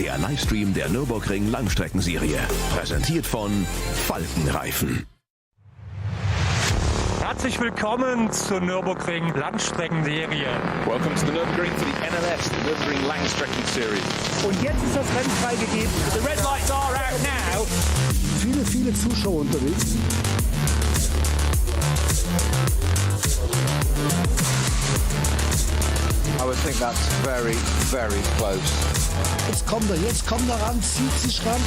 der Livestream der Nürburgring Langstreckenserie. Präsentiert von Falkenreifen. Herzlich willkommen zur Nürburgring Langstreckenserie. Welcome to the Nürburgring for the NLS, the Nürburgring Langstrecken-serie. Und jetzt ist das Rennen freigegeben. The red lights are out now. Viele Zuschauer unterwegs. I would think that's very, very close. Jetzt kommt er ran, zieht sich ran.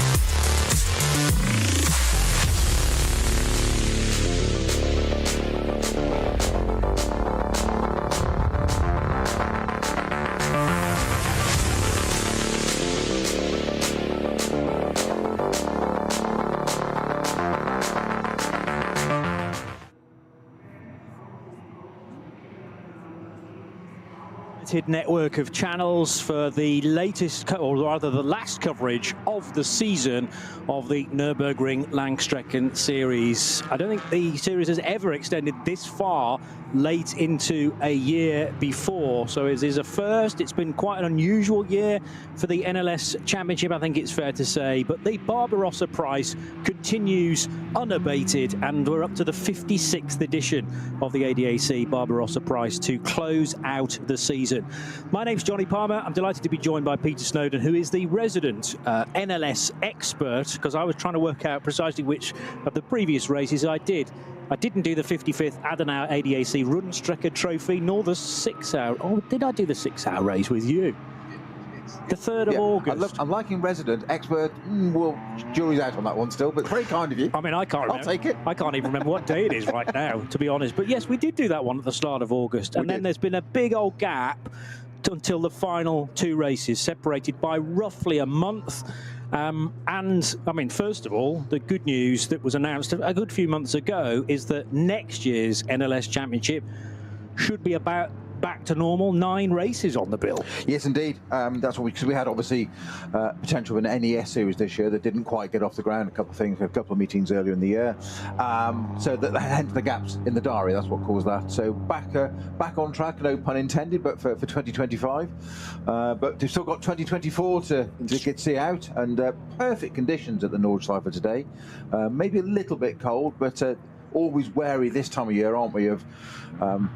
Network of channels for the latest, or rather the last coverage of the season of the Nürburgring Langstrecken series. I don't think the series has ever extended this far late into a year before, so it is a first. It's been quite an unusual year for the NLS Championship, I think it's fair to say, but the Barbarossapreis continues unabated, and we're up to the 56th edition of the ADAC Barbarossapreis to close out the season. My name's Johnny Palmer. I'm delighted to be joined by Peter Snowden, who is the resident NLS expert, because I was trying to work out precisely which of the previous races I did. I didn't do the 55th Adenauer ADAC Rundstrecke Trophy, nor the 6-hour. Oh, did I do the 6-hour race with you? The 3rd of August. I'm liking resident, expert. Well, jury's out on that one still, but very kind of you. I mean, I can't remember. I'll take it. I can't even remember what day it is right now, to be honest. But yes, we did do that one at the start of August. And then there's been a big old gap until the final 2 races, separated by roughly a month. And, I mean, first of all, the good news that was announced a good few months ago is that next year's NLS Championship should be about back to normal, 9 races on the bill. Yes, indeed. That's what we had, obviously, potential of an NES series this year that didn't quite get off the ground. A couple of meetings earlier in the year. So hence the gaps in the diary. That's what caused that. So back on track, no pun intended, but for 2025. But we've still got 2024 to see out, and perfect conditions at the Nordschleife today. Maybe a little bit cold, but always wary this time of year, aren't we, of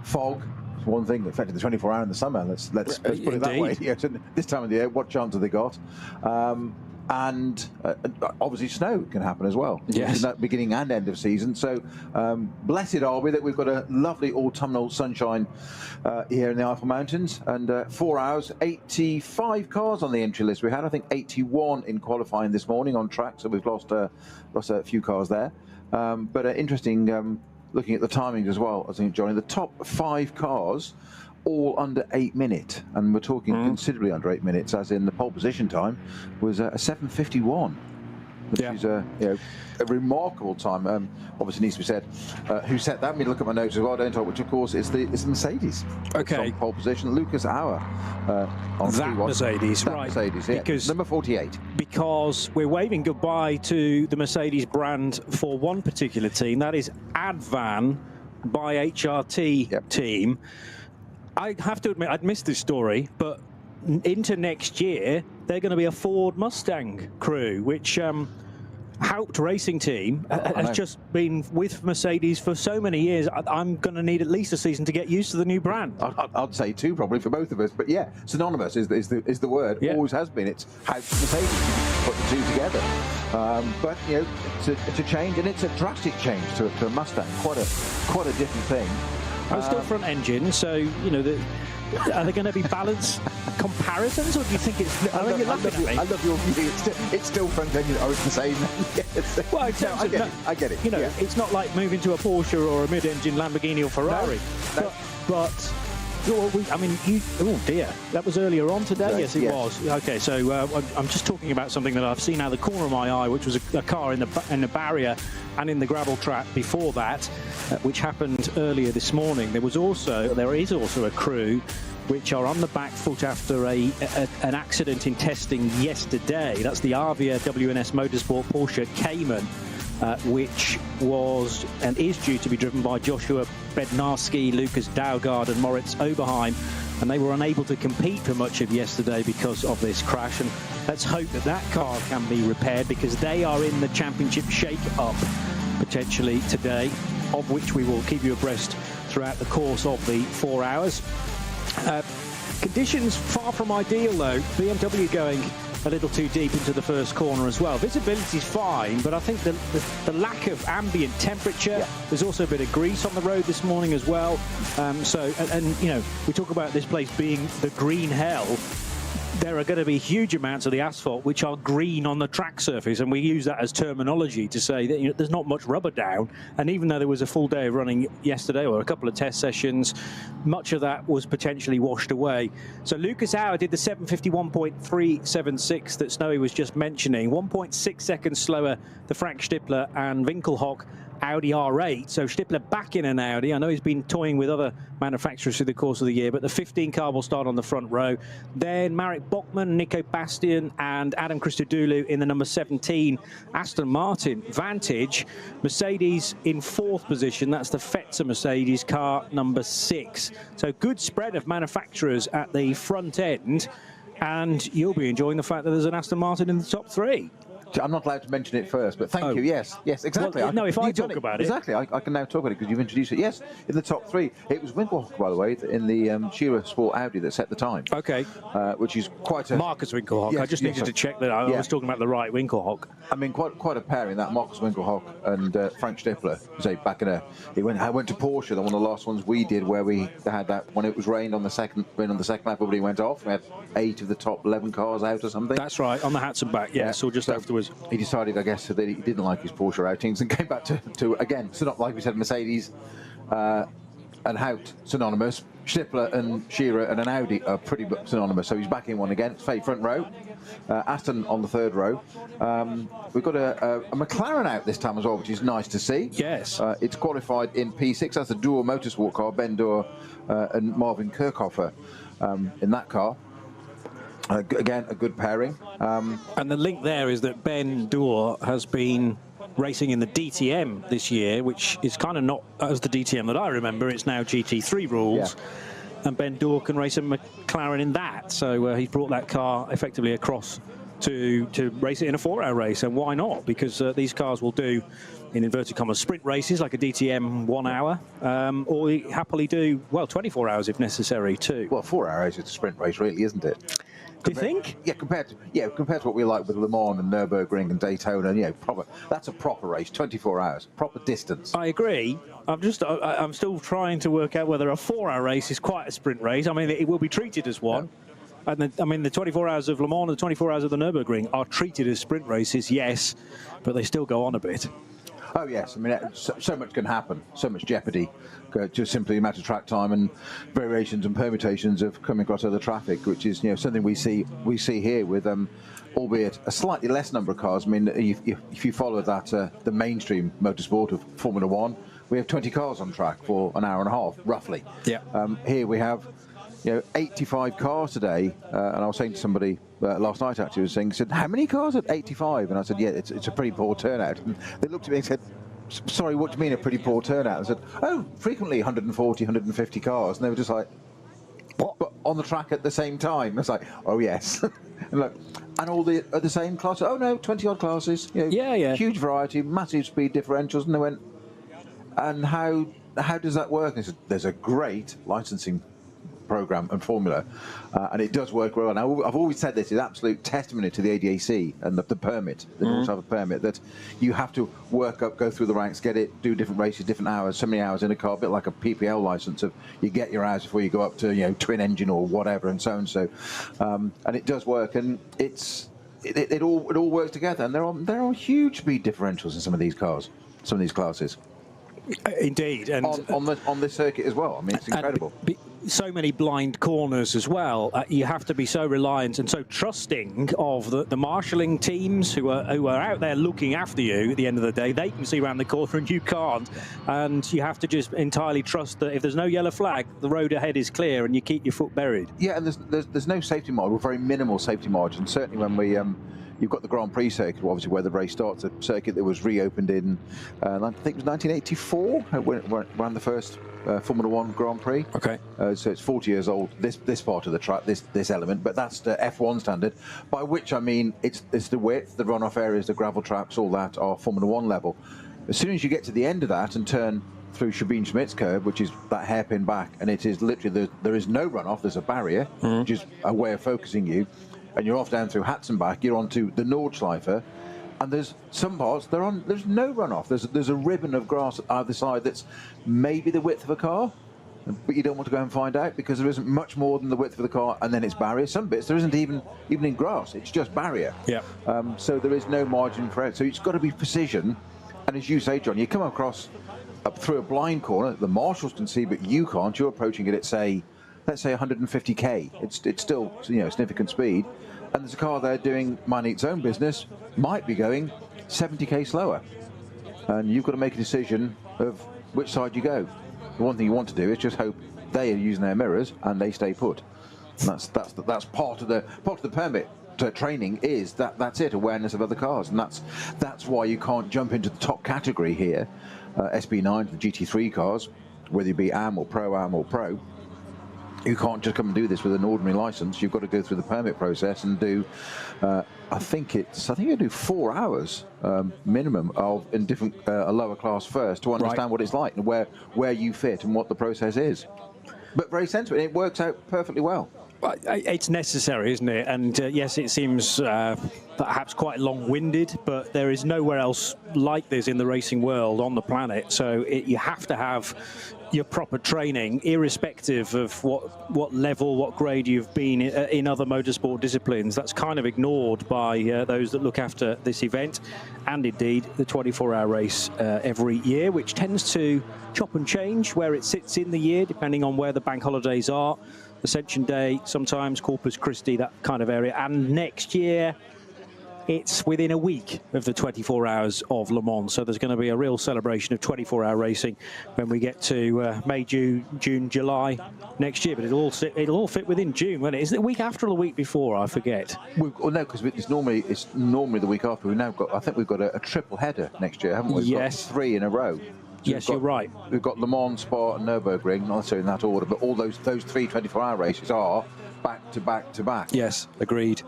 fog. One thing that affected the 24-hour in the summer. Let's put it that way. Yeah, this time of the year, what chance have they got? And obviously snow can happen as well. Yes. In that beginning and end of season. So blessed are we that we've got a lovely autumnal sunshine here in the Eifel Mountains. And 4 hours, 85 cars on the entry list. We had, I think, 81 in qualifying this morning on track. So we've lost a few cars there. But interesting. Looking at the timings as well, I think, Johnny, the top 5 cars all under 8 minutes, and we're talking considerably under 8 minutes, as in the pole position time was a 7:51, which is a remarkable time. Obviously needs to be said who set that. Let me look at my notes as well, don't I? Which of course is the Mercedes. Okay. On pole position, Lucas Auer on that Mercedes, that right? Mercedes, yeah. Because number 48. Because we're waving goodbye to the Mercedes brand for one particular team, that is Advan by HRT team. I have to admit, I'd missed this story, but into next year, they're going to be a Ford Mustang crew, which Haupt Racing Team has just been with Mercedes for so many years. I'm going to need at least a season to get used to the new brand. I'd say 2 probably for both of us, but yeah, synonymous is the word. Yeah. Always has been. It's Haupt Mercedes. Put the 2 together. But you know, it's a change, and it's a drastic change to a Mustang. Quite a different thing. It's still front engine, so you know are there going to be balance comparisons, or do you think it's? I love your view. It's still front engine. I was the same. Yes. Well, I get it. You know, it's not like moving to a Porsche or a mid-engine Lamborghini or Ferrari. No. But I mean, oh dear, that was earlier on today. Yes, it was. Okay, so I'm just talking about something that I've seen out of the corner of my eye, which was a car in the barrier and in the gravel trap before that, which happened earlier this morning. There is also a crew which are on the back foot after an accident in testing yesterday. That's the Avia WNS Motorsport Porsche Cayman, which was and is due to be driven by Joshua Bednarski, Lucas Daugard and Moritz Oberheim, and they were unable to compete for much of yesterday because of this crash. And let's hope that that car can be repaired, because they are in the championship shake-up potentially today, of which we will keep you abreast throughout the course of the 4 hours. Conditions far from ideal though. BMW going a little too deep into the first corner as well. Visibility's fine, but I think the lack of ambient temperature, there's also a bit of grease on the road this morning as well. And you know, we talk about this place being the green hell. There are going to be huge amounts of the asphalt which are green on the track surface, and we use that as terminology to say that, you know, there's not much rubber down. And even though there was a full day of running yesterday, or a couple of test sessions, much of that was potentially washed away. So Lucas Auer did the 7:51.376 that Snowy was just mentioning, 1.6 seconds slower than Frank Stippler and Winkelhock Audi R8. So Stippler back in an Audi. I know he's been toying with other manufacturers through the course of the year, but the 15 car will start on the front row. Then Marek Bachmann, Nico Bastian and Adam Christodoulou in the number 17 Aston Martin Vantage. Mercedes in 4th position. That's the Fetzer Mercedes car number 6. So good spread of manufacturers at the front end, and you'll be enjoying the fact that there's an Aston Martin in the top 3. I'm not allowed to mention it first, but thank you. Yes, exactly. Well, no, if I talk about it. Exactly, I can now talk about it because you've introduced it. Yes, in the top 3. It was Winkelhock, by the way, in the Shearer Sport Audi that set the time. Okay. Which is quite a... Marcus Winkelhock. Yes, I just needed to check that I was talking about the right Winkelhock. I mean, quite a pairing, that Marcus Winkelhock and Frank Stippler. Say back in I went to Porsche, one of the last ones we did, where we had that when it was rained on the second lap, everybody went off. We had 8 of the top 11 cars out or something. That's right, on the hats and back. Yes, or just afterwards. He decided, I guess, that he didn't like his Porsche outings and came back to again, so not like we said, Mercedes and Hout synonymous. Stippler and Shearer and an Audi are pretty synonymous, so he's back in one again. It's front row. Aston on the 3rd row. We've got a McLaren out this time as well, which is nice to see. Yes. It's qualified in P6. That's the Doer Motorsport car, Ben Doer and Marvin Kirchhofer in that car. Again, a good pairing. And the link there is that Ben Doer has been racing in the DTM this year, which is kind of not as the DTM that I remember. It's now GT3 rules. Yeah. And Ben Doer can race a McLaren in that. So he's brought that car effectively across to race it in a 4-hour race. And why not? Because these cars will do, in inverted commas, sprint races like a DTM 1 hour, or happily do, well, 24 hours if necessary too. Well, 4 hours is a sprint race, really, isn't it? Do you think? Yeah, compared to what we like with Le Mans and Nürburgring and Daytona, that's a proper race, 24 hours, proper distance. I agree. I'm still trying to work out whether a 4-hour race is quite a sprint race. I mean, it will be treated as one. Yeah. And the 24 hours of Le Mans and the 24 hours of the Nürburgring are treated as sprint races, yes, but they still go on a bit. Oh yes, I mean, so much can happen, so much jeopardy, just simply a matter of track time and variations and permutations of coming across other traffic, which is something we see here with, albeit a slightly less number of cars. I mean, if you follow that the mainstream motorsport of Formula 1, we have 20 cars on track for an hour and a half, roughly. Yeah. Here we have 85 cars today, and I was saying to somebody last night, actually, said, how many cars at 85? And I said, yeah, it's a pretty poor turnout. And they looked at me and said, sorry, what do you mean a pretty poor turnout? I said, oh, frequently 140, 150 cars. And they were just like, what? But on the track at the same time. I was like, oh, yes. and all the same classes? Oh, no, 20-odd classes. Yeah. Huge variety, massive speed differentials. And they went, and how does that work? And they said, there's a great licensing program and formula, and it does work well. Now, I've always said this is absolute testimony to the ADAC and the permit. They also have a permit that you have to work up, go through the ranks, get it, do different races, different hours, so many hours in a car, a bit like a PPL license of you get your hours before you go up to twin engine or whatever, and so and so. And it does work, and it all works together. And there are huge speed differentials in some of these cars, some of these classes. Indeed, and on this circuit as well. I mean, it's incredible. So many blind corners as well. You have to be so reliant and so trusting of the marshalling teams who are out there looking after you. At the end of the day, they can see around the corner and you can't, and you have to just entirely trust that if there's no yellow flag, the road ahead is clear and you keep your foot buried. Yeah, and there's no safety margin, or very minimal safety margin. Certainly when we you've got the Grand Prix circuit, obviously where the race starts, a circuit that was reopened in, I think it was 1984, when ran the first Formula One Grand Prix. Okay. So it's 40 years old, this part of the track, this element, but that's the F1 standard, by which I mean it's the width, the runoff areas, the gravel traps, all that are Formula One level. As soon as you get to the end of that and turn through Sabine-Schmidt's curve, which is that hairpin back, and it is literally, there is no runoff, there's a barrier, which is a way of focusing you, and you're off down through Hatzenbach, you're onto the Nordschleife, and there's some parts, there's no runoff, there's a ribbon of grass either side that's maybe the width of a car, but you don't want to go and find out because there isn't much more than the width of the car, and then it's barrier. Some bits there isn't even in grass, it's just barrier. Yeah. So there is no margin for error, so it's got to be precision, and as you say, John, you come across up through a blind corner, the marshals can see, but you can't. You're approaching it at, say, let's say 150k. It's still, you know, significant speed, and there's a car there doing minding its own business, might be going 70k slower, and you've got to make a decision of which side you go. The one thing you want to do is just hope they are using their mirrors and they stay put. And that's part of the permit. Training is that's it, awareness of other cars, and that's why you can't jump into the top category here, SB9, the GT3 cars, whether you be AM or Pro-Am or Pro. You can't just come and do this with an ordinary license. You've got to go through the permit process and do I think you do 4 hours minimum of in different a lower class first to understand what it's like and where you fit and what the process is. But very sensible, it works out perfectly well. It's necessary, isn't it? And yes, it seems perhaps quite long-winded, but there is nowhere else like this in the racing world on the planet. So you have to have your proper training, irrespective of what level, what grade you've been in other motorsport disciplines. That's kind of ignored by those that look after this event, and indeed the 24-hour race every year, which tends to chop and change where it sits in the year, depending on where the bank holidays are. Ascension Day, sometimes Corpus Christi, that kind of area. And next year, it's within a week of the 24 hours of Le Mans. So there's going to be a real celebration of 24-hour racing when we get to May, June, July next year. But it'll all fit within June, won't it? Is it the week after or the week before? I forget. Well, no, because it's normally the week after. I think we've got a triple header next year, haven't we? Yes. Got 3 in a row. So yes, you're right. We've got Le Mans, Spa, and Nürburgring, not necessarily in that order, but all those 3 24-hour races are back to back to back. Yes, agreed.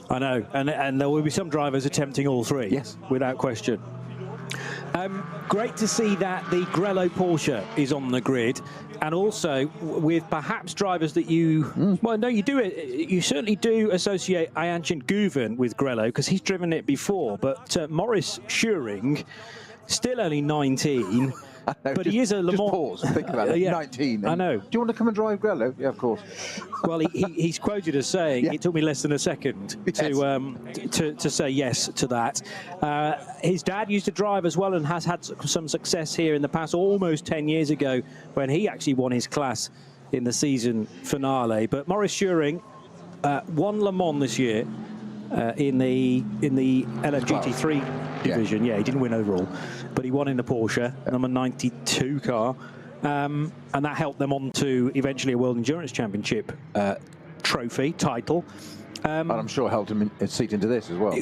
I know, and there will be some drivers attempting all 3. Yes, without question. Great to see that the Grello Porsche is on the grid, and also with perhaps drivers that you well, no, you certainly do associate Ayanchin Guven with Grello because he's driven it before, but Maurice Schuring, still only 19. But he is a Le Mans. Just pause and think about it. Yeah, 19. I know. Do you want to come and drive Grello? Yeah, of course. Well, he's quoted as saying it took me less than a second to say yes to that. His dad used to drive as well and has had some success here in the past, almost 10 years ago when he actually won his class in the season finale. But Maurice Schuring won Le Mans this year in the LMGT3 division. Yeah, he didn't win overall, but he won in the Porsche, number 92 car, and that helped them on to eventually a World Endurance Championship trophy title. And I'm sure helped him seat into this as well.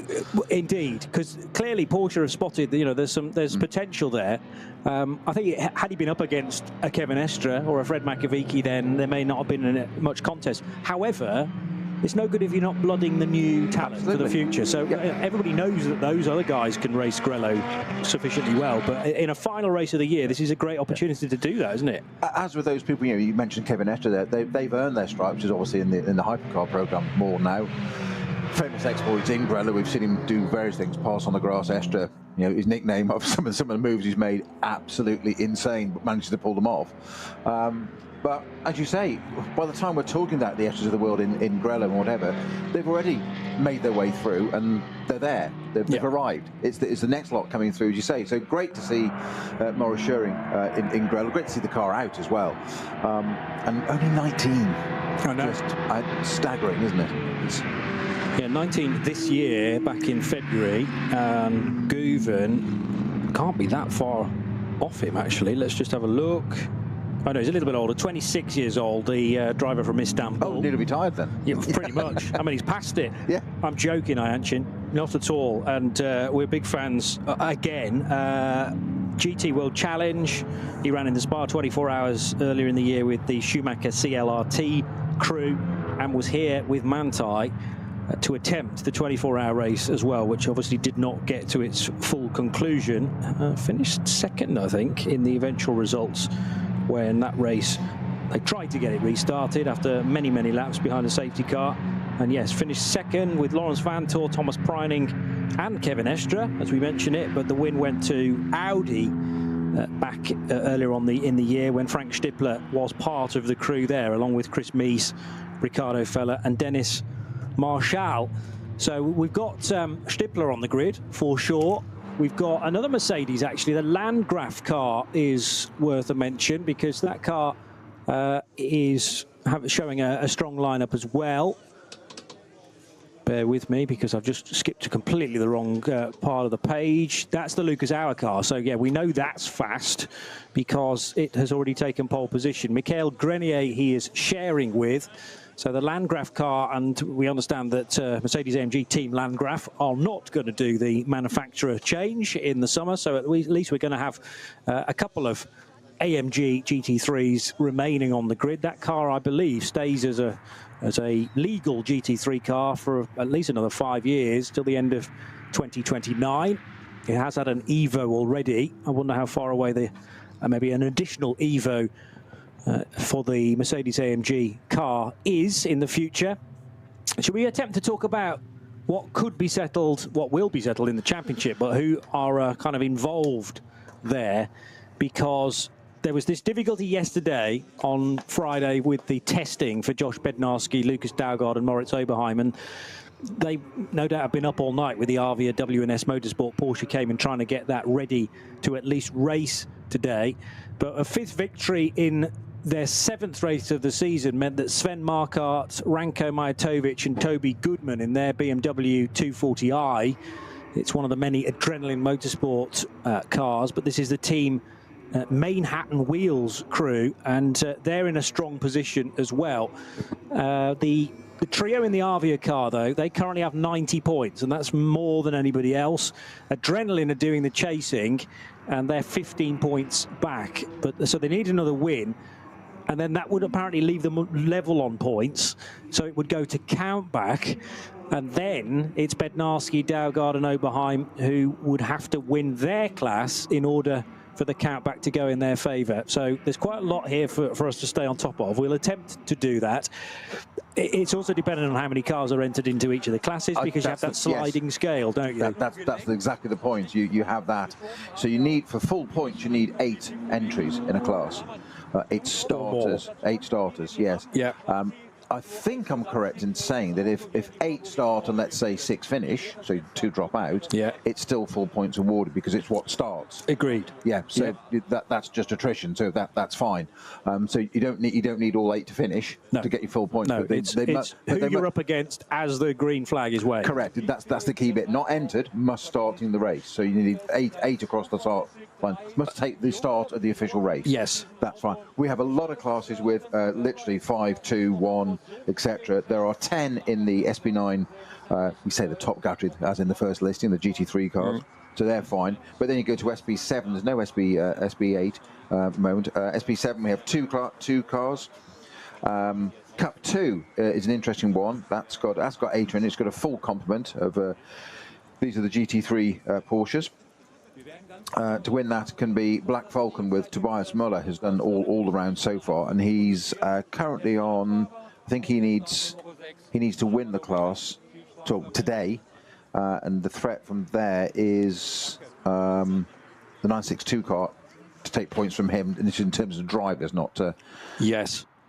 Indeed, because clearly Porsche have spotted, there's potential there. I think had he been up against a Kevin Estre or a Fred Makovici, then there may not have been much contest. However, it's no good if you're not blooding the new talent for the future. So everybody knows that those other guys can race Grello sufficiently well. But in a final race of the year, this is a great opportunity to do that, isn't it? As with those people, you mentioned Kevin Estre there. They've earned their stripes, which is obviously in the hypercar program more now. Famous exploits in Grello. We've seen him do various things. Pass on the grass, Estre. His nickname of some of the moves he's made, absolutely insane, but manages to pull them off. But as you say, by the time we're talking about the Estres of the world in Grello and whatever, they've already made their way through and they're there. They've arrived. It's the next lot coming through, as you say. So great to see Maurice Schuring in Grello. Great to see the car out as well. And only 19. I know. Just staggering, isn't it? Yeah, 19 this year, back in February. Guven can't be that far off him, actually. Let's just have a look. Oh no, he's a little bit older, 26 years old, the driver from Istanbul. Oh, nearly retired then. Yeah, pretty much. I mean, he's past it. Yeah. I'm joking, Ayanchin. not at all. And we're big fans, again. GT World Challenge, he ran in the Spa 24 hours earlier in the year with the Schumacher CLRT crew and was here with Manthey to attempt the 24-hour race as well, which obviously did not get to its full conclusion. Finished second, I think, in the eventual results when that race, they tried to get it restarted after many, many laps behind a safety car. And yes, finished second with Lawrence Vanthoor, Thomas Preining and Kevin Estre, as we mentioned it, but the win went to Audi back earlier on in the year when Frank Stippler was part of the crew there, along with Chris Mees, Ricardo Feller and Dennis Marshall. So we've got Stippler on the grid for sure. We've got another Mercedes, actually. The Landgraf car is worth a mention because that car is showing a strong lineup as well. Bear with me because I've just skipped to completely the wrong part of the page. That's the Lucas Auer car. So yeah, we know that's fast because it has already taken pole position. Michael Grenier he is sharing with. So the Landgraf car, and we understand that Mercedes-AMG Team Landgraf are not going to do the manufacturer change in the summer. So at least we're going to have a couple of AMG GT3s remaining on the grid. That car, I believe, stays as a legal GT3 car for at least another 5 years till the end of 2029. It has had an Evo already. I wonder how far away maybe an additional Evo for the Mercedes-AMG car is in the future. Should we attempt to talk about what could be settled, what will be settled in the championship, but who are kind of involved there? Because there was this difficulty yesterday on Friday with the testing for Josh Bednarski, Lucas Daugard and Moritz Oberheim, and they no doubt have been up all night with the Arvia WNS Motorsport Porsche Cayman trying to get that ready to at least race today. But a fifth victory in their 7th race of the season meant that Sven Markart, Ranko Majatovic and Toby Goodman in their BMW 240i, it's one of the many Adrenaline Motorsport cars, but this is the team Manhattan Wheels crew, and they're in a strong position as well. The trio in the Arvia car, though, they currently have 90 points, and that's more than anybody else. Adrenaline are doing the chasing, and they're 15 points back. So they need another win, and then that would apparently leave them level on points. So it would go to count back, and then it's Bednarski, Daugard and Oberheim who would have to win their class in order for the countback to go in their favour. So there's quite a lot here for us to stay on top of. We'll attempt to do that. It's also dependent on how many cars are entered into each of the classes, because you have that sliding scale, don't you? That's exactly the point. You have that. So you need, for full points, you need 8 entries in a class. 8 starters. 8 starters, yes. Yeah. I think I'm correct in saying that if 8 start and let's say 6 finish, so 2 drop out, yeah, it's still full points awarded because it's what starts. Agreed. Yeah, so that's just attrition, so that's fine. So you don't need all 8 to finish to get your full points. No, it's who you're up against as the green flag is waved. Correct. That's the key bit. Not entered, must start in the race. So you need 8 across the start line. Must take the start of the official race. Yes, that's fine. We have a lot of classes with literally 5, 2, 1, etc. There are 10 in the SP9. We say the top category, as in the first listing, the GT3 cars. So they're fine. But then you go to SP7. There's no SP8 at the moment. SP7 we have 2 cars. Cup 2 is an interesting one. That's got 8 in it. It's got a full complement of these are the GT3 Porsches. To win that can be Black Falcon with Tobias Muller, has done all the rounds so far, and he's currently on. I think he needs to win the class today, and the threat from there is the 962 car to take points from him. And this is in terms of drivers, not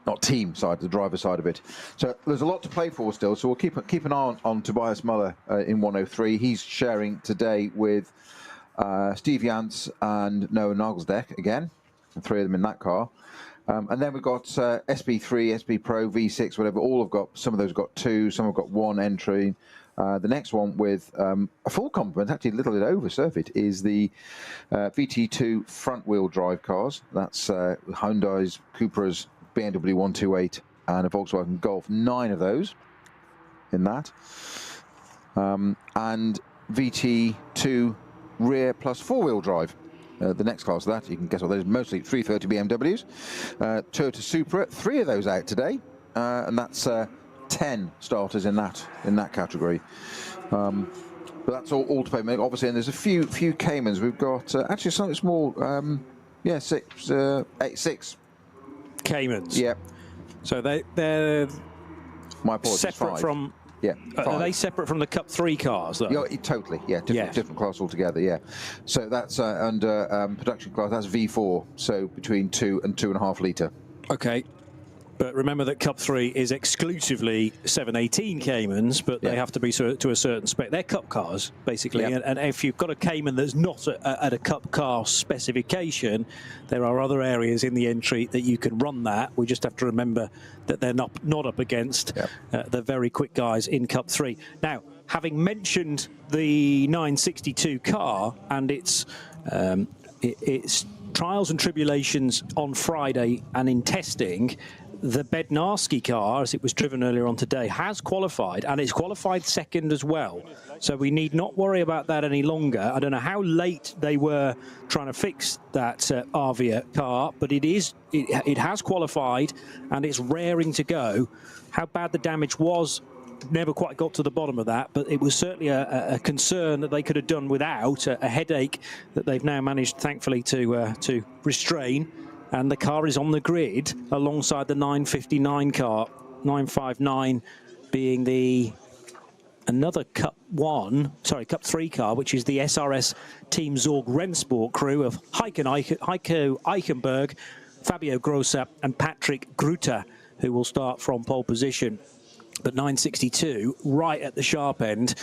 not team side, the driver side of it. So there's a lot to play for still. So we'll keep an eye on Tobias Muller in 103. He's sharing today with Steve Jans and Noah Nagelsdeck again, 3 of them in that car. And then we've got SP3, SP Pro, V6, whatever. All have got, some of those have got 2, some have got 1 entry. The next one with a full complement, actually a little bit over Surfit, is the VT2 front-wheel drive cars. That's Hyundai's, Cupra's, BMW 128, and a Volkswagen Golf. 9 of those in that. and VT2 rear plus 4-wheel drive. The next class of that, you can guess what those, mostly 330 BMWs. Toyota Supra, 3 of those out today, and that's 10 starters in that category. But that's all to pay. Obviously, and there's a few Caymans. We've got actually something small. Yeah, 6 Caymans. Yeah. So they're my apologies, separate 5. from. Yeah. Are they separate from the Cup 3 cars, though? Yeah, totally. Yeah, different class altogether. Yeah. So that's under production class. That's V4. So between 2 and 2.5 litre. Okay. But remember that Cup 3 is exclusively 718 Caymans, but they have to be to a certain spec. They're Cup cars, basically. Yep. And if you've got a Cayman that's not at a Cup car specification, there are other areas in the entry that you can run that. We just have to remember that they're not up against the very quick guys in Cup 3. Now, having mentioned the 962 car and its trials and tribulations on Friday and in testing, the Bednarski car, as it was driven earlier on today, has qualified, and it's qualified second as well. So we need not worry about that any longer. I don't know how late they were trying to fix that Avia car, but it has qualified, and it's raring to go. How bad the damage was, never quite got to the bottom of that, but it was certainly a concern that they could have done without, a headache that they've now managed, thankfully, to restrain. And the car is on the grid alongside the 959 car, 959 being another Cup 3 car, which is the SRS Team Zorg Rennsport crew of Heiko Eichenberg, Fabio Grossa and Patrick Grutter, who will start from pole position. But 962 right at the sharp end,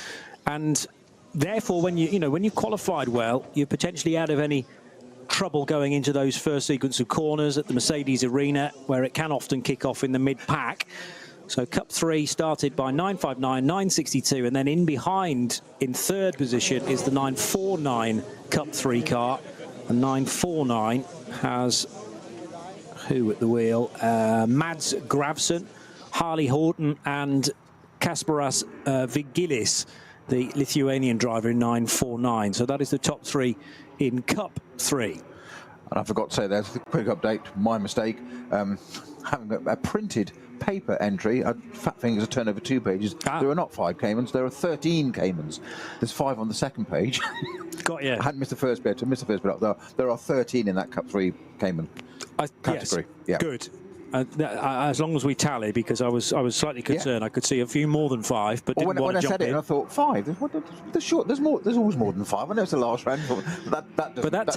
and therefore when you qualified well, you're potentially out of any trouble going into those first sequence of corners at the Mercedes Arena, where it can often kick off in the mid-pack. So Cup 3 started by 959, 962, and then in behind, in third position, is the 949 Cup 3 car. And 949 has who at the wheel? Mads Gravson, Harley Horton, and Kasparas Vigilis, the Lithuanian driver in 949. So that is the top 3 in Cup 3. And I forgot to say, there's a quick update, my mistake. Having a printed paper entry, fat fingers are turned over 2 pages. There are not 5 Caymans, there are 13 Caymans. There's 5 on the second page. Got you. I hadn't missed the first bit. There are 13 in that Cup 3 Cayman category. Yes. Yeah. Good. As long as we tally, because I was slightly concerned. I could see a few more than 5, but didn't want to jump in. When I said it, I thought 5. There's more. There's always more than 5. I know it's the last round, but that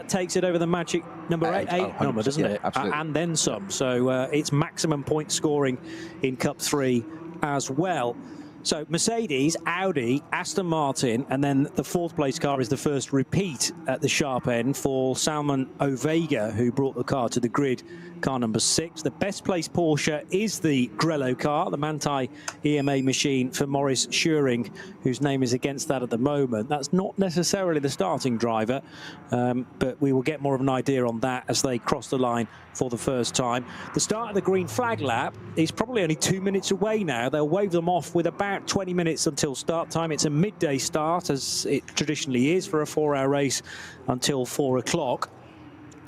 takes it over the magic number 8 number, doesn't it? Absolutely. And then some. So it's maximum point scoring in Cup 3 as well. So Mercedes, Audi, Aston Martin, and then the 4th place car is the first repeat at the sharp end for Salman Ovega, who brought the car to the grid, car number 6. The best placed Porsche is the Grello car, the Manthey EMA machine for Maurice Schuring, whose name is against that at the moment. That's not necessarily the starting driver, but we will get more of an idea on that as they cross the line for the first time. The start of the green flag lap is probably only 2 minutes away now. They'll wave them off with about 20 minutes until start time. It's a midday start, as it traditionally is for a 4-hour race, until 4 o'clock.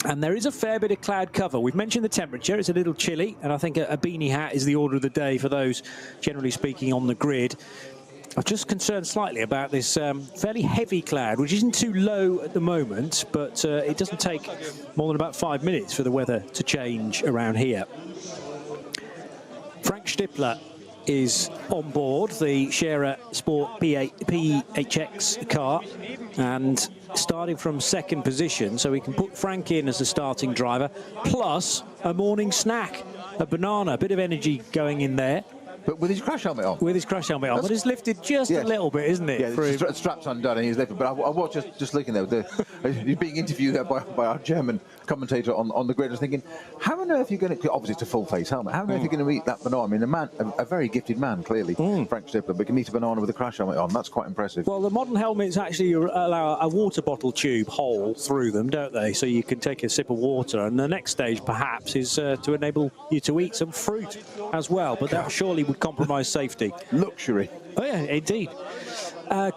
And there is a fair bit of cloud cover. We've mentioned the temperature. It's a little chilly, and I think a beanie hat is the order of the day for those, generally speaking, on the grid. I'm just concerned slightly about this fairly heavy cloud, which isn't too low at the moment, but it doesn't take more than about 5 minutes for the weather to change around here. Frank Stippler is on board the Scherer Sport PHX car, and starting from 2nd position, so we can put Frank in as the starting driver, plus a morning snack, a banana, a bit of energy going in there. But with his crash helmet on. With his crash helmet on, but it's lifted just a little bit, isn't it? Yeah, the strap's undone and he's lifted. But I was just looking there. He's being interviewed there by our German commentator on the grid. I was thinking, how on earth are you going to? Obviously, it's a full face helmet. How on earth are you going to eat that banana? I mean, a very gifted man, clearly, Frank Stippler, but can eat a banana with a crash helmet on. That's quite impressive. Well, the modern helmets actually allow a water bottle tube hole through them, don't they? So you can take a sip of water, and the next stage perhaps is to enable you to eat some fruit as well, but that surely would compromise safety. Luxury. Oh yeah, indeed.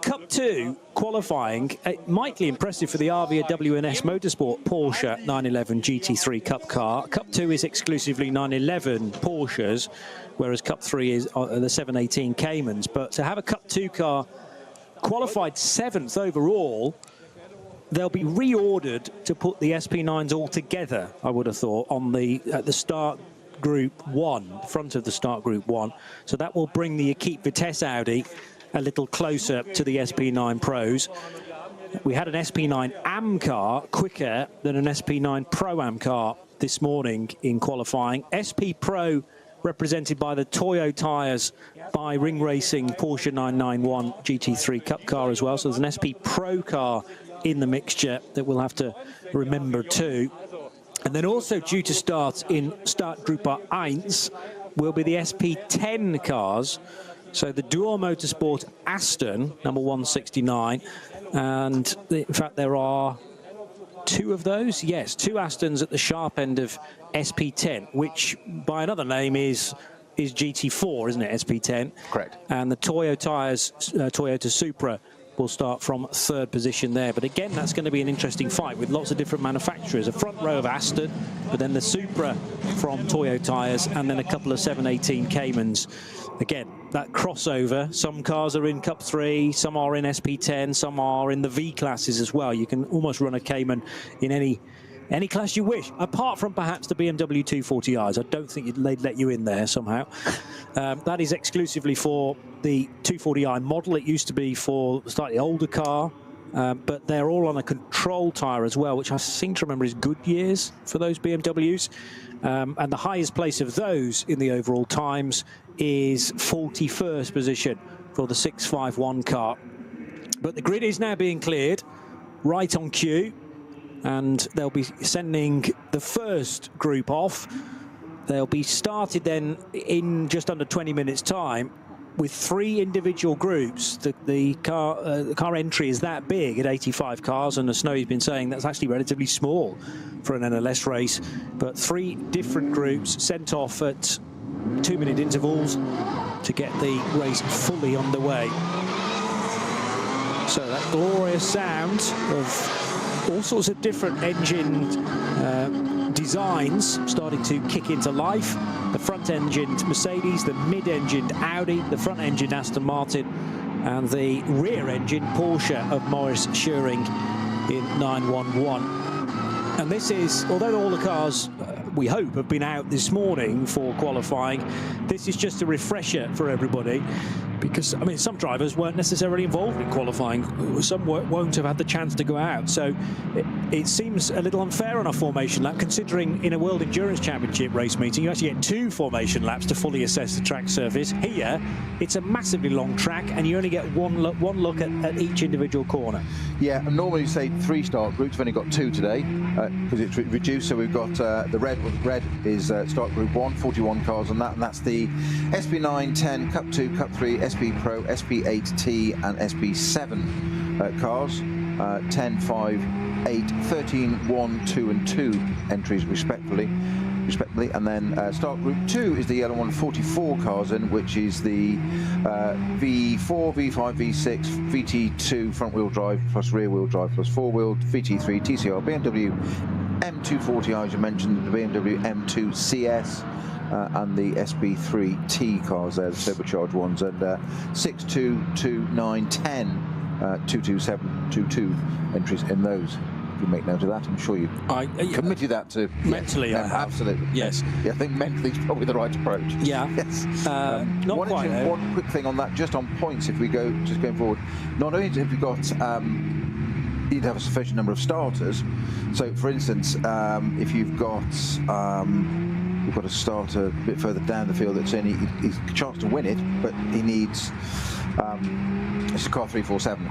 Cup 2 qualifying, mightily impressive for the RV WNS Motorsport Porsche 911 GT3 Cup car. Cup 2 is exclusively 911 Porsches, whereas Cup 3 is the 718 Caymans. But to have a Cup 2 car qualified 7th overall, they'll be reordered to put the SP9s all together, I would have thought, on at the start Group 1, front of the start Group 1. So that will bring the Equipe Vitesse Audi a little closer to the SP9 Pros. We had an SP9 AM car quicker than an SP9 Pro AM car this morning in qualifying. SP Pro represented by the Toyo tyres by Ring Racing Porsche 991 GT3 Cup car as well. So there's an SP Pro car in the mixture that we'll have to remember too. And then also due to start in Startgruppe 1 will be the SP10 cars. So the Duo Motorsport Aston, number 169. And in fact, there are 2 of those. Yes, 2 Astons at the sharp end of SP10, which by another name is GT4, isn't it, SP10? Correct. And the Toyo tyres, Toyota Supra, will start from 3rd position there. But again, that's going to be an interesting fight with lots of different manufacturers. A front row of Aston, but then the Supra from Toyo tyres, and then a couple of 718 Caymans. Again, that crossover. Some cars are in Cup 3, some are in SP10, some are in the V classes as well. You can almost run a Cayman in any class you wish, apart from perhaps the BMW 240i's. I don't think they'd let you in there somehow. That is exclusively for the 240i model. It used to be for a slightly older car, but they're all on a control tyre as well, which I seem to remember is Goodyear's for those BMWs. And the highest place of those in the overall times is 41st position for the 651 car. But the grid is now being cleared, right on cue. And they'll be sending the first group off. They'll be started then in just under 20 minutes time with 3 individual groups. The car entry is that big at 85 cars, and as Snowy's been saying, that's actually relatively small for an NLS race. But 3 different groups sent off at 2-minute intervals to get the race fully underway. So that glorious sound of all sorts of different engine designs starting to kick into life. The front-engined Mercedes, the mid-engined Audi, the front-engined Aston Martin, and the rear-engined Porsche of Maurice Scheuring in 911. And this is, although all the cars, we hope, have been out this morning for qualifying, this is just a refresher for everybody. Because, I mean, some drivers weren't necessarily involved in qualifying. Some won't have had the chance to go out. So it seems a little unfair on a formation lap, considering in a World Endurance Championship race meeting, you actually get 2 formation laps to fully assess the track surface. Here, it's a massively long track, and you only get one look at each individual corner. Yeah, and normally you say 3 start groups. We've only got 2 today because it's reduced. So we've got the red is start group 1, 41 cars on that, and that's the SP9, 10, Cup 2, Cup 3, SP Pro, SP8T and SP7 cars, 10, 5, 8, 13, 1, 2 and 2 entries respectively. And then start group 2 is the yellow one, 44 cars in, which is the V4, V5, V6, VT2 front wheel drive plus rear wheel drive plus 4-wheel, VT3, TCR, BMW M240i, as you mentioned, the BMW M2 CS, and the SP3T cars there, the turbocharged ones, and 6, 2, 2, 9, 10, 2, 2, 7, 2, 2 entries in those. If you make note of that, I'm sure you committed that to mentally. Yes, absolutely. Yes. Yeah, I think mentally is probably the right approach. Yeah. Yes. Not quite. One quick thing on that, just on points. If we go just going forward, not only have you got you need to have a sufficient number of starters. So, for instance, if you've got a starter a bit further down the field that's saying he's a chance to win it, but he needs it's a car 347.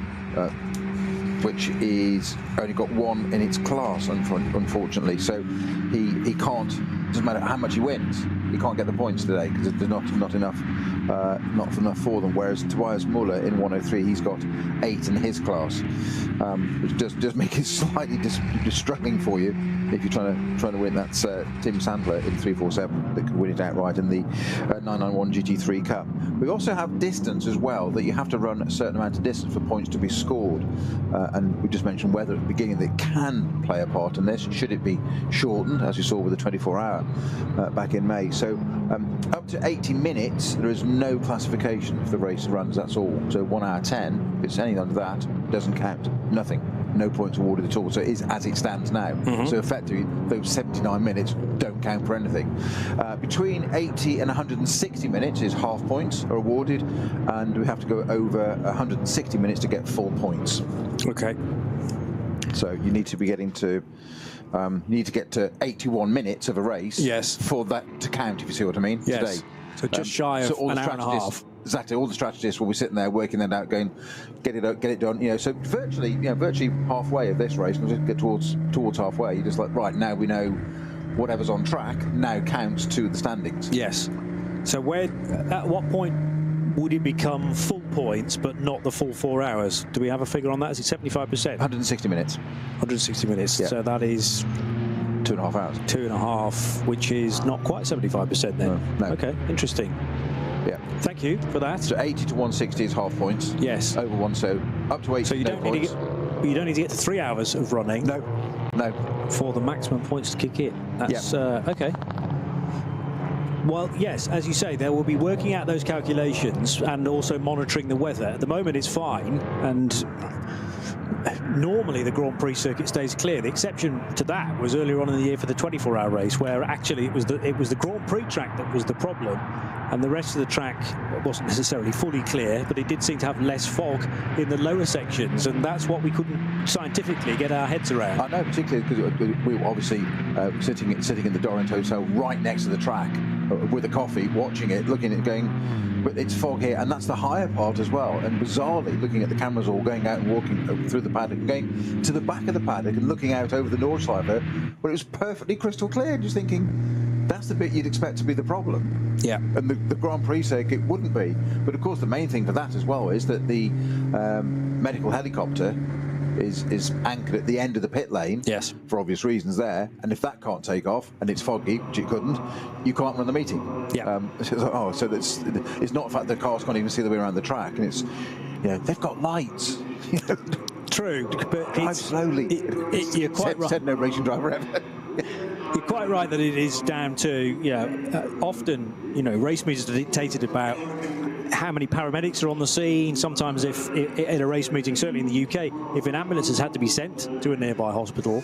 which is only got 1 in its class, unfortunately. So he can't. Doesn't matter how much he wins, he can't get the points today because there's not enough for them. Whereas Tobias Muller in 103, he's got 8 in his class, which does make it slightly struggling for you if you're trying to win. That's Tim Sandler in 347 that could win it outright in the 991 GT3 Cup. We also have distance as well, that you have to run a certain amount of distance for points to be scored. And we just mentioned weather at the beginning that can play a part in this, should it be shortened, as you saw with the 24-hour back in May. So up to 80 minutes, there is no classification if the race runs, that's all. So 1 hour 10, if it's anything under that, doesn't count, nothing. No points awarded at all. So it is as it stands now. So effectively, those 79 minutes don't count for anything. Between 80 and 160 minutes is half points are awarded, and we have to go over 160 minutes to get full points. Okay. So you need to be getting to get to 81 minutes of a race, yes, for that to count, if you see what I mean. Yes. Today. So just shy of an hour and a half. Exactly, all the strategists will be sitting there working that out, going, get it done. You know, so virtually halfway of this race, and just get towards halfway. You're just like, right, now we know whatever's on track now counts to the standings. Yes. So at what point would it become full points, but not the full 4 hours? Do we have a figure on that? Is it 75%? 160 minutes. 160 minutes. Yeah. So that is 2.5 hours. 2.5, which is not quite 75% then. No. Okay, interesting. Yeah. Thank you for that. So 80 to 160 is half points. Yes. Over 1, so up to 80. So you don't need to get to 3 hours of running. No. For the maximum points to kick in. That's okay. Well, yes, as you say, they will be working out those calculations and also monitoring the weather. At the moment, it's fine, and normally the Grand Prix circuit stays clear. The exception to that was earlier on in the year for the 24-hour race, where actually it was the Grand Prix track that was the problem, and the rest of the track wasn't necessarily fully clear, but it did seem to have less fog in the lower sections, and that's what we couldn't scientifically get our heads around. I know, particularly because we were obviously sitting in the Dorient Hotel right next to the track with a coffee, watching it, looking at it, going, but it's fog here, and that's the higher part as well. And bizarrely, looking at the cameras all going out and walking through the paddock, and going to the back of the paddock and looking out over the Nordschleife, where it was perfectly crystal clear, just thinking, that's the bit you'd expect to be the problem. Yeah. And the Grand Prix circuit wouldn't be. But of course, the main thing for that as well is that the medical helicopter is anchored at the end of the pit lane, yes, for obvious reasons there, and if that can't take off and it's foggy, which it couldn't, you can't run the meeting. Yeah. So that's, it's not the fact that cars can't even see the way around the track, and it's, you know, they've got lights. True, but drive slowly. You're quite right. Said no racing driver ever. You're quite right that it is down to, often, race meetings are dictated about how many paramedics are on the scene. Sometimes if at a race meeting, certainly in the UK, if an ambulance has had to be sent to a nearby hospital,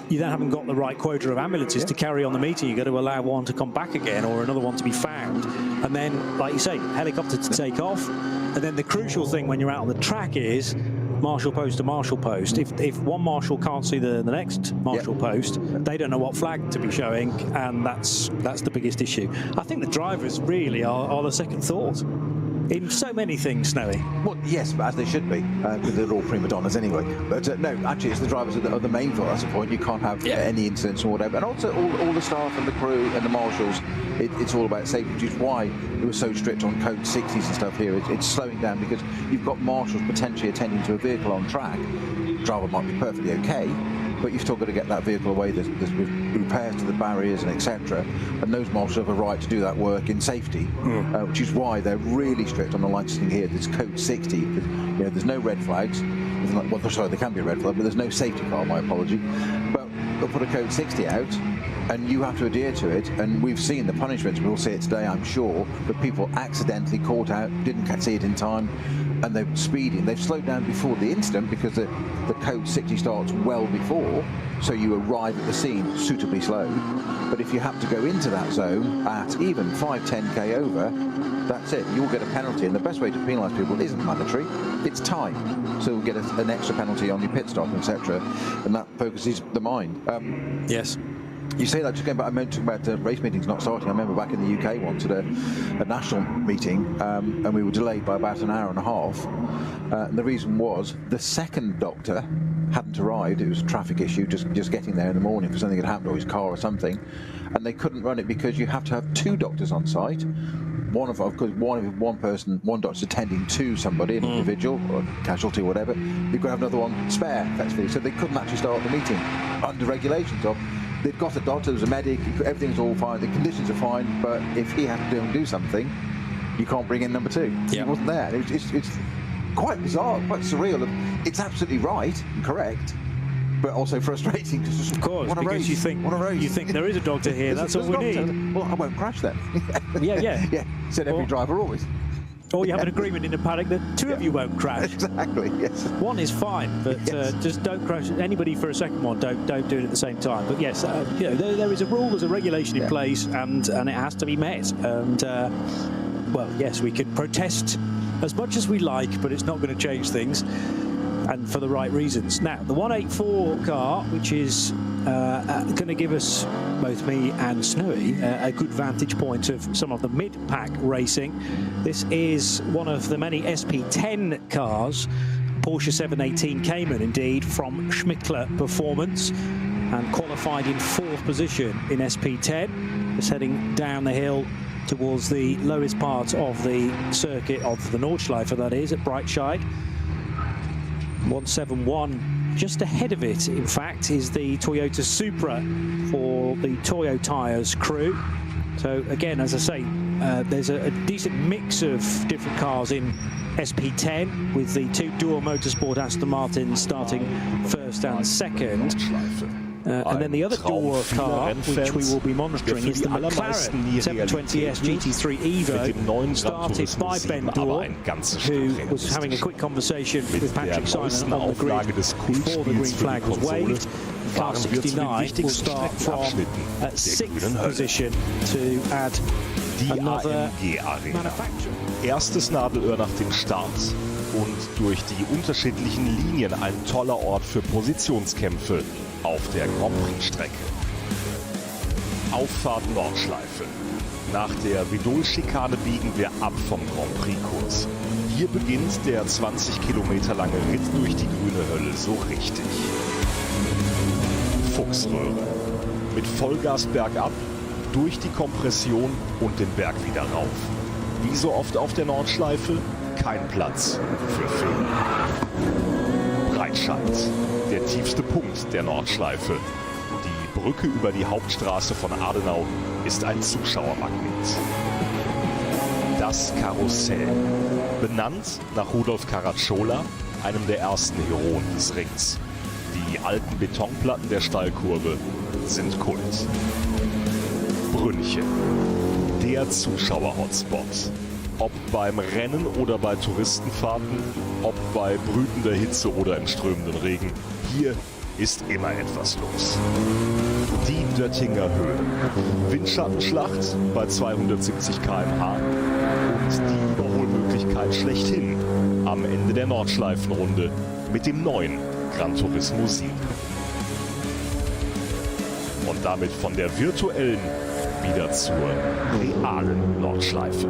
you then haven't got the right quota of ambulances to carry on the meeting. You've got to allow one to come back again or another one to be found. And then, like you say, helicopter to take off. And then the crucial thing when you're out on the track is marshal post to marshal post. If one marshal can't see the next marshal post, they don't know what flag to be showing, and that's the biggest issue. I think the drivers really are the second thought in so many things, Snowy. Well, yes, but as they should be, because they're all prima donnas anyway. But no, actually, it's the drivers are the main thought. That's the point. You can't have any incidents or whatever. And also, all the staff and the crew and the marshals, it's all about safety, which is why we were so strict on code 60s and stuff here. It's slowing down because you've got marshals potentially attending to a vehicle on track. The driver might be perfectly okay, but you've still got to get that vehicle away. There's repairs to the barriers and etc. And those marshals have a right to do that work in safety, which is why they're really strict on the licensing here. There's code 60. There's no red flags. Well, sorry, there can be a red flag, but there's no safety car. My apology. But they'll put a code 60 out, and you have to adhere to it. And we've seen the punishments. We'll see it today, I'm sure. But people accidentally caught out, didn't see it in time, and they're speeding. They've slowed down before the incident because the code 60 starts well before, so you arrive at the scene suitably slowed. But if you have to go into that zone at even 5-10k over, that's it. You'll get a penalty, and the best way to penalise people isn't monetary, it's time. So you'll get an extra penalty on your pit stop, etc. And that focuses the mind. Yes. You say that just going back, I mentioned about race meetings not starting. I remember back in the UK once at a national meeting, and we were delayed by about an hour and a half. And the reason was the second doctor hadn't arrived. It was a traffic issue, just getting there in the morning because something had happened, or his car or something, and they couldn't run it because you have to have 2 doctors on site. One doctor's attending to somebody, an individual or a casualty or whatever. You've got to have another one spare, effectively. So they couldn't actually start the meeting under regulations of. They've got a doctor, there's a medic, everything's all fine, the conditions are fine, but if he had to do something, you can't bring in number 2. He wasn't there. It's quite bizarre, quite surreal. It's absolutely right and correct, but also frustrating because of course, because you think there is a doctor here. That's all we need. Well, I won't crash then. yeah. Said every driver always. Or you have an agreement in the paddock that 2 of you won't crash. Exactly. Yes. 1 is fine, but just don't crash anybody for a second one. Don't do it at the same time. But yes, you know, there is a rule, there's a regulation in place, and it has to be met. And well, yes, we can protest as much as we like, but it's not going to change things, and for the right reasons. Now, the 184 car, which is going to give us, both me and Snowy, a good vantage point of some of the mid-pack racing. This is one of the many SP10 cars, Porsche 718 Cayman indeed, from Schmickler Performance, and qualified in 4th position in SP10. It's heading down the hill towards the lowest part of the circuit of the Nordschleife, that is, at Breitscheid. 171. Just ahead of it, in fact, is the Toyota Supra for the Toyo Tyres crew. So again, as I say, there's a decent mix of different cars in SP10, with the 2 Dual Motorsport Aston Martins starting 1st and 2nd. And then the other dual car, which we will be monitoring, is the McLaren 720S GT3 Evo, started by Ben Dorr, who was having a quick conversation with Patrick Simon on the grid before the green flag was waved. Car 69 will start from 6th position to add another manufacturer. Erstes Nadelöhr nach dem Start. Und durch die unterschiedlichen Linien ein toller Ort für Positionskämpfe auf der Grand Prix-Strecke. Auffahrt Nordschleife. Nach der Vidol-Schikane biegen wir ab vom Grand Prix-Kurs. Hier beginnt der 20 Kilometer lange Ritt durch die grüne Hölle so richtig. Fuchsröhre. Mit Vollgas bergab, durch die Kompression und den Berg wieder rauf. Wie so oft auf der Nordschleife, kein Platz für Fehler. Breitscheid, der tiefste Punkt der Nordschleife. Die Brücke über die Hauptstraße von Adenau ist ein Zuschauermagnet. Das Karussell, benannt nach Rudolf Caracciola, einem der ersten Heroen des Rings. Die alten Betonplatten der Steilkurve sind Kult. Brünnchen, der Zuschauer-Hotspot. Ob beim Rennen oder bei Touristenfahrten, ob bei brütender Hitze oder im strömenden Regen, hier ist immer etwas los. Die Döttinger Höhe. Windschattenschlacht bei 270 km/h und die Überholmöglichkeit schlechthin am Ende der Nordschleifenrunde mit dem neuen Gran Turismo 7. Und damit von der virtuellen wieder zur realen Nordschleife.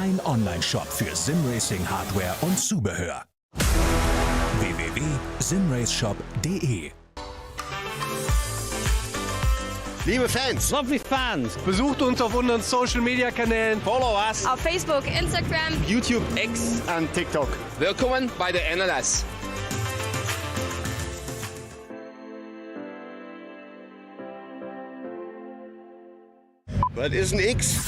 dein Online-Shop für Simracing-Hardware und Zubehör. www.simraceshop.de. Liebe Fans, Lovely fans. besucht uns auf unseren Social-Media-Kanälen. Follow us. Auf Facebook, Instagram, YouTube, X und TikTok. Willkommen bei der NLS. Was ist ein X?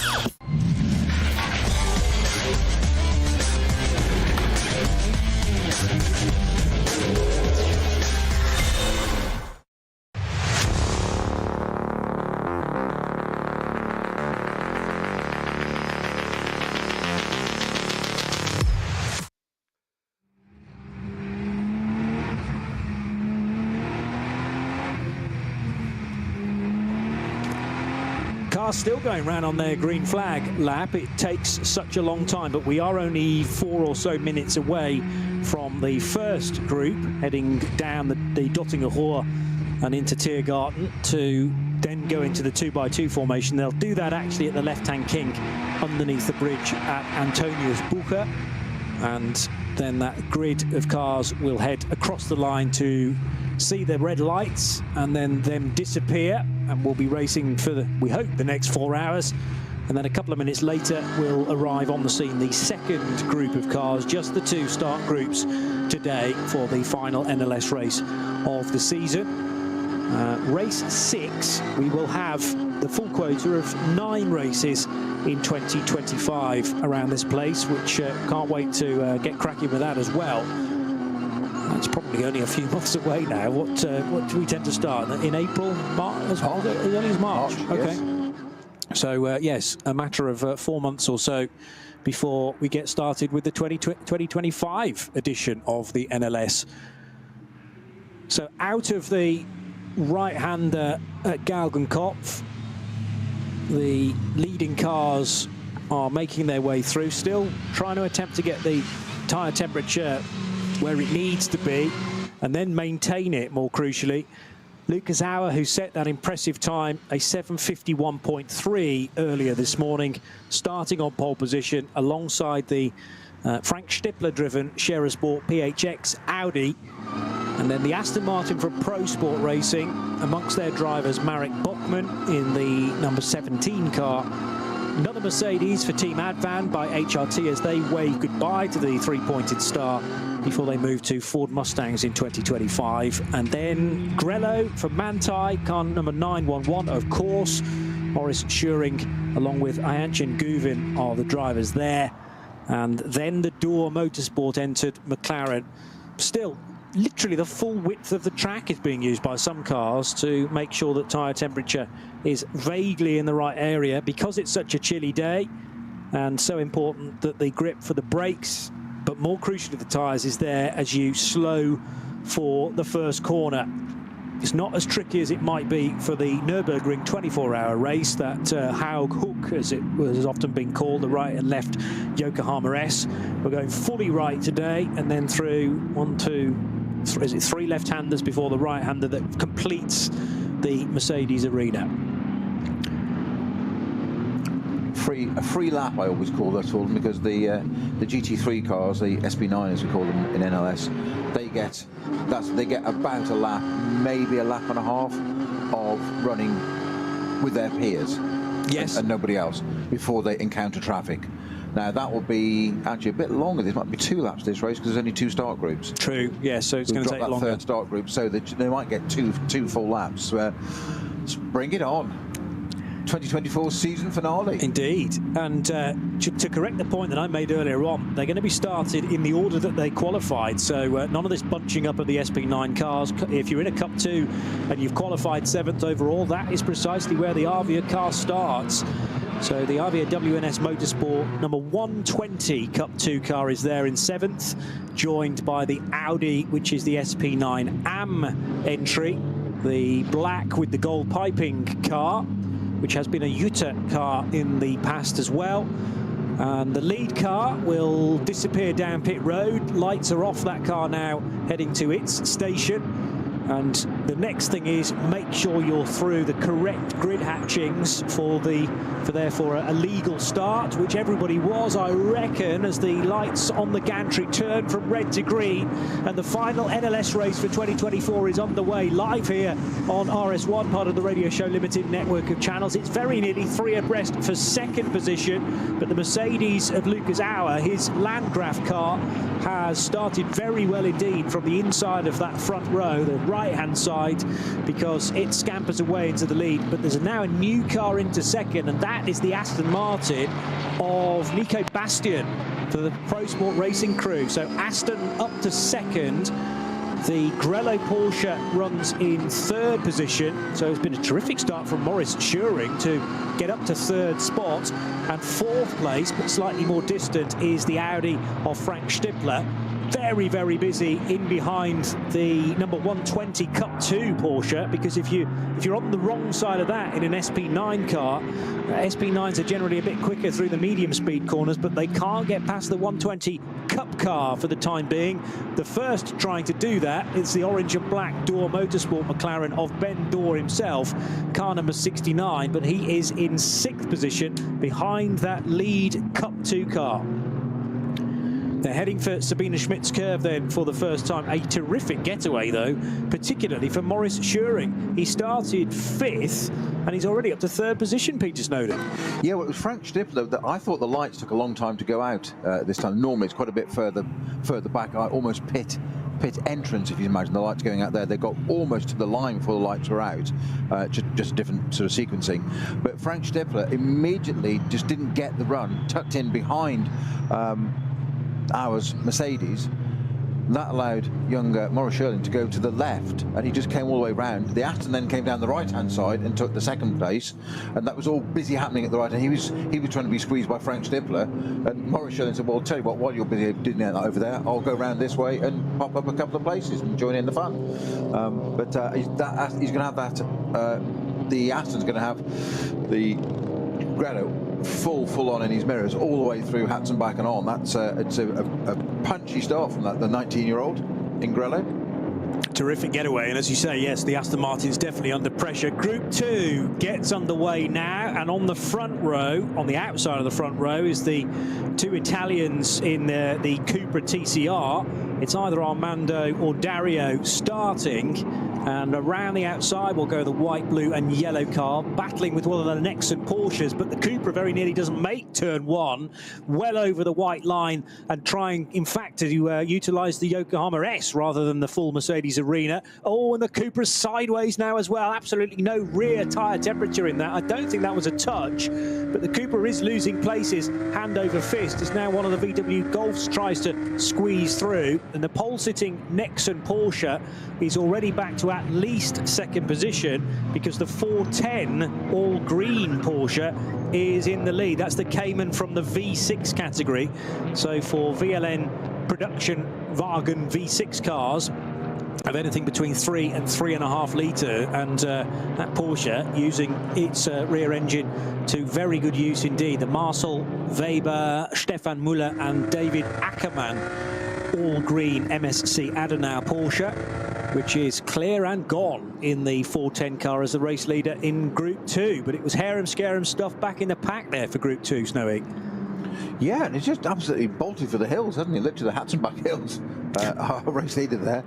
Cars still going round on their green flag lap. It takes such a long time, but we are only 4 or so minutes away from the first group heading down the Dottinger Rohr and into Tiergarten to then go into the 2x2 formation. They'll do that actually at the left-hand kink underneath the bridge at Antonius Bucher, and then that grid of cars will head across the line to see the red lights and then them disappear, and we'll be racing for we hope the next 4 hours, and then a couple of minutes later we'll arrive on the scene, the second group of cars, just the 2 start groups today for the final NLS race of the season. Race 6, we will have the full quota of 9 races in 2025 around this place, which can't wait to get cracking with that as well. It's probably only a few months away now. What do we tend to start? In April? March? As early as March? Okay. Yes. So, yes, a matter of 4 months or so before we get started with the 2025 edition of the NLS. So, out of the right-hander at Galgenkopf, the leading cars are making their way through, still trying to attempt to get the tyre temperature where it needs to be and then maintain it, more crucially. Lucas Auer, who set that impressive time, a 7:51.3 earlier this morning, starting on pole position alongside the Frank Stippler-driven Scherer Sport PHX Audi. And then the Aston Martin from Pro Sport Racing, amongst their drivers Marek Bachmann in the number 17 car. Another Mercedes for Team Advan by HRT as they wave goodbye to the 3-pointed star before they move to Ford Mustangs in 2025. And then Grello from Manthey, car number 911, of course. Maurice Schuring along with Ayanchin Guvin are the drivers there. And then the Door Motorsport entered McLaren. Still, literally the full width of the track is being used by some cars to make sure that tyre temperature is vaguely in the right area, because it's such a chilly day and so important that the grip for the brakes, but more crucially the tyres, is there as you slow for the first corner. It's not as tricky as it might be for the Nürburgring 24-hour race, that Haug Hook, as it was often been called, the right and left Yokohama S. We're going fully right today, and then through 3 left-handers before the right-hander that completes the Mercedes arena. A free lap, I always call that, because the GT3 cars, the SB9 as we call them in NLS, they get about a lap, maybe a lap and a half of running with their peers, yes, and nobody else before they encounter traffic. Now that will be actually a bit longer. This might be 2 laps this race because there's only 2 start groups. True. Yeah. So it's going to take that longer. 3rd start group, so that they might get two full laps. Bring it on. 2024 season finale. Indeed. And to correct the point that I made earlier on, they're going to be started in the order that they qualified. So none of this bunching up of the SP9 cars. If you're in a Cup 2 and you've qualified 7th overall, that is precisely where the Avia car starts. So the Avia WNS Motorsport number 120 Cup 2 car is there in 7th, joined by the Audi, which is the SP9 AM entry, the black with the gold piping car, which has been a Jutta car in the past as well. And the lead car will disappear down pit road. Lights are off that car now, heading to its station. And the next thing is make sure you're through the correct grid hatchings for therefore a legal start, which everybody was, I reckon, as the lights on the gantry turn from red to green. And the final NLS race for 2024 is underway live here on RS1, part of the Radio Show Limited network of channels. It's very nearly 3 abreast for second position, but the Mercedes of Lucas Auer, his Landgraf car, has started very well indeed from the inside of that front row, the right-hand side, because it scampers away into the lead. But there's now a new car into second, and that is the Aston Martin of Nico Bastian for the Pro Sport Racing crew. So Aston up to second. The Grello Porsche runs in third position, so it's been a terrific start from Maurice Schuring to get up to third spot. And fourth place, but slightly more distant, is the Audi of Frank Stippler. Very, very busy in behind the number 120 Cup 2 Porsche, because if you're on the wrong side of that in an SP9 car, SP9s are generally a bit quicker through the medium speed corners, but they can't get past the 120 Cup car for the time being. The first trying to do that is the orange and black Door Motorsport McLaren of Ben Door himself, car number 69, but he is in 6th position behind that lead Cup 2 car. They're heading for Sabine Schmidt's curve then for the first time. A terrific getaway, though, particularly for Maurice Schuring. He started 5th, and he's already up to 3rd position, Peter Snowden. Yeah, well, it was Frank Stippler that I thought the lights took a long time to go out this time. Normally, it's quite a bit further back, almost pit entrance, if you imagine the lights going out there. They got almost to the line before the lights were out, just a different sort of sequencing. But Frank Stippler immediately just didn't get the run, tucked in behind Auer's Mercedes. That allowed young Maurice Schuring to go to the left, and he just came all the way round. The Aston then came down the right-hand side and took the 2nd place, and that was all busy happening at the right. And he was trying to be squeezed by Frank Stippler, and Maurice Schuring said, "Well, I'll tell you what, while you're busy doing that over there, I'll go round this way and pop up a couple of places and join in the fun." He's going to have that. The Aston's going to have the Grello full on in his mirrors all the way through, hats and back and on. That's it's a punchy start from that, the 19-year-old in Grello. Terrific getaway, and as you say, yes, the Aston Martin's definitely under pressure. Group 2 gets underway now, and on the front row, on the outside of the front row, is the 2 Italians in the Cupra TCR. It's either Armando or Dario starting, and around the outside will go the white, blue and yellow car, battling with one of the Nexon Porsches, but the Cupra very nearly doesn't make turn 1, well over the white line, and trying, in fact, to utilise the Yokohama S rather than the full Mercedes arena. Oh, and the Cupra's sideways now as well. Absolutely no rear tyre temperature in that. I don't think that was a touch, but the Cupra is losing places hand over fist as now one of the VW Golfs tries to squeeze through, and the pole-sitting Nexon Porsche is already back to at least 2nd position, because the 410 all-green Porsche is in the lead. That's the Cayman from the V6 category. So for VLN production Wagen V6 cars of anything between 3 and 3.5 litre, and that Porsche using its rear engine to very good use indeed. The Marcel Weber, Stefan Müller and David Ackermann all green MSC Adenauer Porsche, which is clear and gone in the 410 car as the race leader in Group 2. But it was harem-scarum stuff back in the pack there for Group 2, Snowy. Yeah, and it's just absolutely bolted for the hills, hasn't he? Literally the Hatzenbach Hills. Our race leader there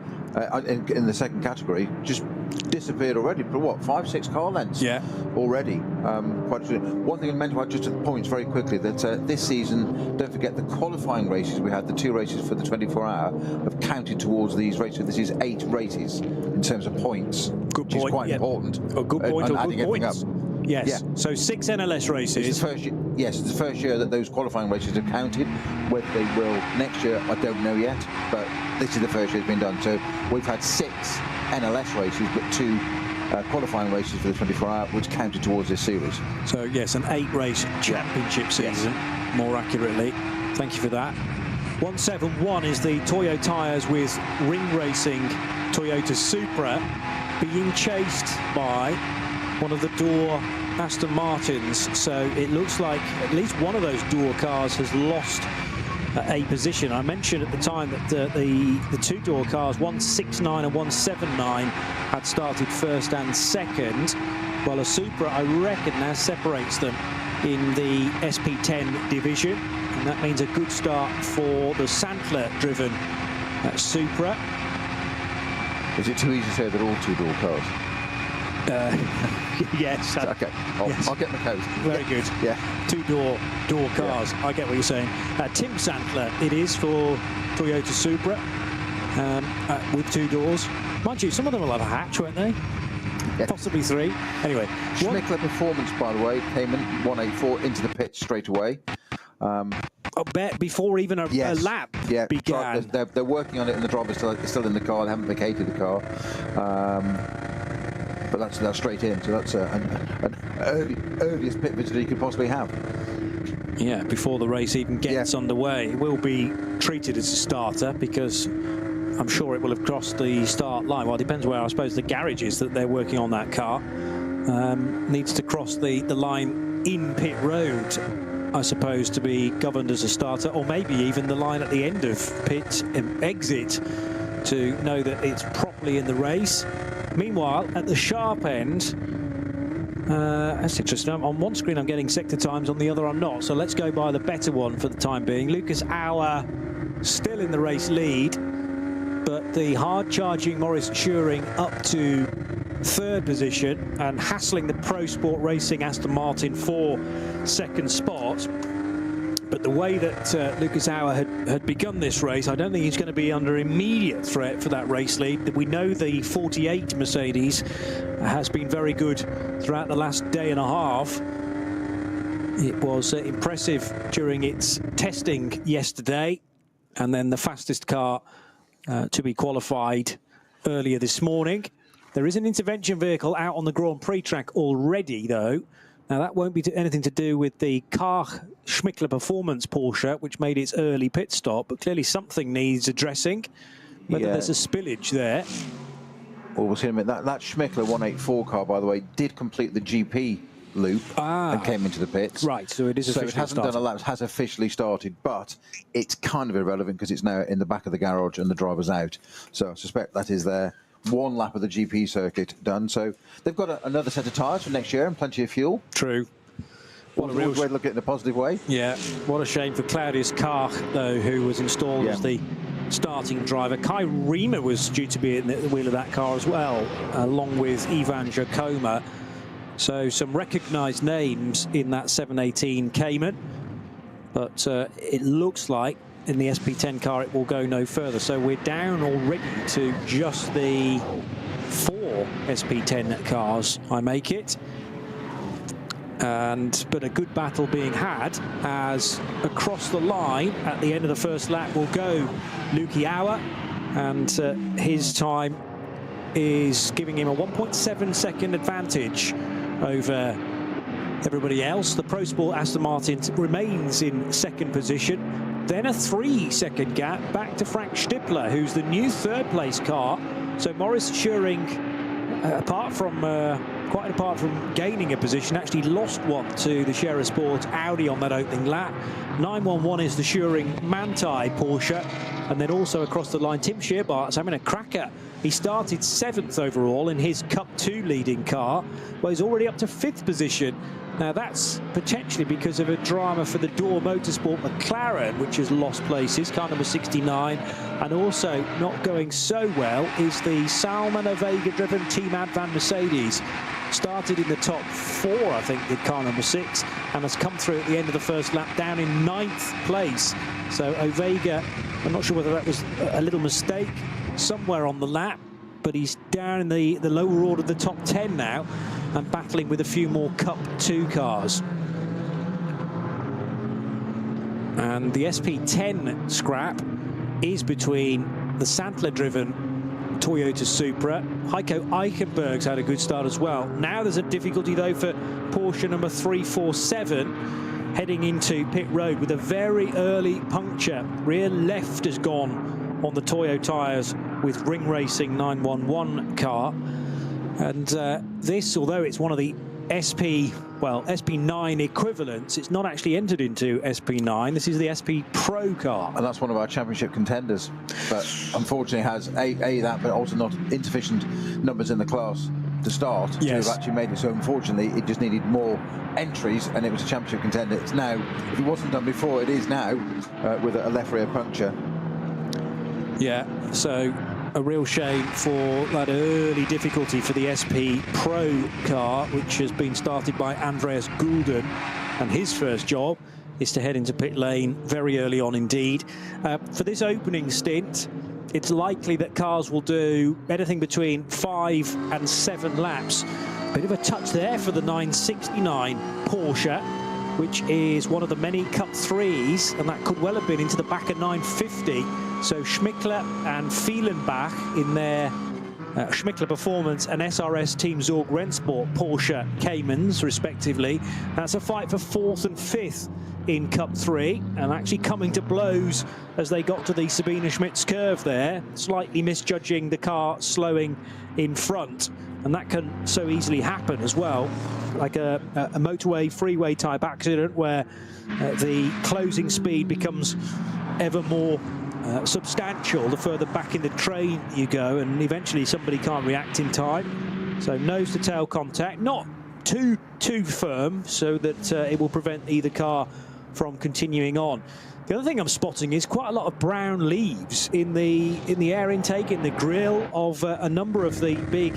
in the 2nd category just disappeared already. But what, 5-6 car lengths? Yeah, already. One thing I mentioned about just the points very quickly, that this season, don't forget the qualifying races we had, the 2 races for the 24-hour, have counted towards these races. This is 8 races in terms of points, which is quite important. A good point, or good points. Yes, yeah. So 6 NLS races. It's the first year, yes, it's the first year that those qualifying races have counted. Whether they will next year, I don't know yet, but this is the first year it's been done. So we've had 6 NLS races, but 2 qualifying races for the 24-hour, which counted towards this series. So yes, an 8-race championship season, more accurately. Thank you for that. 171 is the Toyo tyres with Ring Racing Toyota Supra, being chased by one of the Door Aston Martins. So it looks like at least one of those Door cars has lost a position. I mentioned at the time that the two-door cars, 169 and 179, had started first and second. Well, a Supra, I reckon, now separates them in the SP10 division, and that means a good start for the Sandler-driven Supra. Is it too easy to say they're all two-door cars? Yes. Okay, I'll get my code. Very good. Yeah. Two-door cars. Yeah. I get what you're saying. Tim Sandler, it is for Toyota Supra with two doors. Mind you, some of them will have a hatch, won't they? Yeah. Possibly three. Anyway. Schmickler Performance, by the way, came in 184 into the pit straight away. Before even a lap began. They're working on it, and the driver's still in the car. They haven't vacated the car. But that's straight in, so that's an earliest pit visitor you could possibly have. Yeah, before the race even gets underway. It will be treated as a starter because I'm sure it will have crossed the start line. Well, it depends where, I suppose, the garage is that they're working on that car. Needs to cross the line in pit road, I suppose, to be governed as a starter, or maybe even the line at the end of pit exit to know that it's properly in the race. Meanwhile, at the sharp end, that's interesting. On one screen I'm getting sector times, on the other I'm not. So let's go by the better one for the time being. Lucas Auer still in the race lead, but the hard-charging Maurice Turing up to third position and hassling the Pro Sport Racing Aston Martin for second spot. But the way that Lucas Auer had begun this race, I don't think he's going to be under immediate threat for that race lead. We know the 48 Mercedes has been very good throughout the last day and a half. It was impressive during its testing yesterday, and then the fastest car to be qualified earlier this morning. There is an intervention vehicle out on the Grand Prix track already, though. Now, that won't be anything to do with the Kach Schmickler Performance Porsche, which made its early pit stop, but clearly something needs addressing. Whether there's a spillage there. Well, we'll see in a minute. That Schmickler 184 car, by the way, did complete the GP loop and came into the pits. Right, so it is officially started. So it hasn't done a lap, has officially started, but it's kind of irrelevant because it's now in the back of the garage and the driver's out. So I suspect that is there. One lap of the GP circuit done, so they've got another set of tyres for next year and plenty of fuel. True. What a real way to look at it in a positive way. Yeah, what a shame for Claudius Kach, though, who was installed as the starting driver. Kai Riemer was due to be at the wheel of that car as well, along with Ivan Jacoma. So some recognised names in that 718 Cayman, but it looks like in the SP10 car it will go no further. So we're down already to just the 4 SP10 cars, I make it. But a good battle being had, as across the line at the end of the first lap will go Luki Auer, and his time is giving him a 1.7 second advantage over everybody else. The Pro Sport Aston Martin remains in second position. Then a 3-second gap back to Frank Stippler, who's the new third-place car. So Maurice Turing, quite apart from gaining a position, actually lost one to the Scherer Sport Audi on that opening lap. 911 is the Turing Manthey Porsche. And then also across the line, Tim Scheerbart's having a cracker. He started 7th overall in his Cup 2 leading car, but he's already up to 5th position. Now, that's potentially because of a drama for the Door Motorsport McLaren, which has lost places, car number 69. And also not going so well is the Salman Ovega-driven Team Advan Mercedes. Started in the top 4, I think, did car number 6, and has come through at the end of the first lap down in 9th place. So Ovega, I'm not sure whether that was a little mistake somewhere on the lap, but he's down in the lower order of the top 10 now, and battling with a few more Cup 2 cars. And the SP10 scrap is between the Sandler-driven Toyota Supra. Heiko Eichenberg's had a good start as well. Now there's a difficulty, though, for Porsche number 347 heading into pit road with a very early puncture. Rear left has gone on the Toyo tyres with Ring Racing 911 car. And this, although it's one of the SP well, SP9 equivalents. It's not actually entered into SP9. This is the SP Pro car. And that's one of our championship contenders. But unfortunately has A, that, but also not insufficient numbers in the class to start to have actually made it. So unfortunately, it just needed more entries, and it was a championship contender. It's now, if it wasn't done before, it is now with a left rear puncture. Yeah, so a real shame for that early difficulty for the SP Pro car, which has been started by Andreas Gulden, and his first job is to head into pit lane very early on indeed. For this opening stint, it's likely that cars will do anything between 5 and 7 laps. Bit of a touch there for the 969 Porsche, which is one of the many Cup 3s, and that could well have been into the back of 950. So Schmickler and Fielenbach in their Schmickler Performance and SRS Team Zorg Rennsport Porsche Caymans, respectively. That's a fight for 4th and 5th in Cup 3, and actually coming to blows as they got to the Sabine Schmitz curve there, slightly misjudging the car slowing in front. And that can so easily happen as well, like a motorway, freeway type accident where the closing speed becomes ever more substantial the further back in the train you go, and eventually somebody can't react in time. So nose to tail contact, not too firm, so that it will prevent either car from continuing on. The other thing I'm spotting is quite a lot of brown leaves in the air intake, in the grille of a number of the big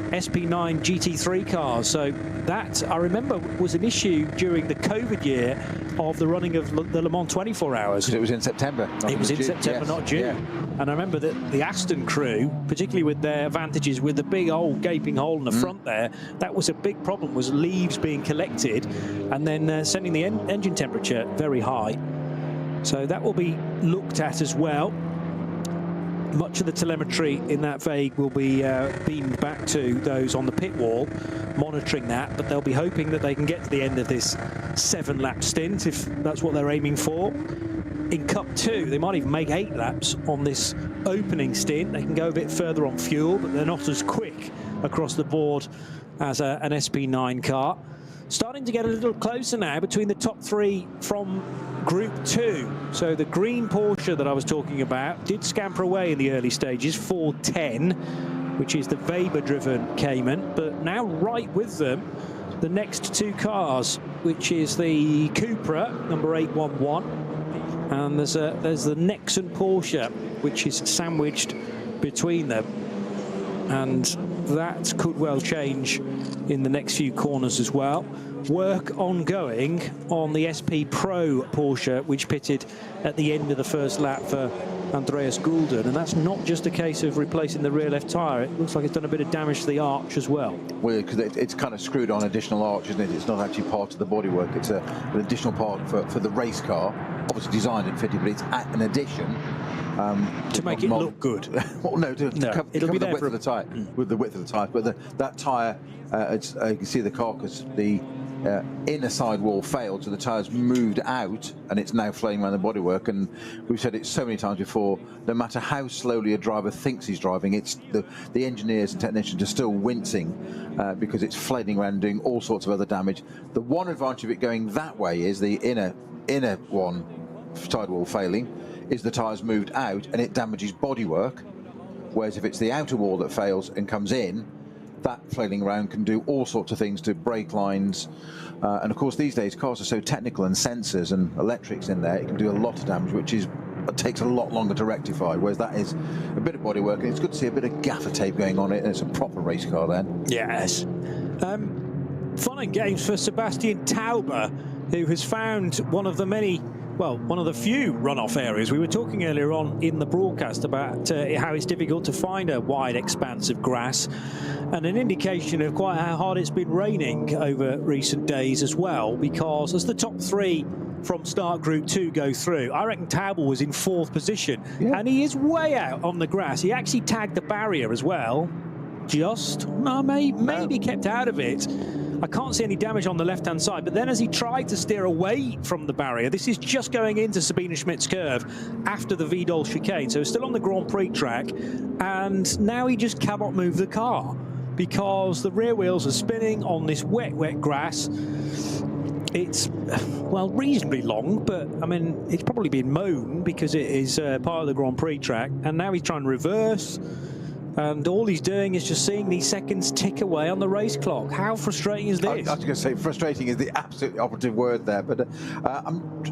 SP9 GT3 cars. So that, I remember, was an issue during the COVID year of the running of the Le Mans 24 hours. Because it was in September. It was in September, not June. Yeah. And I remember that the Aston crew, particularly with their advantages with the big old gaping hole in the front there, that was a big problem, was leaves being collected and then sending the engine temperature very high. So that will be looked at as well. Much of the telemetry in that VAG will be beamed back to those on the pit wall, monitoring that, but they'll be hoping that they can get to the end of this 7-lap stint, if that's what they're aiming for. In Cup 2, they might even make 8 laps on this opening stint. They can go a bit further on fuel, but they're not as quick across the board as an SP9 car. Starting to get a little closer now between the top 3 from Group 2. So the green Porsche that I was talking about did scamper away in the early stages, 410, which is the Weber-driven Cayman, but now right with them, the next 2 cars, which is the Cupra, number 811, and there's the Nexon Porsche, which is sandwiched between them. And that could well change in the next few corners as well. Work ongoing on the SP Pro Porsche, which pitted at the end of the first lap for Andreas Gulden, and that's not just a case of replacing the rear left tyre. It looks like it's done a bit of damage to the arch as well. Well, because it's kind of screwed on additional arch, isn't it? It's not actually part of the bodywork. It's an additional part for the race car, obviously designed and fitted, but it's an addition. To make it look good. Well, no, to cover it'll be the there width of the tyre, with the width of the tyre. But that tyre, you can see the carcass, the inner side wall failed, so the tyre's moved out, and it's now floating around the bodywork. And we've said it so many times before, no matter how slowly a driver thinks he's driving, it's the engineers and technicians are still wincing because it's flailing around and doing all sorts of other damage. The one advantage of it going that way is the inner one sidewall failing is the tyres moved out and it damages bodywork, whereas if it's the outer wall that fails and comes in, that flailing around can do all sorts of things to brake lines, and of course these days cars are so technical, and sensors and electrics in there, it can do a lot of damage, which takes a lot longer to rectify, whereas that is a bit of bodywork, and it's good to see a bit of gaffer tape going on it, and it's a proper race car then. Yes. Fun and games for Sebastian Tauber, who has found one of the few runoff areas. We were talking earlier on in the broadcast about how it's difficult to find a wide expanse of grass, and an indication of quite how hard it's been raining over recent days as well, because as the top 3 from start Group 2 go through, I reckon Tauber was in 4th position, and he is way out on the grass. He actually tagged the barrier as well, maybe kept out of it. I can't see any damage on the left-hand side, but then as he tried to steer away from the barrier, this is just going into Sabine Schmitz curve after the Vidal chicane, so still on the Grand Prix track, and now he just cannot move the car because the rear wheels are spinning on this wet grass. It's, well, reasonably long, but I mean, it's probably been mown because it is part of the Grand Prix track. And now he's trying to reverse, and all he's doing is just seeing these seconds tick away on the race clock. How frustrating is this? I was going to say frustrating is the absolute operative word there, but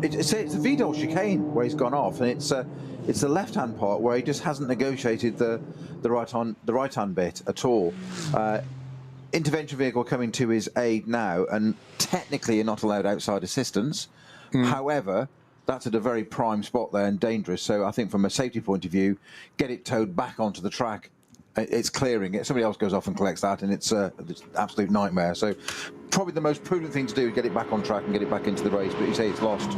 it's the Vidal chicane where he's gone off, and it's the left-hand part where he just hasn't negotiated the right-hand bit at all. Intervention vehicle coming to his aid now, and technically you're not allowed outside assistance. However, that's at a very prime spot there and dangerous. So I think from a safety point of view, get it towed back onto the track. It's clearing it. Somebody else goes off and collects that, and it's an absolute nightmare. So probably the most prudent thing to do is get it back on track and get it back into the race. But you say it's lost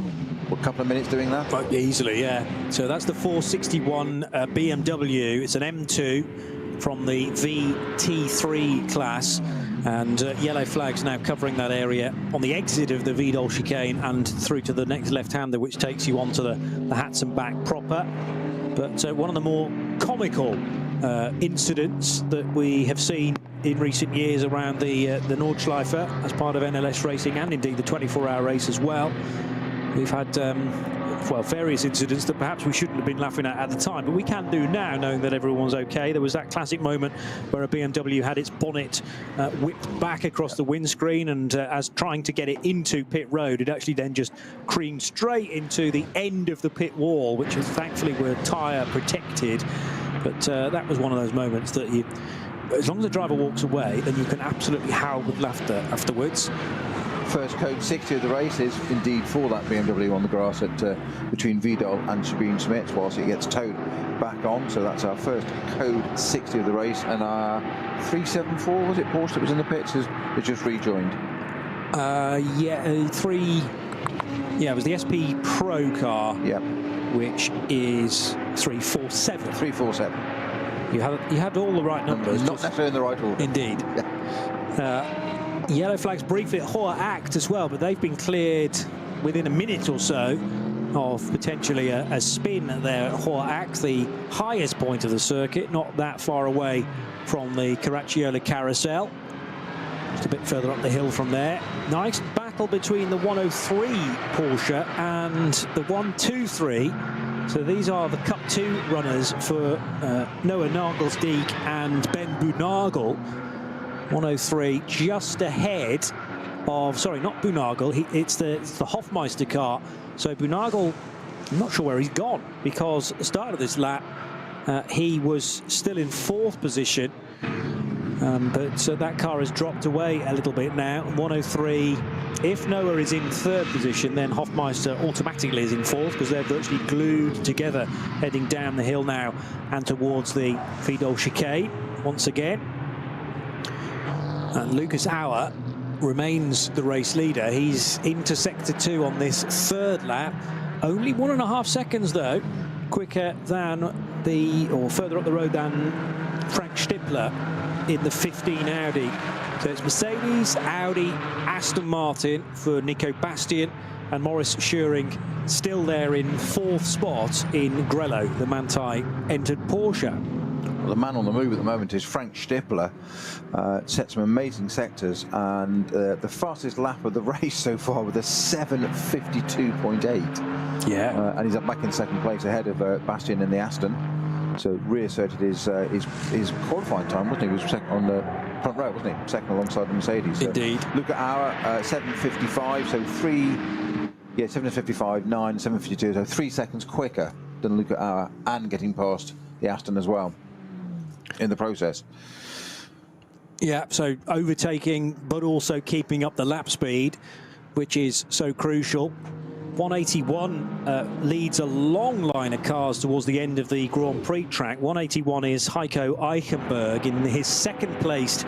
a couple of minutes doing that? But easily, yeah. So that's the 461 BMW. It's an M2 from the VT3 class, and yellow flags now covering that area on the exit of the Vidal chicane and through to the next left-hander, which takes you onto the Hatson back proper. But one of the more comical incidents that we have seen in recent years around the Nordschleife as part of NLS racing, and indeed the 24-hour race as well. We've had well, various incidents that perhaps we shouldn't have been laughing at the time, but we can do now, knowing that everyone's okay. There was that classic moment where a BMW had its bonnet whipped back across the windscreen, and as trying to get it into pit road, it actually then just creamed straight into the end of the pit wall, which is thankfully were tyre protected. But that was one of those moments that you, as long as the driver walks away, then you can absolutely howl with laughter afterwards. First code 60 of the race is indeed for that BMW on the grass at between Vidal and Sabine Smits whilst it gets towed back on. So that's our first code 60 of the race, and our 374, was it Porsche that was in the pits, has just rejoined? Yeah, it was the SP Pro car, which is 347. 347. You had all the right numbers. Not necessarily in the right order. Indeed. Yellow flags briefly at Hoher Act as well, but they've been cleared within a minute or so of potentially a spin there at Hoher Act, the highest point of the circuit, not that far away from the Caracciolo Carousel. Just a bit further up the hill from there. Nice battle between the 103 Porsche and the 123. So these are the Cup 2 runners for Noah Nagelsdijk and Ben Boonagel. 103 just ahead of, sorry, not Boonagel, it's the Hofmeister car. So Boonagel, I'm not sure where he's gone, because at the start of this lap he was still in 4th position, but that car has dropped away a little bit now. 103, if Noah is in 3rd position, then Hofmeister automatically is in 4th, because they're virtually glued together heading down the hill now and towards the Vidal chicane once again. And Lucas Auer remains the race leader. He's into sector 2 on this 3rd lap. Only 1.5 seconds, though, quicker than or further up the road than Frank Stippler in the 15 Audi. So it's Mercedes, Audi, Aston Martin for Nico Bastian, and Maurice Schuring still there in 4th spot in Grello, the Manthey entered Porsche. Well, the man on the move at the moment is Frank Stippler. Set some amazing sectors, and the fastest lap of the race so far with a 7:52.8. Yeah. And he's up back in 2nd place ahead of Bastian in the Aston. So reasserted his qualifying time, wasn't he? He was second on the front row, wasn't he? Second alongside the Mercedes. So Indeed. Luca Auer, 7:55, so 7:55, 9, 7:52, so 3 seconds quicker than Luca Auer, and getting past the Aston as well in the process. Yeah, so overtaking, but also keeping up the lap speed, which is so crucial. 181 leads a long line of cars towards the end of the Grand Prix track. 181 is Heiko Eichenberg in his 2nd placed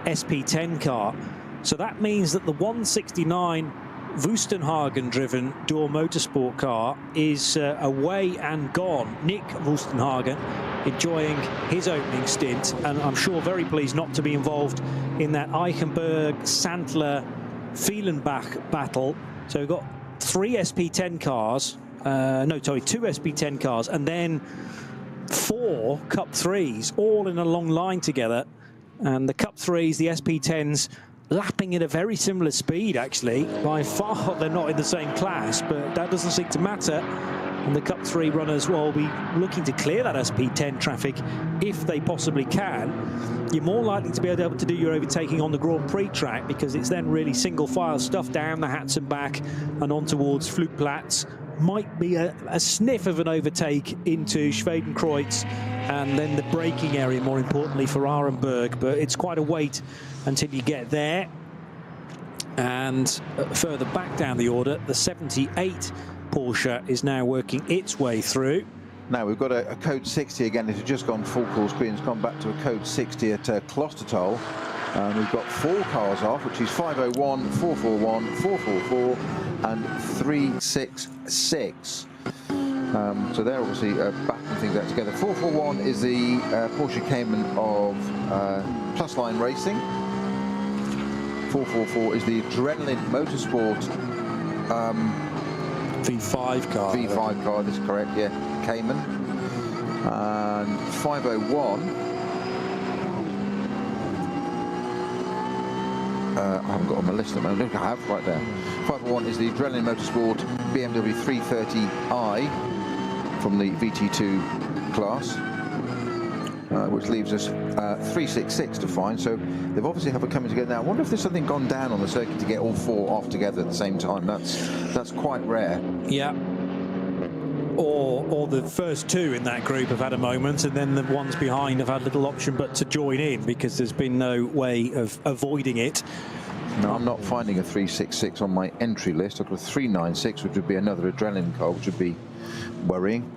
SP10 car. So that means that the 169 Wustenhagen-driven Door Motorsport car is away and gone. Nick Wustenhagen enjoying his opening stint, and I'm sure very pleased not to be involved in that Eichenberg-Sandler-Fehlenbach battle. So we've got 3 SP10 cars, no, sorry, 2 SP10 cars, and then 4 Cup 3s, all in a long line together. And the Cup 3s, the SP10s, lapping at a very similar speed, actually. By far, they're not in the same class, but that doesn't seem to matter. And the Cup 3 runners will be looking to clear that SP10 traffic if they possibly can. You're more likely to be able to do your overtaking on the Grand Prix track, because it's then really single file stuff down the Hats and back and on towards Flugplatz. Might be a sniff of an overtake into Schwedenkreuz and then the braking area, more importantly, for Arenberg, but it's quite a wait until you get there. And further back down the order, the 78 Porsche is now working its way through. Now we've got a code 60 again. It has just gone full course speed. It's gone back to a code 60 at Klostertal. We've got 4 cars off, which is 501, 441, 444 and 366. So they're obviously backing things out together. 441 is the Porsche Cayman of Plus Line Racing. 444 is the Adrenaline Motorsport V5 car. V5 car, that's correct, yeah. Cayman. And 501. I haven't got on my list at the moment. I have right there. 501 is the Adrenaline Motorsport BMW 330i from the VT2 class, which leaves us 366 to find. So they've obviously have a coming together now. I wonder if there's something gone down on the circuit to get all 4 off together at the same time. That's quite rare. Yeah. Or the first 2 in that group have had a moment, and then the ones behind have had little option but to join in, because there's been no way of avoiding it. No, I'm not finding a 366 on my entry list. I've got a 396, which would be another Adrenaline car, which would be worrying.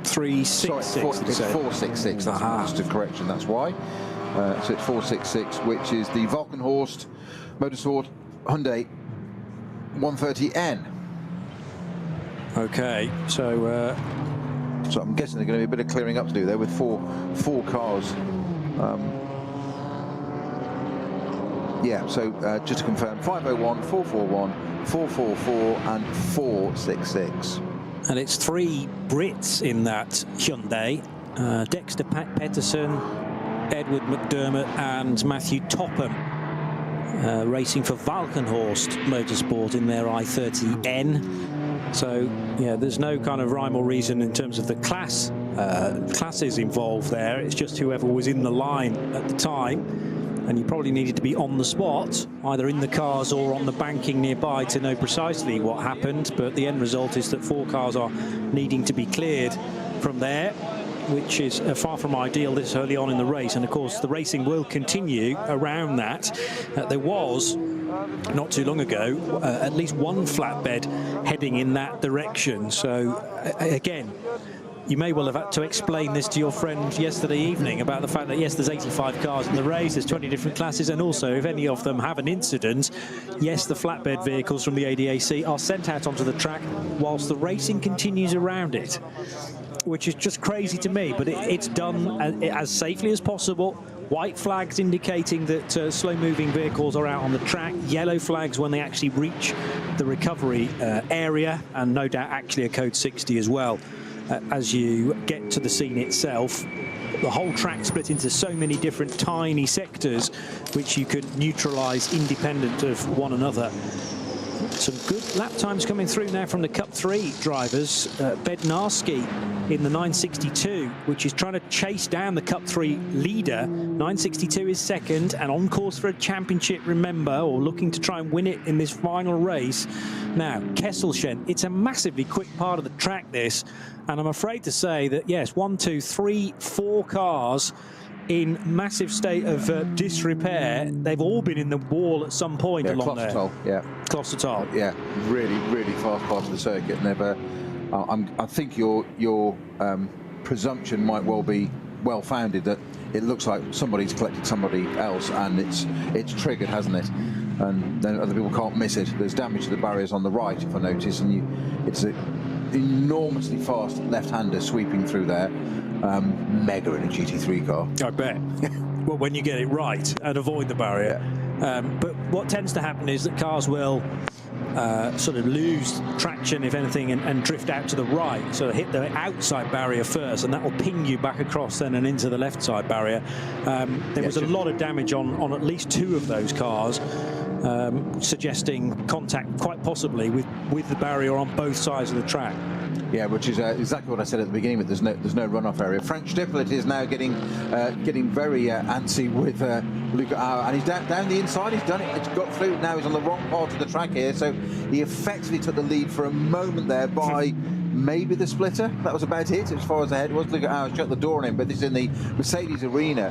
366. Sorry, it's 466. That's just a correction. That's why. So it's 466, which is the Valkenhorst Motorsport Hyundai 130N. Okay, so I'm guessing there's going to be a bit of clearing up to do there with four cars. Yeah, so just to confirm, 501, 441, 444 and 466. And it's 3 Brits in that Hyundai. Dexter Petterson, Edward McDermott and Matthew Topham racing for Valkenhorst Motorsport in their i30N. So, yeah, there's no kind of rhyme or reason in terms of the classes involved there. It's just whoever was in the line at the time. And you probably needed to be on the spot, either in the cars or on the banking nearby, to know precisely what happened. But the end result is that 4 cars are needing to be cleared from there, which is far from ideal this early on in the race. And of course, the racing will continue around that. There was, not too long ago, at least one flatbed heading in that direction. So again, you may well have had to explain this to your friend yesterday evening about the fact that, yes, there's 85 cars in the race, there's 20 different classes, and also if any of them have an incident, yes, the flatbed vehicles from the ADAC are sent out onto the track whilst the racing continues around it, which is just crazy to me, but it's done as safely as possible. White flags indicating that slow-moving vehicles are out on the track, yellow flags when they actually reach the recovery area, and no doubt actually a code 60 as well. As you get to the scene itself, the whole track split into so many different tiny sectors which you could neutralize independent of one another. Some good lap times coming through now from the Cup 3 drivers. Bednarski in the 962, which is trying to chase down the Cup 3 leader. 962 is second and on course for a championship, remember, or looking to try and win it in this final race. Now, Kesselchen, it's a massively quick part of the track, this, and I'm afraid to say that, yes, 1, 2, 3, 4 cars in massive state of disrepair. They've all been in the wall at some point along there. Yeah, Klostertal. Yeah, really, really fast part of the circuit. And I think your presumption might well be well-founded that it looks like somebody's collected somebody else, and it's triggered, hasn't it? And then other people can't miss it. There's damage to the barriers on the right, if I notice, and it's an enormously fast left-hander sweeping through there. Mega in a GT3 car. I bet. Well, when you get it right and avoid the barrier. Yeah. But what tends to happen is that cars will sort of lose traction, if anything, and drift out to the right. So hit the outside barrier first, and that will ping you back across then and into the left side barrier. There was a lot of damage on at least 2 of those cars, suggesting contact quite possibly with the barrier on both sides of the track. Yeah, which is exactly what I said at the beginning. But there's no runoff area. Frank Stippler is now getting very antsy with Luca Auer, and he's down the inside. He's done it. It's got through. Now he's on the wrong part of the track here, so he effectively took the lead for a moment there by maybe the splitter. That was about it as far as ahead was. Luca Auer shut the door on him, but this is in the Mercedes arena.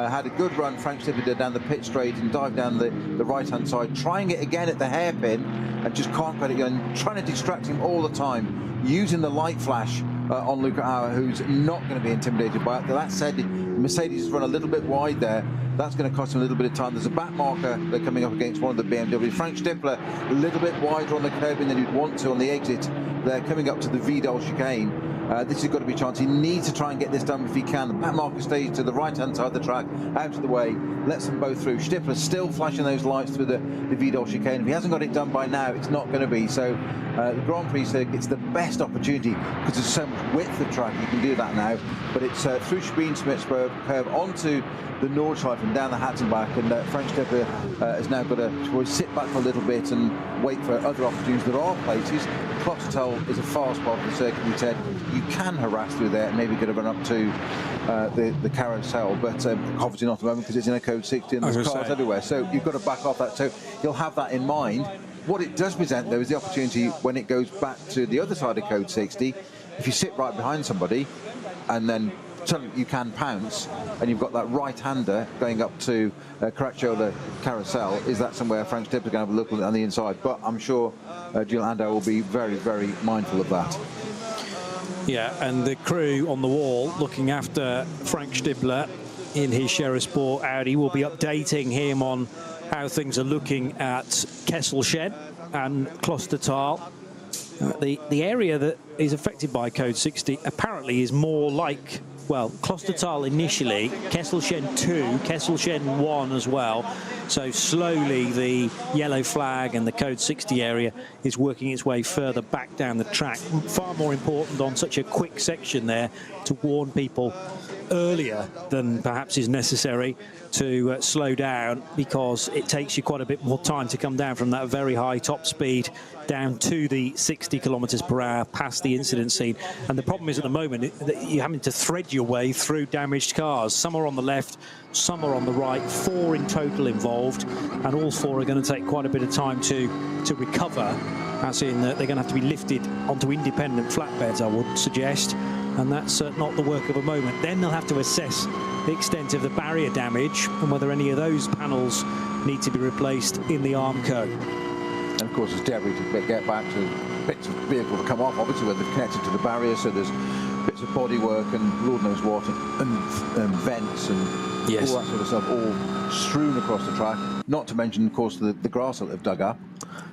Had a good run. Frank Stippler did down the pit straight and dived down the right-hand side, trying it again at the hairpin, and just can't get it going. Trying to distract him all the time, using the light flash on Luca Auer, who's not going to be intimidated by it. That said, Mercedes has run a little bit wide there. That's going to cost him a little bit of time. There's a back marker. They're coming up against one of the BMW. Frank Stippler a little bit wider on the curbing than he'd want to on the exit. They're coming up to the Vidal chicane. This has got to be a chance. He needs to try and get this done if he can. The back marker stays to the right-hand side of the track, out of the way, lets them both through. Stippler's still flashing those lights through the Vidal chicane. If he hasn't got it done by now, it's not going to be. So the Grand Prix circuit's the best opportunity because there's so much width of track. You can do that now. But it's through Spienschmidt's curve onto the Nordschleife and down the Hatzenbach, and Frank Stippler has now got to sit back for a little bit and wait for other opportunities. There are places. Klostertal is a fast part of the circuit, we said. You can harass through there, maybe get a run up to the carousel, but obviously not at the moment because it's in a code 60 and there's cars everywhere. So you've got to back off that. So you'll have that in mind. What it does present, though, is the opportunity when it goes back to the other side of code 60. If you sit right behind somebody and then suddenly you can pounce, and you've got that right-hander going up to Caracciola Carousel, is that somewhere Frank Stippler going to have a look on the inside? But I'm sure Gilles Landau will be very, very mindful of that. Yeah, and the crew on the wall looking after Frank Stippler in his Scherer Sport Audi will be updating him on how things are looking at Kesselchen and Klostertal. The area that is affected by Code 60 apparently is more like, well, Klostertal initially, Kesselchen 2, Kesselchen 1 as well. So slowly the yellow flag and the Code 60 area is working its way further back down the track. Far more important on such a quick section there to warn people earlier than perhaps is necessary to slow down, because it takes you quite a bit more time to come down from that very high top speed down to the 60 kilometers per hour past the incident scene. And the problem is at the moment that you're having to thread your way through damaged cars. Some are on the left, some are on the right, 4 in total involved, and all 4 are going to take quite a bit of time to recover, as in that they're going to have to be lifted onto independent flatbeds, I would suggest, and that's not the work of a moment. Then they'll have to assess the extent of the barrier damage and whether any of those panels need to be replaced in the Armco. And of course, there's debris to get back to bits of vehicle to come off, obviously, where they've connected to the barrier, so there's bits of bodywork and Lord knows what, and vents and all that sort of stuff, all strewn across the track. Not to mention, of course, the grass that they've dug up.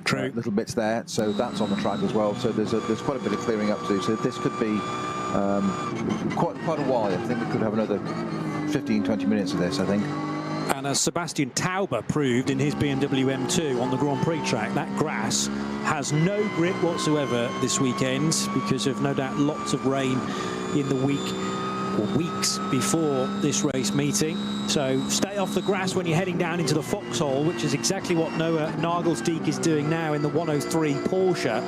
True. Little bits there, so that's on the track as well. So there's quite a bit of clearing up to do. So this could be quite a while. I think we could have another 15-20 minutes of this, I think. And as Sebastian Tauber proved in his BMW M2 on the Grand Prix track, that grass has no grip whatsoever this weekend because of no doubt lots of rain in the week or weeks before this race meeting. So stay off the grass when you're heading down into the foxhole, which is exactly what Noah Nagelsdijk is doing now in the 103 Porsche.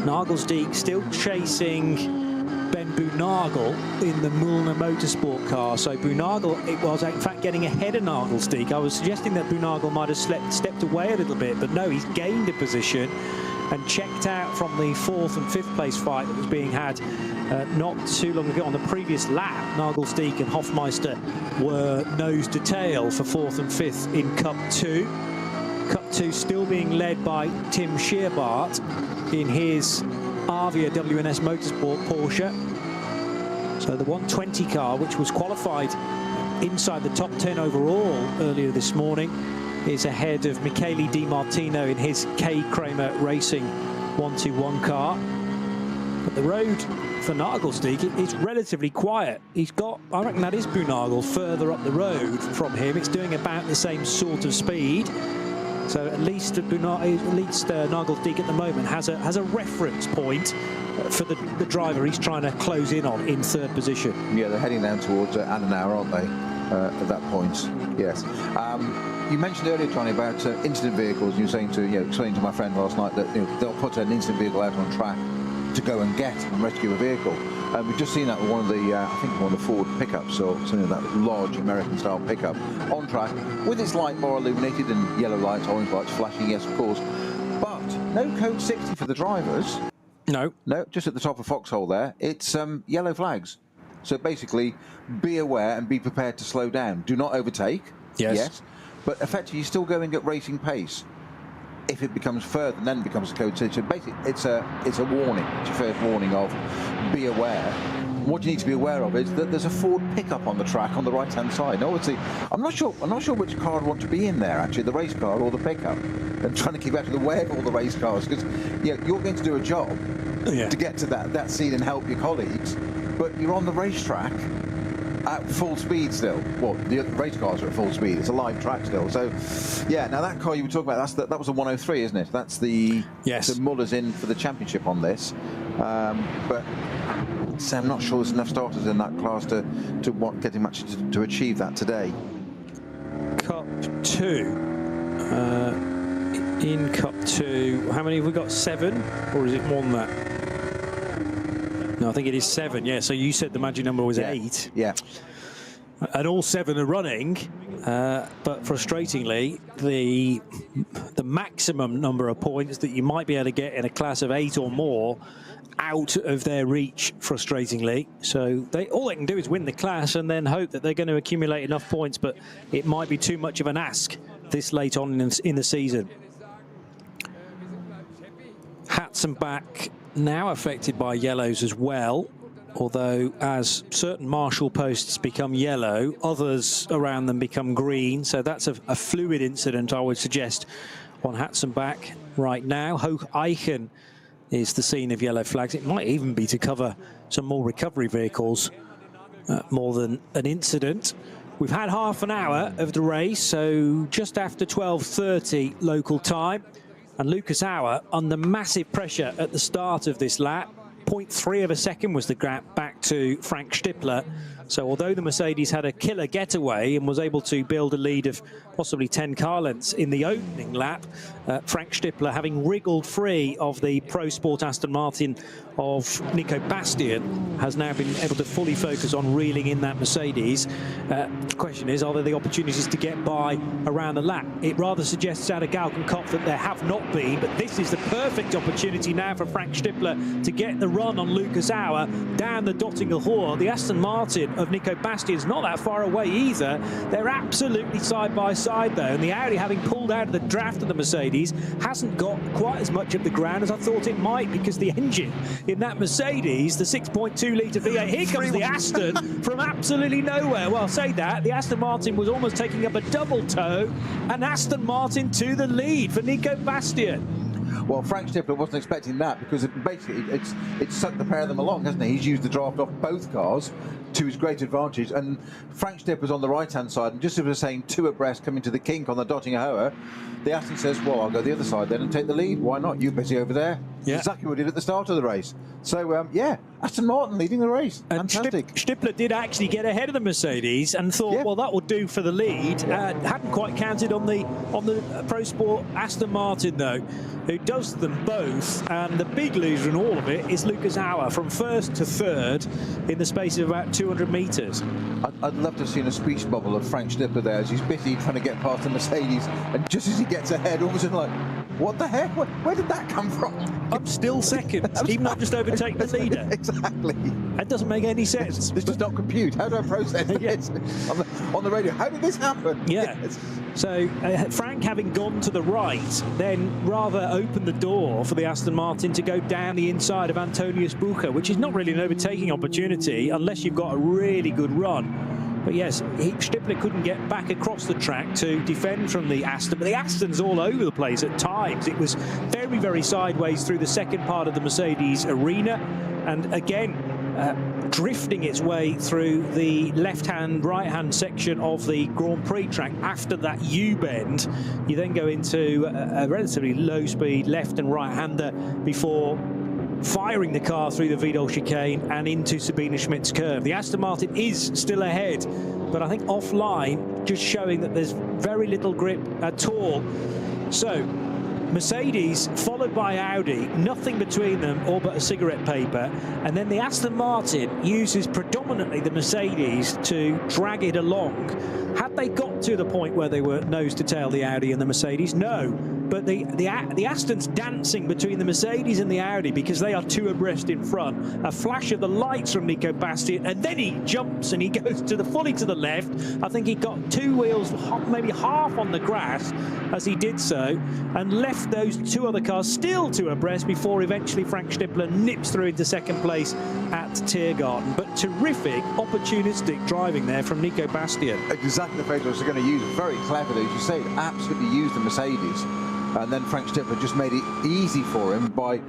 Nagelsdijk still chasing Ben Boonagel in the Müllner Motorsport car. So Boonagel, it was in fact getting ahead of Nagelsdijk. I was suggesting that Boonagel might have stepped away a little bit, but no, he's gained a position and checked out from the 4th and 5th place fight that was being had not too long ago on the previous lap. Nagelsdijk and Hofmeister were nose to tail for 4th and 5th in Cup 2. Cup 2 still being led by Tim Scheerbart in his Avia WNS Motorsport Porsche. So the 120 car, which was qualified inside the top 10 overall earlier this morning, is ahead of Michele Di Martino in his K. Kramer Racing 121 car. But the road for Nagelsdijk is relatively quiet. He's got, I reckon that is Boonagel further up the road from him. It's doing about the same sort of speed. So at least Nageldiek at the moment has a reference point for the driver he's trying to close in on in third position. Yeah, they're heading down towards Annenauer, aren't they, at that point? Yes. You mentioned earlier, Johnny, about incident vehicles. You were saying explaining to my friend last night that they'll put an incident vehicle out on track to go and get and rescue a vehicle. We've just seen that with one of the, I think one of the Ford pickups, or something like that large American-style pickup on track with its light bar illuminated and yellow lights, orange lights flashing. Yes, of course, but no code 60 for the drivers. No, just at the top of Foxhole there, it's yellow flags. So basically, be aware and be prepared to slow down. Do not overtake. Yes. But effectively, you're still going at racing pace. If it becomes further, then it becomes a code 60. So basically, it's a warning. It's your first warning of be aware. What you need to be aware of is that there's a Ford pickup on the track on the right-hand side. Now, obviously, I'm not sure which car I'd want to be in there, actually, the race car or the pickup. I'm trying to keep out of the way of all the race cars, because you're going to do a job to get to that scene and help your colleagues, but you're on the racetrack at full speed still. Well, the race cars are at full speed. It's a live track still. So, yeah. Now that car you were talking about, that was a 103, isn't it? That's the Muller's in for the championship on this. But so I'm not sure there's enough starters in that class to get him actually to achieve that today. Cup 2. In Cup 2, how many have we got? 7, or is it more than that? No, I think it is 7. Yeah. So you said the magic number was 8. Yeah. And all 7 are running, but frustratingly, the maximum number of points that you might be able to get in a class of 8 or more out of their reach, frustratingly. So all they can do is win the class and then hope that they're going to accumulate enough points, but it might be too much of an ask this late on in the season. Hatzenbach now affected by yellows as well, although as certain marshal posts become yellow, others around them become green. So that's a fluid incident, I would suggest, on Hatzenbach right now. Hoch-Eichen is the scene of yellow flags. It might even be to cover some more recovery vehicles more than an incident. We've had half an hour of the race, so just after 12:30 local time. And Lucas Auer under massive pressure at the start of this lap. 0.3 of a second was the gap back to Frank Stippler. So although the Mercedes had a killer getaway and was able to build a lead of possibly 10 car lengths in the opening lap, Frank Stippler, having wriggled free of the Pro Sport Aston Martin of Nico Bastian, has now been able to fully focus on reeling in that Mercedes. The question is, are there the opportunities to get by around the lap? It rather suggests out of Galgenkopf that there have not been, but this is the perfect opportunity now for Frank Stippler to get the run on Lucas Auer down the Dottinger Hoor. The Aston Martin of Nico Bastian's not that far away either. They're absolutely side by side though, and the Audi, having pulled out of the draft of the Mercedes, hasn't got quite as much of the ground as I thought it might, because the engine in that Mercedes, the 6.2 litre V8, here comes the Aston from absolutely nowhere. Well, say that, the Aston Martin was almost taking up a double toe, and Aston Martin to the lead for Nico Bastian. Well, Frank Stippler wasn't expecting that, because basically it's sucked the pair of them along, hasn't he? He's used the draft off both cars to his great advantage, and Frank Stippler's on the right-hand side, and just as we were saying, 2 abreast coming to the kink on the Dottinger Hoer, the Aston says, well, I'll go the other side then and take the lead. Why not? You're busy over there. Yeah. Exactly what we did at the start of the race. So, yeah, Aston Martin leading the race. And fantastic. Stippler did actually get ahead of the Mercedes and thought, well, that will do for the lead. Hadn't quite counted on the Pro Sport Aston Martin, though, who does them both. And the big loser in all of it is Lucas Auer, from first to third in the space of about 200 metres. I'd love to have seen a speech bubble of Frank Stippler there as he's busy trying to get past the Mercedes, and just as he gets ahead, all of a sudden, like, what the heck? Where did that come from? I'm still second, even though I've just overtaken the leader. Exactly. That doesn't make any sense. This does not compute. How do I process this on the radio? How did this happen? Yeah. Yes. So Frank, having gone to the right, then rather opened the door for the Aston Martin to go down the inside of Antonius Bucher, which is not really an overtaking opportunity unless you've got a really good run. But yes, Stippler couldn't get back across the track to defend from the Aston, but the Aston's all over the place at times. It was very, very sideways through the second part of the Mercedes arena. And again, drifting its way through the left-hand, right-hand section of the Grand Prix track. After that U-bend, you then go into a relatively low-speed left and right-hander before firing the car through the Vidal chicane and into Sabine Schmidt's curve. The Aston Martin is still ahead, but I think offline, just showing that there's very little grip at all. So Mercedes followed by Audi, nothing between them, all but a cigarette paper, and then the Aston Martin uses predominantly the Mercedes to drag it along. Had they got to the point where they were nose to tail, the Audi and the Mercedes? No. But the Aston's dancing between the Mercedes and the Audi because they are two abreast in front. A flash of the lights from Nico Bastian, and then he jumps and he goes fully to the left. I think he got two wheels, maybe half on the grass as he did so, and left those two other cars still two abreast before eventually Frank Stippler nips through into second place at Tiergarten. But terrific, opportunistic driving there from Nico Bastian. Exactly the phrase I was going to use. Very cleverly, as you say, absolutely used the Mercedes. And then Frank Stippler just made it easy for him by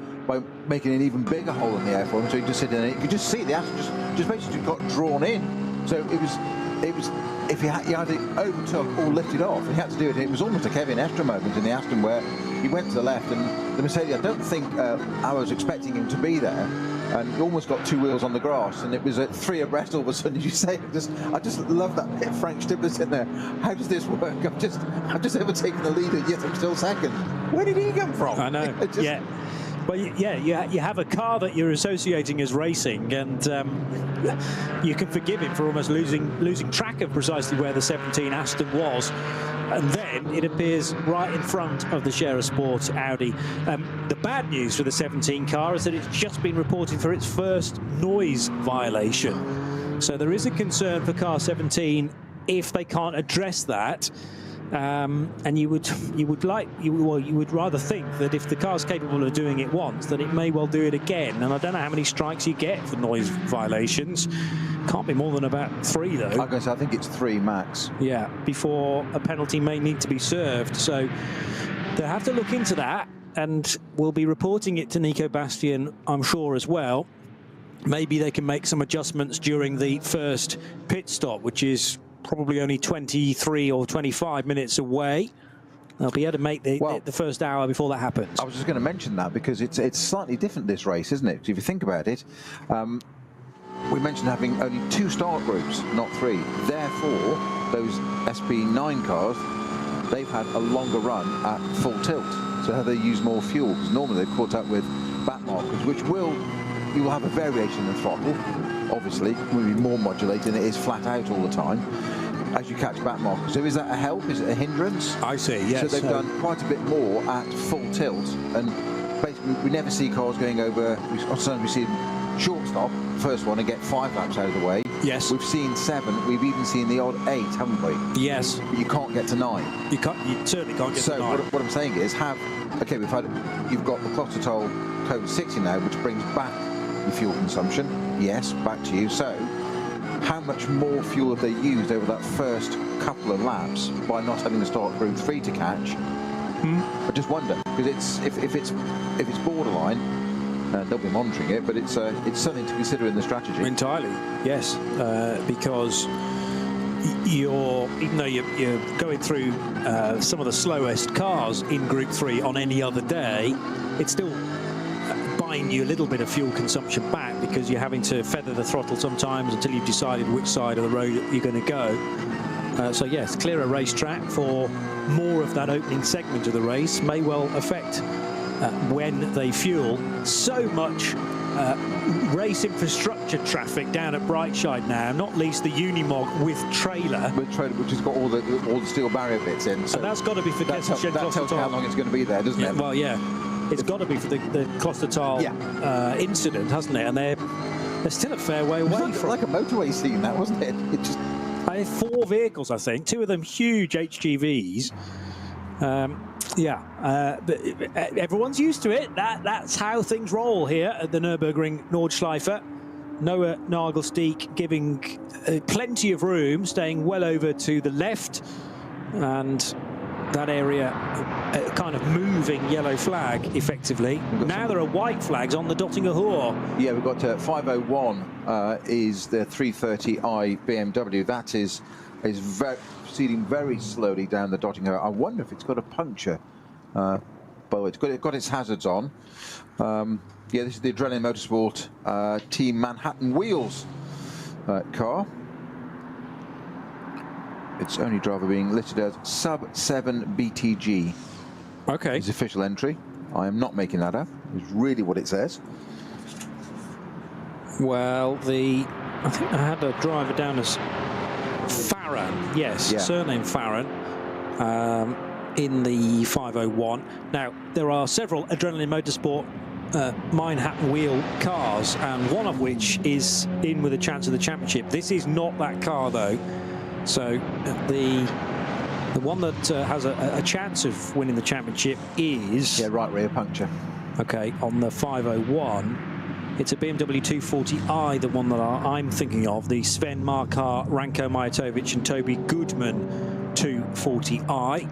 making an even bigger hole in the air for him. So he just sit in it. You could just see the Aston just basically got drawn in. So it was if he either overtook or lifted off, he had to do it. It was almost a Kevin Estre moment in the Aston where he went to the left, and the Mercedes, I don't think I was expecting him to be there, and he almost got two wheels on the grass, and it was at three abreast all of a sudden. As you say, I just love that bit. Frank Stippler's in there. How does this work? I've just overtaken the leader, yet I'm still second. Where did he come from? I know. Yeah. Well, yeah, you have a car that you're associating as racing, and you can forgive him for almost losing track of precisely where the 17 Aston was. And then it appears right in front of the Share of Sport Audi. The bad news for the 17 car is that it's just been reported for its first noise violation. So there is a concern for car 17 if they can't address that. And you would rather think that if the car's capable of doing it once, that it may well do it again. And I don't know how many strikes you get for noise violations. Can't be more than about 3, though. I guess I think it's 3 max. Yeah, before a penalty may need to be served. So they'll have to look into that, and we'll be reporting it to Nico Bastian, I'm sure, as well. Maybe they can make some adjustments during the first pit stop, which is probably only 23 or 25 minutes away. They'll be able to make the first hour before that happens. I was just going to mention that because it's slightly different, this race, isn't it? Because if you think about it, we mentioned having only 2 start groups, not 3. Therefore, those SP9 cars, they've had a longer run at full tilt. So how they use more fuel, because normally they've caught up with back markers, which you will have a variation in the throttle. Obviously, it will be more modulated, and it is flat out all the time as you catch back markers. So is that a help? Is it a hindrance? I see, yes. So they've done quite a bit more at full tilt, and basically we never see cars going over. Sometimes we see them short stop, first one, and get 5 laps out of the way. Yes. We've seen 7. We've even seen the odd 8, haven't we? Yes. But you can't get to 9. You certainly can't get to 9. So what I'm saying is, you've got the Clottertol code 60 now, which brings back your fuel consumption. Yes, back to you. So how much more fuel have they used over that first couple of laps by not having the start group 3 to catch? I just wonder, because if it's borderline, they'll be monitoring it, but it's something to consider in the strategy. Entirely, yes, because even though you're going through some of the slowest cars in Group 3 on any other day, it's still buying you a little bit of fuel consumption back, because you're having to feather the throttle sometimes until you've decided which side of the road you're going to go. So yes, clearer racetrack for more of that opening segment of the race may well affect when they fuel. So much race infrastructure traffic down at Brightside now, not least the Unimog with trailer. Which has got all the steel barrier bits in. So and that's got to be for that tells you how long it's going to be there, doesn't it? Well, yeah. It's got to be for the Clottertol incident, hasn't it? And they're still a fair way away from like a motorway scene, that, wasn't it? It just 4 vehicles, I think, 2 of them huge HGVs. But everyone's used to it. That's how things roll here at the Nürburgring Nordschleife. Noah Nagelsteig giving plenty of room, staying well over to the left, and that area a kind of moving yellow flag, effectively. Now there are white flags on the Dottinger Hoor. Yeah, we've got 501 is the 330i BMW. That is proceeding very slowly down the Dottinger. I wonder if it's got a puncture. By the way, it's got its hazards on. Yeah, this is the Adrenaline Motorsport Team Manhattan Wheels car. Its only driver being listed as sub-7 BTG. Okay. His official entry. I am not making that up. It's really what it says. Well, I think I had a driver down as Farron. Yes, yeah. Surname Farron. In the 501. Now, there are several Adrenaline Motorsport Manhattan wheel cars, and one of which is in with a chance of the championship. This is not that car, though. So the one that has a chance of winning the championship is... Yeah, right rear puncture. Okay, on the 501. It's a BMW 240i, the one that I'm thinking of, the Sven Markar, Ranko Majatovic and Toby Goodman 240i.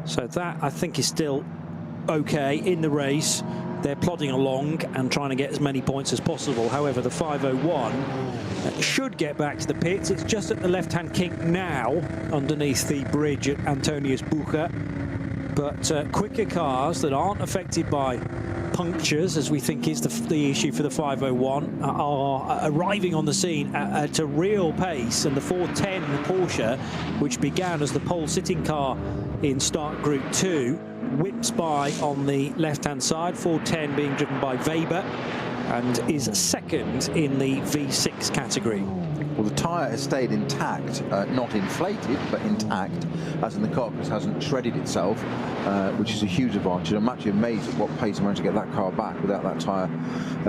So that, I think, is still okay in the race. They're plodding along and trying to get as many points as possible. However, the 501 should get back to the pits. It's just at the left-hand kink now, underneath the bridge at Antonius Bucher. But quicker cars that aren't affected by punctures, as we think is the issue for the 501, are arriving on the scene at a real pace. And the 410 Porsche, which began as the pole-sitting car in start Group 2, whips by on the left-hand side, 410 being driven by Weber, and is second in the V6 category. Well, the tyre has stayed intact, not inflated, but intact, as in the carcass hasn't shredded itself, which is a huge advantage. I'm actually amazed at what pace I managed to get that car back without that tyre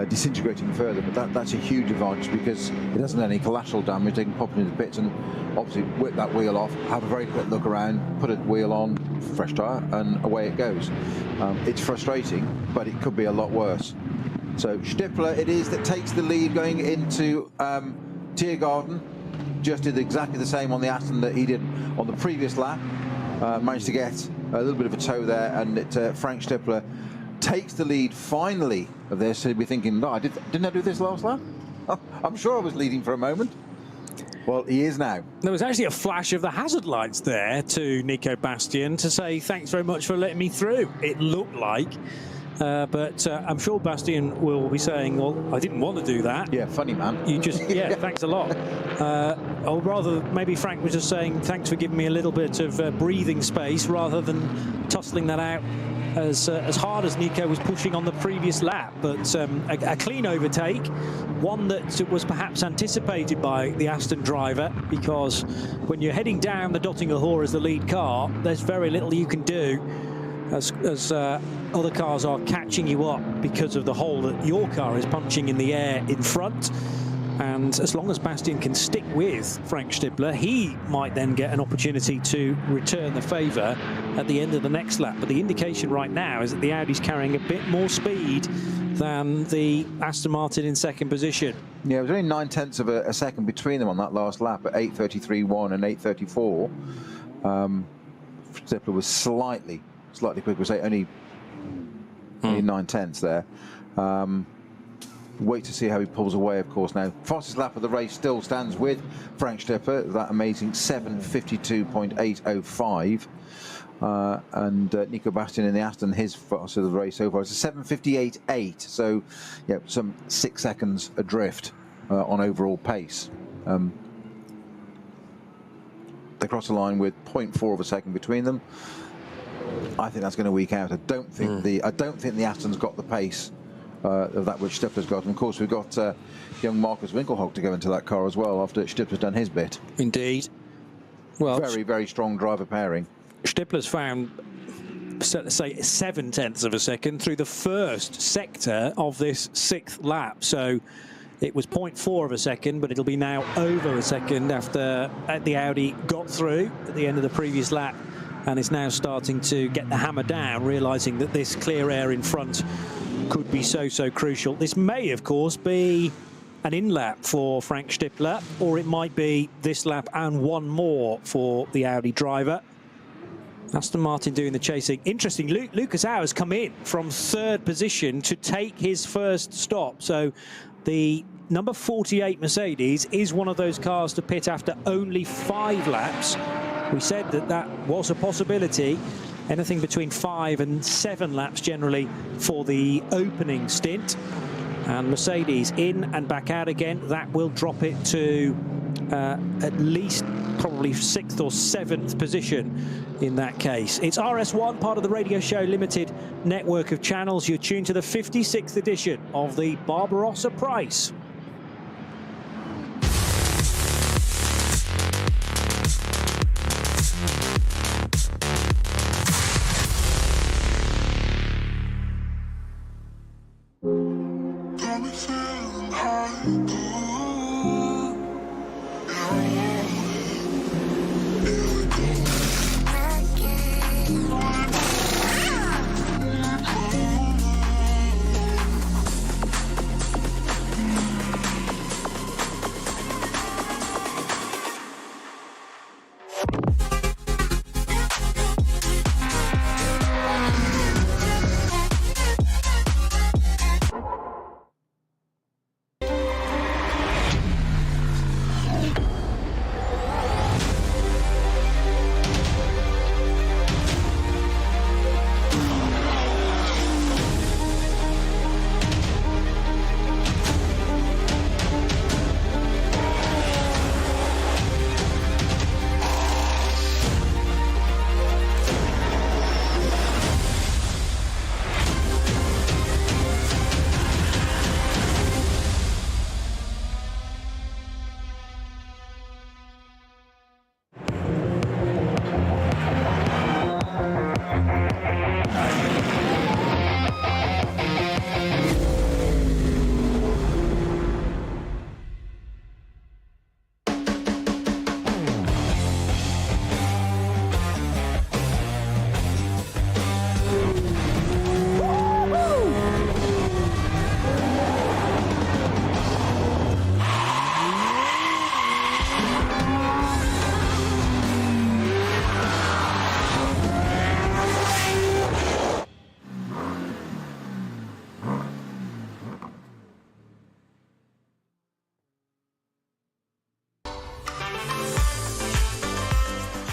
disintegrating further, but that's a huge advantage because it doesn't have any collateral damage. They can pop into the pits and obviously whip that wheel off, have a very quick look around, put a wheel on, fresh tyre, and away it goes. It's frustrating, but it could be a lot worse. So Stippler it is that takes the lead going into Tiergarten. Just did exactly the same on the Aston that he did on the previous lap. Managed to get a little bit of a tow there, and Frank Stippler takes the lead finally of this. So you'll be thinking, no, didn't I do this last lap? Oh, I'm sure I was leading for a moment. Well, he is now. There was actually a flash of the hazard lights there to Nico Bastian to say thanks very much for letting me through. It looked like. But I'm sure Bastian will be saying, well, I didn't want to do that. Yeah, funny man. You just, yeah, thanks a lot. Or rather, maybe Frank was just saying, thanks for giving me a little bit of breathing space, rather than tussling that out as hard as Nico was pushing on the previous lap. But a clean overtake, one that was perhaps anticipated by the Aston driver, because when you're heading down the Dottinger Hoor as the lead car, there's very little you can do as other cars are catching you up because of the hole that your car is punching in the air in front. And as long as Bastian can stick with Frank Stippler, he might then get an opportunity to return the favour at the end of the next lap. But the indication right now is that the Audi's carrying a bit more speed than the Aston Martin in second position. Yeah, it was only 9/10 of a second between them on that last lap at 8:33.1 and 8:34. Stippler was slightly quicker, we'll say only 9/10 there. Wait to see how he pulls away, of course. Now, fastest lap of the race still stands with Frank Stippler, that amazing 7:52.805. And Nico Bastian in the Aston, his fastest of the race so far is a 7:58.8. So, yeah, some 6 seconds adrift on overall pace. They cross the line with 0.4 of a second between them. I think that's going to weak out. I don't think the Aston's got the pace of that which Stippler's got. And of course, we've got young Marcus Winkelhock to go into that car as well after Stippler's done his bit. Indeed. Well, very, very strong driver pairing. Stippler's found, say, 7/10 of a second through the first sector of this 6th lap. So it was 0.4 of a second, but it'll be now over a second after the Audi got through at the end of the previous lap, and is now starting to get the hammer down, realising that this clear air in front could be so crucial. This may, of course, be an in-lap for Frank Stippler, or it might be this lap and one more for the Audi driver. Aston Martin doing the chasing. Interesting, Lucas Auer has come in from 3rd position to take his first stop. So the number 48 Mercedes is one of those cars to pit after only 5 laps. We said that that was a possibility. Anything between 5 and 7 laps generally for the opening stint. And Mercedes in and back out again. That will drop it to at least probably 6th or 7th position in that case. It's RS1, part of the Radio Show Limited network of channels. You're tuned to the 56th edition of the Barbarossapreis.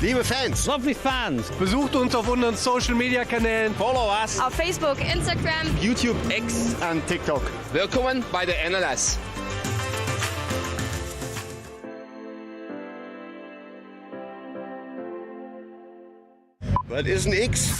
Liebe Fans, Lovely fans, besucht uns auf unseren Social Media Kanälen. follow us. Auf Facebook, Instagram, YouTube, X und TikTok. Willkommen bei der NLS. Was ist ein X?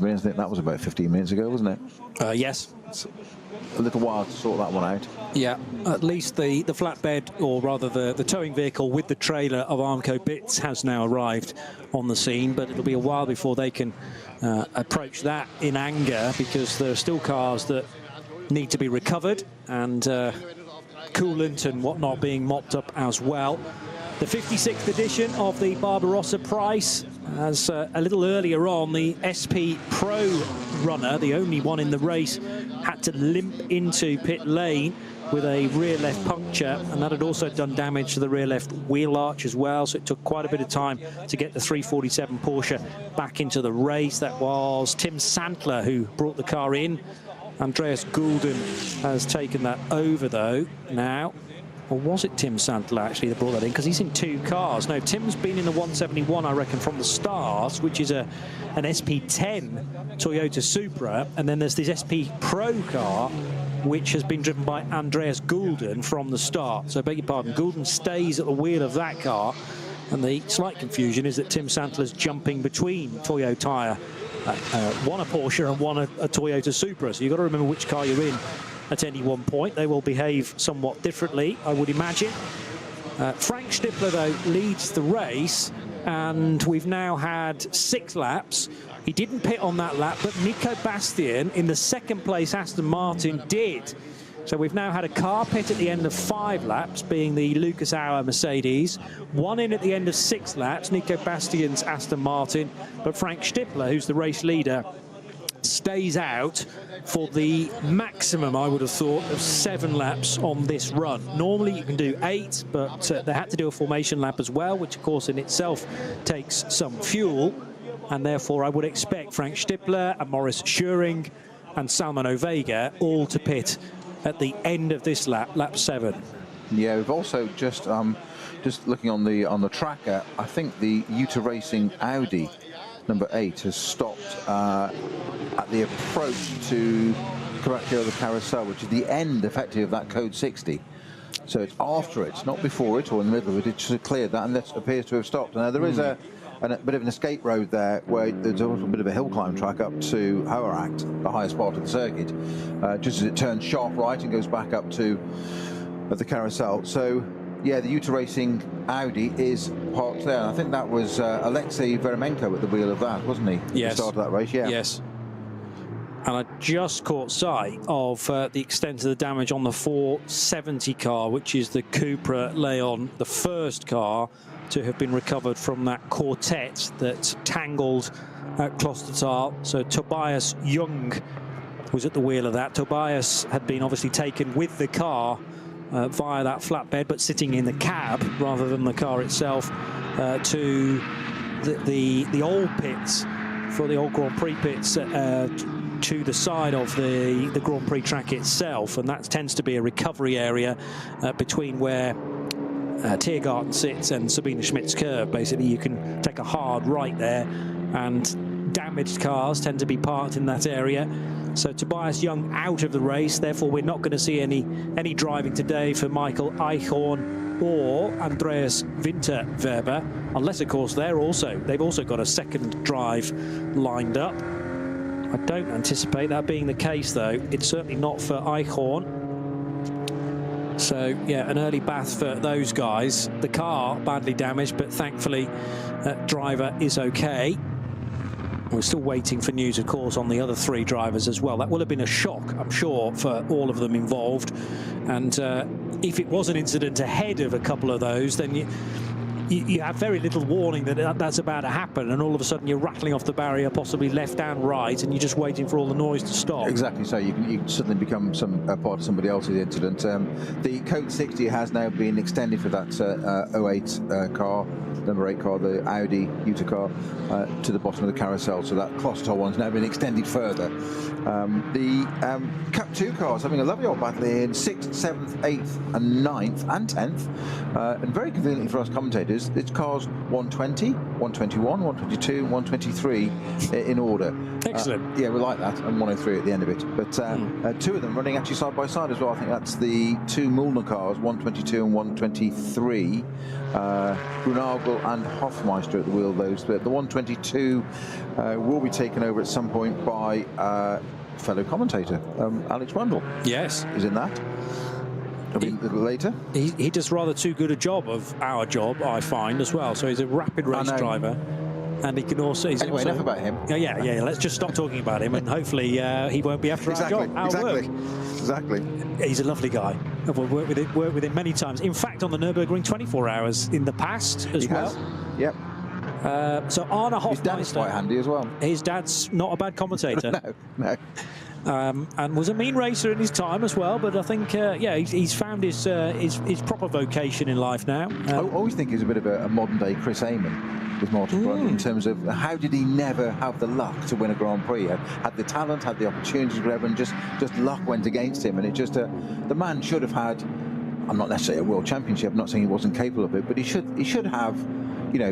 minutes. I think that was about 15 minutes ago, wasn't it? Yes. A little while to sort that one out. Yeah, at least the flatbed, or rather the towing vehicle with the trailer of Armco Bits has now arrived on the scene, but it'll be a while before they can approach that in anger, because there are still cars that need to be recovered, and coolant and whatnot being mopped up as well. The 56th edition of the Barbarossapreis, as a little earlier on, the SP Pro runner, the only one in the race, had to limp into pit lane with a rear left puncture, and that had also done damage to the rear left wheel arch as well, so it took quite a bit of time to get the 347 Porsche back into the race. That was Tim Santler who brought the car in. Andreas Goulden has taken that over though now. Or was it Tim Santler actually that brought that in? Because he's in two cars. No, Tim's been in the 171, I reckon, from the start, which is an SP10 Toyota Supra. And then there's this SP Pro car, which has been driven by Andreas Goulden from the start. So, beg your pardon, Goulden stays at the wheel of that car. And the slight confusion is that Tim Santler's jumping between Toyo tyre, one a Porsche and one a Toyota Supra. So you've got to remember which car you're in at any one point. They will behave somewhat differently, I would imagine. Frank Stippler, though, leads the race, and we've now had 6 laps. He didn't pit on that lap, but Nico Bastian in the second place Aston Martin did. So we've now had a car pit at the end of 5 laps, being the Lucas Auer Mercedes, 1 in at the end of 6 laps, Nico Bastian's Aston Martin, but Frank Stippler, who's the race leader, stays out for the maximum, I would have thought, of 7 laps on this run. Normally you can do 8, but they had to do a formation lap as well, which of course in itself takes some fuel, and therefore I would expect Frank Stippler and Maurice Schuring and Salman Ovega all to pit at the end of this lap, lap 7. Yeah, we've also just looking on the tracker, I think the Uta Racing Audi number 8 has stopped at the approach to Caracciolo the Carousel, which is the end, effectively, of that code 60. So it's after it, not before it or in the middle of it. It just cleared that, and that appears to have stopped. Now there is a bit of an escape road there, where there's also a bit of a hill climb track up to Hoeracht, the highest part of the circuit, just as it turns sharp right and goes back up to the Carousel. So yeah, the Uta Racing Audi is parked there. And I think that was Alexei Veremenko at the wheel of that, wasn't he? Yes. At the start of that race, yeah. Yes. And I just caught sight of the extent of the damage on the 470 car, which is the Cupra Leon, the first car to have been recovered from that quartet that tangled at Klostertal. So Tobias Young was at the wheel of that. Tobias had been obviously taken with the car via that flatbed, but sitting in the cab rather than the car itself, to the old pits, for the old Grand Prix pits, to the side of the Grand Prix track itself, and that tends to be a recovery area between where Tiergarten sits and Sabine Schmidt's curve. Basically, you can take a hard right there, and damaged cars tend to be parked in that area. So Tobias Young out of the race, therefore we're not going to see any driving today for Michael Eichhorn or Andreas Winterweber, unless of course they've also got a second drive lined up. I don't anticipate that being the case though. It's certainly not for Eichhorn. So yeah, an early bath for those guys. The car badly damaged, but thankfully driver is okay. We're still waiting for news, of course, on the other 3 drivers as well. That will have been a shock, I'm sure, for all of them involved. And if it was an incident ahead of a couple of those, then you have very little warning that that's about to happen, and all of a sudden you're rattling off the barrier, possibly left and right, and you're just waiting for all the noise to stop. Exactly. So you can suddenly become a part of somebody else's incident. The code 60 has now been extended for that 08 car, number 8 car, the Audi Uta car, to the bottom of the carousel. So that Klostertal one's now been extended further. The Cup 2 cars having a lovely old battle in 6th, 7th, 8th and 9th and 10th. And very conveniently for us commentators, it's cars 120, 121, 122, 123 in order. Excellent. Yeah, we like that, and 103 at the end of it. But two of them running actually side by side as well. I think that's the two Müllner cars, 122 and 123. Brunagel and Hofmeister at the wheel, those. But the 122 will be taken over at some point by fellow commentator Alex Brundle. Yes, is in that. A little later. He does rather too good a job of our job, I find, as well. So he's a rapid race driver, and he can also. Anyway, enough about him. Yeah. Let's just stop talking about him, and hopefully he won't be after our job. Exactly. He's a lovely guy. I've worked with him many times. In fact, on the Nürburgring 24 hours in the past as well. Yep. So Arne Hofmeister. His dad's quite handy as well. His dad's not a bad commentator. No. And was a mean racer in his time as well, but I think, he's found his proper vocation in life now. I always think he's a bit of a modern-day Chris Amon with Motorsports in terms of how did he never have the luck to win a Grand Prix? Had the talent, had the opportunities, whatever, and just luck went against him. And it just the man should have had. I'm not necessarily a world championship. I'm not saying he wasn't capable of it, but he should have,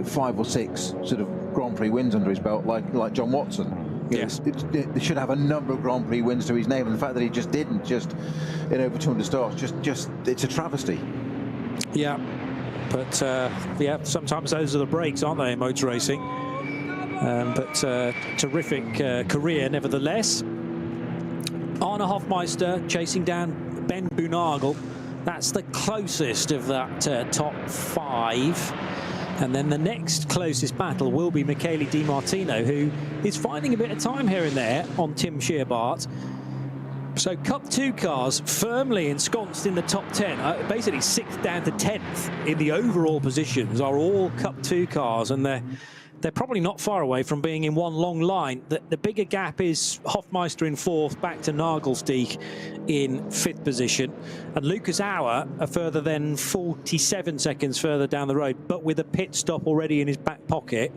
5 or 6 sort of Grand Prix wins under his belt, like John Watson. Yes, they should have a number of Grand Prix wins to his name, and the fact that he just didn't, just in over 200 starts, just it's a travesty. Yeah, but sometimes those are the breaks, aren't they, in motor racing? But terrific career nevertheless. Arne Hofmeister chasing down Ben Brunagel. That's the closest of that top 5. And then the next closest battle will be Michele Di Martino, who is finding a bit of time here and there on Tim Scheerbart. So Cup 2 cars firmly ensconced in the top 10, basically 6th down to 10th in the overall positions, are all Cup 2 cars, and they're probably not far away from being in one long line. The bigger gap is Hofmeister in 4th, back to Nagelstieg in 5th position. And Lucas Auer a further then 47 seconds further down the road, but with a pit stop already in his back pocket,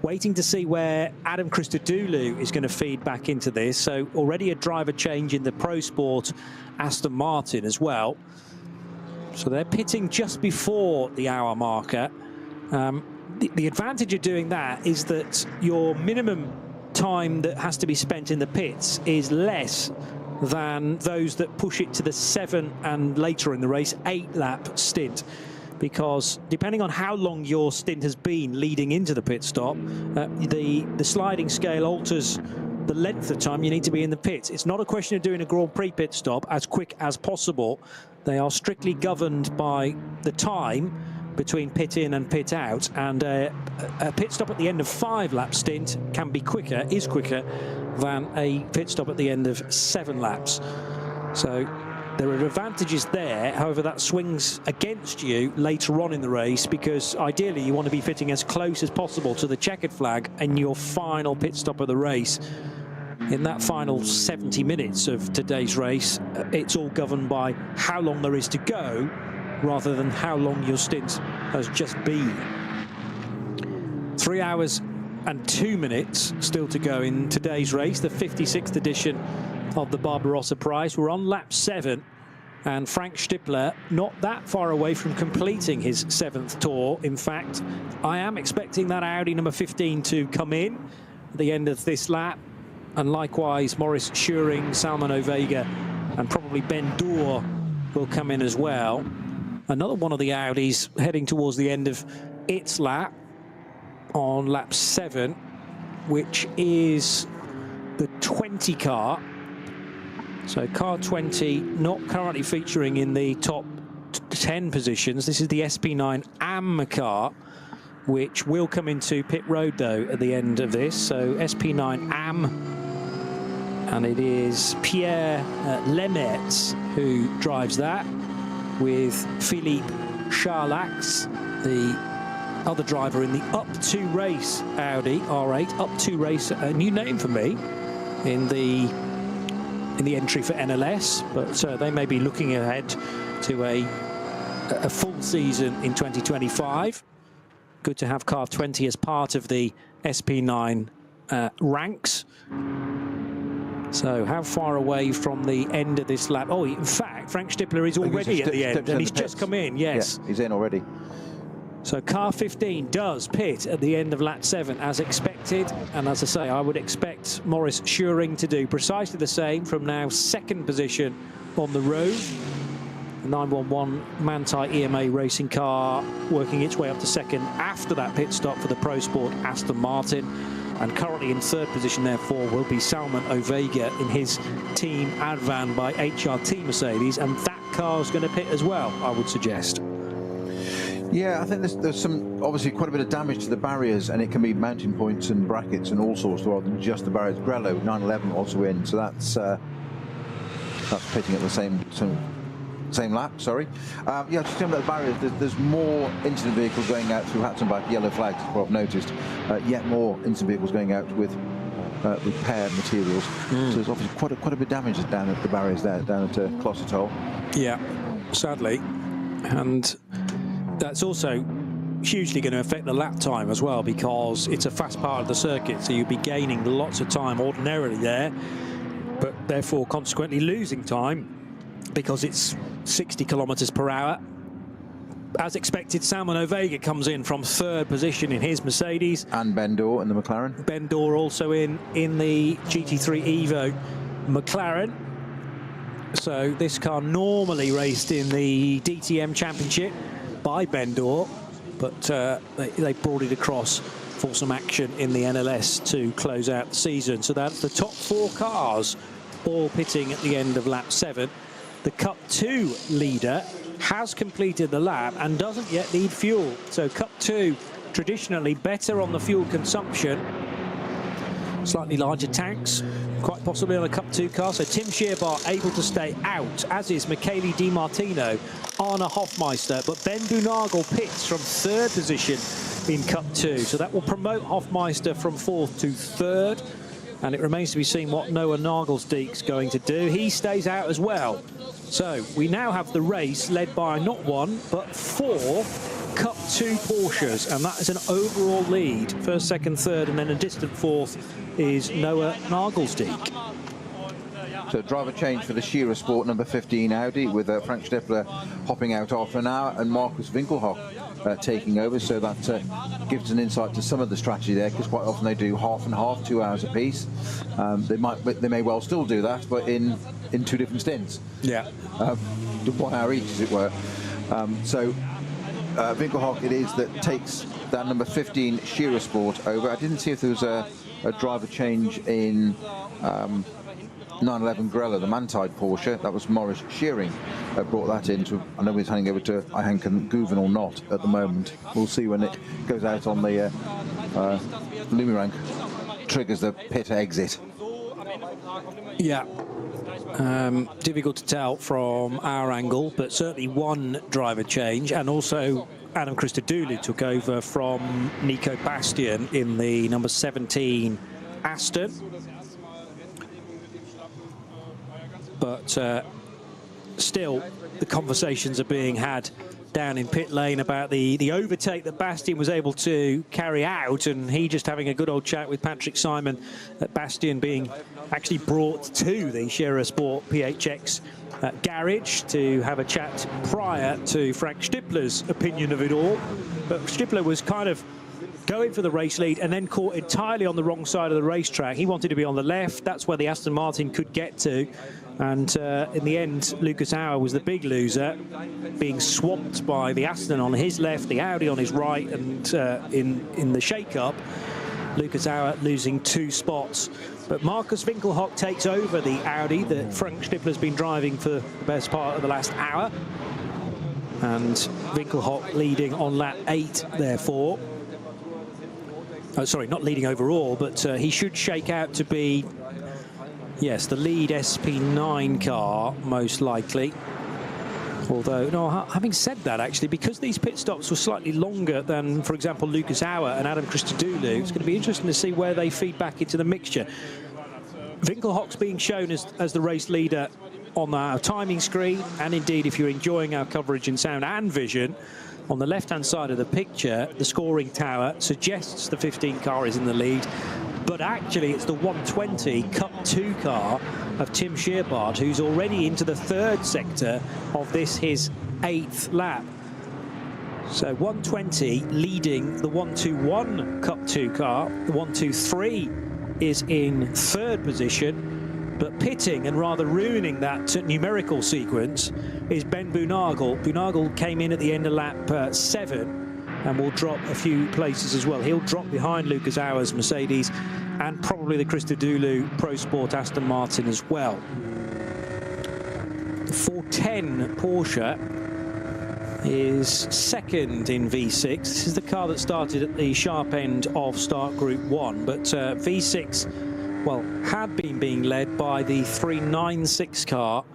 waiting to see where Adam Christodoulou is going to feed back into this. So already a driver change in the Pro Sport Aston Martin as well. So they're pitting just before the hour marker. The advantage of doing that is that your minimum time that has to be spent in the pits is less than those that push it to the 7 and later in the race 8-lap stint, because depending on how long your stint has been leading into the pit stop, the sliding scale alters the length of time you need to be in the pits. It's not a question of doing a Grand Prix pit stop as quick as possible. They are strictly governed by the time between pit in and pit out, and a pit stop at the end of 5-lap stint can be is quicker than a pit stop at the end of 7 laps. So there are advantages there. However, that swings against you later on in the race, because ideally you want to be fitting as close as possible to the checkered flag in your final pit stop of the race. In that final 70 minutes of today's race, it's all governed by how long there is to go, rather than how long your stint has just been. 3 hours and 2 minutes still to go in today's race, the 56th edition of the Barbarossapreis. We're on lap 7, and Frank Stippler not that far away from completing his 7th tour. In fact, I am expecting that Audi number 15 to come in at the end of this lap, and likewise Maurice Schuring, Salman Ovega, and probably Ben Dour will come in as well. Another one of the Audis heading towards the end of its lap on lap 7, which is the 20 car. So car 20 not currently featuring in the top 10 positions. This is the SP9 AM car, which will come into pit road though at the end of this. So SP9 AM, and it is Pierre Lemaitre who drives that, with Philippe Charlax, the other driver in the Up2 race Audi R8. Up2 race, a new name for me in the entry for NLS, but they may be looking ahead to a full season in 2025. Good to have car 20 as part of the SP9 ranks. So how far away from the end of this lap? Oh, in fact, Frank Stippler is already at the end, and he's just come in, yes. Yeah, he's in already. So car 15 does pit at the end of lap 7 as expected, and as I say, I would expect Maurice Schuring to do precisely the same from now 2nd position on the road. The 911 Manthey EMA racing car working its way up to 2nd after that pit stop for the Pro Sport Aston Martin, and currently in 3rd position therefore will be Salman Ovega in his Team Advan by HRT Mercedes, and that car's going to pit as well, I would suggest. Yeah, I think there's some, obviously, quite a bit of damage to the barriers, and it can be mounting points and brackets and all sorts rather than just the barriers. Grello 911 also in, so that's pitting at the same lap. Sorry. Yeah, just talking about the barriers. There's more incident vehicles going out through Hatzenbach, yellow flags. What I've noticed, yet more incident vehicles going out with repair materials. So there's obviously quite a bit of damage down at the barriers there, down at Klostotol. Yeah, sadly, and that's also hugely going to affect the lap time as well, because it's a fast part of the circuit, so you'll be gaining lots of time ordinarily there, but therefore consequently losing time because it's 60 kilometers per hour. As expected, Salman Ovega comes in from 3rd position in his Mercedes. And Ben Dorr in the McLaren. Ben Dorr also in the GT3 Evo McLaren. So this car normally raced in the DTM Championship by Ben Dorr, but they brought it across for some action in the NLS to close out the season. So that's the top 4 cars all pitting at the end of lap 7. The Cup 2 leader has completed the lap and doesn't yet need fuel. So Cup 2 traditionally better on the fuel consumption. Slightly larger tanks, quite possibly on a Cup 2 car. So Tim Shearbar able to stay out, as is Michele Di Martino, Arne Hofmeister, but Ben Dunagel pits from 3rd position in Cup 2. So that will promote Hofmeister from 4th to 3rd. And it remains to be seen what Noah Nagelsdeek's going to do. He stays out as well. So we now have the race led by not 1, but 4 Cup 2 Porsches, and that is an overall lead. 1st, 2nd, 3rd, and then a distant 4th is Noah Nagelsdeek. So driver change for the Shearer Sport number 15 Audi, with Frank Stippler hopping out after an hour and Markus Winkelhock taking over. So that gives an insight to some of the strategy there, because quite often they do half and half, 2 hours apiece. They may well still do that, but in 2 different stints. Yeah. 1 hour each, as it were. So Winkelhock it is that takes that number 15 Shearer Sport over. I didn't see if there was a driver change in 911 Grella, the Manthey Porsche. That was Maurice Schuring brought that in. I know he's handing over to Johan Guven or not at the moment. We'll see when it goes out on the Lumirank, triggers the pit exit. Yeah. Difficult to tell from our angle, but certainly 1 driver change, and also Adam Christodoulou took over from Nico Bastian in the number 17 Aston. But still, the conversations are being had down in pit lane about the overtake that Bastian was able to carry out, and he just having a good old chat with Patrick Simon, Bastian being actually brought to the Shearer Sport PHX garage to have a chat prior to Frank Stippler's opinion of it all. But Stippler was kind of going for the race lead and then caught entirely on the wrong side of the racetrack. He wanted to be on the left. That's where the Aston Martin could get to. And in the end, Lucas Auer was the big loser, being swamped by the Aston on his left, the Audi on his right, and in the shake-up, Lucas Auer losing 2 spots. But Markus Winkelhock takes over the Audi that Frank Stippler's been driving for the best part of the last hour. And Winkelhock leading on lap 8, therefore. Oh, sorry, not leading overall, but he should shake out to be, yes, the lead SP9 car, most likely. Although, no, having said that, actually, because these pit stops were slightly longer than, for example, Lucas Auer and Adam Christodoulou, it's going to be interesting to see where they feed back into the mixture. Winkelhock's being shown as the race leader on our timing screen, and indeed, if you're enjoying our coverage in sound and vision, on the left-hand side of the picture, the scoring tower suggests the 15 car is in the lead, but actually it's the 120 Cup 2 car of Tim Shearbard, who's already into the 3rd sector of this, his 8th lap. So 120 leading the 121 Cup 2 car. The 123 is in third position, but pitting and rather ruining that numerical sequence is Ben Boonagel. Boonagel came in at the end of lap 7 and will drop a few places as well. He'll drop behind Lucas Auer's Mercedes and probably the Christodoulou Pro Sport Aston Martin as well. The 410 Porsche is second in V6. This is the car that started at the sharp end of start Group 1, but V6, well, had been being led by the 396 car,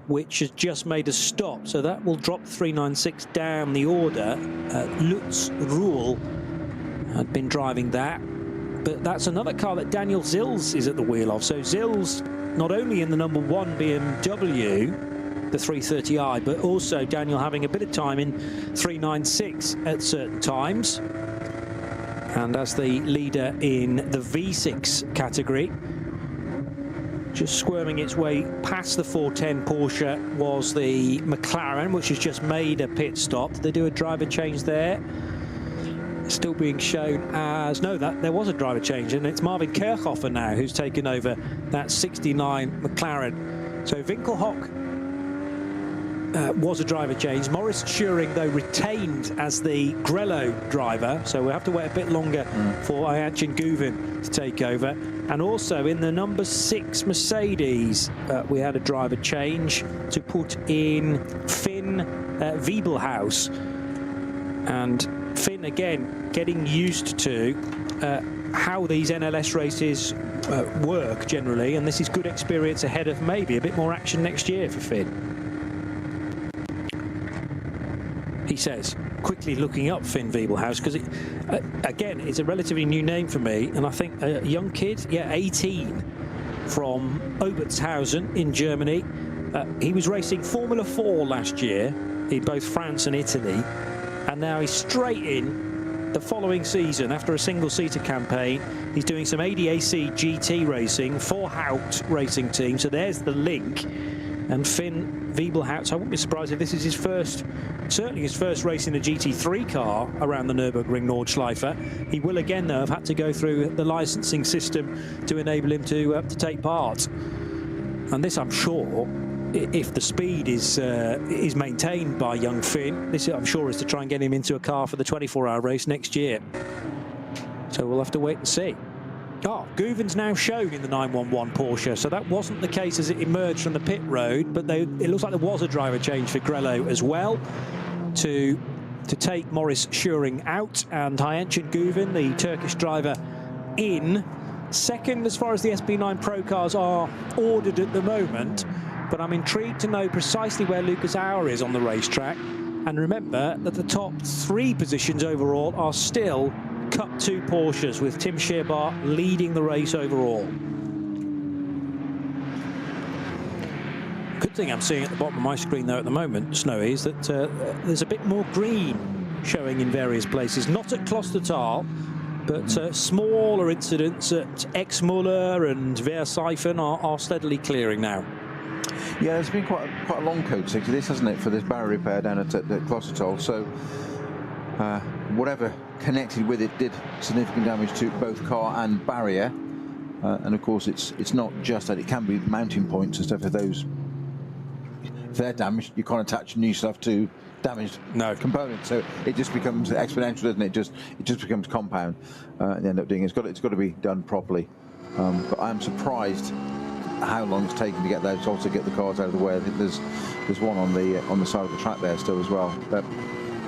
which has just made a stop, so that will drop 396 down the order. Lutz Ruhl had been driving that, but that's another car that Daniel Zils is at the wheel of. So Zils not only in the number 1 BMW, the 330i, but also Daniel having a bit of time in 396 at certain times, and as the leader in the V6 category. Just squirming its way past the 410 Porsche was the McLaren, which has just made a pit stop. Did they do a driver change there? Still being shown as... No, there was a driver change, and it's Marvin Kirchhofer now who's taken over that 69 McLaren. So Winkelhock was a driver change. Maurice Schuring, though, retained as the Grello driver, so we'll have to wait a bit longer for Ayachin Guvin to take over. And also in the number 6 Mercedes, we had a driver change to put in Finn Wiebelhaus. And Finn, again, getting used to how these NLS races work generally, and this is good experience ahead of maybe a bit more action next year for Finn. He says, quickly looking up Finn Wiebelhaus, because again, it's a relatively new name for me, and I think a young kid, yeah, 18, from Obertshausen in Germany. He was racing Formula 4 last year in both France and Italy, and now he's straight in the following season after a single-seater campaign. He's doing some ADAC GT racing for Haupt racing team, so there's the link. And Finn Wiebelhaus, I wouldn't be surprised if this is his first, certainly his first race in a GT3 car around the Nürburgring Nordschleife. He will again, though, have had to go through the licensing system to enable him to take part. And this, I'm sure, if the speed is maintained by young Finn, this, I'm sure, is to try and get him into a car for the 24-hour race next year. So we'll have to wait and see. Oh, Guvin's now shown in the 911 Porsche, so that wasn't the case as it emerged from the pit road, but it looks like there was a driver change for Grello as well to take Maurice Schuring out, and Ayachin Guvin, the Turkish driver, in second as far as the SB9 Pro cars are ordered at the moment. But I'm intrigued to know precisely where Lucas Auer is on the racetrack, and remember that the top 3 positions overall are still Cup 2 Porsches, with Tim Scherbart leading the race overall. Good thing I'm seeing at the bottom of my screen though at the moment, Snowy, is that there's a bit more green showing in various places. Not at Klostertal, but smaller incidents at Exmuller and Versiphen are steadily clearing now. Yeah, there's been quite a long code 60 this, hasn't it, for this barrier repair down at Klostertal. So whatever connected with it did significant damage to both car and barrier, and of course it's not just that, it can be mounting points and stuff. If they're damaged, you can't attach new stuff to damaged components, so it just becomes exponential, doesn't it? It just becomes compound. At the end of doing it's got to be done properly. But I am surprised how long it's taken to get those, also get the cars out of the way. I think there's one on the side of the track there still as well, but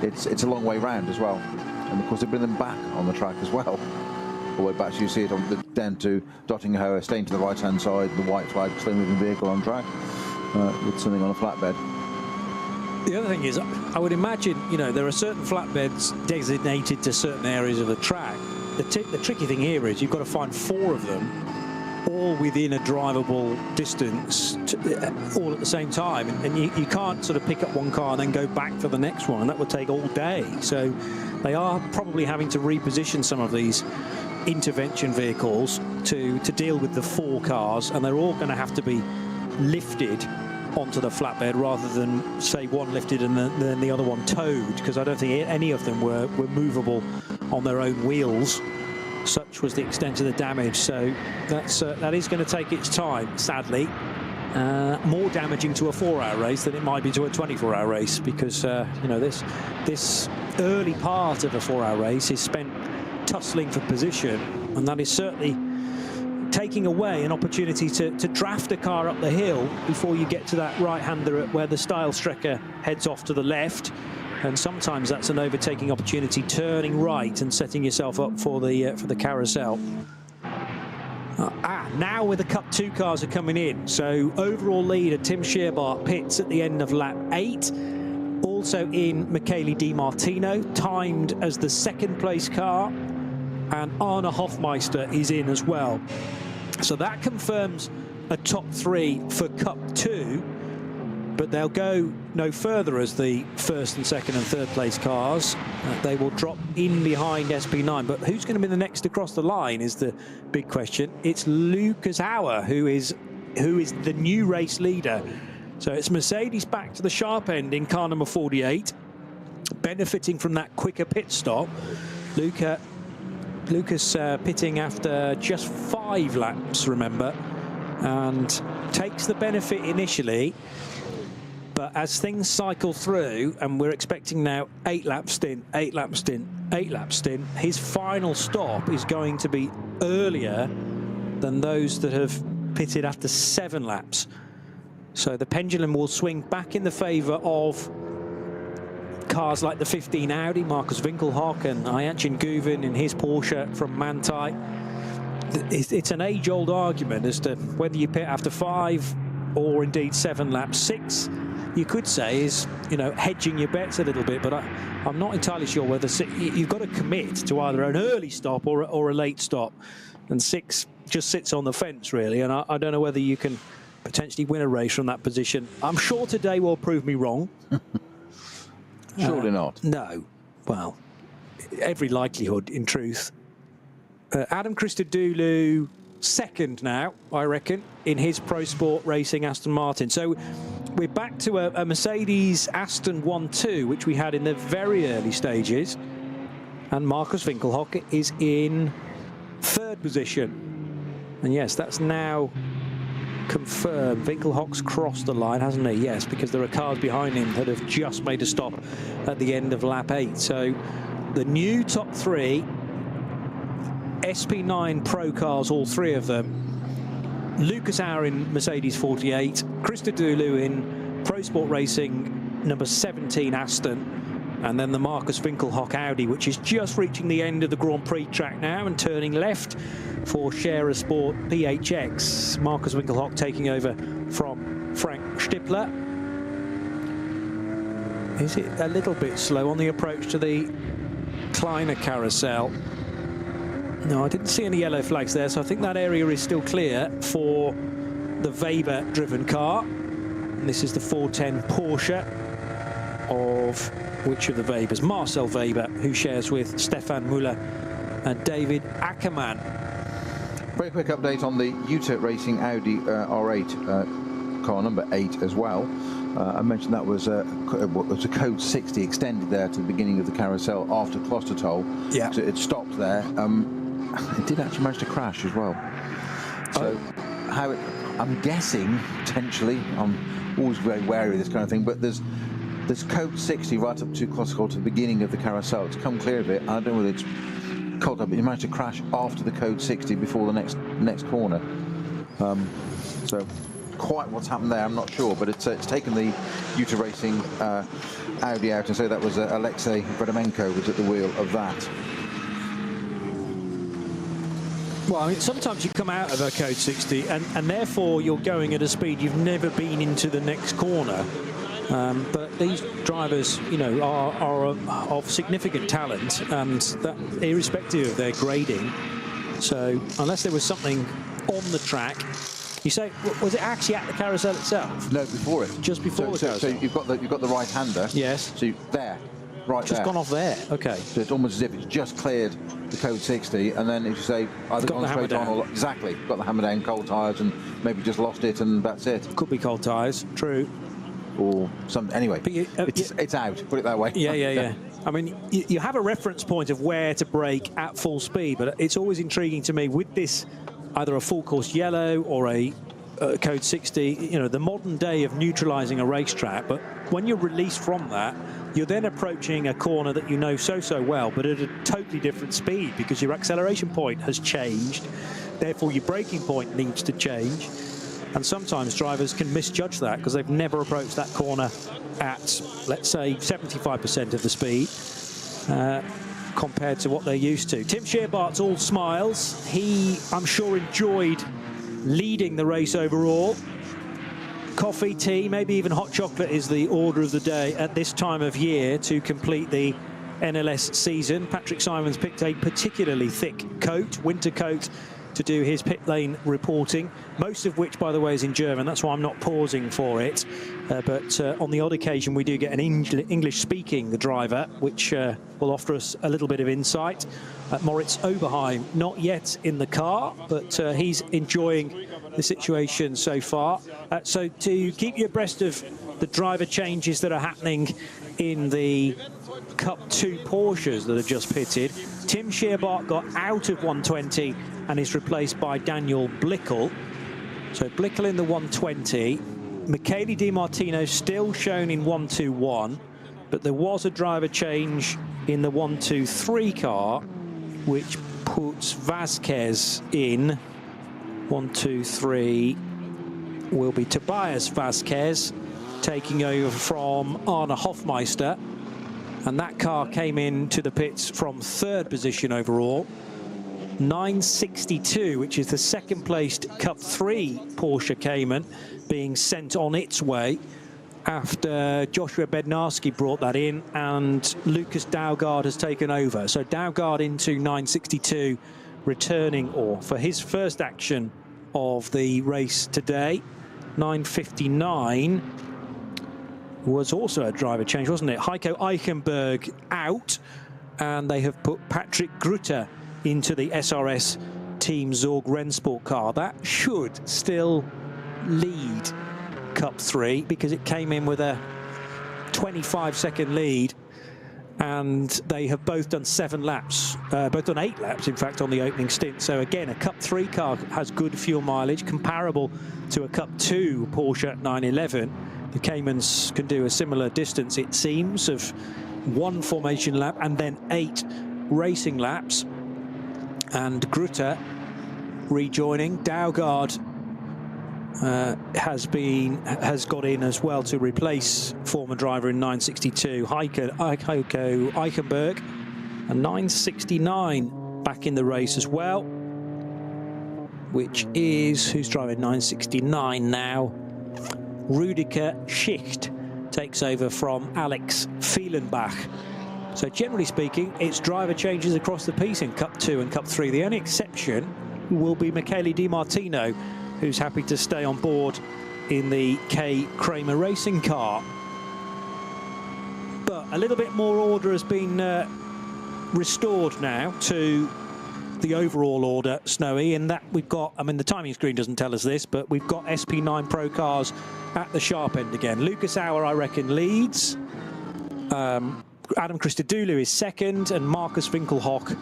it's a long way round as well. And of course they bring them back on the track as well, all the way back, so you see it on down to Dottinghoe, staying to the right hand side, the white flag, slow moving vehicle on track with something on a flatbed. The other thing is, I would imagine, you know, there are certain flatbeds designated to certain areas of the track. The tricky thing here is you've got to find 4 of them all within a drivable distance all at the same time, and you can't sort of pick up one car and then go back for the next one, and that would take all day. So they are probably having to reposition some of these intervention vehicles to deal with the 4 cars, and they're all going to have to be lifted onto the flatbed rather than, say, one lifted and then the other one towed, because I don't think any of them were movable on their own wheels. Such was the extent of the damage. So that is going to take its time, sadly. More damaging to a 4-hour race than it might be to a 24-hour race, because you know, this early part of a 4-hour race is spent tussling for position, and that is certainly taking away an opportunity to draft a car up the hill before you get to that right-hander where the style strecker heads off to the left. And sometimes that's an overtaking opportunity, turning right and setting yourself up for the carousel. Now with the Cup 2 cars are coming in. So overall leader Tim Scherbart pits at the end of lap 8. Also in Michele Di Martino, timed as the 2nd place car. And Arne Hofmeister is in as well. So that confirms a top 3 for Cup 2. But they'll go no further as the 1st and 2nd and 3rd place cars. They will drop in behind SP9. But who's going to be the next across the line is the big question. It's Lucas Hauer who is the new race leader. So it's Mercedes back to the sharp end in car number 48, benefiting from that quicker pit stop. Lucas pitting after just 5 laps, remember, and takes the benefit initially. But as things cycle through, and we're expecting now 8-lap stint, 8-lap stint, 8-lap stint, his final stop is going to be earlier than those that have pitted after 7 laps. So the pendulum will swing back in the favour of cars like the 15 Audi, Marcus Winkelhock, and Ayachin Guvin in his Porsche from Manthey. It's an age-old argument as to whether you pit after 5 or indeed 7 laps. 6, you could say, is, you know, hedging your bets a little bit, but I'm not entirely sure whether you've got to commit to either an early stop or a late stop, and 6 just sits on the fence really, and I don't know whether you can potentially win a race from that position. I'm sure today will prove me wrong. Surely not. No. Well, every likelihood, in truth. Adam Christodoulou, 2nd now, I reckon, in his Pro Sport Racing Aston Martin. So we're back to a Mercedes Aston 1-2, which we had in the very early stages. And Marcus Winkelhock is in 3rd position. And yes, that's now confirmed. Winkelhock's crossed the line, hasn't he? Yes, because there are cars behind him that have just made a stop at the end of lap 8. So the new top 3 SP9 Pro cars, all 3 of them. Lucas Hauer in Mercedes 48, Christodoulou in Pro Sport Racing number 17 Aston, and then the Marcus Winkelhock Audi, which is just reaching the end of the Grand Prix track now and turning left for Scherer Sport PHX. Marcus Winkelhock taking over from Frank Stippler. Is it a little bit slow on the approach to the Kleiner carousel? No, I didn't see any yellow flags there, so I think that area is still clear for the Weber-driven car. And this is the 410 Porsche of which of the Webers? Marcel Weber, who shares with Stefan Müller and David Ackermann. Very quick update on the UTA Racing Audi R8 car number 8 as well. I mentioned that was a code 60 extended there to the beginning of the carousel after Klostertal. Yeah. So it stopped there. It did actually manage to crash as well. So I'm guessing potentially, I'm always very wary of this kind of thing, but there's code 60 right up to Klostertal to the beginning of the carousel. It's come clear of it. I don't know whether it's caught up, but it managed to crash after the code 60 before the next corner. So quite what's happened there, I'm not sure, but it's taken the UTA Racing Audi out, and so that was Alexei Vredemenko was at the wheel of that. Well, I mean, sometimes you come out of a code 60 and therefore you're going at a speed you've never been into the next corner. But these drivers, you know, are of significant talent, and that irrespective of their grading. So unless there was something on the track. You say, was it actually at the carousel itself? No, before it. Just before the carousel. So you've got the right-hander. Yes. So there, right just there. Gone off there. Okay. So it's almost as if it's just cleared the code 60, and then, as you say, either gone straight on or exactly got the hammer down, cold tyres, and maybe just lost it, and that's it. Could be cold tyres, true. Or some, anyway, it's out, put it that way. Yeah. I mean, you have a reference point of where to brake at full speed, but it's always intriguing to me with this, either a full course yellow or a code 60, you know, the modern day of neutralising a racetrack. But when you're released from that, you're then approaching a corner that you know so well, but at a totally different speed, because your acceleration point has changed. Therefore, your braking point needs to change. And sometimes drivers can misjudge that because they've never approached that corner at, let's say, 75% of the speed compared to what they're used to. Tim Scheerbart's all smiles. He, I'm sure, enjoyed leading the race overall. Coffee, tea, maybe even hot chocolate is the order of the day at this time of year to complete the NLS season. Patrick Simons picked a particularly thick coat, winter coat, to do his pit lane reporting, most of which, by the way, is in German. That's why I'm not pausing for it. But on the odd occasion, we do get an English-speaking driver, which will offer us a little bit of insight. Moritz Oberheim, not yet in the car, but he's enjoying the situation so far. So to keep you abreast of the driver changes that are happening in the Cup 2 Porsches that have just pitted, Tim Scheerbart got out of 120 and is replaced by Daniel Blickel. So Blickel in the 120. Michele Di Martino still shown in 121, but there was a driver change in the 123 car, which puts Vasquez in. 123 will be Tobias Vasquez taking over from Arne Hofmeister. And that car came into the pits from 3rd position overall. 962, which is the second placed Cup 3 Porsche Cayman, being sent on its way after Joshua Bednarski brought that in and Lucas Daugard has taken over. So Daugard into 962, returning or for his first action of the race today. 959 was also a driver change, wasn't it? Heiko Eichenberg out, and they have put Patrick Grutter into the SRS Team Zorg Rennsport car. That should still lead Cup 3 because it came in with a 25-second lead, and they have both done 7 laps, both done 8 laps, in fact, on the opening stint. So again, a Cup 3 car has good fuel mileage, comparable to a Cup 2 Porsche 911. The Caymans can do a similar distance, it seems, of 1 formation lap and then 8 racing laps. And Grutter rejoining. Daugard has got in as well to replace former driver in 962, Heiko Eichenberg, and 969 back in the race as well, which is, who's driving 969 now? Rüdiger Schicht takes over from Alex Fehlenbach. So generally speaking, it's driver changes across the piece in Cup 2 and Cup 3. The only exception will be Michele Di Martino, who's happy to stay on board in the K. Kramer racing car. But a little bit more order has been restored now to the overall order, Snowy, in that we've got, I mean, the timing screen doesn't tell us this, but we've got SP9 Pro cars at the sharp end again. Lucas Auer, I reckon, leads. Adam Christodoulou is second, and Marcus Winkelhock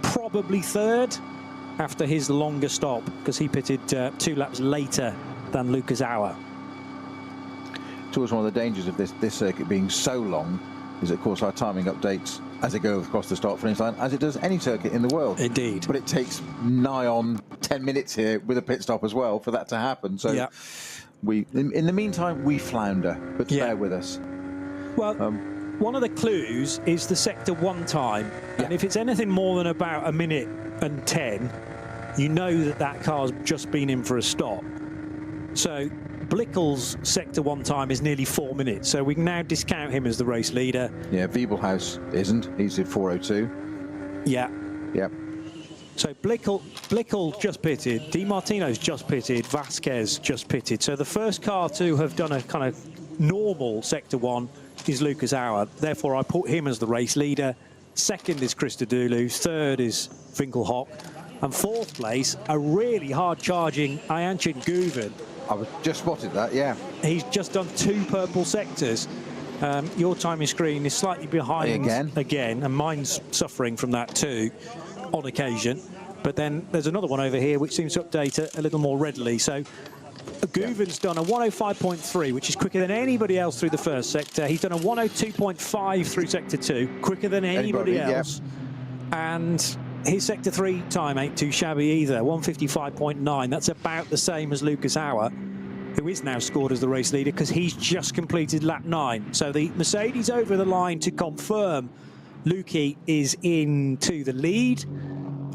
probably 3rd after his longer stop, because he pitted 2 laps later than Lucas Auer. It's always one of the dangers of this circuit being so long, is of course our timing updates as it goes across the start-finish line, as it does any circuit in the world. Indeed. But it takes nigh on 10 minutes here with a pit stop as well for that to happen. So yeah, we, in the meantime, we flounder, but bear with us. Well, one of the clues is the Sector 1 time. And if it's anything more than about 1 minute and 10, you know that that car's just been in for a stop. So Blickel's Sector 1 time is nearly 4 minutes, so we can now discount him as the race leader. Yeah, Wiebelhaus isn't. He's at 4:02. Yeah. Yep. So Blickel just pitted, Di Martino's just pitted, Vasquez just pitted. So the first car to have done a kind of normal Sector 1 is Lucas Auer. Therefore, I put him as the race leader. second is Christodoulou, third is Winkelhock, and fourth place, a really hard-charging Ayanchin Guven. I was just spotted that, yeah. He's just done 2 purple sectors. Your timing screen is slightly behind again, and mine's suffering from that too, on occasion. But then there's another one over here which seems to update a little more readily. So Guven's done a 105.3, which is quicker than anybody else through the first sector. He's done a 102.5 through sector 2, quicker than anybody else. Yeah. And his sector 3 time ain't too shabby either, 155.9. That's about the same as Lucas Auer, who is now scored as the race leader because he's just completed lap 9. So the Mercedes over the line to confirm Lukey is into the lead.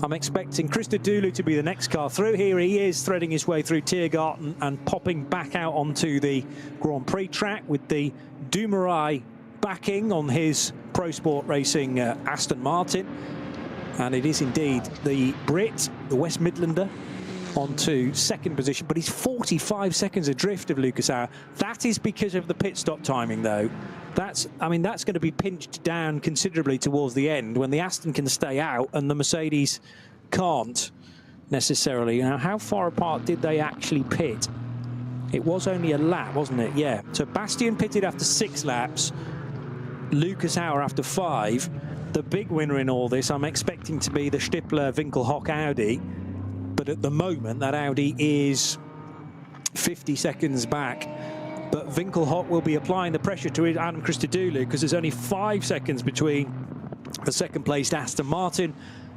I'm expecting Christodoulou to be the next car through. Here he is, threading his way through Tiergarten and popping back out onto the Grand Prix track with the Dumoulin backing on his Pro Sport Racing Aston Martin. And it is indeed the Brit, the West Midlander, onto second position, but he's 45 seconds adrift of Lucas Auer. That is because of the pit stop timing, though. That's going to be pinched down considerably towards the end when the Aston can stay out and the Mercedes can't necessarily. Now, how far apart did they actually pit? It was only a lap, wasn't it? Yeah. So Bastian pitted after 6 laps, Lucas Auer after 5. The big winner in all this, I'm expecting to be the Stippler Winkelhock Audi. But at the moment, that Audi is 50 seconds back. But Winkelhock will be applying the pressure to Adam Christodoulou because there's only 5 seconds between the second-placed Aston Martin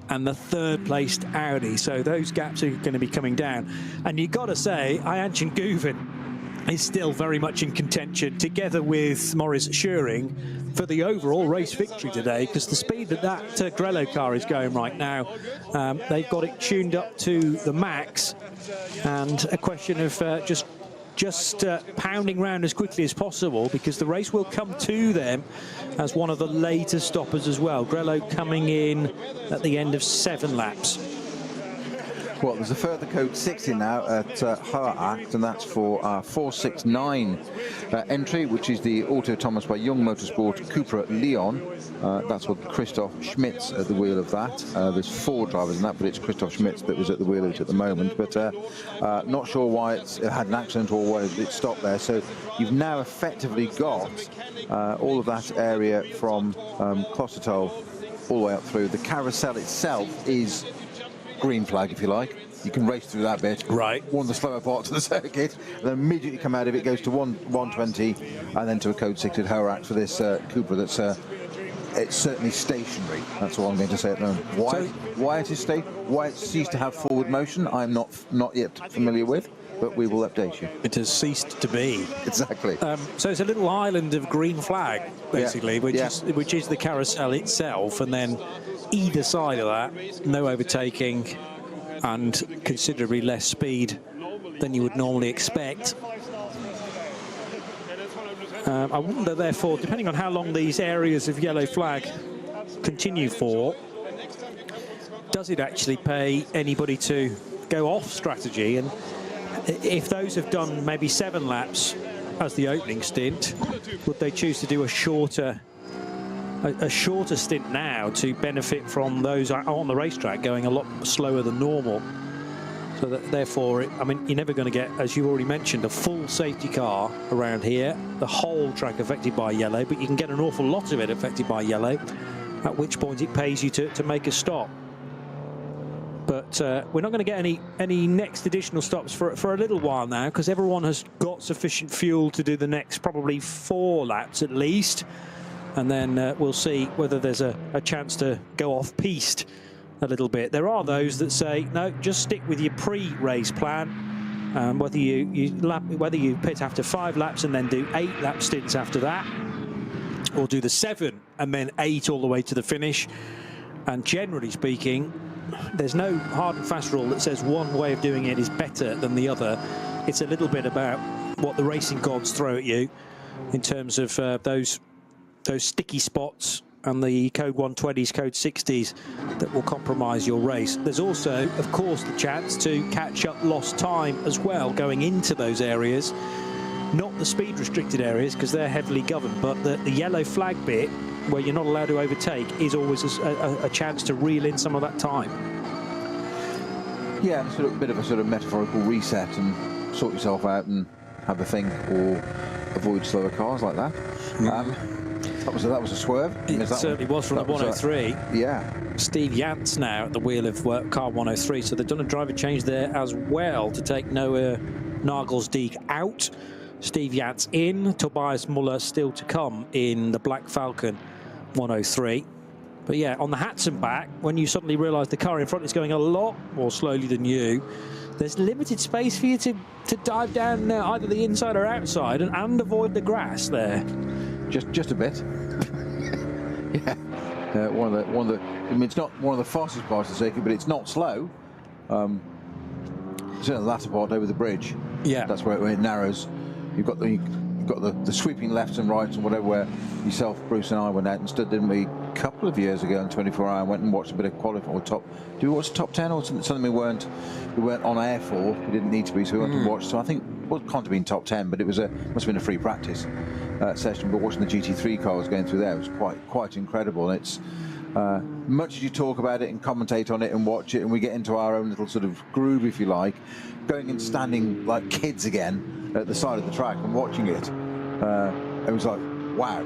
and the third-placed Audi. So those gaps are going to be coming down. And you've got to say, Ayanchin Guven is still very much in contention, together with Maurice Schuring, for the overall race victory today, because the speed that Grello car is going right now, they've got it tuned up to the max, and a question of just pounding round as quickly as possible, because the race will come to them as one of the later stoppers as well. Grello coming in at the end of 7 laps. Well, there's a further code 60 now at ADAC, and that's for 469 entry, which is the Auto Thomas by Young Motorsport Cupra Leon. That's what Christoph Schmitz at the wheel of that. There's 4 drivers in that, but it's Christoph Schmitz that was at the wheel of it at the moment. But not sure why it had an accident or why it stopped there. So you've now effectively got all of that area from Klosterdal all the way up through. The carousel itself is green flag, if you like. You can race through that bit. Right. One of the slower parts of the circuit. And then immediately come out of it, goes to 120, and then to a code 6 at ADAC for this Cupra that's it's certainly stationary. That's all I'm going to say at the moment. Why it is why it ceased to have forward motion, I'm not yet familiar with, but we will update you. It has ceased to be. Exactly. So it's a little island of green flag, basically, which is the carousel itself, and then either side of that, no overtaking and considerably less speed than you would normally expect. I wonder, therefore, depending on how long these areas of yellow flag continue for, does it actually pay anybody to go off strategy? And if those have done maybe 7 laps as the opening stint, would they choose to do a shorter stint now to benefit from those on the racetrack going a lot slower than normal? So that, therefore, I mean, you're never going to get, as you already mentioned, a full safety car around here, the whole track affected by yellow, but you can get an awful lot of it affected by yellow, at which point it pays you to make a stop. But we're not going to get any next additional stops for a little while now, because everyone has got sufficient fuel to do the next probably 4 laps at least. And then we'll see whether there's a chance to go off-piste a little bit. There are those that say, no, just stick with your pre-race plan. Whether you pit after 5 laps and then do 8 lap stints after that, or do the 7 and then 8 all the way to the finish. And generally speaking, there's no hard and fast rule that says one way of doing it is better than the other. It's a little bit about what the racing gods throw at you in terms of those sticky spots and the code 120s, code 60s that will compromise your race. There's also, of course, the chance to catch up lost time as well going into those areas. Not the speed restricted areas, because they're heavily governed, but the yellow flag bit where you're not allowed to overtake is always a chance to reel in some of that time. Yeah, sort of a bit of a sort of metaphorical reset and sort yourself out and have a think, or avoid slower cars like that. That was a swerve. It certainly was from the 103. Yeah. Steve Yance now at the wheel of car 103, so they've done a driver change there as well to take Noah Nagelsdijk out. Steve Yance in, Tobias Muller still to come in the Black Falcon 103. But yeah, on the Hatzenbach, when you suddenly realise the car in front is going a lot more slowly than you, there's limited space for you to dive down either the inside or outside and avoid the grass there. Just a bit. Yeah. One of the. I mean, it's not one of the fastest parts of the circuit, but it's not slow. Certainly the latter part over the bridge. Yeah. That's where it narrows. You've got the sweeping lefts and rights and whatever, where yourself, Bruce and I went out and stood, didn't we, a couple of years ago on 24 Hour, and went and watched a bit of qualifying or top. Did we watch the top 10 or something we weren't on air for? We didn't need to be, so we went to watch. So I think it can't have been top 10, but it was must have been a free practice session. But watching the GT3 cars going through there was quite incredible. And it's much as you talk about it and commentate on it and watch it, and we get into our own little sort of groove, if you like, going and standing like kids again at the side of the track and watching it. It was like, wow,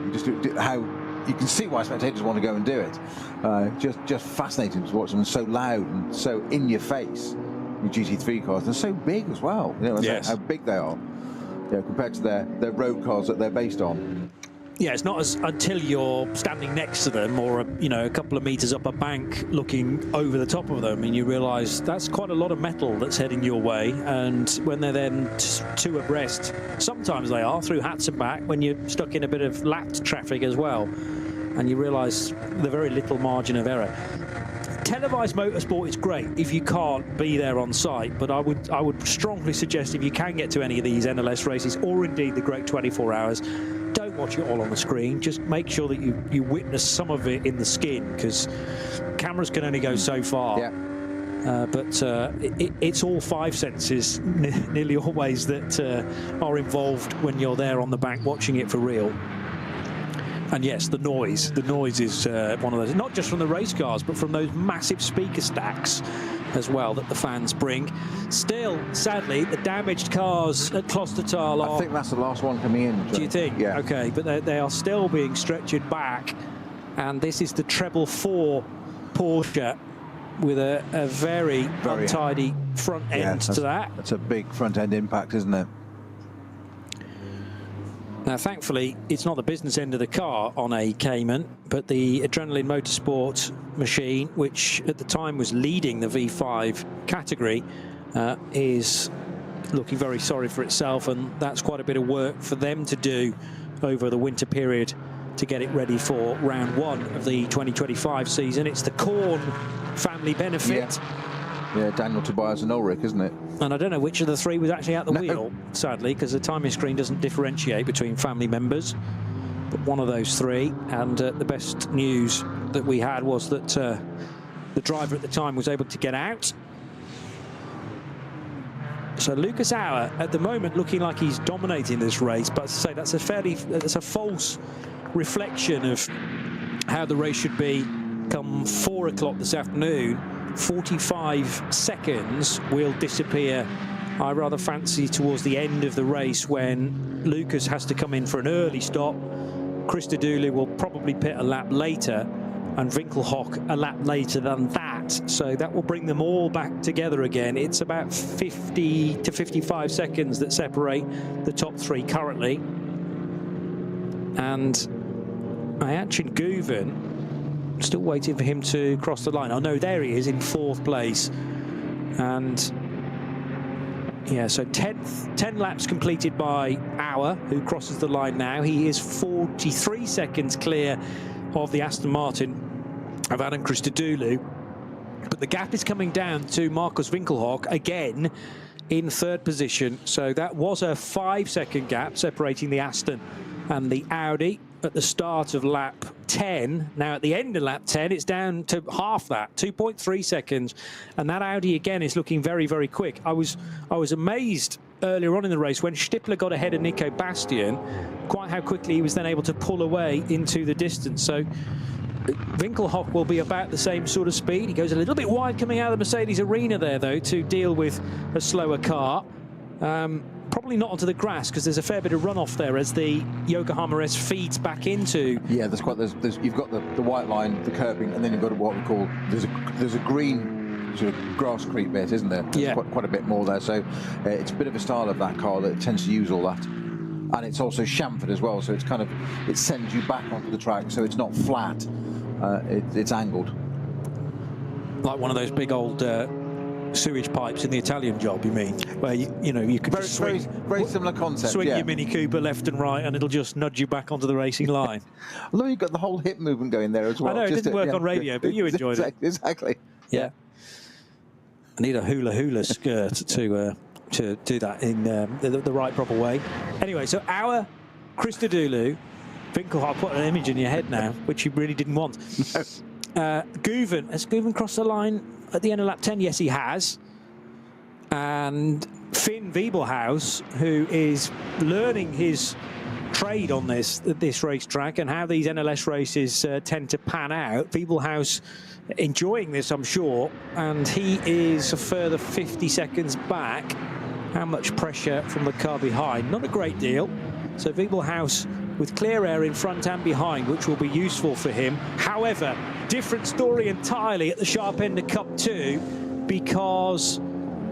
how you can see why spectators want to go and do it. Just fascinating to watch them, so loud and so in your face. The GT3 cars, they're so big as well. You know, yes. How big they are, compared to their road cars that they're based on. Yeah, it's not as until you're standing next to them or a couple of meters up a bank looking over the top of them, and you realise that's quite a lot of metal that's heading your way. And when they're then two abreast, sometimes they are through Hatzenbach when you're stuck in a bit of lapped traffic as well, and you realise the very little margin of error. Televised motorsport is great if you can't be there on site, but I would strongly suggest if you can get to any of these NLS races, or indeed the Great 24 Hours, don't watch it all on the screen. Just make sure that you witness some of it in the skin, because cameras can only go so far. Yeah. But it's all five senses nearly always that are involved when you're there on the back watching it for real. And yes, the noise is one of those, not just from the race cars, but from those massive speaker stacks as well that the fans bring. Still, sadly, the damaged cars at Klostertal are... I think that's the last one coming in. Do you think? Yeah. Okay, but they are still being stretchered back, and this is the treble 4 Porsche with a very untidy front end to that. That's a big front end impact, isn't it? Now, thankfully, it's not the business end of the car on a Cayman, but the Adrenaline Motorsport machine, which at the time was leading the V5 category, is looking very sorry for itself, and that's quite a bit of work for them to do over the winter period to get it ready for round 1 of the 2025 season. It's the Korn family benefit. Yeah, Daniel, Tobias and Ulrich, isn't it? And I don't know which of the three was actually at the wheel, sadly, because the timing screen doesn't differentiate between family members. But one of those three, and the best news that we had was that the driver at the time was able to get out. So Lucas Auer, at the moment, looking like he's dominating this race, but as I say, that's a false reflection of how the race should be come 4 o'clock this afternoon. 45 seconds will disappear, I rather fancy, towards the end of the race when Lucas has to come in for an early stop. Christodoulou will probably pit a lap later, and Winkelhock a lap later than that. So that will bring them all back together again. It's about 50 to 55 seconds that separate the top 3 currently. And Ayachin Guven, still waiting for him to cross the line. Oh no, there he is in 4th place. And yeah, so 10 laps completed by Auer, who crosses the line now. He is 43 seconds clear of the Aston Martin of Adam Christodoulou. But the gap is coming down to Markus Winkelhock again in 3rd position. So that was a 5-second gap separating the Aston and the Audi. at the start of lap 10. Now at the end of lap 10, it's down to half that, 2.3 seconds. And that Audi again is looking very, very quick. I was amazed earlier on in the race when Stippler got ahead of Nico Bastian, quite how quickly he was then able to pull away into the distance. So Winkelhock will be about the same sort of speed. He goes a little bit wide coming out of the Mercedes arena there, though, to deal with a slower car. Probably not onto the grass because there's a fair bit of runoff there as the Yokohama S feeds back into. Yeah, you've got the white line, the curbing, and then you've got what we call there's a green sort of grass creep bit, isn't there? There's yeah, quite a bit more there. So it's a bit of a style of that car that tends to use all that. And it's also chamfered as well, so it's kind of, it sends you back onto the track, so it's not flat, it's angled. Like one of those big old sewage pipes in the Italian Job, you mean? Where you know you could very similar concept. Swing yeah. your Mini Cooper left and right, and it'll just nudge you back onto the racing line. Although you've got the whole hip movement going there as well. I know it didn't work on radio, but you enjoyed it. Exactly. Yeah. I need a hula skirt to do that in the right proper way. Anyway, so our Christodoulou, Winkelhock, put an image in your head now, which you really didn't want. Guven, has Guven crossed the line at the end of lap 10? Yes, he has. And Finn Wiebelhaus, who is learning his trade on this racetrack and how these NLS races tend to pan out. Wiebelhaus enjoying this, I'm sure, and he is a further 50 seconds back. How much pressure from the car behind? Not a great deal. So Wiebelhaus with clear air in front and behind, which will be useful for him. However, different story entirely at the sharp end of Cup 2, because,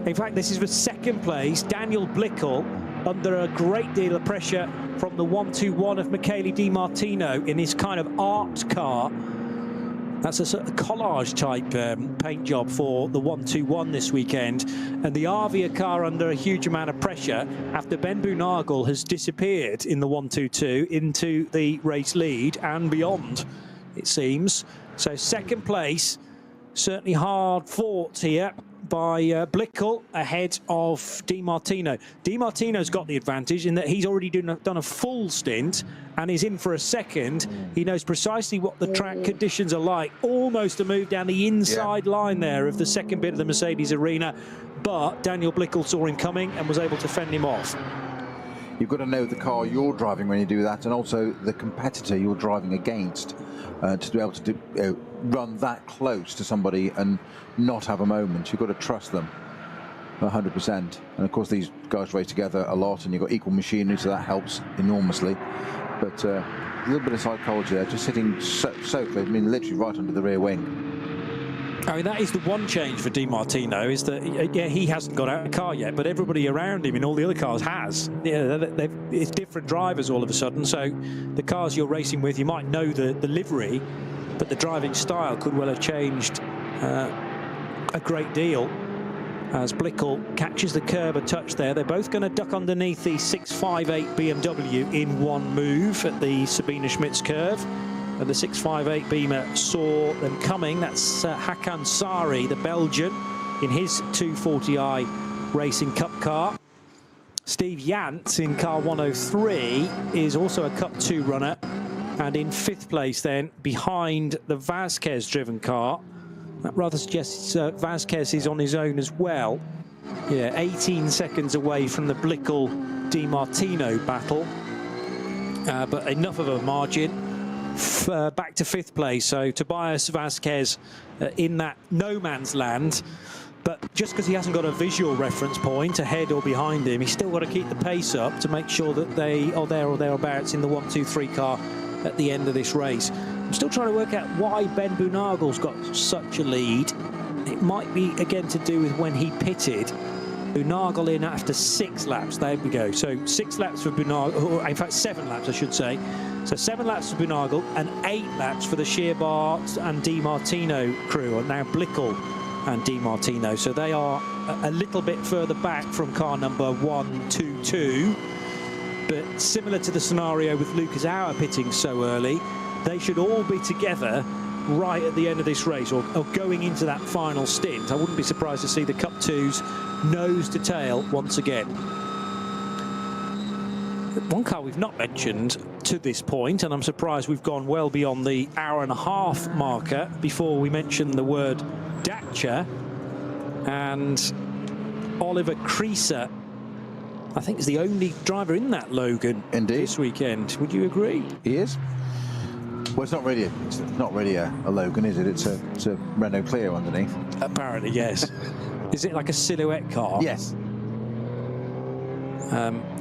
in fact, this is for second place. Daniel Blickel under a great deal of pressure from the 121 of Michele Di Martino in his kind of art car. That's a sort of collage type paint job for the 121 this weekend. And the Arvia car under a huge amount of pressure after Ben Boonagel has disappeared in the 122 into the race lead and beyond, it seems. So second place, certainly hard fought here by Blickel ahead of Di Martino. Di Martino's got the advantage in that he's already done a full stint and is in for a second. He knows precisely what the track conditions are like. Almost a move down the inside line there of the second bit of the Mercedes arena, but Daniel Blickel saw him coming and was able to fend him off. You've got to know the car you're driving when you do that, and also the competitor you're driving against, to be able to run that close to somebody and not have a moment. You've got to trust them 100%. And of course, these guys race together a lot, and you've got equal machinery, so that helps enormously. But a little bit of psychology there, just sitting so close, I mean, literally right under the rear wing. I mean, that is the one change for Di Martino, is that, yeah, he hasn't got out of the car yet, but everybody around him in all the other cars has. Yeah, it's different drivers all of a sudden, so the cars you're racing with, you might know the livery, but the driving style could well have changed a great deal. As Blickel catches the curb a touch there, they're both going to duck underneath the 658 BMW in one move at the Sabine Schmitz curve. And the 658 Beamer saw them coming. That's Hakan Sari, the Belgian, in his 240i Racing Cup car. Steve Yantz in car 103 is also a Cup 2 runner, and in 5th place then behind the Vasquez-driven car. That rather suggests Vasquez is on his own as well. Yeah, 18 seconds away from the Blickel-Di Martino battle, but enough of a margin. Back to 5th place, so Tobias Vasquez in that no man's land, but just because he hasn't got a visual reference point ahead or behind him, he's still got to keep the pace up to make sure that they are there or thereabouts in the 1-2-3 car at the end of this race. I'm still trying to work out why Ben Boonagel's got such a lead. It might be again to do with when he pitted. Boonagel in after 6 laps. There we go. So 6 laps for Boonagel, or in fact 7 laps I should say. So 7 laps for Boonagel and 8 laps for the Shearbart and Di Martino crew, and now Blickel and Di Martino. So they are a little bit further back from car number 122. But similar to the scenario with Lucas Auer pitting so early, they should all be together right at the end of this race, or going into that final stint. I wouldn't be surprised to see the Cup 2s nose to tail once again. One car we've not mentioned to this point, and I'm surprised we've gone well beyond the hour-and-a-half marker before we mentioned the word Dacia, and Oliver Creaser, I think, is the only driver in that Logan this weekend. Would you agree? He is. Well, it's not really a Logan, is it? It's a Renault Clio underneath. Apparently, yes. Is it like a silhouette car? Yes.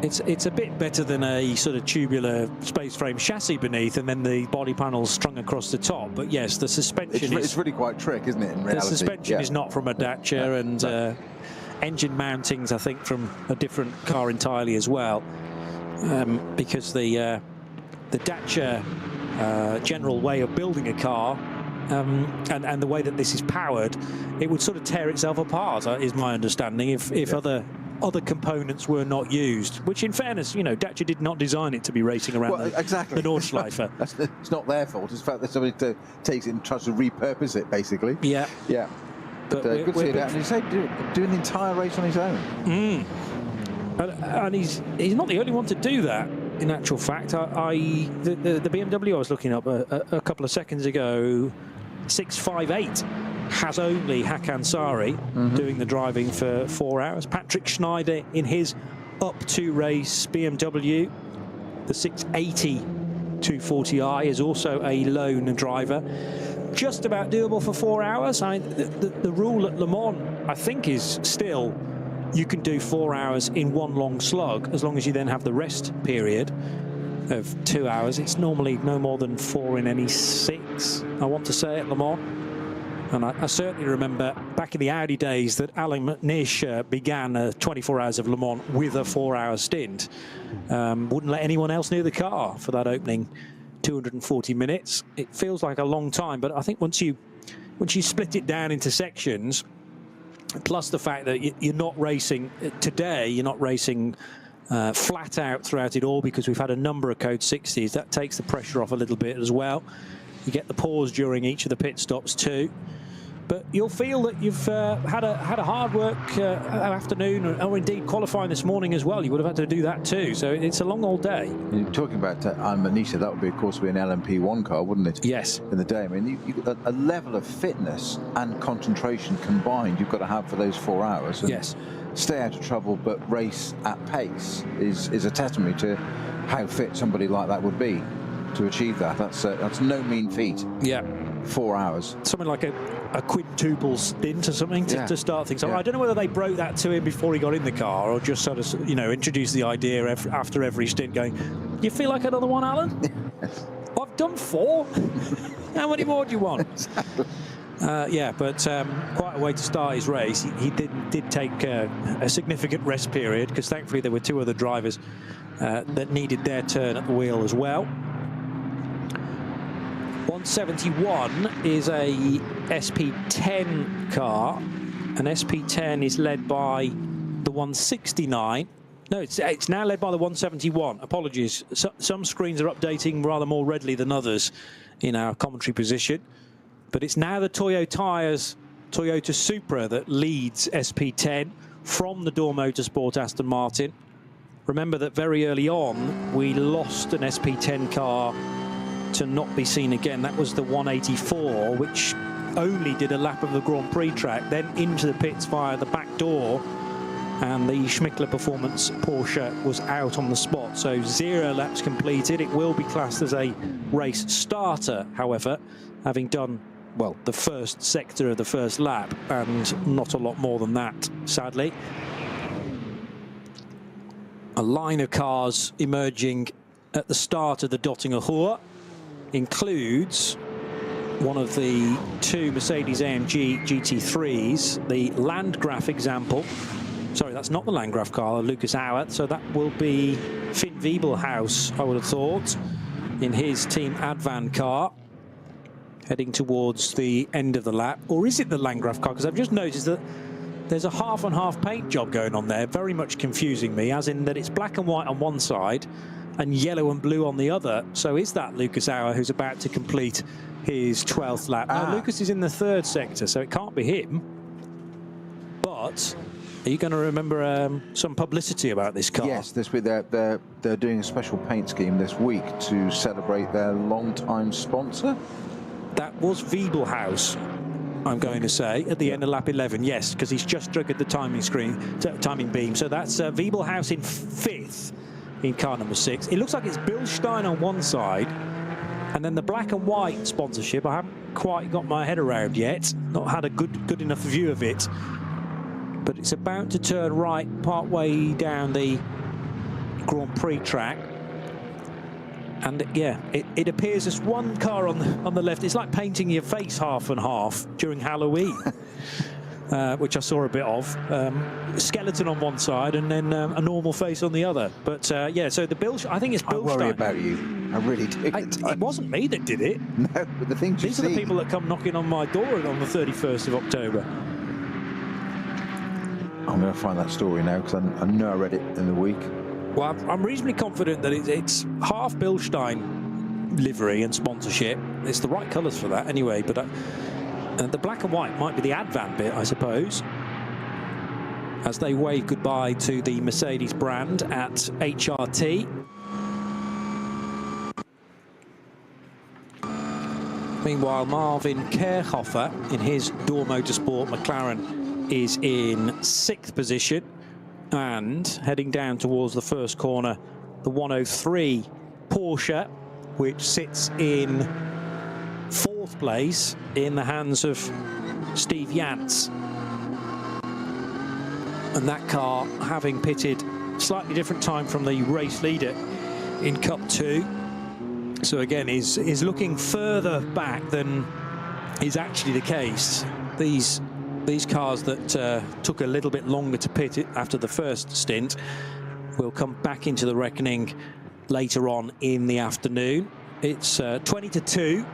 It's a bit better than a sort of tubular space frame chassis beneath, and then the body panels strung across the top. But yes, the suspension it's really quite trick, isn't it? In reality, the suspension is not from a Dacia, and engine mountings, I think, from a different car entirely as well, because the Dacia general way of building a car. And the way that this is powered, it would sort of tear itself apart, is my understanding, if other components were not used, which in fairness, you know, Dacia did not design it to be racing around the Nordschleife. It's not their fault. It's the fact that somebody takes it and tries to repurpose it, basically. Yeah. Yeah. But good to see that. And you say doing the entire race on his own. And he's not the only one to do that. In actual fact, the BMW I was looking up a couple of seconds ago, 658, has only Hakan Sari doing the driving for 4 hours. Patrick Schneider in his up-to race BMW, the 680 240i, is also a lone driver. Just about doable for 4 hours. I mean, the rule at Le Mans, I think, is still you can do 4 hours in one long slug, as long as you then have the rest period of 2 hours. It's normally no more than 4 in any 6, I want to say, at Le Mans. And I certainly remember back in the Audi days that Alan McNish began 24 hours of Le Mans with a 4-hour stint. Wouldn't let anyone else near the car for that opening 240 minutes. It feels like a long time, but I think once you split it down into sections, plus the fact that you're not racing today, you're not racing flat out throughout it all, because we've had a number of Code 60s. That takes the pressure off a little bit as well. You get the pause during each of the pit stops too. But you'll feel that you've had a hard work afternoon, or indeed qualifying this morning as well. You would have had to do that too. So it's a long old day. You're talking about Manisha, that would be, of course, be an LMP1 car, wouldn't it? Yes. In the day. I mean, a level of fitness and concentration combined you've got to have for those 4 hours. And yes. Stay out of trouble, but race at pace is a testimony to how fit somebody like that would be to achieve that. That's no mean feat. Yeah. 4 hours. Something like a quintuple stint or something to start things. I don't know whether they broke that to him before he got in the car, or just sort of, you know, introduced the idea after every stint, going, "You feel like another one, Alan?" I've done 4. How many more do you want? Exactly. Yeah, but quite a way to start his race. He did take a significant rest period, because thankfully there were 2 other drivers that needed their turn at the wheel as well. 171 is a SP10 car. An SP10 is led by the 169. No, it's now led by the 171. Apologies. Some screens are updating rather more readily than others in our commentary position. But it's now the Toyota Supra that leads SP10 from the Door Motorsport Aston Martin. Remember that very early on, we lost an SP10 car to not be seen again. That was the 184, which only did a lap of the Grand Prix track, then into the pits via the back door, and the Schmickler Performance Porsche was out on the spot. So 0 laps completed. It will be classed as a race starter, however, having done, well, the first sector of the first lap, and not a lot more than that, sadly. A line of cars emerging at the start of the Dottinger Ruhr includes one of the 2 Mercedes-AMG GT3s, the Landgraf example. Sorry, that's not the Landgraf car, Lucas Auer. So that will be Finn Wiebelhaus, I would have thought, in his Team Advan car, heading towards the end of the lap. Or is it the Landgraf car? Because I've just noticed that there's a half-and-half paint job going on there, very much confusing me, as in that it's black and white on one side and yellow and blue on the other. So is that Lucas Auer who's about to complete his 12th lap? Now, Lucas is in the 3rd sector, so it can't be him. But Are you going to remember some publicity about this car? Yes, this week they're doing a special paint scheme this week to celebrate their long-time sponsor. That was Wiebelhaus, I'm going to say, at the end of lap 11. Yes, because he's just triggered the timing beam. So that's Wiebelhaus in 5th in car number 6. It looks like it's Bilstein on one side, and then the black and white sponsorship I haven't quite got my head around yet. Not had a good enough view of it. But it's about to turn right part way down the Grand Prix track. And yeah, it appears as one car on the left. It's like painting your face half and half during Halloween, which I saw a bit of. Skeleton on one side and then a normal face on the other. But yeah, so the I think it's Bilstein. I worry about you. I really do. It wasn't me that did it. No, but the things These are the people that come knocking on my door on the 31st of October. I'm going to find that story now because I know I read it in the week. Well, I'm reasonably confident that it's half Bilstein livery and sponsorship. It's the right colours for that anyway, but the black and white might be the Advan bit, I suppose, as they wave goodbye to the Mercedes brand at HRT. Meanwhile, Marvin Kerhofer in his Door Motorsport McLaren is in 6th position, and heading down towards the first corner, the 103 Porsche, which sits in 4th place in the hands of Steve Jantz. And that car, having pitted slightly different time from the race leader in Cup 2, so again is looking further back than is actually the case. These cars that took a little bit longer to pit it after the first stint will come back into the reckoning later on in the afternoon. It's 20 to 2,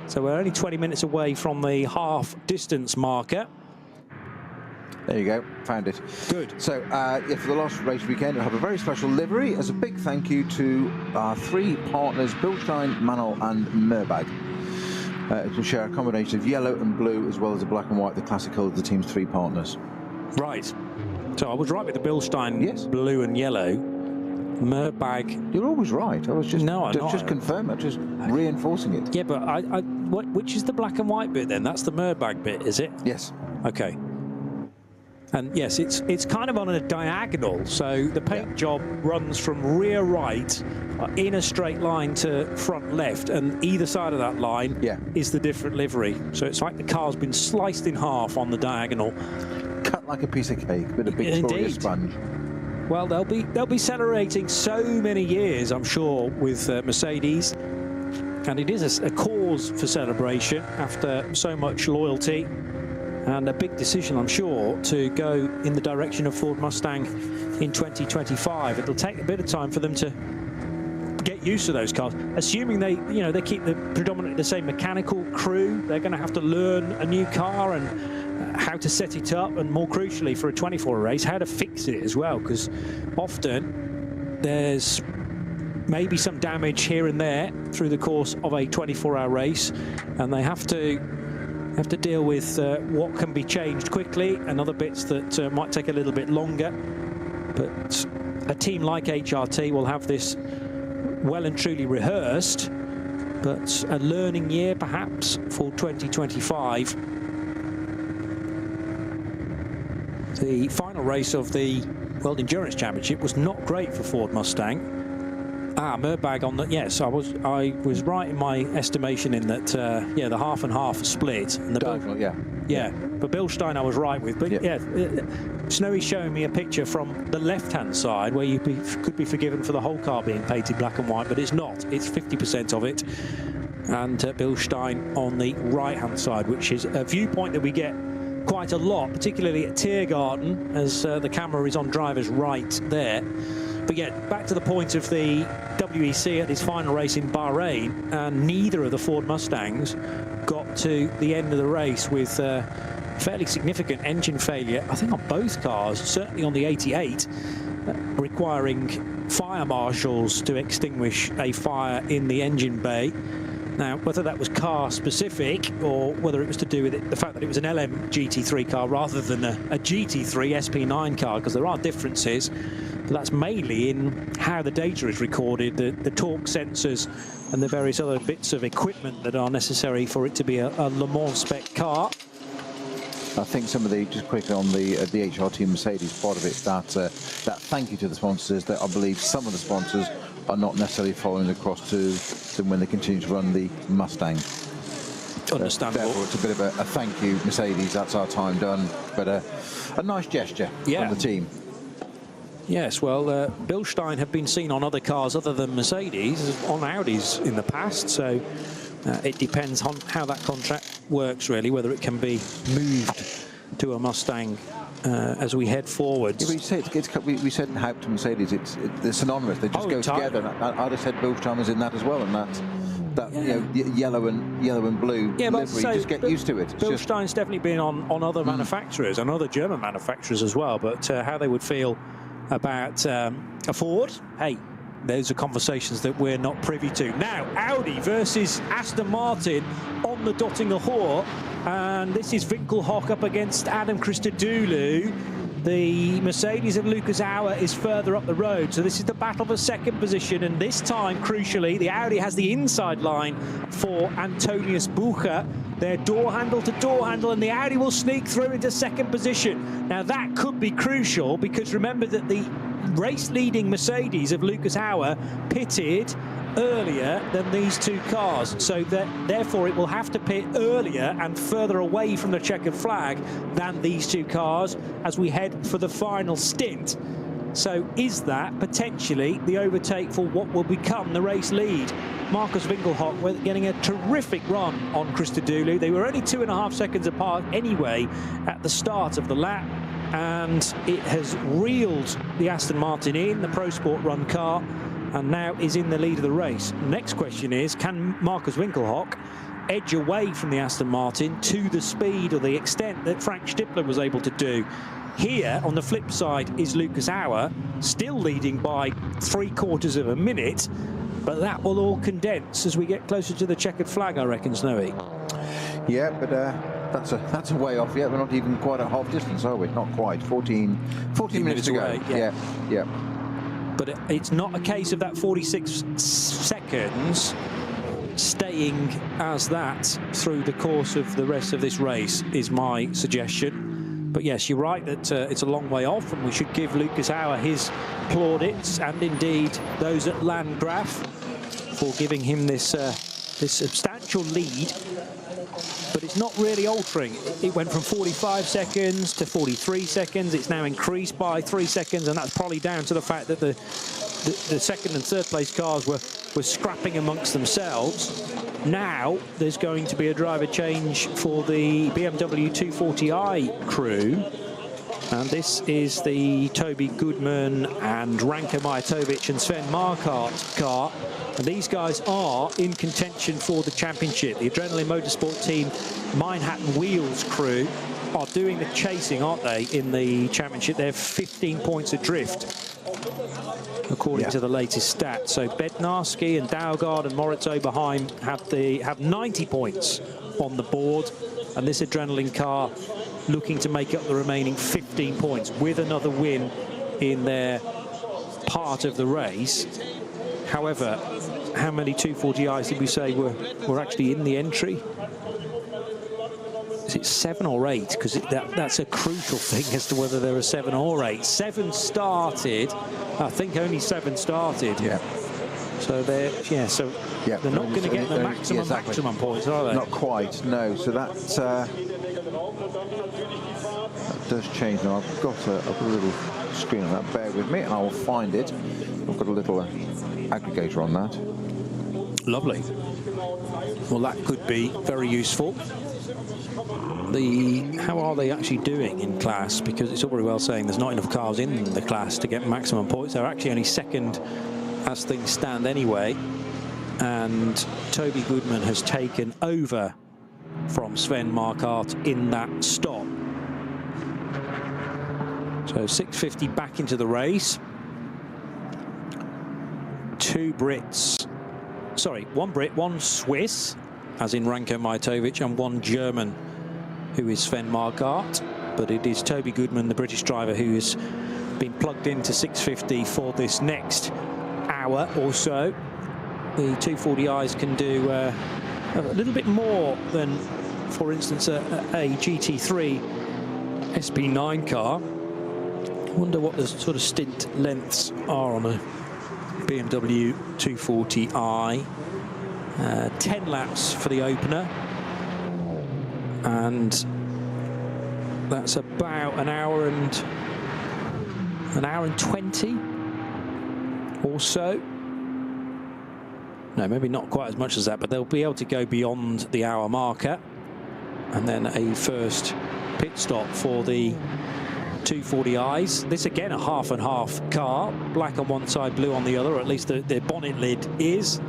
so we're only 20 minutes away from the half distance marker. There you go, found it. Good. So yeah, for the last race weekend, we'll have a very special livery as a big thank you to our 3 partners, Bilstein, Manol and Nürburgring. It will share a combination of yellow and blue as well as the black and white, the classic colours of the team's 3 partners. Right. So I was right with the Bilstein, yes, blue and yellow. Nürburgring. You're always right. I was just just confirming, just reinforcing it. Yeah, but which is the black and white bit then? That's the Nürburgring bit, is it? Yes. Okay. And yes, it's kind of on a diagonal, so the paint job runs from rear right in a straight line to front left, and either side of that line is the different livery. So it's like the car's been sliced in half on the diagonal. Cut like a piece of cake with a Victoria sponge. Well, they'll be celebrating so many years, I'm sure, with Mercedes, and it is a cause for celebration after so much loyalty. And a big decision, I'm sure, to go in the direction of Ford Mustang in 2025. It'll take a bit of time for them to get used to those cars. Assuming they keep predominantly the same mechanical crew, they're going to have to learn a new car and how to set it up, and more crucially for a 24 race, how to fix it as well, because often there's maybe some damage here and there through the course of a 24-hour race, and they have to deal with what can be changed quickly and other bits that might take a little bit longer. But a team like HRT will have this well and truly rehearsed, but a learning year perhaps for 2025. The final race of the World Endurance Championship was not great for Ford Mustang. Nürburgring on the, yes, I was right in my estimation in that, yeah, the half and half split. And the diagonal, yeah, but Bilstein I was right with. But yeah, Snowy's showing me a picture from the left-hand side where you could be forgiven for the whole car being painted black and white, but it's not. It's 50% of it. And Bilstein on the right-hand side, which is a viewpoint that we get quite a lot, particularly at Tiergarten, as the camera is on driver's right there. But yeah, back to the point of the WEC at its final race in Bahrain, and neither of the Ford Mustangs got to the end of the race with fairly significant engine failure, I think on both cars, certainly on the 88, requiring fire marshals to extinguish a fire in the engine bay. Now, whether that was car specific or whether it was to do with the fact that it was an LM GT3 car rather than a GT3 SP9 car, because there are differences, but that's mainly in how the data is recorded, the torque sensors and the various other bits of equipment that are necessary for it to be a Le Mans spec car. I think some of the, just quickly on the HRT Mercedes part of it, that thank you to the sponsors, that I believe some of the sponsors are not necessarily following across to them when they continue to run the Mustang. Understandable. Therefore, it's a bit of a thank you, Mercedes, that's our time done, but a nice gesture from the team. Yes, well, Bilstein have been seen on other cars other than Mercedes, on Audis in the past, so it depends on how that contract works, really, whether it can be moved to a Mustang as we head forwards. Yeah, we said Haupt to Mercedes, they're synonymous, they just go together. I'd have said Bilstein was in that as well, and that you know, yellow and blue livery, just get used to it. Bilstein's definitely been on other manufacturers and other German manufacturers as well, but how they would feel about a Ford, hey, those are conversations that we're not privy to. Now, Audi versus Aston Martin on the Dottinger Hoor, and this is Winkelhock up against Adam Christodoulou. The Mercedes of Lucas Auer is further up the road, so this is the battle for second position, and this time, crucially, the Audi has the inside line for Antonius Bucher. They're door handle to door handle, and the Audi will sneak through into second position. Now, that could be crucial, because remember that the race-leading Mercedes of Lucas Auer pitted earlier than these two cars, so that therefore it will have to pit earlier and further away from the checkered flag than these two cars as we head for the final stint. So is that potentially the overtake for what will become the race lead? Markus Winkelhock getting a terrific run on Christodoulou. They were only 2.5 seconds apart anyway at the start of the lap, and it has reeled the Aston Martin in, the Pro Sport run car, and now is in the lead of the race. Next question is, can Markus Winkelhock edge away from the Aston Martin to the speed or the extent that Frank Stippler was able to do? Here, on the flip side, is Lucas Auer, still leading by 3/4 of a minute, but that will all condense as we get closer to the checkered flag, I reckon, Snowy. Yeah, but that's a way off yet. We're not even quite at half distance, are we? Not quite. 14 minutes to go. Yeah. But it's not a case of that 46 seconds staying as that through the course of the rest of this race, is my suggestion. But yes, you're right that it's a long way off, and we should give Lucas Auer his plaudits, and indeed those at Landgraf, for giving him this this substantial lead. But it's not really altering. It went from 45 seconds to 43 seconds. It's now increased by 3 seconds, and that's probably down to the fact that the second and third place cars were scrapping amongst themselves. Now there's going to be a driver change for the BMW 240i crew, and this is the Toby Goodman and Ranko Majatovic and Sven Markart car, and these guys are in contention for the championship. The Adrenaline Motorsport team Manhattan Wheels crew are doing the chasing, aren't they, in the championship? They're 15 points adrift, according to the latest stats. So Bednarski and Daugard and Moritz Oberheim have 90 points on the board, and this Adrenaline car looking to make up the remaining 15 points with another win in their part of the race. However, how many 240i's did we say were actually in the entry? Is it 7 or 8? Because that's a crucial thing as to whether there are 7 or 8. 7 started. I think only 7 started. Yeah. So they're not going to get the maximum points, are they? Not quite. No. So that does change now. I've got a little screen on that. Bear with me, and I will find it. I've got a little aggregator on that. Lovely. Well, that could be very useful. How are they actually doing in class? Because it's all very well saying there's not enough cars in the class to get maximum points. They're actually only second as things stand anyway. And Toby Goodman has taken over from Sven Markart in that stop. So 650 back into the race. 2 Brits sorry, one Brit, one Swiss, as in Ranko Majtovic, and one German, who is Sven Margaard. But it is Toby Goodman, the British driver, who has been plugged into 650 for this next hour or so. The 240i's can do a little bit more than, for instance, a GT3 SP9 car. I wonder what the sort of stint lengths are on a BMW 240i. 10 laps for the opener, and that's about an hour and 20 or so. No, maybe not quite as much as that, but they'll be able to go beyond the hour marker. And then a first pit stop for the 240i's. This again a half and half car, black on one side, blue on the other, or at least the bonnet lid is.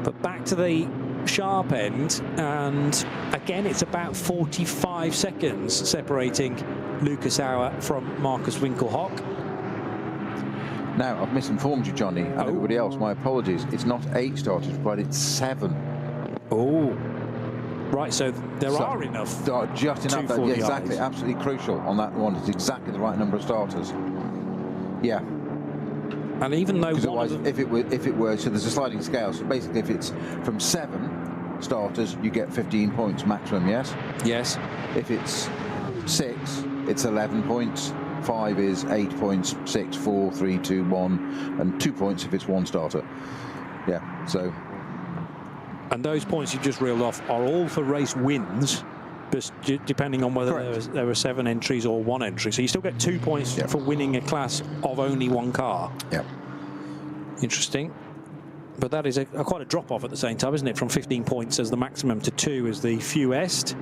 But back to the sharp end, and again it's about 45 seconds separating Lucas Auer from Markus Winkelhock. Now, I've misinformed you, Johnny, and everybody else. My apologies. It's not 8 starters, but it's 7. Oh, right. So there are enough. Just enough. That, yeah, exactly. Absolutely crucial on that one. It's exactly the right number of starters. Yeah. And even though otherwise, if it were, so there's a sliding scale. So basically, if it's from 7 starters, you get 15 points maximum. Yes. Yes. If it's 6, it's 11 points. 5 is 8 points. 6, 4, 3, 2, 1, and 2 points if it's 1 starter. Yeah. So. And those points you just reeled off are all for race wins, just depending on whether there are 7 entries or 1 entry. So you still get 2 points for winning a class of only 1 car. Yeah. Interesting. But that is quite a drop-off at the same time, isn't it? From 15 points as the maximum to 2 as the fewest.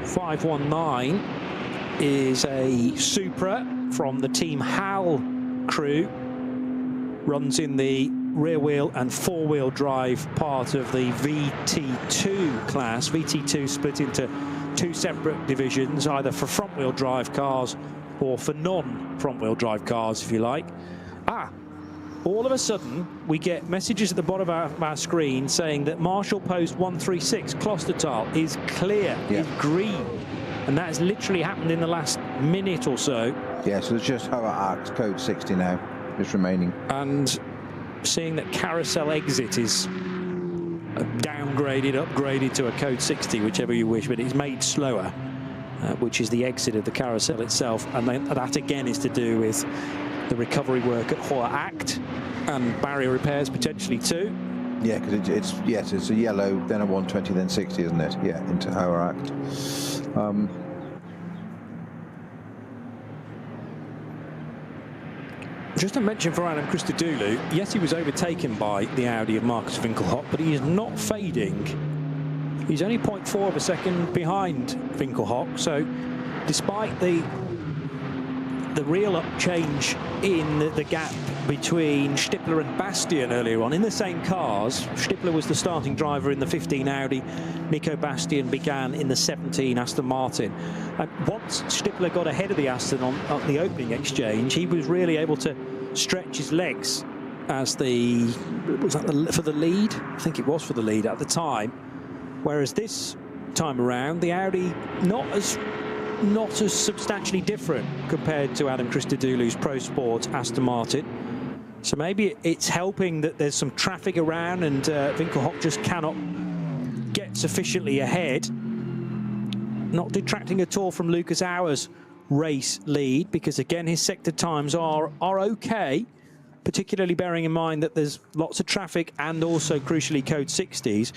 519 is a Supra from the Team Hal crew. Runs in the rear-wheel and 4-wheel drive part of the VT2 class. VT2 split into 2 separate divisions, either for front-wheel drive cars or for non-front-wheel drive cars, if you like. All of a sudden, we get messages at the bottom of our screen saying that Marshall Post 136, Klostertal, is clear, is green. And that has literally happened in the last minute or so. Yeah, so it's just ADAC code 60 now, just remaining. And seeing that carousel exit is downgraded, upgraded to a code 60, whichever you wish, but it's made slower, which is the exit of the carousel itself. And then that again is to do with the recovery work at Hoher Act and barrier repairs potentially too. Yeah, because it's a yellow, then a 120, then 60, isn't it? Yeah, into Hoher Act. Just a mention for Adam Christodoulou, yes, he was overtaken by the Audi of Markus Winkelhock, but he is not fading. He's only 0.4 of a second behind Winkelhock, so despite the real up change in the gap between Stippler and Bastian earlier on in the same cars. Stippler was the starting driver in the 15 Audi. Nico Bastian began in the 17 Aston Martin. And once Stippler got ahead of the Aston on the opening exchange, he was really able to stretch his legs as for the lead? I think it was for the lead at the time. Whereas this time around, the Audi not as substantially different compared to Adam Christodoulou's Pro Sport Aston Martin. So maybe it's helping that there's some traffic around and Winkelhock just cannot get sufficiently ahead. Not detracting at all from Lucas Auer's race lead, because again his sector times are okay, particularly bearing in mind that there's lots of traffic and also crucially code 60s.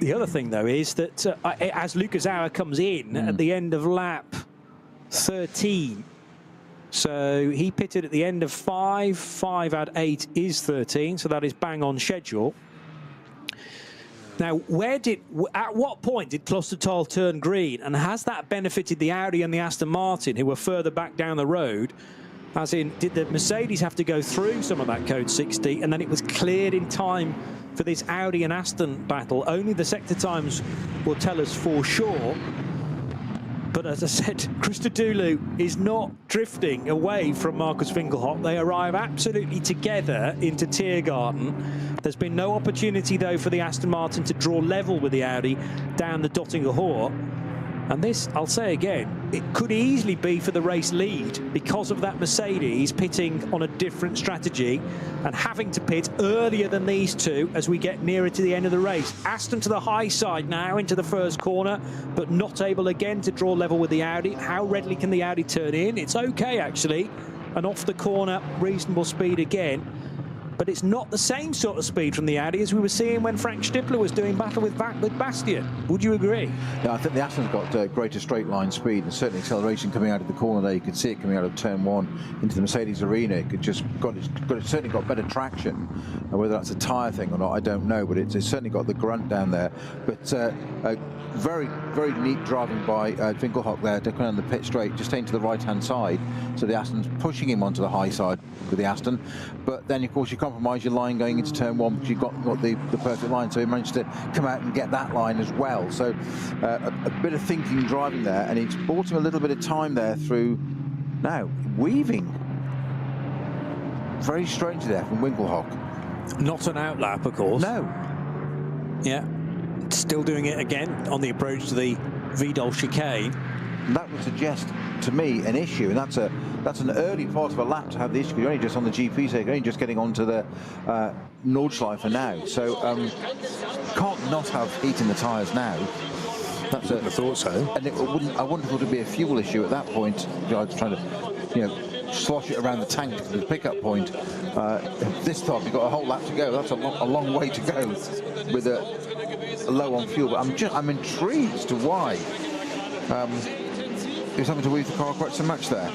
The other thing, though, is that as Lucas Auer comes in at the end of lap 13, so he pitted at the end of 5. 5 add 8 is 13, so that is bang on schedule. Now, at what point did Klostertal turn green, and has that benefited the Audi and the Aston Martin, who were further back down the road? As in, did the Mercedes have to go through some of that code 60, and then it was cleared in time for this Audi and Aston battle? Only the sector times will tell us for sure. But as I said, Christodoulou is not drifting away from Markus Winkelhock. They arrive absolutely together into Tiergarten. There's been no opportunity, though, for the Aston Martin to draw level with the Audi down the Dottinger Hohe. And this, I'll say again, it could easily be for the race lead because of that Mercedes pitting on a different strategy and having to pit earlier than these two as we get nearer to the end of the race. Aston to the high side now into the first corner, but not able again to draw level with the Audi. How readily can the Audi turn in? It's okay, actually. And off the corner, reasonable speed again. But it's not the same sort of speed from the Audi as we were seeing when Frank Stippler was doing battle with Bastian. Would you agree? Yeah, I think the Aston's got greater straight line speed and certainly acceleration coming out of the corner there. You could see it coming out of turn 1 into the Mercedes arena. It could just it's certainly got better traction. Whether that's a tyre thing or not, I don't know, but it's certainly got the grunt down there. But very, very neat driving by Winkelhock there, coming on the pit straight, just taking to the right-hand side. So the Aston's pushing him onto the high side with the Aston. But then, of course, you compromise your line going into turn 1 because you've got the perfect line. So he managed to come out and get that line as well. So a bit of thinking driving there, and it's bought him a little bit of time there through now weaving. Very strange there from Winkelhock. Not an outlap, of course. No. Yeah. Still doing it again on the approach to the Vidal chicane. That would suggest to me an issue, and that's an early part of a lap to have the issue. You're only just on the GP circuit, only just getting onto the Nordschleife now, so can't not have heat in the tyres now. That's I thought so. And I wouldn't have thought it'd be a fuel issue at that point. I was trying to, slosh it around the tank to the pickup point. This time you've got a whole lap to go. That's a long way to go with a low on fuel. But I'm intrigued as to why he was having to weave the car quite so much there.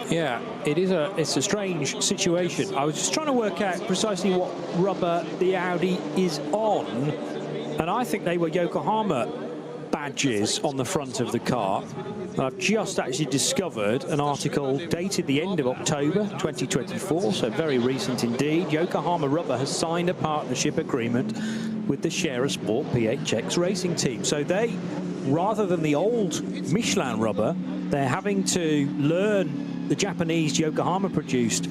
Yeah, it's a strange situation. I was just trying to work out precisely what rubber the Audi is on, and I think they were Yokohama badges on the front of the car. And I've just actually discovered an article dated the end of October 2024, so very recent indeed. Yokohama Rubber has signed a partnership agreement with the Scherer Sport PHX racing team. So they, rather than the old Michelin rubber, they're having to learn the Japanese Yokohama-produced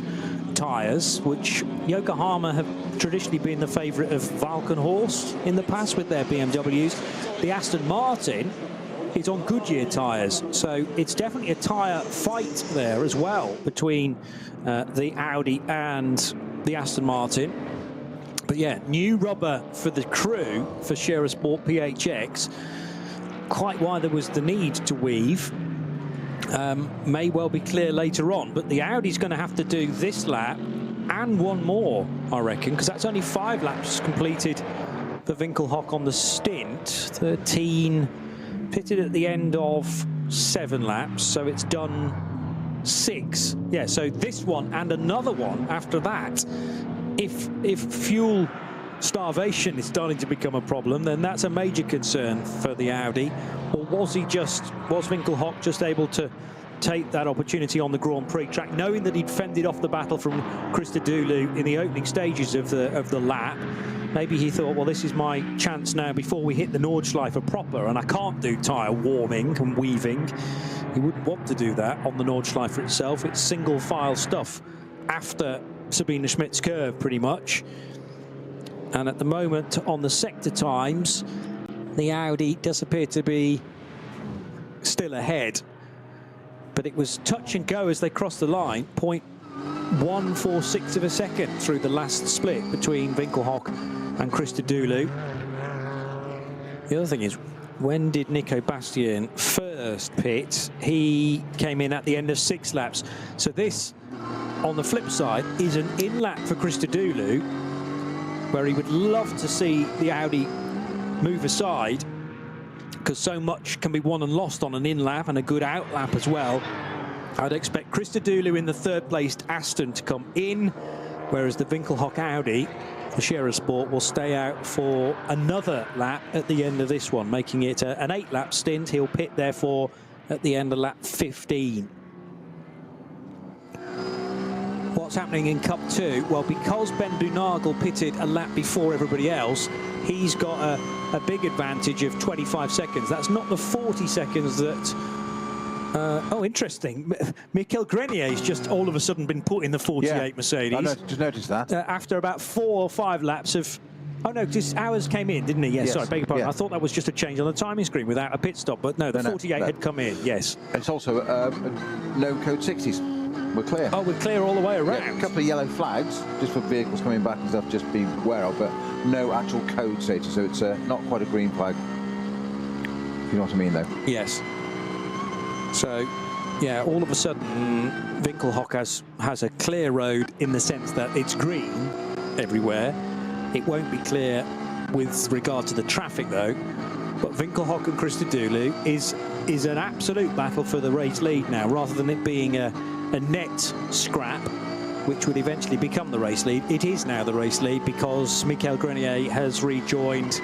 tyres, which Yokohama have traditionally been the favourite of Valkenhorst in the past with their BMWs. The Aston Martin is on Goodyear tyres, so it's definitely a tyre fight there as well between the Audi and the Aston Martin. But yeah, new rubber for the crew for Scherer Sport PHX. Quite why there was the need to weave may well be clear later on, but the Audi's going to have to do this lap and one more, I reckon, because that's only 5 laps completed for Winkelhock on the stint. 13 pitted at the end of 7 laps, so it's done 6. Yeah, so this one and another one after that. If fuel starvation is starting to become a problem, then that's a major concern for the Audi. Or was Winkelhock just able to take that opportunity on the Grand Prix track, knowing that he'd fended off the battle from Christodoulou in the opening stages of the lap? Maybe he thought, well, this is my chance now before we hit the Nordschleife proper, and I can't do tyre warming and weaving. He wouldn't want to do that on the Nordschleife itself. It's single file stuff after Sabine Schmidt's curve, pretty much. And at the moment, on the sector times, the Audi does appear to be still ahead. But it was touch and go as they crossed the line, 0.146 of a second through the last split between Winkelhock and Christodoulou. The other thing is, when did Nico Bastian first pit? He came in at the end of 6 laps. So this, on the flip side, is an in-lap for Christodoulou, where he would love to see the Audi move aside, because so much can be won and lost on an in-lap and a good out-lap as well. I'd expect Christodoulou in the 3rd placed Aston to come in, whereas the Winkelhock Audi, the Scherer Sport, will stay out for another lap at the end of this one, making it an 8-lap stint. He'll pit, therefore, at the end of lap 15. What's happening in Cup 2? Well, because Ben Boonagel pitted a lap before everybody else, he's got a a big advantage of 25 seconds. That's not the 40 seconds that... oh, interesting. Michael Grenier's just all of a sudden been put in the 48 Mercedes. I just noticed that. After about 4 or 5 laps of... Oh, no, just hours came in, didn't he? Yes, sorry, beg your pardon. I thought that was just a change on the timing screen without a pit stop, but no, the 48 had come in, yes. It's also no code 60s. We're clear. Oh, we're clear all the way around. Yeah, a couple of yellow flags, just for vehicles coming back and stuff, just be aware of, but no actual code status, so it's not quite a green flag. You know what I mean, though? Yes. So, yeah, all of a sudden, Winkelhock has a clear road in the sense that it's green everywhere. It won't be clear with regard to the traffic, though. But Winkelhock and Christodoulou is an absolute battle for the race lead now, rather than it being a net scrap, which would eventually become the race lead. It is now the race lead because Michael Grenier has rejoined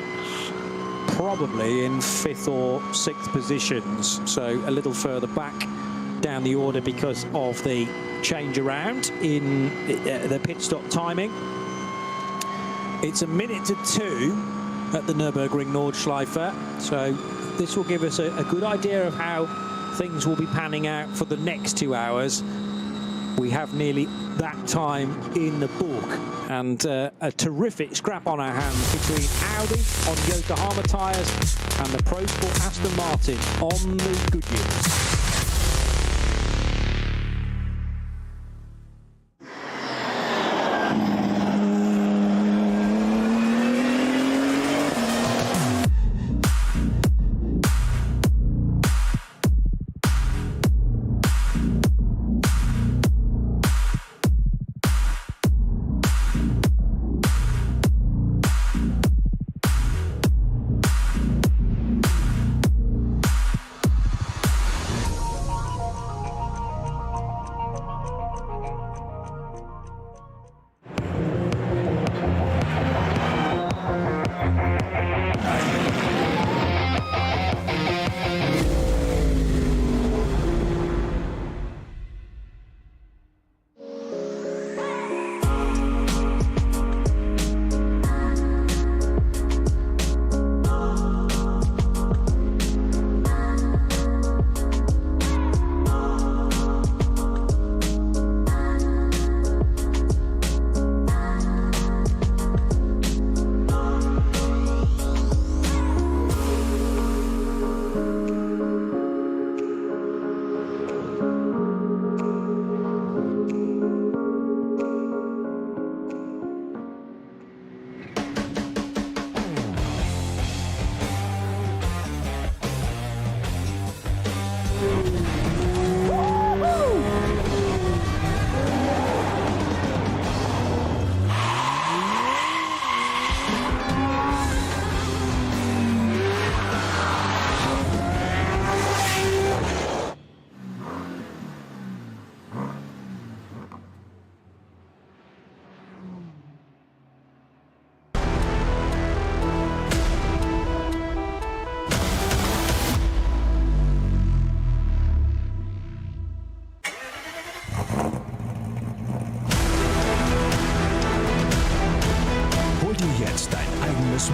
probably in 5th or 6th positions, so a little further back down the order because of the change around in the pit stop timing. It's 1 minute to 2 at the Nürburgring Nordschleife, so this will give us a good idea of how things will be panning out for the next 2 hours. We have nearly that time in the book, and a terrific scrap on our hands between Audi on Yokohama tyres and the Pro Sport Aston Martin on the Goodyears.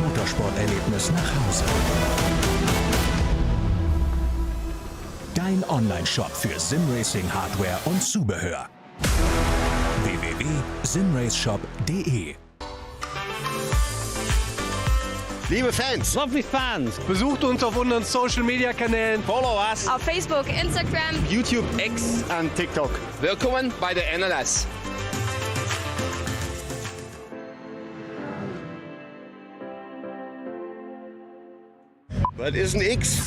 Motorsporterlebnis nach Hause. Dein Online-Shop für Simracing-Hardware und Zubehör. www.simraceshop.de. Liebe Fans, Lovely fans. besucht uns auf unseren Social-Media-Kanälen. Follow us. Auf Facebook, Instagram, YouTube, X und TikTok. Willkommen bei der NLS. Was ist ein X?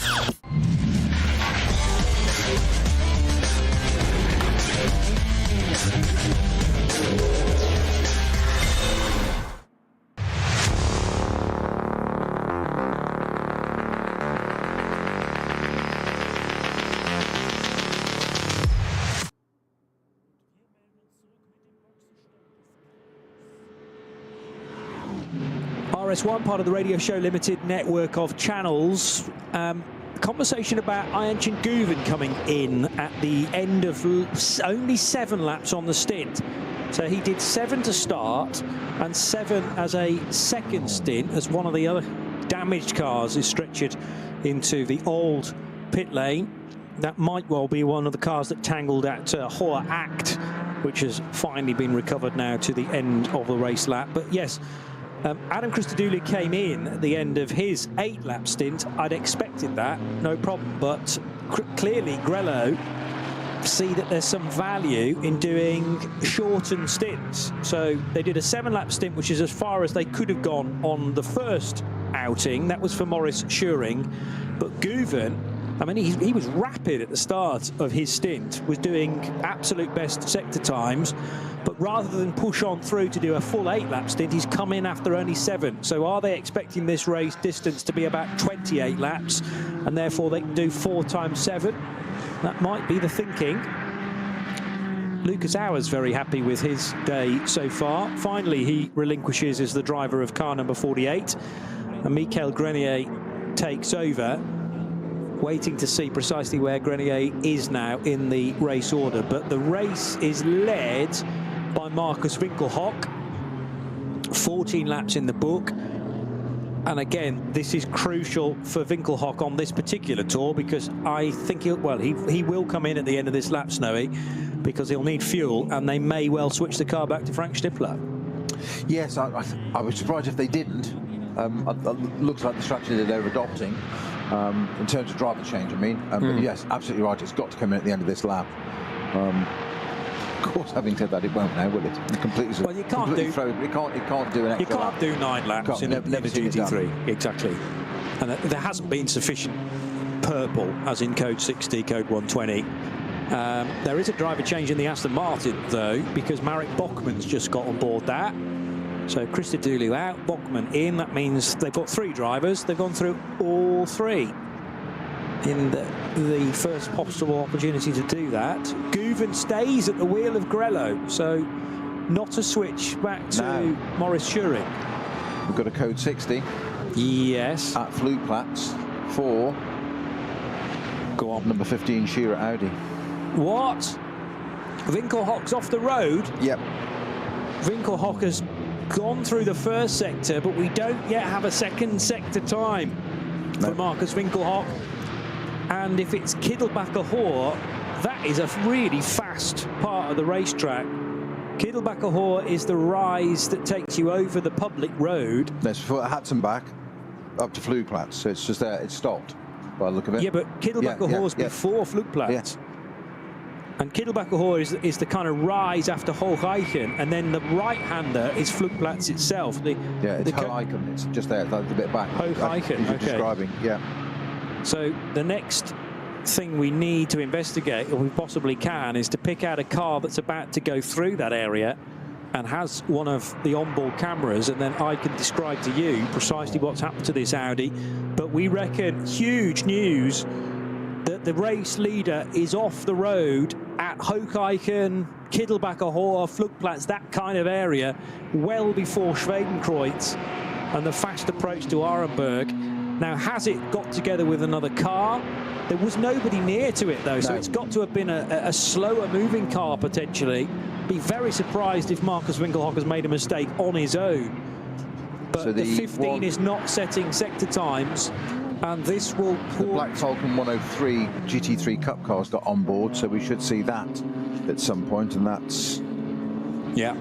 RS1, part of the Radio Show Limited network of channels. Conversation about Ayhancan Guven coming in at the end of only 7 laps on the stint. So he did 7 to start and 7 as a second stint as one of the other damaged cars is stretchered into the old pit lane. That might well be one of the cars that tangled at Hoa Act, which has finally been recovered now to the end of the race lap. But yes, Adam Christodoulou came in at the end of his 8-lap stint. I'd expected that, no problem. But clearly Grello see that there's some value in doing shortened stints. So they did a 7-lap stint, which is as far as they could have gone on the first outing. That was for Maurice Schuring. But Guven, I mean, he was rapid at the start of his stint, was doing absolute best sector times, but rather than push on through to do a full 8-lap stint, he's come in after only 7. So are they expecting this race distance to be about 28 laps, and therefore they can do 4 times 7? That might be the thinking. Lucas Auer's very happy with his day so far. Finally, he relinquishes as the driver of car number 48, and Michael Grenier takes over, waiting to see precisely where Grenier is now in the race order. But the race is led by Markus Winkelhock, 14 laps in the book. And again, this is crucial for Winkelhock on this particular tour, because I think he will come in at the end of this lap, Snowy, because he'll need fuel, and they may well switch the car back to Frank Stippler. Yes, I was surprised if they didn't. It looks like the strategy that they're adopting in terms of driver change, I mean. But yes, absolutely right, it's got to come in at the end of this lap. Of course, having said that, it won't now, will it? Completely. Well, you can't do. It can't do an extra. You can't do 9 laps in a GT3. Exactly. And there hasn't been sufficient purple, as in code 60, code 120. There is a driver change in the Aston Martin, though, because Marek Bokman's just got on board that. So Christodoulou out, Bokman in. That means they've got 3 drivers. They've gone through all 3 in the first possible opportunity to do that. Guven stays at the wheel of Grello, so not a switch back to Maurice Schuring. We've got a code 60. Yes. At Flugplatz for go on, number 15 Shearer Audi. What? Winkelhock's off the road? Yep. Winkelhock has gone through the first sector, but we don't yet have a second sector time for Markus Winkelhock. And if it's Kiddelbacher Hoor, that is a really fast part of the racetrack. Kiddelbacher Hoor is the rise that takes you over the public road. That's for Hatzenbach up to Flugplatz, so it's just there, it's stopped by the look of it. Yeah, but Kiddelbacher Hoor's before Flugplatz. Yeah. And Kiddelbacher Hoor is the kind of rise after Hocheichen, and then the right-hander is Flugplatz itself. It's Hocheichen, it's just there, that's a bit back. Hocheichen, okay. Describing, yeah. So the next thing we need to investigate, or we possibly can, is to pick out a car that's about to go through that area and has one of the onboard cameras, and then I can describe to you precisely what's happened to this Audi. But we reckon huge news that the race leader is off the road at Hocheichen, Kiddelbacher Hoor, Flugplatz, that kind of area, well before Schwedenkreuz and the fast approach to Arenberg. Now, has it got together with another car? There was nobody near to it, though, so it's got to have been a slower moving car, potentially. Be very surprised if Markus Winkelhock has made a mistake on his own. But so the 15 is not setting sector times, and this will... The Black Falcon 103 GT3 Cup car's got on board, so we should see that at some point, and that's... Yeah.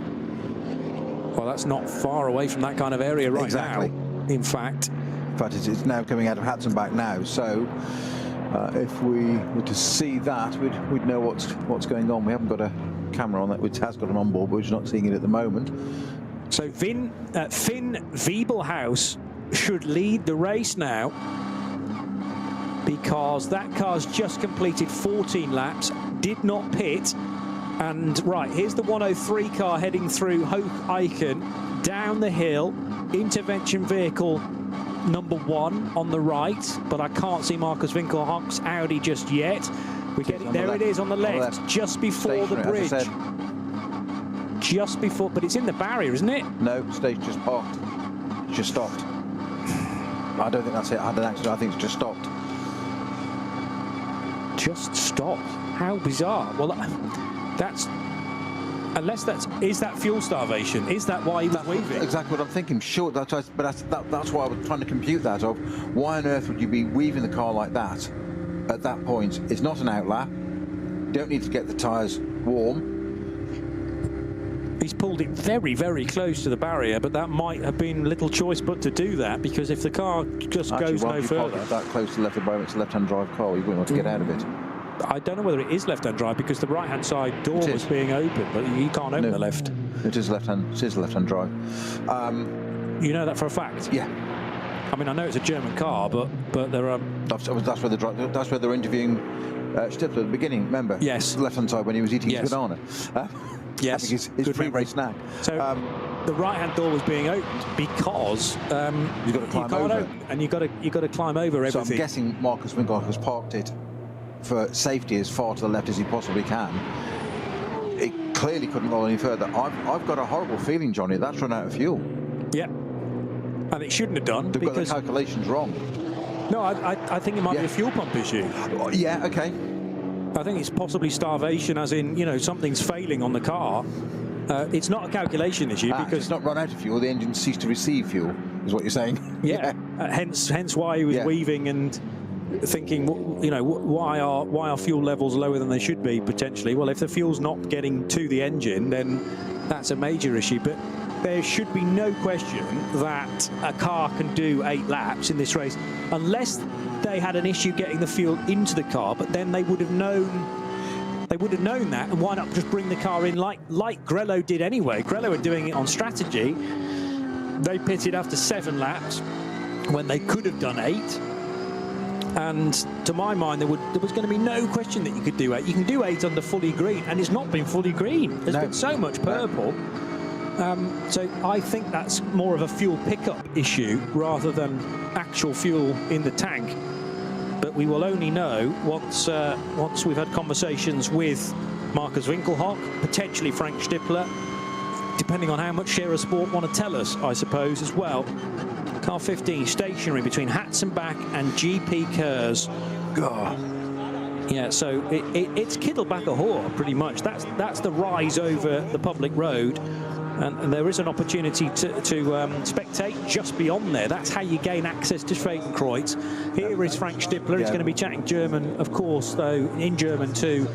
Well, that's not far away from that kind of area right now, in fact. In fact, it's now coming out of Hatzenbach now, so if we were to see that, we'd know what's going on. We haven't got a camera on that, which has got an onboard, but we're just not seeing it at the moment. So Finn Wiebelhaus should lead the race now, because that car's just completed 14 laps, did not pit, and right, here's the 103 car heading through Hocheichen, down the hill, intervention vehicle number 1 on the right, but I can't see Markus Winkelhock's Audi just yet. We get it, there it is on the left, just before the bridge. Just before, but it's in the barrier, isn't it? No, stage just parked. Just stopped. I don't think that's it. I had an accident. I think it's just stopped. Just stopped? How bizarre. Well, that's Unless is that fuel starvation? Is that why he was weaving? Exactly what I'm thinking. Sure, that's why I was trying to compute that. Of why on earth would you be weaving the car like that at that point? It's not an outlap. You don't need to get the tyres warm. He's pulled it very, very close to the barrier, but that might have been little choice but to do that, because if the car just goes no further, that close to the left of the barrier, it's a left-hand drive car. You wouldn't want to get out of it. I don't know whether it is left-hand drive, because the right-hand side door was being open, but you can't open the left. It is left-hand. It is left-hand drive. You know that for a fact? Yeah. I mean, I know it's a German car, but there are. That's where they're interviewing Stippler at the beginning. Remember? Yes. Left-hand side when he was eating his banana. Yes. I think his pre-race snack. So the right-hand door was being opened because you've got to climb over, and you've got to climb over everything. So I'm guessing Marcus Winkelhock has parked it for safety as far to the left as he possibly can. It clearly couldn't roll any further. I've got a horrible feeling, Johnny, that's run out of fuel. Yeah, and it shouldn't have done. They've got the calculations wrong. No, I think it might be a fuel pump issue. Yeah, okay. I think it's possibly starvation, as in, you know, something's failing on the car. It's not a calculation issue because it's not run out of fuel. The engine ceased to receive fuel, is what you're saying. Yeah. Hence why he was weaving and thinking, you know, why are fuel levels lower than they should be potentially? Well, if the fuel's not getting to the engine, then that's a major issue. But there should be no question that a car can do 8 laps in this race, unless they had an issue getting the fuel into the car. But then they would have known that, and why not just bring the car in like Grello did anyway? Grello were doing it on strategy. They pitted after 7 laps when they could have done 8. And to my mind, there was going to be no question that you could do 8. You can do 8 under fully green, and it's not been fully green. There's been so much purple. So I think that's more of a fuel pickup issue rather than actual fuel in the tank. But we will only know once we've had conversations with Marcus Winkelhock, potentially Frank Stippler, depending on how much Scherer Sport want to tell us, I suppose, as well. Car 15 stationary between Hatzenbach and GP Kers. Yeah, so it's Kittelbacher-Hohr pretty much. That's the rise over the public road. And there is an opportunity to spectate just beyond there. That's how you gain access to Schwedenkreuz. Here is Frank Stippler. He's going to be chatting German, of course, though, in German too,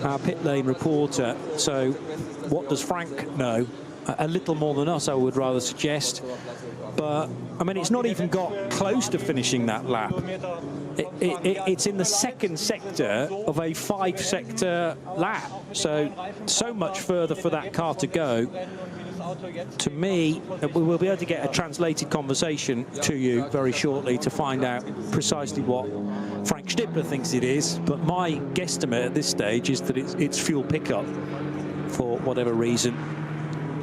our pit lane reporter. So what does Frank know? A little more than us, I would rather suggest. But, I mean, it's not even got close to finishing that lap. It's in the 2nd sector of a 5-sector lap. So much further for that car to go. To me, we will be able to get a translated conversation to you very shortly to find out precisely what Frank Stippler thinks it is. But my guesstimate at this stage is that it's fuel pickup for whatever reason.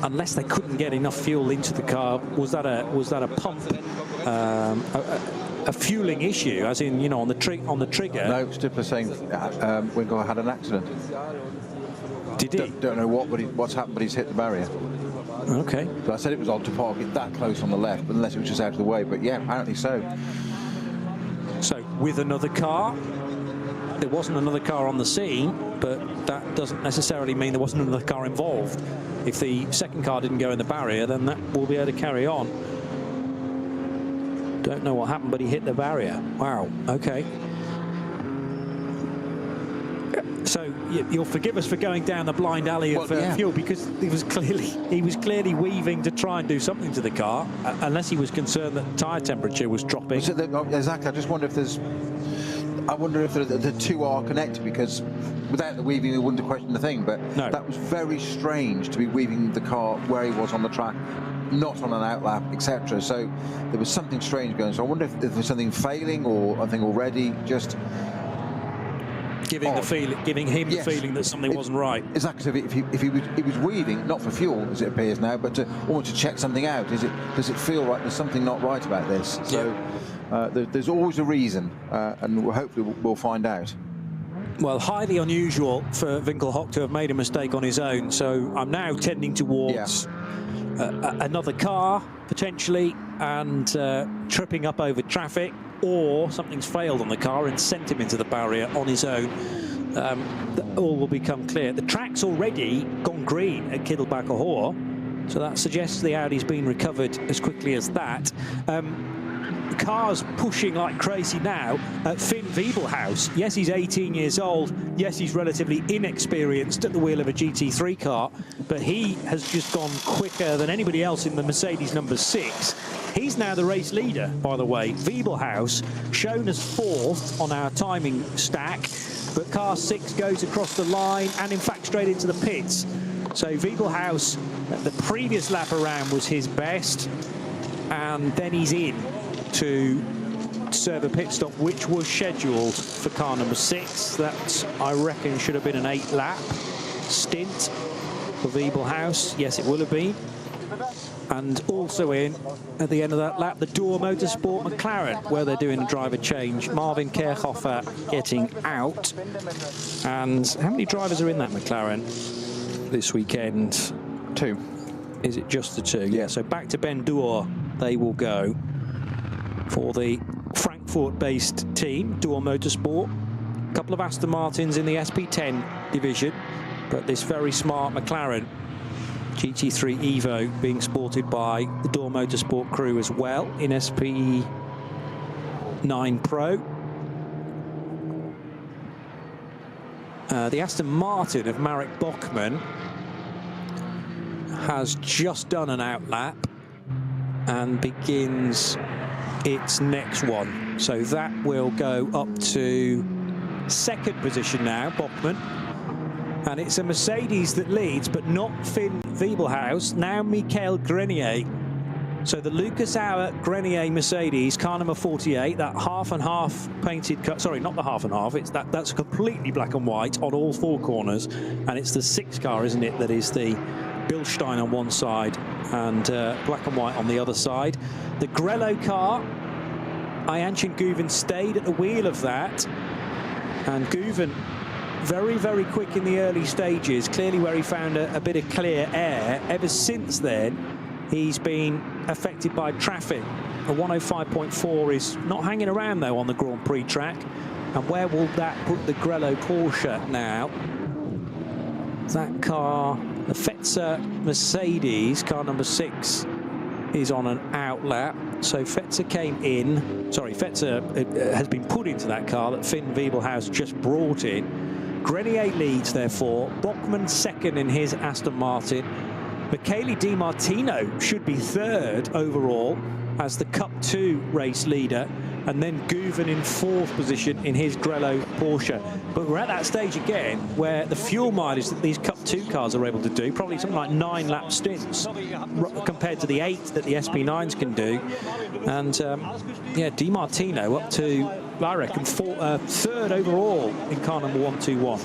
Unless they couldn't get enough fuel into the car. Was that a pump, a fueling issue, as in, you know, on the trigger? No, Stippler saying Winkelhock had an accident. Did he? Don't know what's happened, but he's hit the barrier. Okay. So I said it was odd to park it that close on the left, unless it was just out of the way. But yeah, apparently so. So with another car, there wasn't another car on the scene, but that doesn't necessarily mean there wasn't another car involved. If the 2nd car didn't go in the barrier, then that will be able to carry on. Don't know what happened, but he hit the barrier. Wow. Okay. So you'll forgive us for going down the blind alley of fuel, because he was clearly weaving to try and do something to the car, unless he was concerned that the tyre temperature was dropping. Exactly. I just wonder if there's. I wonder if the two are connected, because without the weaving, we wouldn't have questioned the thing. But that was very strange to be weaving the car where he was on the track, not on an outlap, etc. So there was something strange going. So I wonder if there's something failing, or I think already just giving him the feeling that something wasn't right. Exactly. So if he was weaving, not for fuel as it appears now, but to almost to check something out. Does it feel right? There's something not right about this. So. There's always a reason, and hopefully we'll find out. Well, highly unusual for Winkelhock to have made a mistake on his own, so I'm now tending towards another car, potentially, and tripping up over traffic, or something's failed on the car and sent him into the barrier on his own. all will become clear. The track's already gone green at Kittelbacher-Hor, so that suggests the Audi's been recovered as quickly as that. Cars pushing like crazy now at Finn Wiebelhaus. Yes, he's 18 years old. Yes, he's relatively inexperienced at the wheel of a GT3 car, but he has just gone quicker than anybody else in the Mercedes number 6. He's now the race leader, by the way. Wiebelhaus shown as 4th on our timing stack, but car 6 goes across the line and in fact straight into the pits. So Wiebelhaus, the previous lap around was his best, and then he's in to serve a pit stop, which was scheduled for car number 6. That, I reckon, should have been an 8-lap stint for Wiebelhaus. Yes, it will have been. And also in, at the end of that lap, the Door Motorsport McLaren, where they're doing a driver change. Marvin Kerchhofer getting out. And how many drivers are in that McLaren this weekend? 2. Is it just the 2? Yeah, so back to Ben Door they will go for the Frankfurt-based team, Door Motorsport. A couple of Aston Martins in the SP10 division, but this very smart McLaren GT3 Evo being sported by the Door Motorsport crew as well in SP9 Pro. The Aston Martin of Marek Bachmann has just done an outlap and begins its next one. So that will go up to 2nd position now, Bachmann. And it's a Mercedes that leads, but not Finn Wiebelhaus, now Michael Grenier. So the Lucas Auer Grenier Mercedes, car number 48, that half and half painted car, sorry, not the half and half, it's that's completely black and white on all 4 corners. And it's the 6 car, isn't it, that is the Bilstein on one side and black and white on the other side. The Grello car, Ayanchin Guven stayed at the wheel of that, and Guven very, very quick in the early stages, clearly where he found a bit of clear air. Ever since then, he's been affected by traffic. A 105.4 is not hanging around, though, on the Grand Prix track. And where will that put the Grello Porsche now? That car, the Fetzer Mercedes, car number 6, is on an outlap. So Fetzer came in, sorry, Fetzer has been put into that car that Finn Wiebelhaus just brought in. Grenier leads, therefore. Bachmann 2nd in his Aston Martin. Michele Di Martino should be 3rd overall as the Cup 2 race leader, and then Guven in 4th position in his Grello Porsche. But we're at that stage again where the fuel mileage that these Cup 2 cars are able to do, probably something like 9-lap stints compared to the 8 that the SP9s can do. And yeah, Di Martino up to, I reckon, 3rd overall in car number 121.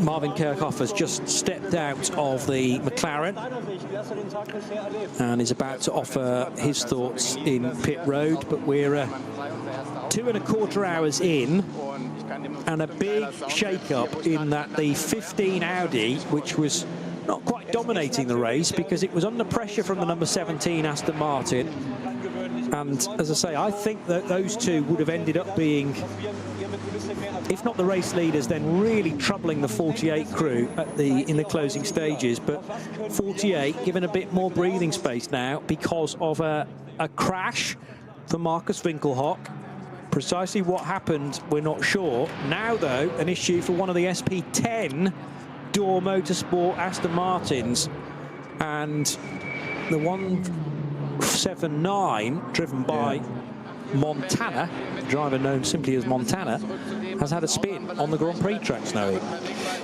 Marvin Kerkhoff has just stepped out of the McLaren and is about to offer his thoughts in pit road, but we're 2¼ hours in, and a big shake-up in that the 15 Audi, which was not quite dominating the race because it was under pressure from the number 17 Aston Martin, and as I say, I think that those two would have ended up being, if not the race leaders, then really troubling the 48 crew at in the closing stages. But 48 given a bit more breathing space now because of a crash for Markus Winkelhock. Precisely what happened, we're not sure. Now, though, an issue for one of the SP10 Door Motorsport Aston Martins, and the 179 driven by Montana, driver known simply as Montana, has had a spin on the Grand Prix track, Snowy.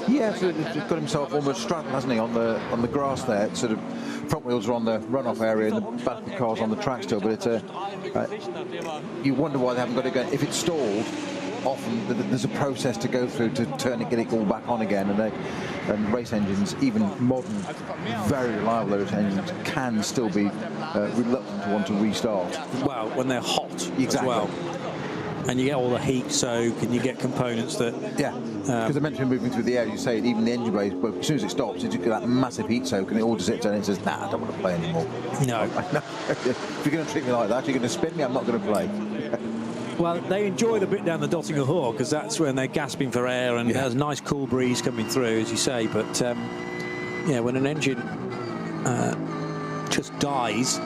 Yeah, so he's got himself almost straddled, hasn't he, on the grass there. It's sort of front wheels are on the runoff area and the back of the car's on the track still, but it's you wonder why they haven't got it going. If it's stalled, often there's a process to go through to turn it, get it all back on again, and race engines, even modern, very reliable race engines, can still be reluctant to want to restart. Well, when they're hot exactly. as well. And you get all the heat soak, and you get components that... Yeah, because they're meant to be moving through the air, you say, even the engine bay, but as soon as it stops, you get that massive heat soak, and it all just sits there and it says, nah, I don't want to play anymore. No. If you're going to treat me like that, you're going to spin me, I'm not going to play. Well, they enjoy the bit down the Dottinger Hoor because that's when they're gasping for air and there's a nice cool breeze coming through, as you say. But yeah, when an engine just dies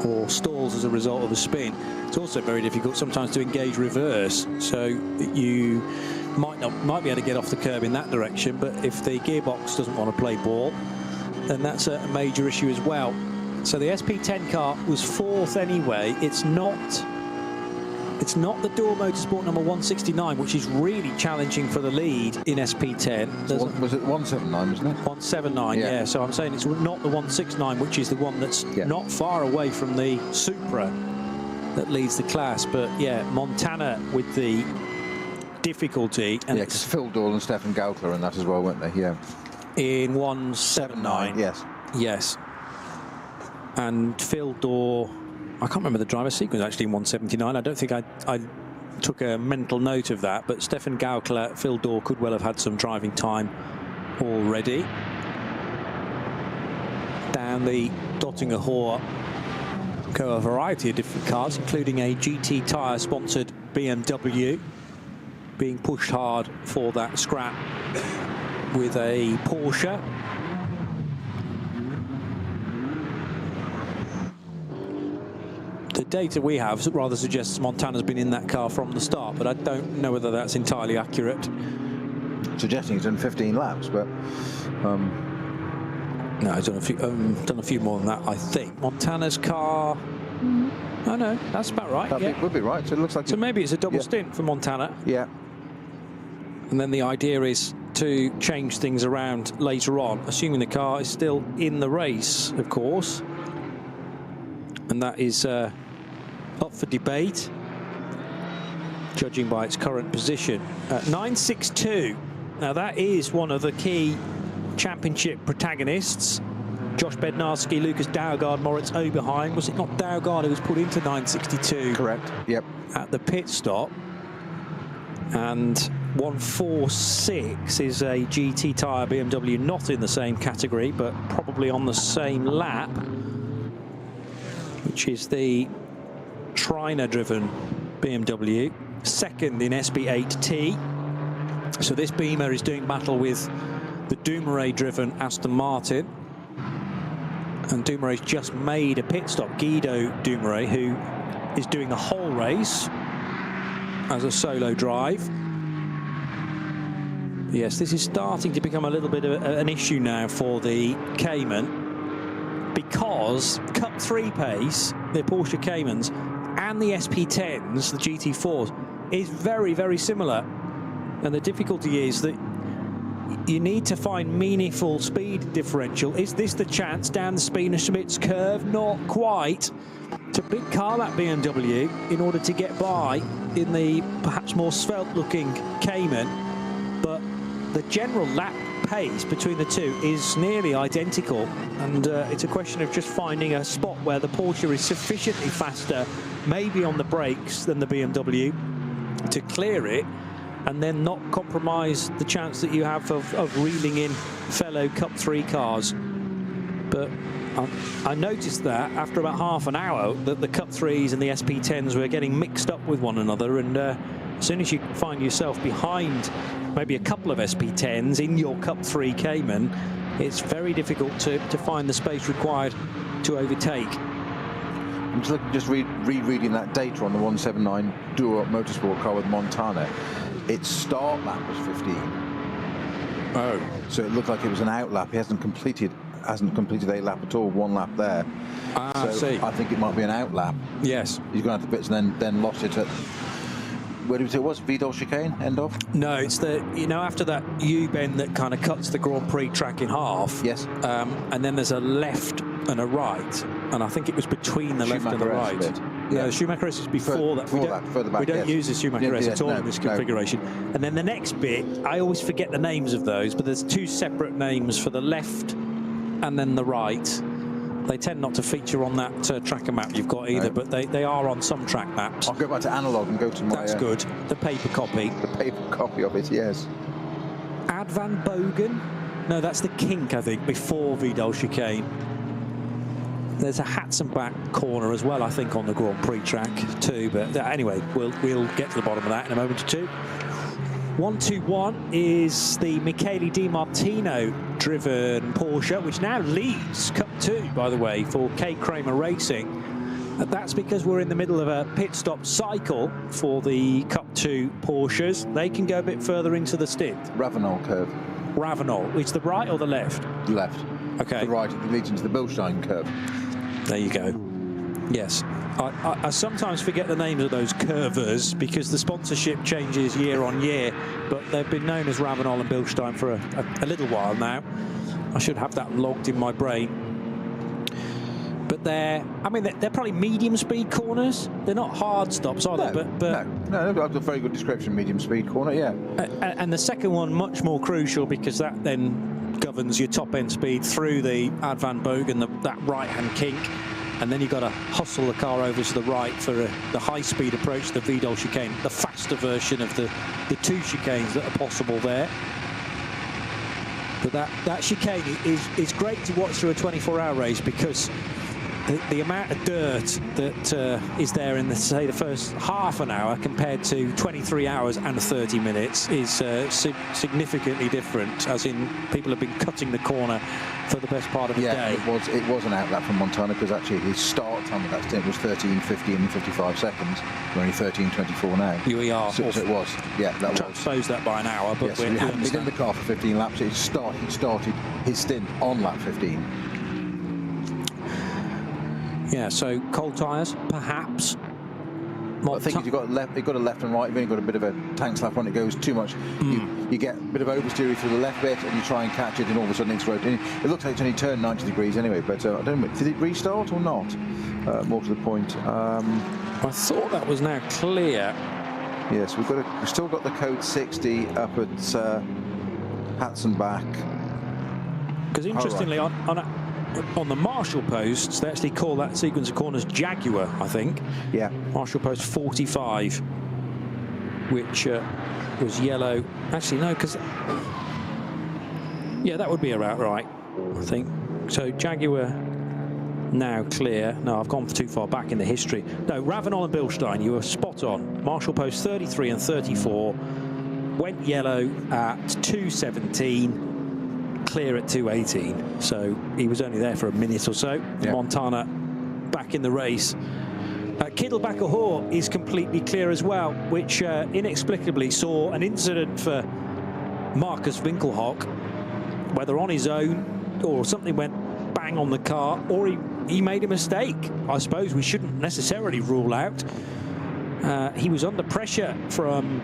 or stalls as a result of a spin, it's also very difficult sometimes to engage reverse. So you might be able to get off the curb in that direction, but if the gearbox doesn't want to play ball, then that's a major issue as well. So the SP10 car was 4th anyway. It's not the Door Motorsport number 169, which is really challenging for the lead in SP10. Was it 179, wasn't it? 179, yeah. So I'm saying it's not the 169, which is the one that's not far away from the Supra that leads the class. But yeah, Montana with the difficulty. And because Phil Dahl and Stefan Gaukler and that as well, weren't they? Yeah. In 179. Yes. Yes. And Phil Dahl, I can't remember the driver sequence actually in 179. I don't think I took a mental note of that, but Stefan Gaukler, Phil Dahl could well have had some driving time already. Down the Dottinger Hoor go a variety of different cars, including a GT tyre sponsored BMW being pushed hard for that scrap with a Porsche. The data we have rather suggests Montana's been in that car from the start, but I don't know whether that's entirely accurate. Suggesting he's done 15 laps, but no, he's done a few more than that, I think. Montana's car. Oh no, that's about right. That would be right. So it looks like. So maybe it's a double stint for Montana. Yeah. And then the idea is to change things around later on, assuming the car is still in the race, of course. And that is up for debate, judging by its current position. 962. Now that is one of the key championship protagonists. Josh Bednarski, Lucas Daugard, Moritz Oberheim. Was it not Daugard who was put into 962? Correct. Yep. At the pit stop. And 146 is a GT tyre BMW, not in the same category, but probably on the same lap, which is the Triner-driven BMW, second in SB8T. So this Beamer is doing battle with the Dumoulin-driven Aston Martin. And Dumoulin just made a pit stop. Guido Dumoulin, who is doing the whole race as a solo drive. Yes, this is starting to become a little bit of an issue now for the Cayman, because Cup 3 pace, the Porsche Caymans, and the SP10s, the GT4s, is very, very similar. And the difficulty is that you need to find meaningful speed differential. Is this the chance down the Spina-Schmitz curve? Not quite. It's a big car, that BMW, in order to get by in the perhaps more svelte-looking Cayman. But the general lap pace between the two is nearly identical. And it's a question of just finding a spot where the Porsche is sufficiently faster, maybe on the brakes, than the BMW to clear it, and then not compromise the chance that you have of reeling in fellow Cup 3 cars. But I noticed that after about half an hour that the Cup 3s and the SP10s were getting mixed up with one another, and as soon as you find yourself behind maybe a couple of SP10s in your Cup 3 Cayman, it's very difficult to find the space required to overtake. I'm just rereading that data on the 179 Duo Motorsport car with Montana. Its start lap was 15. Oh. So it looked like it was an out lap. He hasn't completed a lap at all, one lap there. I think it might be an out lap. Yes. He's gone out the bits and then lost it at, where did we say it was? Vidal chicane, end of? No, it's the, after that U-bend that kind of cuts the Grand Prix track in half. Yes. And then there's a left and a right, and I think it was between the left and the right. Yeah. No, Schumacher S is before that. Further back, we don't use the Schumacher S at all in this configuration. And then the next bit, I always forget the names of those, but there's two separate names for the left and then the right. They tend not to feature on that tracker map you've got either, but they are on some track maps. I'll go back to analog and go to my... That's good. The paper copy. The paper copy of it, yes. Ad Van Bogen? No, that's the Kink, I think, before Vidal chicane. There's a Hatzenbach corner as well, I think, on the Grand Prix track too. But anyway, we'll get to the bottom of that in a moment or two. 121 is the Michele Di Martino driven Porsche, which now leads Cup 2, by the way, for K. Kramer Racing. That's because we're in the middle of a pit stop cycle for the Cup 2 Porsches. They can go a bit further into the stint. Ravenel curve. Ravenel. It's the right or the left? Left. Okay. The right, it leads into the Bilstein curve. There you go. Yes. I sometimes forget the names of those curvers because the sponsorship changes year on year, but they've been known as Ravenel and Bilstein for a little while now. I should have that logged in my brain. But they're probably medium speed corners. They're not hard stops, are they? No, they've got a very good description, medium speed corner, yeah. And the second one much more crucial because that then governs your top end speed through the Ad Van Bogen, that right hand kink. And then you've got to hustle the car over to the right for the high-speed approach to the Vidal chicane, the faster version of the two chicanes that are possible there. But that chicane is great to watch through a 24-hour race because the amount of dirt that is there in, say, the first half an hour compared to 23 hours and 30 minutes is significantly different, as in people have been cutting the corner for the best part of the day. It was an outlap from Montana because actually his start time of that stint was 13:50 and 55 seconds. We're only 13:24 now. We are. So it was. Yeah, that was. Transpose that by an hour, but yes, he hadn't been in the car for 15 laps. He started his stint on lap 15. Yeah, so cold tyres, perhaps. I think if you've got a left and right, you've only got a bit of a tank slap on, it goes too much. You get a bit of oversteering through the left bit and you try and catch it and all of a sudden it's rotating. It looks like it's only turned 90 degrees anyway, but I don't know, did it restart or not? More to the point. I thought that was now clear. Yes, we've still got the code 60 up at Hatzenbach. Because interestingly, on the Marshall posts, they actually call that sequence of corners Jaguar, I think. Yeah. Marshall post 45, which was yellow. Actually, no, because... Yeah, that would be about right, I think. So Jaguar now clear. No, I've gone too far back in the history. No, Ravenel and Bilstein, you were spot on. Marshall post 33 and 34 went yellow at 2:17. Clear at 2:18, so he was only there for a minute or so. Yeah. Montana back in the race. Kittelbacher is completely clear as well, which inexplicably saw an incident for Marcus Winkelhock, whether on his own or something went bang on the car, or he made a mistake. I suppose we shouldn't necessarily rule out. He was under pressure from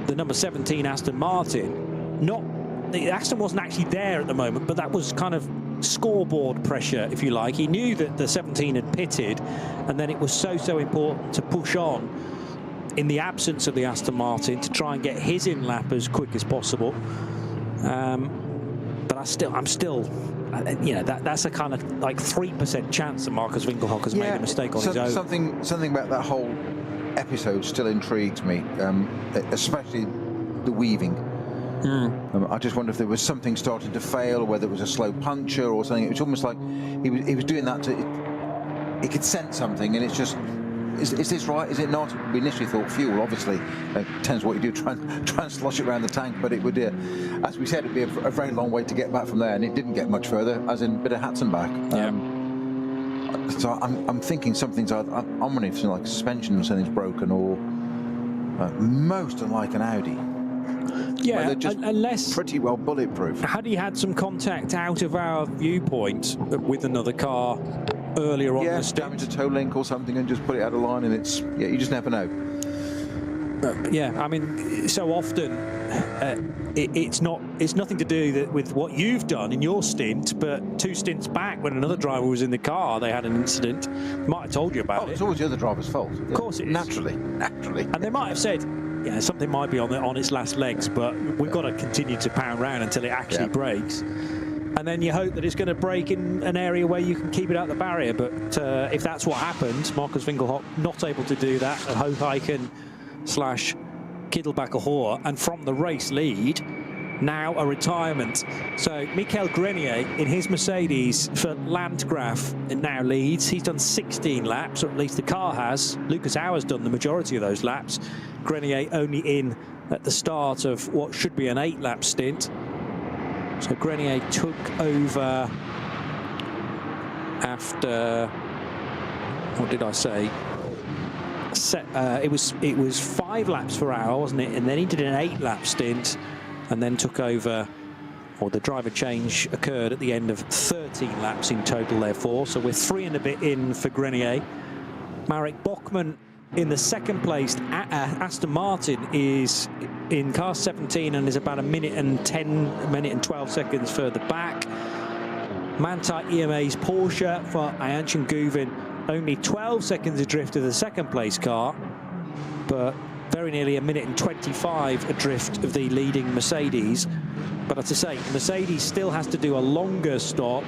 the number 17 Aston Martin. The Aston wasn't actually there at the moment, but that was kind of scoreboard pressure, if you like. He knew that the 17 had pitted, and then it was so important to push on in the absence of the Aston Martin to try and get his in lap as quick as possible. But I'm still, you know, that's a kind of like 3% chance that Marcus Winkelhock has made a mistake on his own. Something about that whole episode still intrigues me, especially the weaving. I just wonder if there was something starting to fail, or whether it was a slow puncture or something. It was almost like he was doing that he could sense something, and it's just, is this right? Is it not? We initially thought fuel, obviously. Depends what you do, try and slosh it around the tank, but it would, as we said, it'd be a very long way to get back from there, and it didn't get much further, as in a bit of Hatzenbach. So I'm thinking something's, I'm wondering if something like suspension or something's broken, or most unlike an Audi. Yeah, they're just unless pretty well bulletproof. Had he had some contact out of our viewpoint with another car earlier on the stint? Damage a toe link or something and just put it out of line, and it's, you just never know. Yeah, I mean, so often it's nothing to do with what you've done in your stint, but 2 stints back when another driver was in the car, they had an incident. Might have told you about it. It's always the other driver's fault. Of course it is. Naturally. And they might have said, yeah, something might be on its last legs, but we've got to continue to pound around until it actually breaks. And then you hope that it's going to break in an area where you can keep it out the barrier. But if that's what happened, Marcus Winkelhock not able to do that, and Hoheiken / Kittelbacher, and from the race lead, now a retirement. So Michael Grenier in his Mercedes for Landgraf now leads. He's done 16 laps, or at least the car has. Lucas Auer's done the majority of those laps. Grenier only in at the start of what should be an 8-lap stint. So Grenier took over after, what did I say? It was 5 laps per hour, wasn't it? And then he did an 8-lap stint and then took over, or the driver change occurred at the end of 13 laps in total, therefore. So we're 3 and a bit in for Grenier. Marek Bachmann in the second place. Aston Martin is in car 17 and is about a minute and 12 seconds further back. Manthey EMA's Porsche for Ayhancan Guven, only 12 seconds adrift of the second place car, but very nearly a minute and 25 adrift of the leading Mercedes. But as I say, Mercedes still has to do a longer stop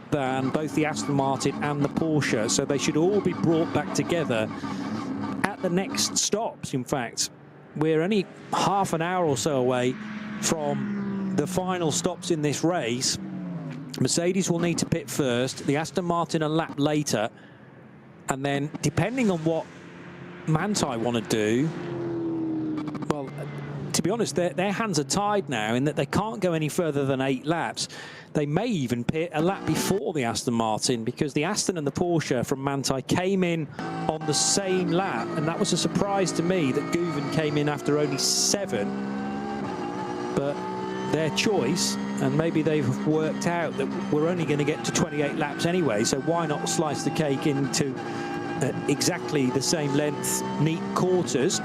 than both the Aston Martin and the Porsche, so they should all be brought back together at the next stops. In fact, we're only half an hour or so away from the final stops in this race. Mercedes will need to pit first, the Aston Martin a lap later, and then depending on what Manthey want to do, well, to be honest, their hands are tied now in that they can't go any further than 8 laps. They may even pit a lap before the Aston Martin, because the Aston and the Porsche from Manthey came in on the same lap, and that was a surprise to me that Guven came in after only 7. But their choice, and maybe they've worked out that we're only going to get to 28 laps anyway, so why not slice the cake into exactly the same length, neat quarters,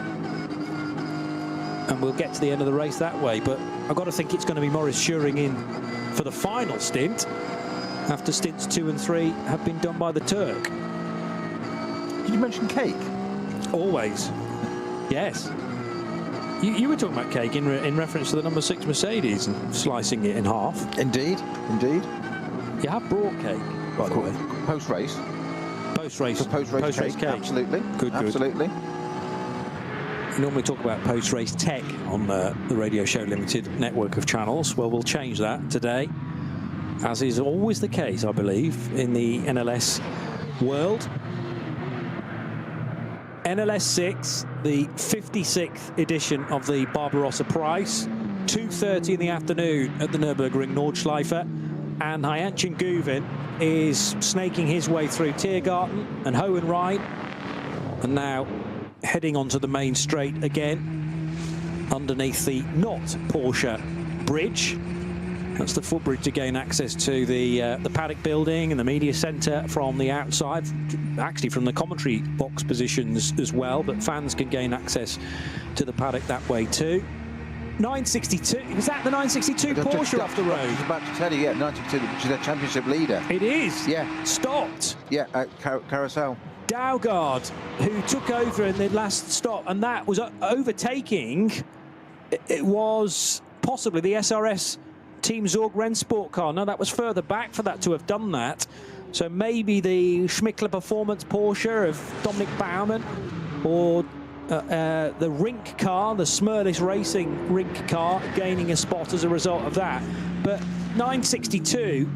and we'll get to the end of the race that way. But I've got to think it's going to be Maurice Schuring in for the final stint, after stints 2 and 3 have been done by the Turk. Did you mention cake? Always. Yes. You were talking about cake in reference to the number 6 Mercedes and slicing it in half. Indeed, indeed. You have brought cake, by the way. Post-race. Post-race. Post-race cake. Absolutely. Good. Absolutely. We normally talk about post-race tech on the Radio Show Limited network of channels. Well, we'll change that today, as is always the case, I believe, in the NLS world. NLS6, the 56th edition of the Barbarossapreis, 2:30 in the afternoon at the Nürburgring Nordschleife, and Ayhancan Guven is snaking his way through Tiergarten and Hohenrhein, and now heading onto the main straight again underneath the not Porsche bridge. That's the footbridge to gain access to the paddock building and the media centre from the outside, actually from the commentary box positions as well, but fans can gain access to the paddock that way too. 962, is that the 962 Porsche off the road? I was about to tell you, yeah, 962, which is their championship leader. It is? Yeah. Stopped. Yeah, at Carousel. Daugard, who took over in the last stop, and that was overtaking, it was possibly the SRS Team Zorg Rennsport car. No, that was further back for that to have done that. So maybe the Schmickler Performance Porsche of Dominic Baumann, or the Rink car, the Smurlis Racing Rink car, gaining a spot as a result of that. But 962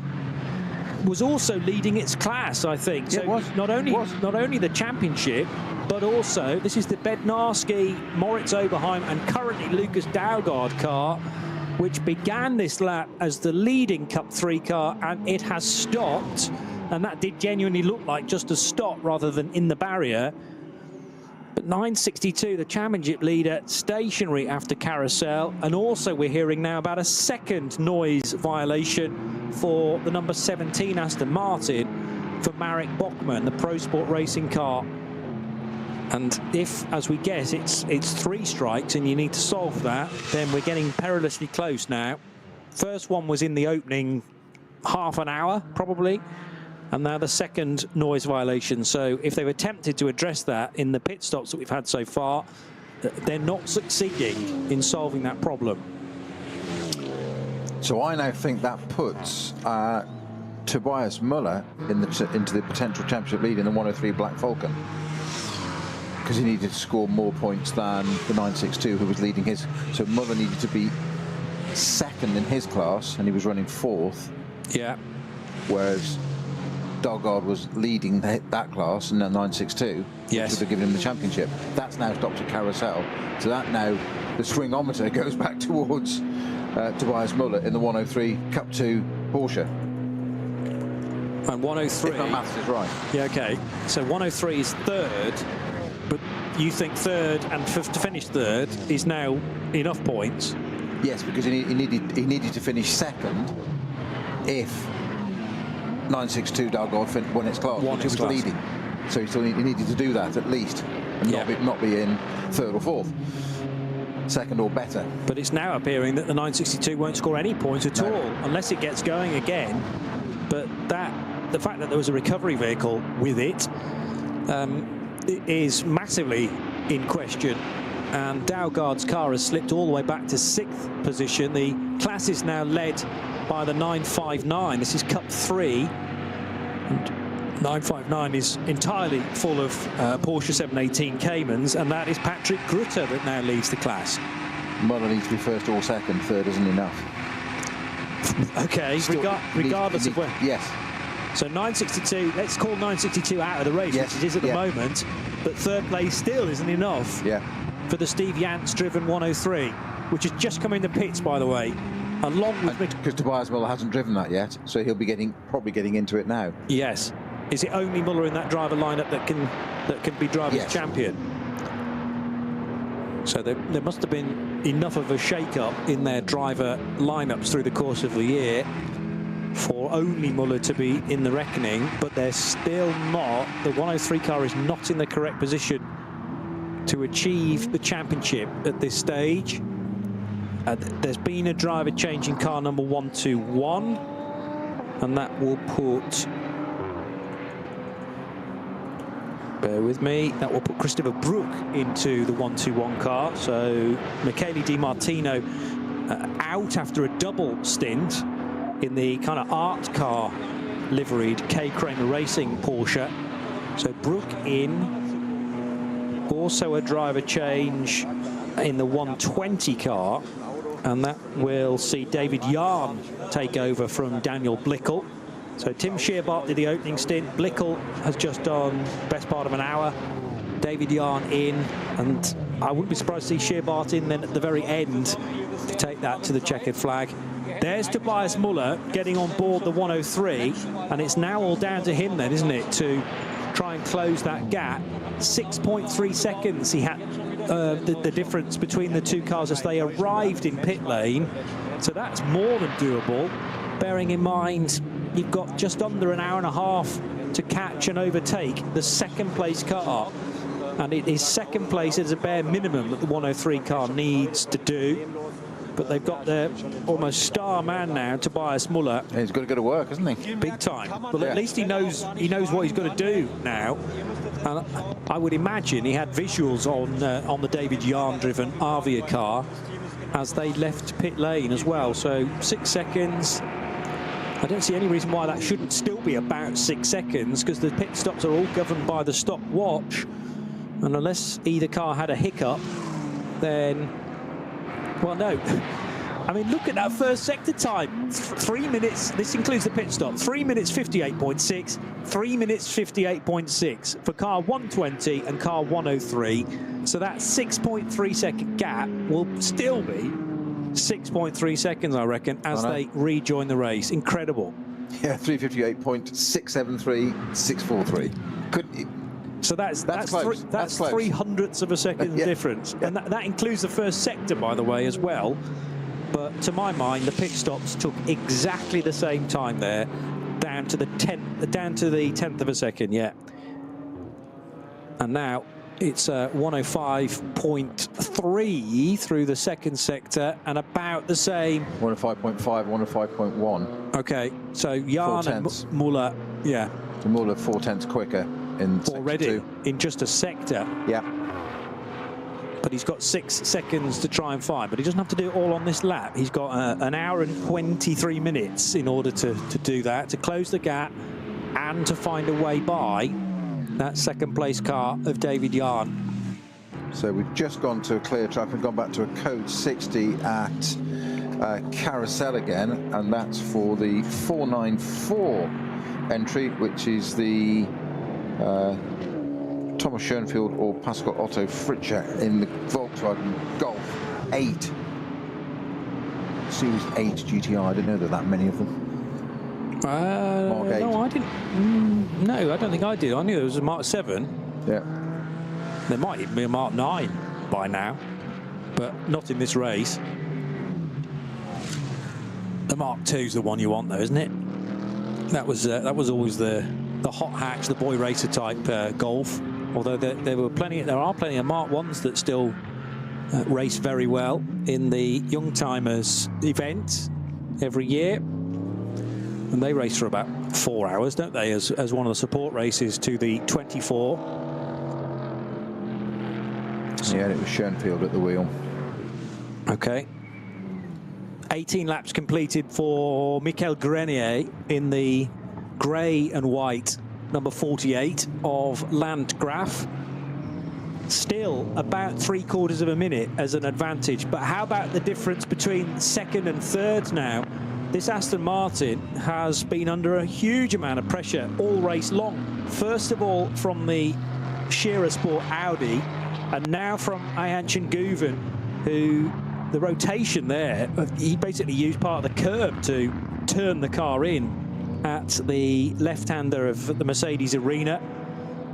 was also leading its class, I think. So not only the championship, but also this is the Bednarski, Moritz Oberheim, and currently Lucas Daugard car, which began this lap as the leading Cup 3 car, and it has stopped, and that did genuinely look like just a stop rather than in the barrier. But 962, the championship leader, stationary after Carousel, and also we're hearing now about a second noise violation for the number 17 Aston Martin for Marek Bachmann, the Pro Sport Racing car. And if, as we guess, it's 3 strikes and you need to solve that, then we're getting perilously close now. First one was in the opening half an hour, probably, and now the second noise violation. So if they've attempted to address that in the pit stops that we've had so far, they're not succeeding in solving that problem. So I now think that puts Tobias Muller into the potential championship lead in the 103 Black Falcon, because he needed to score more points than the 962 who was leading his. So Muller needed to be second in his class, and he was running 4th. Yeah. Whereas Dalgard was leading that class in that 962, yes, which would have given him the championship. That's now stopped at Carousel, so that now the swingometer goes back towards Tobias Müller in the 103 Cup 2 Porsche. And 103. If my maths is right. Yeah, okay. So 103 is third, but you think third and to finish third is now enough points? Yes, because he needed to finish second if 962 Dalgard won its class, which was leading. So he needed to do that at least, and not be in third or fourth. Second or better. But it's now appearing that the 962 won't score any points at all unless it gets going again. But the fact that there was a recovery vehicle with it is massively in question. And Dalgard's car has slipped all the way back to 6th position. The class is now led by the 959. This is Cup 3. And 959 is entirely full of Porsche 718 Caymans, and that is Patrick Grutter that now leads the class. Muller needs to be first or second. Third isn't enough. Okay, regardless of where. Yes. So 962, let's call 962 out of the race, which it is at the moment, but third place still isn't enough for the Steve Yance driven 103, which has just come in the pits, by the way, along with... Because Tobias Müller hasn't driven that yet, so he'll be probably getting into it now. Yes. Is it only Müller in that driver lineup that can be driver's champion? So there must have been enough of a shake-up in their driver lineups through the course of the year for only Müller to be in the reckoning, but they're still not. The 103 car is not in the correct position to achieve the championship at this stage. There's been a driver change in car number 121, and that will put... Bear with me. That will put Christopher Brook into the 121 car. So Michele Di Martino out after a double stint in the kind of art car liveried K. Kramer Racing Porsche. So Brook in. Also a driver change in the 120 car, and that will see David Yarn take over from Daniel Blickel. So Tim Scheerbart did the opening stint. Blickel has just done best part of an hour. David Yarn in, and I wouldn't be surprised to see Scheerbart in then at the very end to take that to the checkered flag. There's Tobias Müller getting on board the 103, and it's now all down to him then, isn't it, to try and close that gap. 6.3 seconds he had the difference between the two cars as they arrived in pit lane. So that's more than doable, bearing in mind you've got just under an hour and a half to catch and overtake the second place car. And it is second place as a bare minimum that the 103 car needs to do. But they've got their almost star man now, Tobias Müller. Yeah, he's got to go to work, hasn't he? Big time. Well, at least he knows what he's got to do now. And I would imagine he had visuals on the David Yarn-driven Avia car as they left pit lane as well. So 6 seconds. I don't see any reason why that shouldn't still be about 6 seconds, because the pit stops are all governed by the stopwatch. And unless either car had a hiccup, then... Well, no. I mean, look at that first sector time. 3 minutes, this includes the pit stop, 3 minutes 58.6, 3 minutes 58.6 for car 120 and car 103. So that 6.3 second gap will still be 6.3 seconds, I reckon, as they rejoin the race. Incredible. Yeah, 358.673, 643. So that's close. That's close. 0.03 of a second difference. And that includes the first sector, by the way, as well. But to my mind, the pit stops took exactly the same time there, down to the 10th of a second, yeah. And now it's 105.3 through the second sector, and about the same. 105.5, 105.1. Okay, so Yarn and Müller, yeah. So Müller 4/10 quicker in already in just a sector. Yeah. But he's got 6 seconds to try and find, but he doesn't have to do it all on this lap. He's got an hour and 23 minutes in order to do that, to close the gap and to find a way by that second place car of David Yarn. So we've just gone to a clear track and gone back to a code 60 at carousel again, and that's for the 494 entry, which is the Thomas Schoenfield or Pascal Otto Fritscher in the Volkswagen Golf 8. Series 8 GTR. I didn't know there were that many of them. Mark 8. No, I didn't. No, I don't think I did. I knew there was a Mark 7. Yeah. There might even be a Mark 9 by now, but not in this race. The Mark 2's the one you want, though, isn't it? That was always the hot hatch, the boy racer type Golf. Although there are plenty of Mark 1s that still race very well in the Young Timers event every year, and they race for about 4 hours, don't they, as one of the support races to the 24. Yeah, it was Schoenfield at the wheel. Okay. 18 laps completed for Michael Grenier in the grey and white number 48 of Landgraf. Still about 3/4 of a minute as an advantage, but how about the difference between second and third now? This Aston Martin has been under a huge amount of pressure all race long. First of all from the Shearer Sport Audi, and now from Ayhancan Guven, who the rotation there, he basically used part of the curb to turn the car in at the left-hander of the Mercedes arena.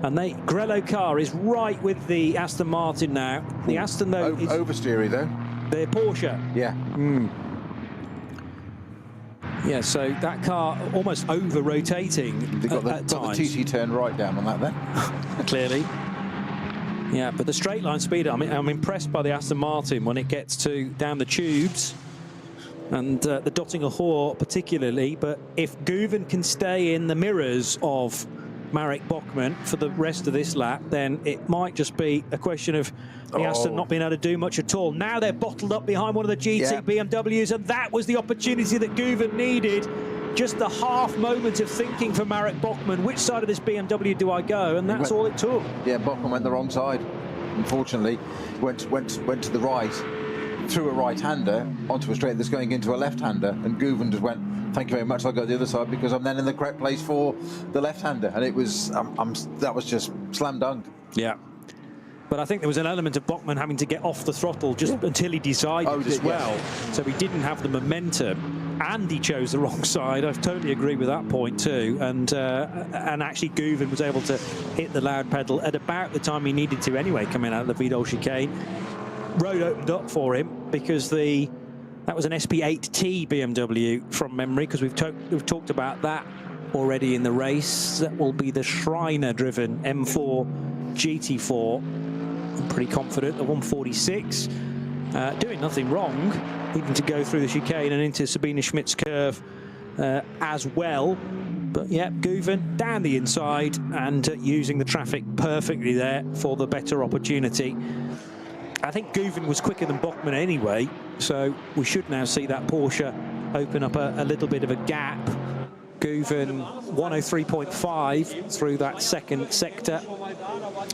And the Grello car is right with the Aston Martin now. The Aston, though, is oversteery, though. The Porsche. Yeah. Yeah, so that car almost over-rotating at times. The TT turned right down on that then. Clearly. Yeah, but the straight line speed, I mean, I'm impressed by the Aston Martin when it gets to down the tubes, and the Dottinger Hoor particularly. But if Guven can stay in the mirrors of Marek Bachmann for the rest of this lap, then it might just be a question of the Aston not being able to do much at all. Now they're bottled up behind one of the GT BMWs, and that was the opportunity that Guven needed. Just the half moment of thinking for Marek Bachmann, which side of this BMW do I go? And that's all it took. Yeah, Bachmann went the wrong side. Unfortunately, went to the right, threw a right-hander onto a straight that's going into a left-hander, and Guven just went, thank you very much, I'll go the other side because I'm then in the correct place for the left-hander. And it was, that was just slam dunk. Yeah. But I think there was an element of Bachmann having to get off the throttle just until he decided as well. So he didn't have the momentum, and he chose the wrong side. I totally agree with that point too. And actually Guven was able to hit the loud pedal at about the time he needed to anyway, coming out of the Vidal chicane. Road opened up for him because that was an SP8T BMW from memory, because we've talked about that already in the race. That will be the Schreiner-driven M4 GT4. I'm pretty confident, the 146. Doing nothing wrong, even to go through the chicane and into Sabine Schmidt's curve as well. But yeah, Guven down the inside and using the traffic perfectly there for the better opportunity. I think Guven was quicker than Bachmann anyway, so we should now see that Porsche open up a little bit of a gap. Guven 103.5 through that second sector.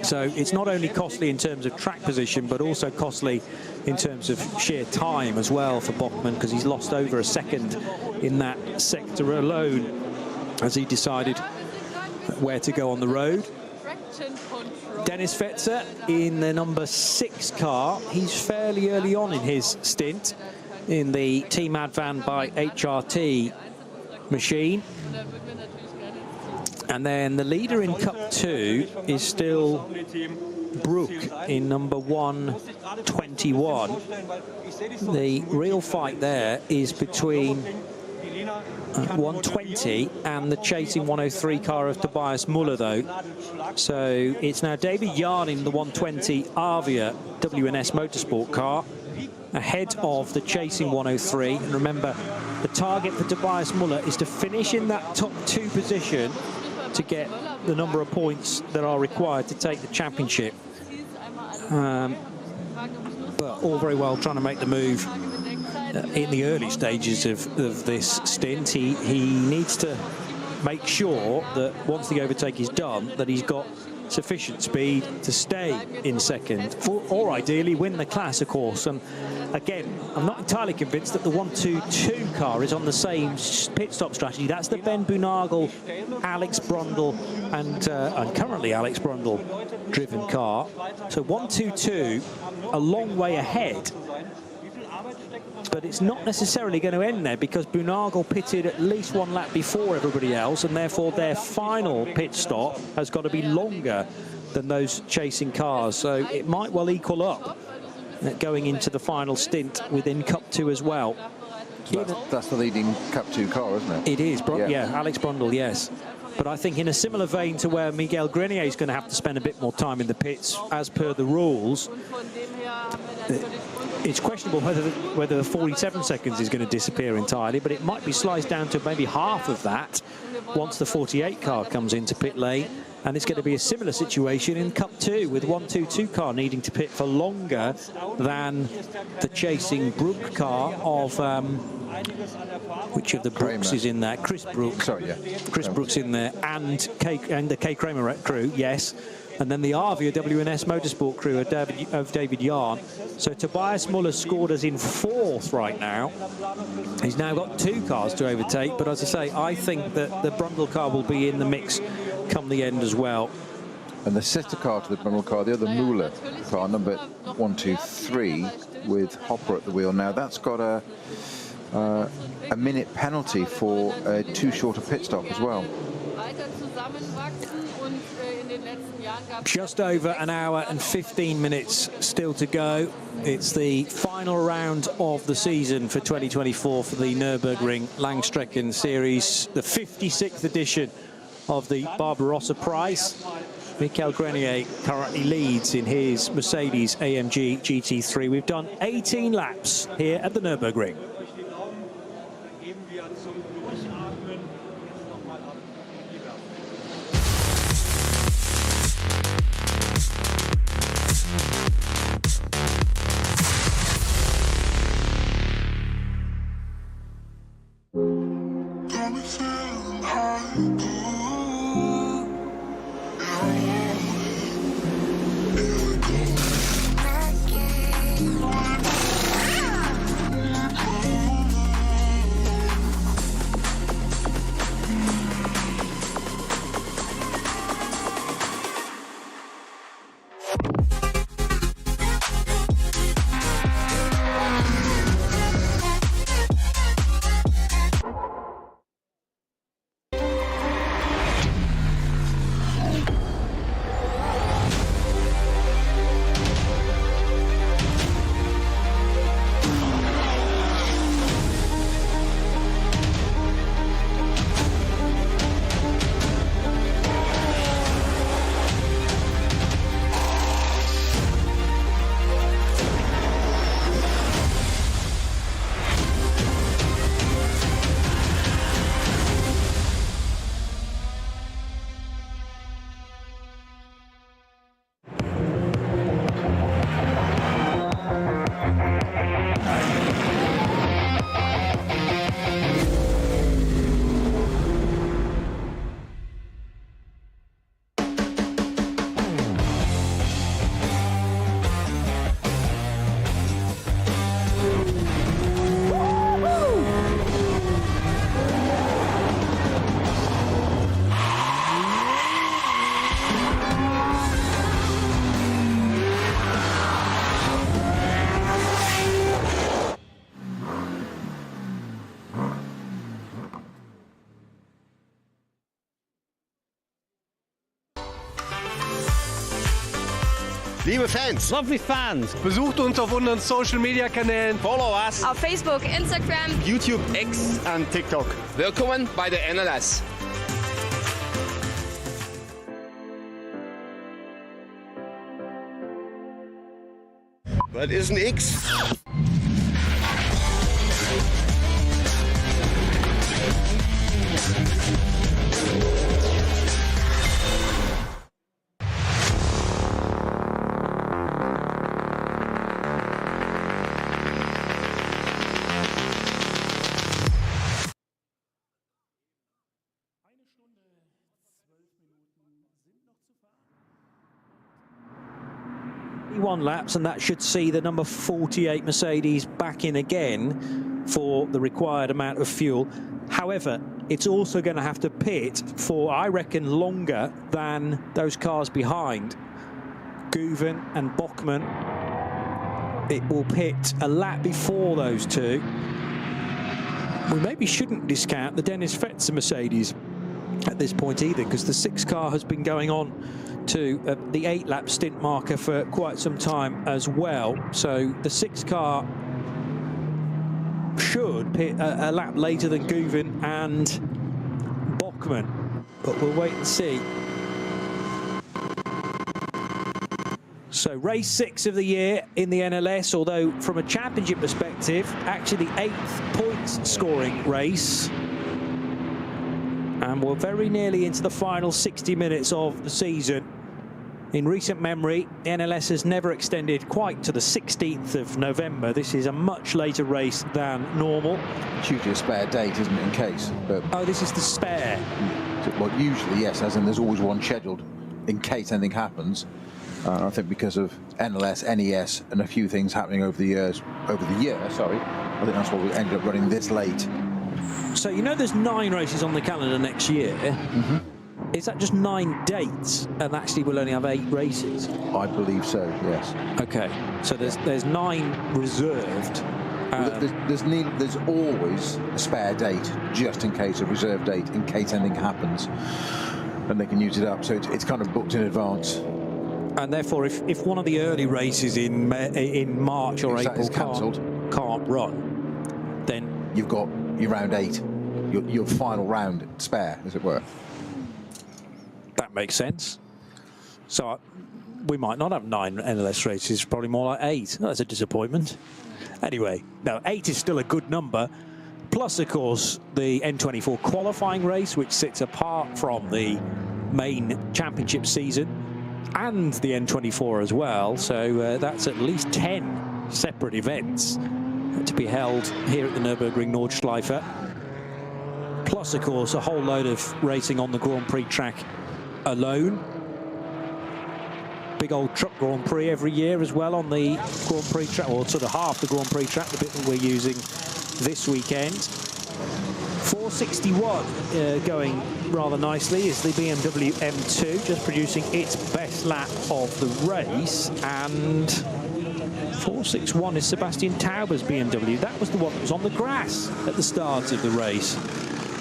So it's not only costly in terms of track position, but also costly in terms of sheer time as well for Bachmann, because he's lost over a second in that sector alone as he decided where to go on the road. Dennis Fetzer in the number 6 car. He's fairly early on in his stint in the Team Advan by HRT machine. And then the leader in Cup 2 is still Brook in number 121. The real fight there is between 120 and the chasing 103 car of Tobias Muller, though. So it's now David Yarn in the 120 Avia WNS Motorsport car ahead of the chasing 103. And remember, the target for Tobias Muller is to finish in that top 2 position to get the number of points that are required to take the championship. But all very well trying to make the move in the early stages of this stint. He needs to make sure that once the overtake is done, that he's got sufficient speed to stay in second, or ideally win the class, of course. And again, I'm not entirely convinced that the 1-2-2 car is on the same pit stop strategy. That's the Ben Boonagel, Alex Brundle, and currently Alex Brundle driven car. So 1-2-2, a long way ahead. But it's not necessarily going to end there, because Boonagel pitted at least one lap before everybody else, and therefore their final pit stop has got to be longer than those chasing cars. So it might well equal up going into the final stint within Cup 2 as well. So that's the leading Cup 2 car, isn't it? It is, yeah, Alex Brundle, yes. But I think in a similar vein to where Miguel Grenier is going to have to spend a bit more time in the pits as per the rules, it's questionable whether the 47 seconds is going to disappear entirely, but it might be sliced down to maybe half of that once the 48 car comes into pit lane. And it's going to be a similar situation in Cup 2, with 1-2-2 car needing to pit for longer than the chasing Brook car of which of the Brooks is in there? Chris Brooks. Sorry, yeah. Chris Brooks in there, and the K Kramer crew, yes. And then the Arvia WNS Motorsport crew of David Yarn. So Tobias Muller's scored us in 4th right now. He's now got 2 cars to overtake, but as I say, I think that the Brundle car will be in the mix come the end as well. And the sister car to the Brundle car, the other Muller car, number 123, with Hopper at the wheel now, that's got a minute penalty for too short a pit stop as well. Just over an hour and 15 minutes still to go. It's the final round of the season for 2024 for the Nürburgring Langstrecken Series, the 56th edition of the Barbarossapreis. Miguel Grenier currently leads in his Mercedes AMG GT3. We've done 18 laps here at the Nürburgring. Liebe Fans, Lovely fans. besucht uns auf unseren Social Media Kanälen. Follow us. Auf Facebook, Instagram, YouTube, X und TikTok. Willkommen bei der NLS. Was ist ein X? 1 laps, and that should see the number 48 Mercedes back in again for the required amount of fuel. However, it's also going to have to pit for, I reckon, longer than those cars behind. Guven and Bachmann, it will pit a lap before those two. We maybe shouldn't discount the Dennis Fetzer Mercedes at this point either, because the 6 car has been going on to the 8-lap stint marker for quite some time as well. So the 6 car should pit a lap later than Guven and Bachmann, but we'll wait and see. So race 6 of the year in the NLS, although from a championship perspective, actually the 8th points scoring race. And we're very nearly into the final 60 minutes of the season. In recent memory, the NLS has never extended quite to the 16th of November. This is a much later race than normal. It's usually a spare date, isn't it, in case? But oh, this is the spare. Well, usually, yes, as in there's always one scheduled in case anything happens. I think because of NLS, NES, and a few things happening over the year, I think that's why we ended up running this late. So, you know, there's 9 races on the calendar next year. Mm-hmm. Is that just 9 dates, and actually we'll only have 8 races? I believe so, yes. Okay, so there's 9 reserved. Well, there's always a spare date, just in case, a reserve date, in case anything happens, and they can use it up. So it's kind of booked in advance. And therefore, if one of the early races in March or April can't run, then you've got your round 8, your final round spare, as it were. That makes sense. So we might not have 9 NLS races, probably more like 8. That's a disappointment. Anyway, no, 8 is still a good number. Plus, of course, the N24 qualifying race, which sits apart from the main championship season, and the N24 as well. So that's at least 10 separate events to be held here at the Nürburgring Nordschleife. Plus, of course, a whole load of racing on the Grand Prix track alone. Big old truck Grand Prix every year as well on the Grand Prix track, or sort of half the Grand Prix track, the bit that we're using this weekend. 461 going rather nicely is the BMW M2, just producing its best lap of the race, and 461 is Sebastian Tauber's BMW. That was the one that was on the grass at the start of the race.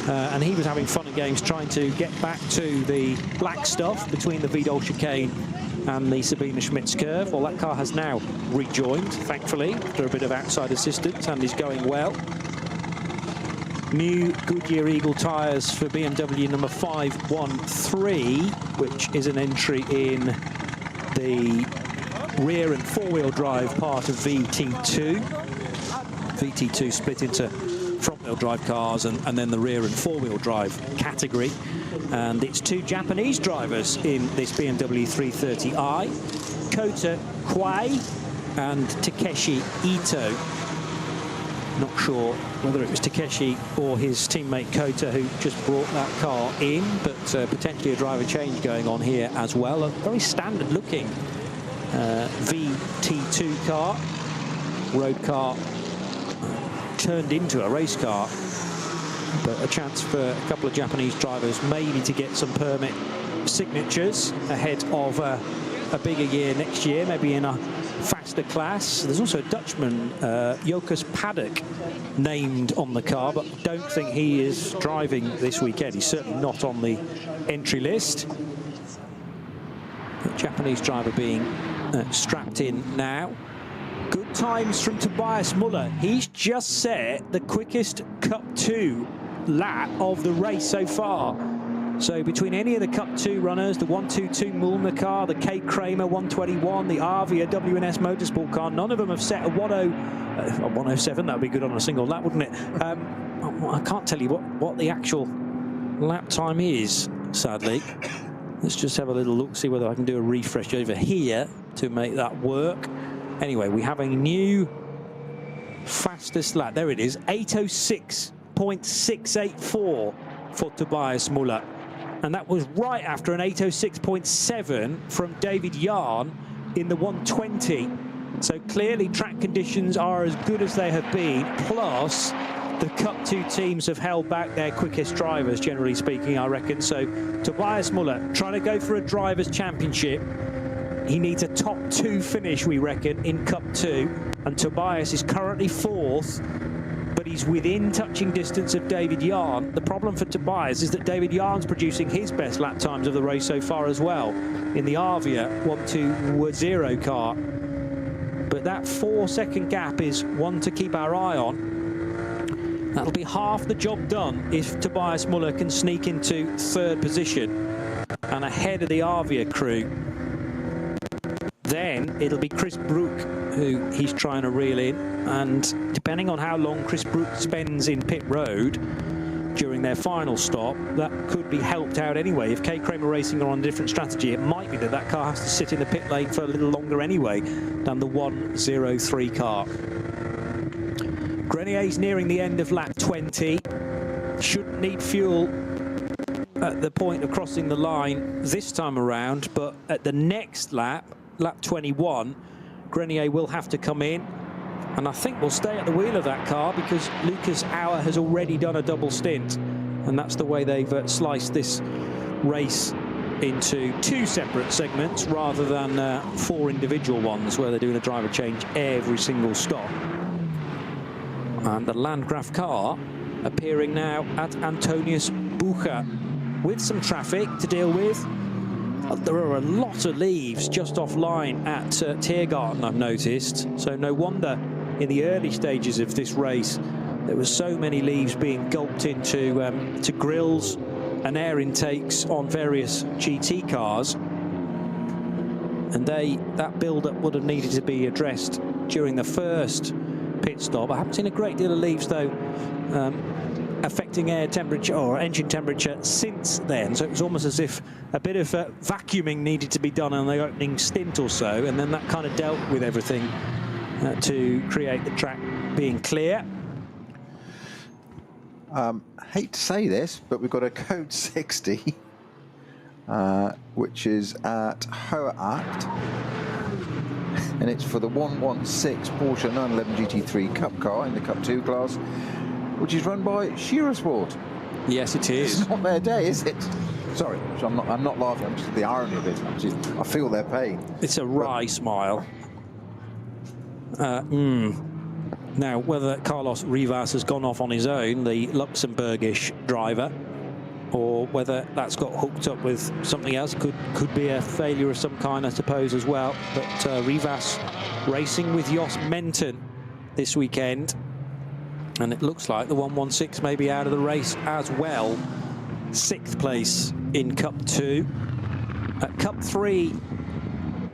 And he was having fun and games trying to get back to the black stuff between the Vidal chicane and the Sabine Schmitz curve. Well, that car has now rejoined, thankfully, after a bit of outside assistance, and is going well. New Goodyear Eagle tyres for BMW number 513, which is an entry in the rear and four-wheel drive part of VT2. VT2 split into front-wheel drive cars and then the rear and four-wheel drive category. And it's 2 Japanese drivers in this BMW 330i, Kota Kwai and Takeshi Ito. Not sure whether it was Takeshi or his teammate Kota who just brought that car in, but potentially a driver change going on here as well. A very standard-looking VT2 car, road car, turned into a race car, but a chance for a couple of Japanese drivers maybe to get some permit signatures ahead of a bigger year next year, maybe in a faster class. There's also a Dutchman, Jokas Paddock, named on the car, but don't think he is driving this weekend. He's certainly not on the entry list. The Japanese driver being strapped in now. Good times from Tobias Muller. He's just set the quickest Cup 2 lap of the race so far. So between any of the Cup 2 runners, the 122 Mullner car, the Kate Kramer 121, the Arvia WNS Motorsport car, none of them have set a 107. That would be good on a single lap, wouldn't it? I can't tell you what the actual lap time is, sadly. Let's just have a little look, see whether I can do a refresh over here to make that work. Anyway, we have a new fastest lap. There it is, 806.684 for Tobias Muller. And that was right after an 806.7 from David Yarn in the 120. So clearly track conditions are as good as they have been, plus the Cup 2 teams have held back their quickest drivers, generally speaking, I reckon. So Tobias Müller trying to go for a Drivers' Championship. He needs a top 2 finish, we reckon, in Cup 2. And Tobias is currently 4th, but he's within touching distance of David Yarn. The problem for Tobias is that David Yarn's producing his best lap times of the race so far as well in the Arvia 1-2-0 car. But that 4-second gap is one to keep our eye on. That'll be half the job done if Tobias Müller can sneak into 3rd position and ahead of the Arvia crew. Then it'll be Chris Brook who he's trying to reel in, and depending on how long Chris Brook spends in pit road during their final stop, that could be helped out anyway. If K Kramer Racing are on a different strategy, it might be that that car has to sit in the pit lane for a little longer anyway than the 103 car. Grenier's nearing the end of lap 20. Shouldn't need fuel at the point of crossing the line this time around, but at the next lap, lap 21, Grenier will have to come in, and I think we'll stay at the wheel of that car because Lucas Auer has already done a double stint, and that's the way they've sliced this race into 2 separate segments rather than 4 individual ones where they're doing a driver change every single stop. And the Landgraf car appearing now at Antonius Bucher with some traffic to deal with. There are a lot of leaves just offline at Tiergarten, I've noticed. So no wonder in the early stages of this race there were so many leaves being gulped into to grills and air intakes on various GT cars. And that build-up would have needed to be addressed during the first pit stop. I haven't seen a great deal of leaves though affecting air temperature or engine temperature since then, so it was almost as if a bit of vacuuming needed to be done on the opening stint or so, and then that kind of dealt with everything to create the track being clear. Hate to say this, but we've got a code 60 which is at Hoacht, and it's for the 116 Porsche 911 GT3 Cup car in the Cup 2 class, which is run by Shearer Sport. Yes, it is. It's not their day, is it? Sorry, I'm not laughing. I'm just at the irony of it. I feel their pain. It's a wry smile. Now, whether Carlos Rivas has gone off on his own, the Luxembourgish driver, or whether that's got hooked up with something else, could be a failure of some kind, I suppose, as well. But Rivas racing with Jos Menton this weekend, and it looks like the 116 may be out of the race as well. 6th place in Cup 2. Cup 3,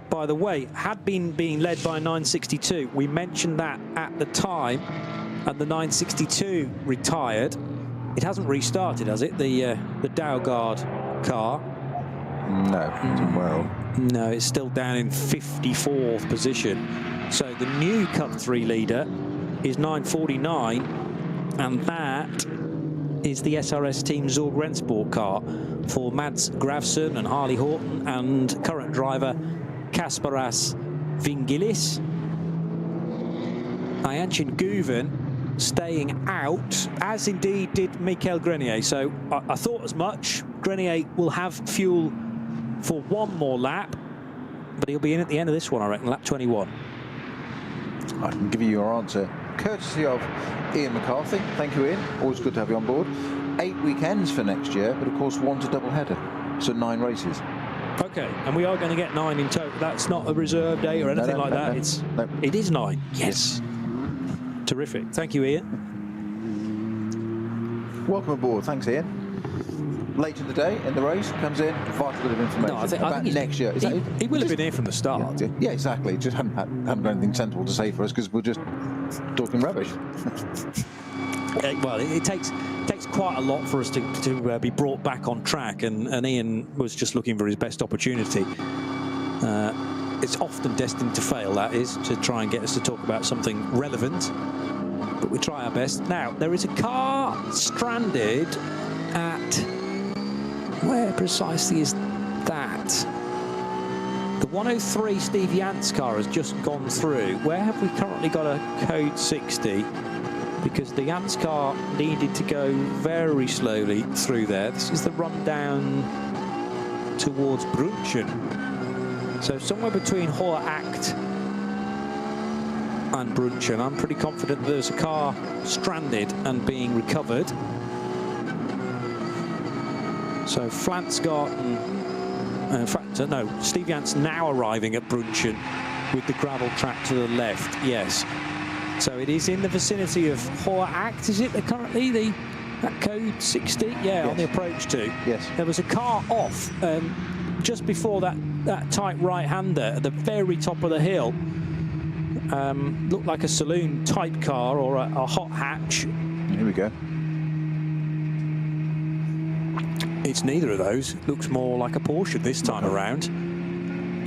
by the way, had been being led by 962. We mentioned that at the time, and the 962 retired. It hasn't restarted, has it? The Daugard car? No, well. No, it's still down in 54th position. So the new Cup 3 leader is 949, and that is the SRS Team Zorg Rennsport car for Mads Gravson and Harley Horton and current driver Kasparas Vingilis. Ayanchin Guven staying out, as indeed did Michael Grenier. So I thought as much. Grenier will have fuel for one more lap, but he'll be in at the end of this one, I reckon, lap 21. I can give you your answer courtesy of Ian McCarthy. Thank you, Ian. Always good to have you on board. 8 weekends for next year, but of course one's a double header, so 9 races. Okay, and we are going to get 9 in total. That's not a reserve day or anything like that. It is 9. Yes. Terrific. Thank you, Ian. Welcome aboard. Thanks, Ian. Late in the day, in the race, comes in, vital bit of information about next year. He will have been here from the start. Yeah, exactly. Just hadn't got anything sensible to say for us because we're just talking rubbish. Well, it takes quite a lot for us to be brought back on track, and Ian was just looking for his best opportunity. It's often destined to fail, that is, to try and get us to talk about something relevant, but we try our best. Now, there is a car stranded at... Where precisely is that? The 103 Steve Yant's car has just gone through. Where have we currently got a code 60? Because the Yant's car needed to go very slowly through there. This is the run down towards Brunchen. So somewhere between Hohe Acht and Brunchen. I'm pretty confident there's a car stranded and being recovered. So Flansgarten, in fact, no, Steve Yant's now arriving at Brunchen with the gravel track to the left, yes. So it is in the vicinity of Hohe Acht, is it currently, that code 60? Yeah, yes. On the approach to. Yes. There was a car off just before that tight right-hander at the very top of the hill. Looked like a saloon type car or a hot hatch. Here we go. It's neither of those. Looks more like a Porsche this time around.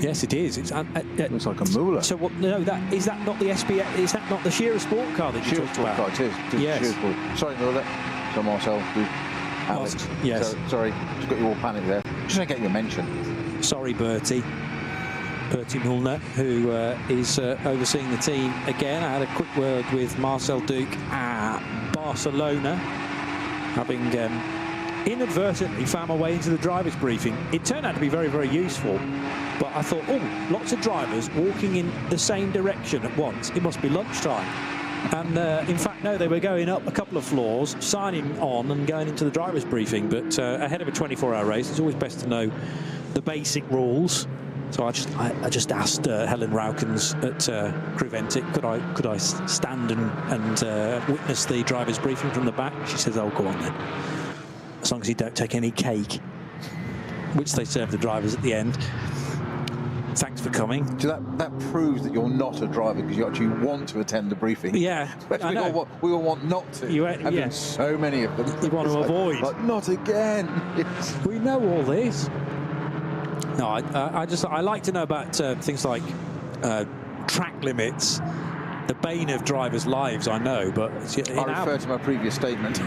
Yes, it is. It's looks like a Moolah. So what? No, is that not the SBA? Is that not the Shearer Sport car that you talked about? Car, it is. Yes. Sorry, Moolah. So Marcel, Alex. Yes. So, sorry, just got you all panicked there. Just to get your mention. Sorry, Bertie Mulner, who is overseeing the team again. I had a quick word with Marcel Duke at Barcelona, having inadvertently found my way into the driver's briefing. It turned out to be very, very useful, but I thought, oh, lots of drivers walking in the same direction at once. It must be lunchtime. And in fact, no, they were going up a couple of floors, signing on and going into the driver's briefing. But ahead of a 24-hour race, it's always best to know the basic rules. So I just asked Helen Raukens at Creventic, could I stand and witness the driver's briefing from the back? She says, oh, go on then. As long as you don't take any cake, which they serve the drivers at the end. Thanks for coming. So that proves that you're not a driver because you actually want to attend the briefing. Yeah, I know. We all want not to. Been so many of them. You want to avoid. But not again. We know all this. No, I like to know about things like track limits, the bane of drivers' lives. I know, but I refer to my previous statement.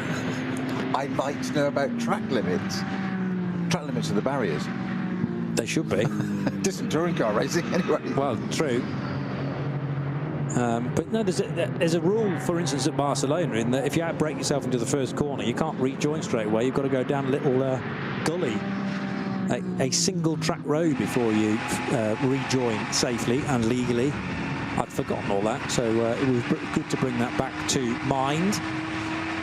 I like to know about track limits. Track limits are the barriers. They should be. Distant touring car racing, anyway. Well, true. But no, there's a rule, for instance, at Barcelona, in that if you outbrake yourself into the first corner, you can't rejoin straight away. You've got to go down a little gully, a single track road before you rejoin safely and legally. I'd forgotten all that, so it was good to bring that back to mind.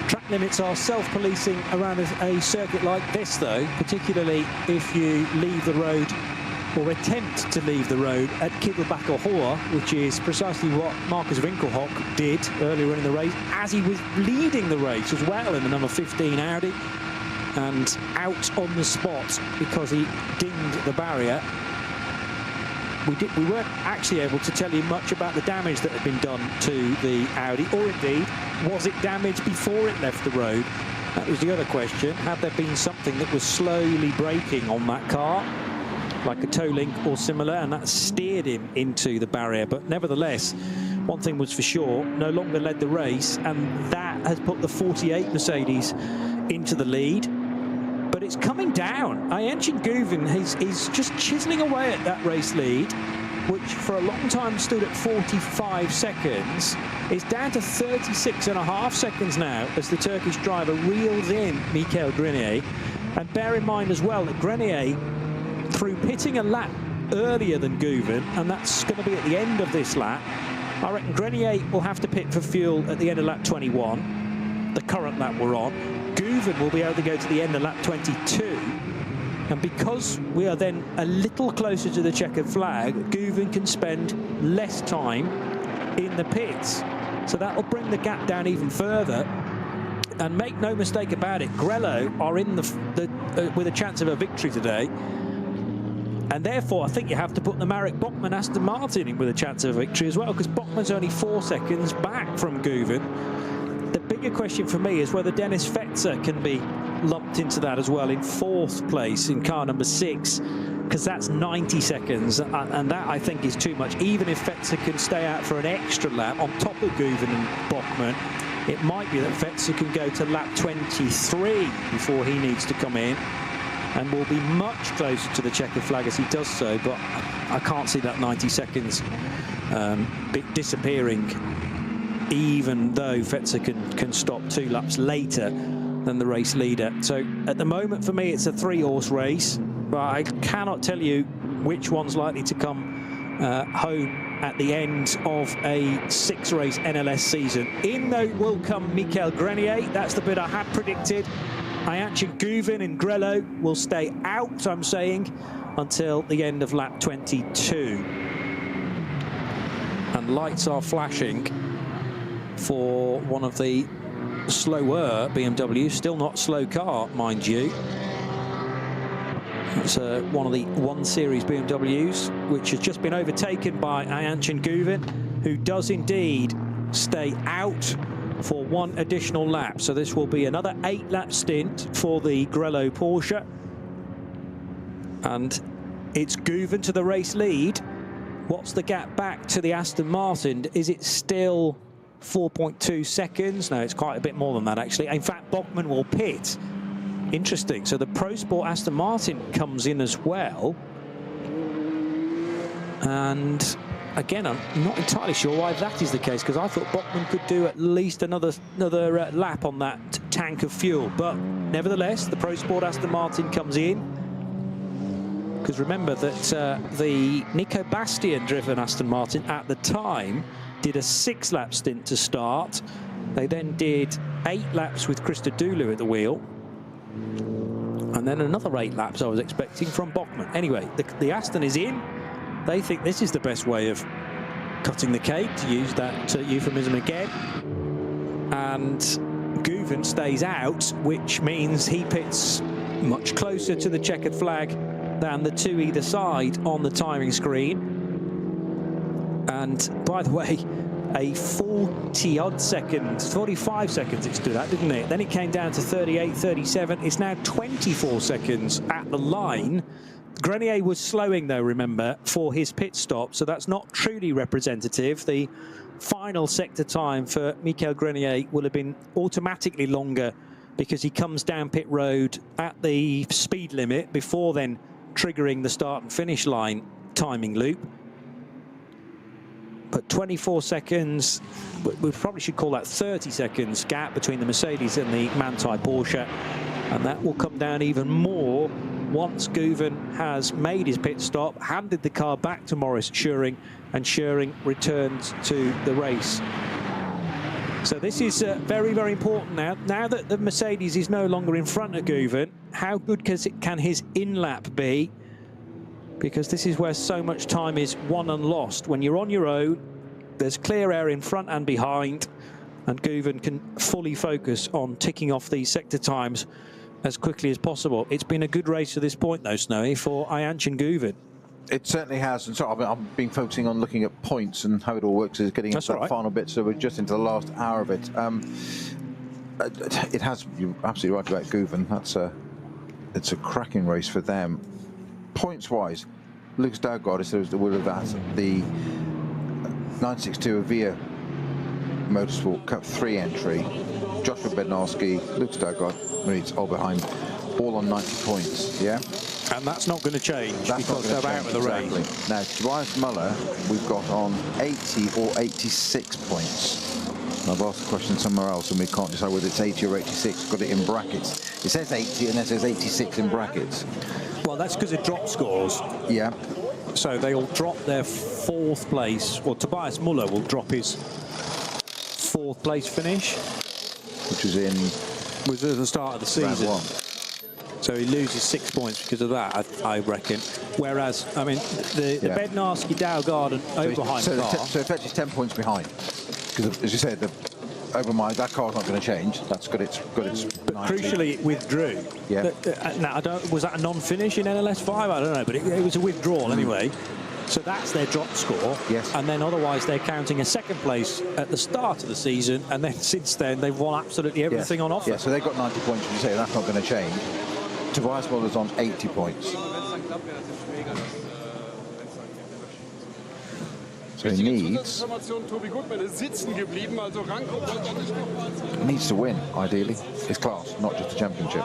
Track limits are self-policing around a circuit like this, though, particularly if you leave the road or attempt to leave the road at Kibelbacher Hohe, which is precisely what Marcus Winkelhock did earlier in the race, as he was leading the race as well in the number 15 Audi, and out on the spot because he dinged the barrier. We weren't actually able to tell you much about the damage that had been done to the Audi, or indeed, was it damaged before it left the road? That was the other question. Had there been something that was slowly braking on that car, like a toe link or similar, and that steered him into the barrier? But nevertheless, one thing was for sure, no longer led the race, and that has put the 48 Mercedes into the lead. But it's coming down. Ayenchen Guven is just chiseling away at that race lead, which for a long time stood at 45 seconds. It's down to 36.5 seconds now as the Turkish driver reels in Michael Grenier. And bear in mind as well that Grenier, through pitting a lap earlier than Guven, and that's going to be at the end of this lap, I reckon Grenier will have to pit for fuel at the end of lap 21, the current lap we're on. Guven will be able to go to the end of lap 22, and because we are then a little closer to the checkered flag, Guven can spend less time in the pits, so that will bring the gap down even further. And make no mistake about it, Grello are in with a chance of a victory today, and therefore I think you have to put the Marek Bachmann Aston Martin in with a chance of a victory as well, because Bachmann's only 4 seconds back from Guven. The bigger question for me is whether Dennis Fetzer can be lumped into that as well in 4th place in car number 6, because that's 90 seconds, and that I think is too much. Even if Fetzer can stay out for an extra lap on top of Guven and Bachmann, it might be that Fetzer can go to lap 23 before he needs to come in, and will be much closer to the checkered flag as he does so. But I can't see that 90 seconds disappearing, even though Fetzer can stop 2 laps later than the race leader. So at the moment, for me, it's a 3-horse race, but I cannot tell you which one's likely to come home at the end of a 6-race NLS season. In though will come Michael Grenier. That's the bit I had predicted. Ayhancan Guven and Grello will stay out, I'm saying, until the end of lap 22. And lights are flashing for one of the slower BMWs, still not slow car, mind you. It's one of the 1 Series BMWs, which has just been overtaken by Ayhancan Guven, who does indeed stay out for 1 additional lap. So this will be another 8-lap stint for the Grello Porsche. And it's Guven to the race lead. What's the gap back to the Aston Martin? Is it still 4.2 seconds? No, it's quite a bit more than that, actually. In fact, Bogman will pit. Interesting. So the Pro Sport Aston Martin comes in as well. And again, I'm not entirely sure why that is the case, because I thought Bogman could do at least another lap on that tank of fuel. But nevertheless, the Pro Sport Aston Martin comes in. Because remember that the Nico Bastian-driven Aston Martin at the time did a 6-lap stint to start. They then did 8 laps with Christodoulou at the wheel. And then another 8 laps I was expecting from Bogman. Anyway, the Aston is in. They think this is the best way of cutting the cake, to use that euphemism again. And Guven stays out, which means he pits much closer to the checkered flag than the 2 either side on the timing screen. And by the way, a 40-odd seconds, 45 seconds it stood at, didn't it? Then it came down to 38, 37. It's now 24 seconds at the line. Grenier was slowing, though, remember, for his pit stop, so that's not truly representative. The final sector time for Michael Grenier will have been automatically longer because he comes down pit road at the speed limit before then triggering the start and finish line timing loop. But 24 seconds, we probably should call that 30 seconds gap between the Mercedes and the Manthey Porsche. And that will come down even more once Guven has made his pit stop, handed the car back to Maurice Schuring, and Schuring returns to the race. So this is very, very important now. Now that the Mercedes is no longer in front of Guven, how good can his in-lap be? Because this is where so much time is won and lost. When you're on your own, there's clear air in front and behind, and Guven can fully focus on ticking off these sector times as quickly as possible. It's been a good race to this point, though, Snowy, for Ayhancan Guven. It certainly has, and so I've been focusing on looking at points and how it all works is getting into that final bit, so we're just into the last hour of it. It has, you're absolutely right about Guven. It's a cracking race for them. Points-wise, Lucas Daugaard is the winner of that. The 962 Avia Motorsport Cup 3 entry. Joshua Bednarski, Lucas Daugaard, Maritz all behind, all on 90 points, yeah? And that's not going to change because they're out of the race. Now, Tobias Muller, we've got on 80 or 86 points. And I've asked the question somewhere else and we can't decide whether it's 80 or 86. Got it in brackets. It says 80 and it says 86 in brackets. Well, that's because of drop scores. Yeah. So they'll drop their 4th place. Well, Tobias Muller will drop his 4th place finish, which was at the start of the season. Round 1. So he loses 6 points because of that, I reckon. Whereas, I mean, the Bednarski, Daugaard and Oberheim car. So effectively 10 points behind. Because, as you said, that car's not going to change. That's got its. But 90. Crucially, it withdrew. Yeah. Now, was that a non-finish in NLS 5? I don't know, but it was a withdrawal anyway. So that's their drop score. Yes. And then otherwise they're counting a 2nd place at the start of the season, and then since then they've won absolutely everything on offer. Yeah. So they've got 90 points. As you say, that's not going to change. Tobias Muller's on 80 points. So he needs to win, ideally. His class, not just a championship.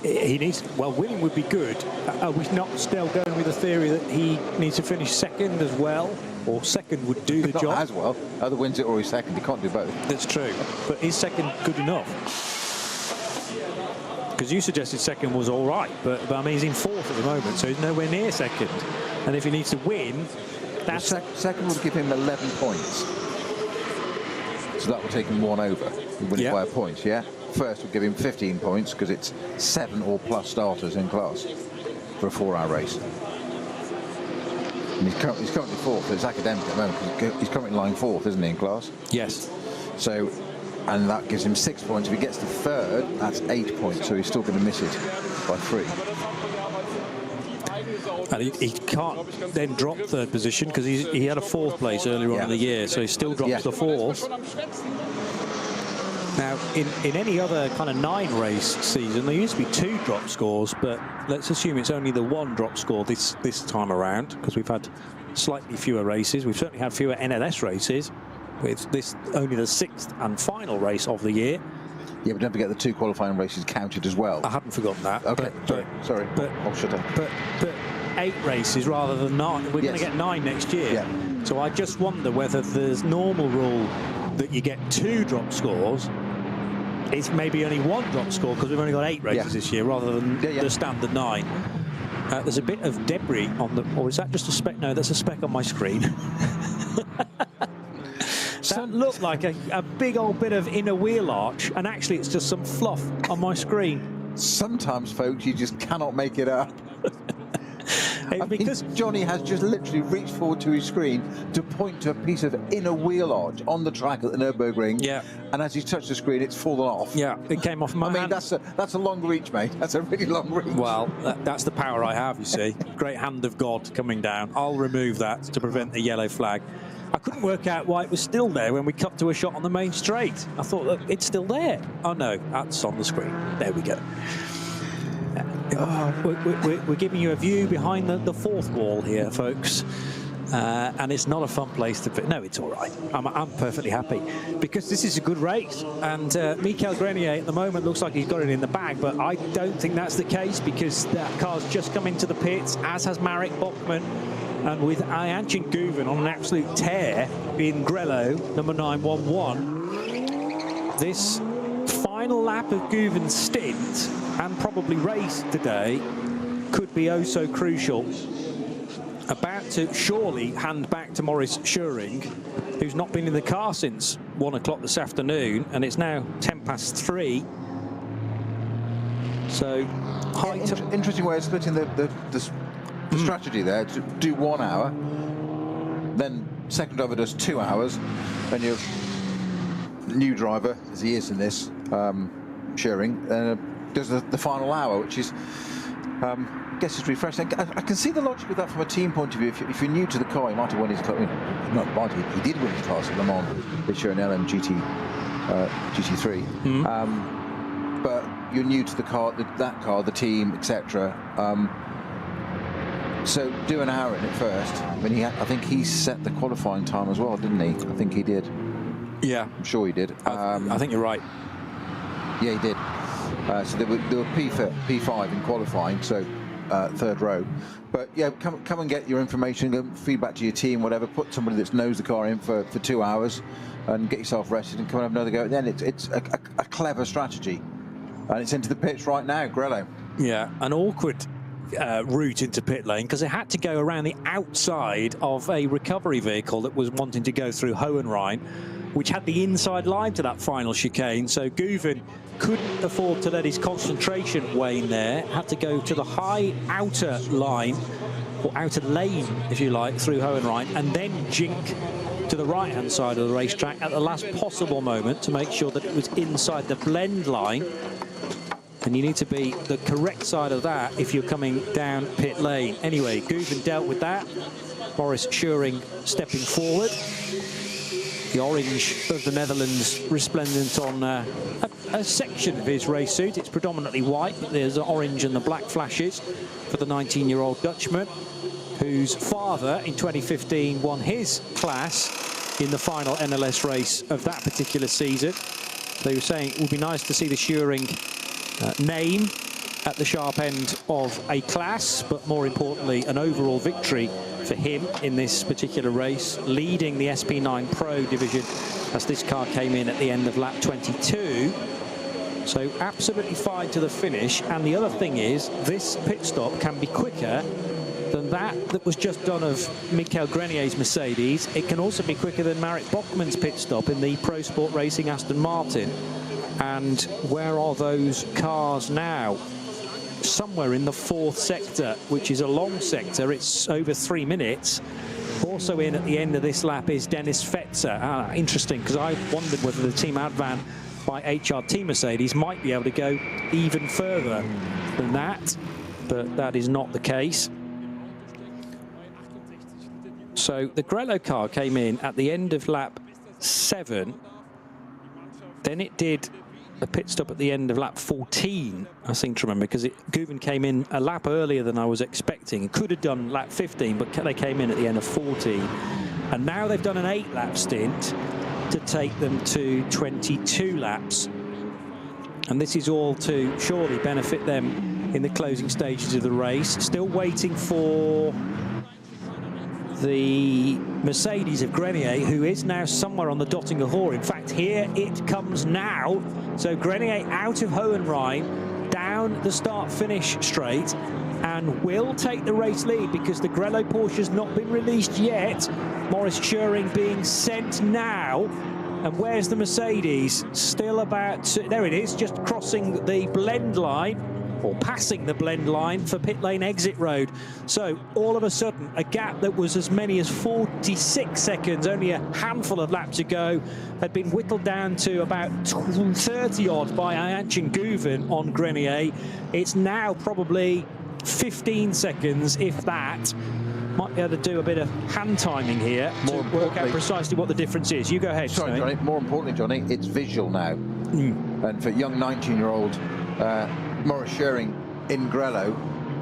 He needs, well, winning would be good. Are we not still going with the theory that he needs to finish second as well? Or second would do the Not job? as well. Either wins it or he's second. He can't do both. That's true. But is second good enough? Because you suggested second was all right, but I mean, he's in fourth at the moment, so he's nowhere near second. And if he needs to win, that's... Second would give him 11 points. So that will take him 1 over. He wins by a point, yeah? First would give him 15 points because it's 7 or plus starters in class for a 4-hour race. And he's currently fourth. It's academic at the moment because he's currently lying fourth, isn't he, in class? Yes. So, and that gives him 6 points. If he gets to third, that's 8 points. So he's still going to miss it by 3. And he can't then drop third position because he had a 4th place earlier on in the year, so he still drops the 4th. Now, in any other kind of 9-race season, there used to be 2 drop scores, but let's assume it's only the 1 drop score this time around, because we've had slightly fewer races. We've certainly had fewer NLS races, with this only the 6th and final race of the year. Yeah, but don't forget the 2 qualifying races counted as well. I hadn't forgotten that. Okay, sorry. I'll shut up. But 8 races rather than 9. We're going to get 9 next year. Yeah. So I just wonder whether there's normal rule that you get 2 drop scores. It's maybe only 1 drop score because we've only got 8 races this year rather than the standard 9. There's a bit of debris on the... Or is that just a speck? No, that's a speck on my screen. That looked like a big old bit of inner wheel arch, and actually it's just some fluff on my screen. Sometimes, folks, you just cannot make it up. Because Johnny has just literally reached forward to his screen to point to a piece of inner wheel arch on the track at the Nürburgring. Yeah. And as he's touched the screen, it's fallen off. Yeah, it came off my hand. That's a long reach, mate. That's a really long reach. Well, that's the power I have, you see. Great hand of God coming down. I'll remove that to prevent the yellow flag. I couldn't work out why it was still there when we cut to a shot on the main straight. I thought, look, it's still there. Oh, no, that's on the screen. There we go. We're giving you a view behind the 4th wall here, folks. And it's not a fun place to be. No, it's all right. I'm perfectly happy because this is a good race. And Michael Grenier at the moment looks like he's got it in the bag, but I don't think that's the case because that car's just come into the pits, as has Marek Bokman. And with Ayanchin Guven on an absolute tear in Grello, number 911, this final lap of Guven's stint and probably race today could be oh so crucial. About to surely hand back to Maurice Schuring, who's not been in the car since 1 o'clock this afternoon, and it's now 3:10. So, interesting way of splitting the strategy there. To do 1 hour, then second driver does 2 hours, then your new driver, as he is in this, Schuring, does the final hour, which is, I guess it's refreshing. I can see the logic of that from a team point of view. If you're new to the car, you might have won his class. He did win his class at Le Mans this year in GT3. But you're new to the car, that car, the team, etc. So do an hour in it first. I mean, I think he set the qualifying time as well, didn't he? I think he did. Yeah, I'm sure he did. I think you're right. Yeah, he did. So they were P5 in qualifying, so 3rd row. But yeah, come and get your information, go feedback to your team, whatever. Put somebody that knows the car in for 2 hours, and get yourself rested and come and have another go. Then it's a clever strategy, and it's into the pits right now, Grello. Yeah, an awkward route into pit lane because it had to go around the outside of a recovery vehicle that was wanting to go through Hohenrhein, which had the inside line to that final chicane. So Guven couldn't afford to let his concentration wane there, had to go to the high outer line, or outer lane, if you like, through Hohenrhein, and then jink to the right-hand side of the racetrack at the last possible moment to make sure that it was inside the blend line. And you need to be the correct side of that if you're coming down pit lane. Anyway, Guven dealt with that. Maurice Schuring stepping forward. The orange of the Netherlands resplendent on a section of his race suit. It's predominantly white, but there's the orange and the black flashes for the 19-year-old Dutchman, whose father in 2015 won his class in the final NLS race of that particular season. They were saying it would be nice to see the Schuring name at the sharp end of a class, but more importantly, an overall victory for him in this particular race, leading the SP9 Pro division as this car came in at the end of lap 22. So absolutely fine to the finish. And the other thing is, this pit stop can be quicker than that was just done of Michael Grenier's Mercedes. It can also be quicker than Marek Bachmann's pit stop in the Pro Sport Racing Aston Martin. And where are those cars now? Somewhere in the 4th sector, which is a long sector. It's over 3 minutes. Also in at the end of this lap is Dennis Fetzer. Interesting, because I wondered whether the Team Advan by HRT Mercedes might be able to go even further than that, but that is not the case. So the Grello car came in at the end of lap 7. Then it did a pit stop at the end of lap 14, I seem to remember, because Guven came in a lap earlier than I was expecting. It could have done lap 15, but they came in at the end of 14. And now they've done an 8-lap stint to take them to 22 laps. And this is all to surely benefit them in the closing stages of the race. Still waiting for the Mercedes of Grenier, who is now somewhere on the Dottinger Hor. In fact, here it comes now. So Grenier out of Hohenrhein, down the start-finish straight, and will take the race lead because the Grello Porsche has not been released yet. Maurice Schuring being sent now. And where's the Mercedes? Still about there it is, just crossing the blend line, or passing the blend line for pit lane exit road. So all of a sudden, a gap that was as many as 46 seconds only a handful of laps ago had been whittled down to about 30 odd by Ayanchin Guven on Grenier. It's now probably 15 seconds, if that. Might be able to do a bit of hand timing here to work out precisely what the difference is. You go ahead. Sorry, Johnny. More importantly, Johnny, it's visual now. And for young 19-year-old Maurice Schuring in Grello,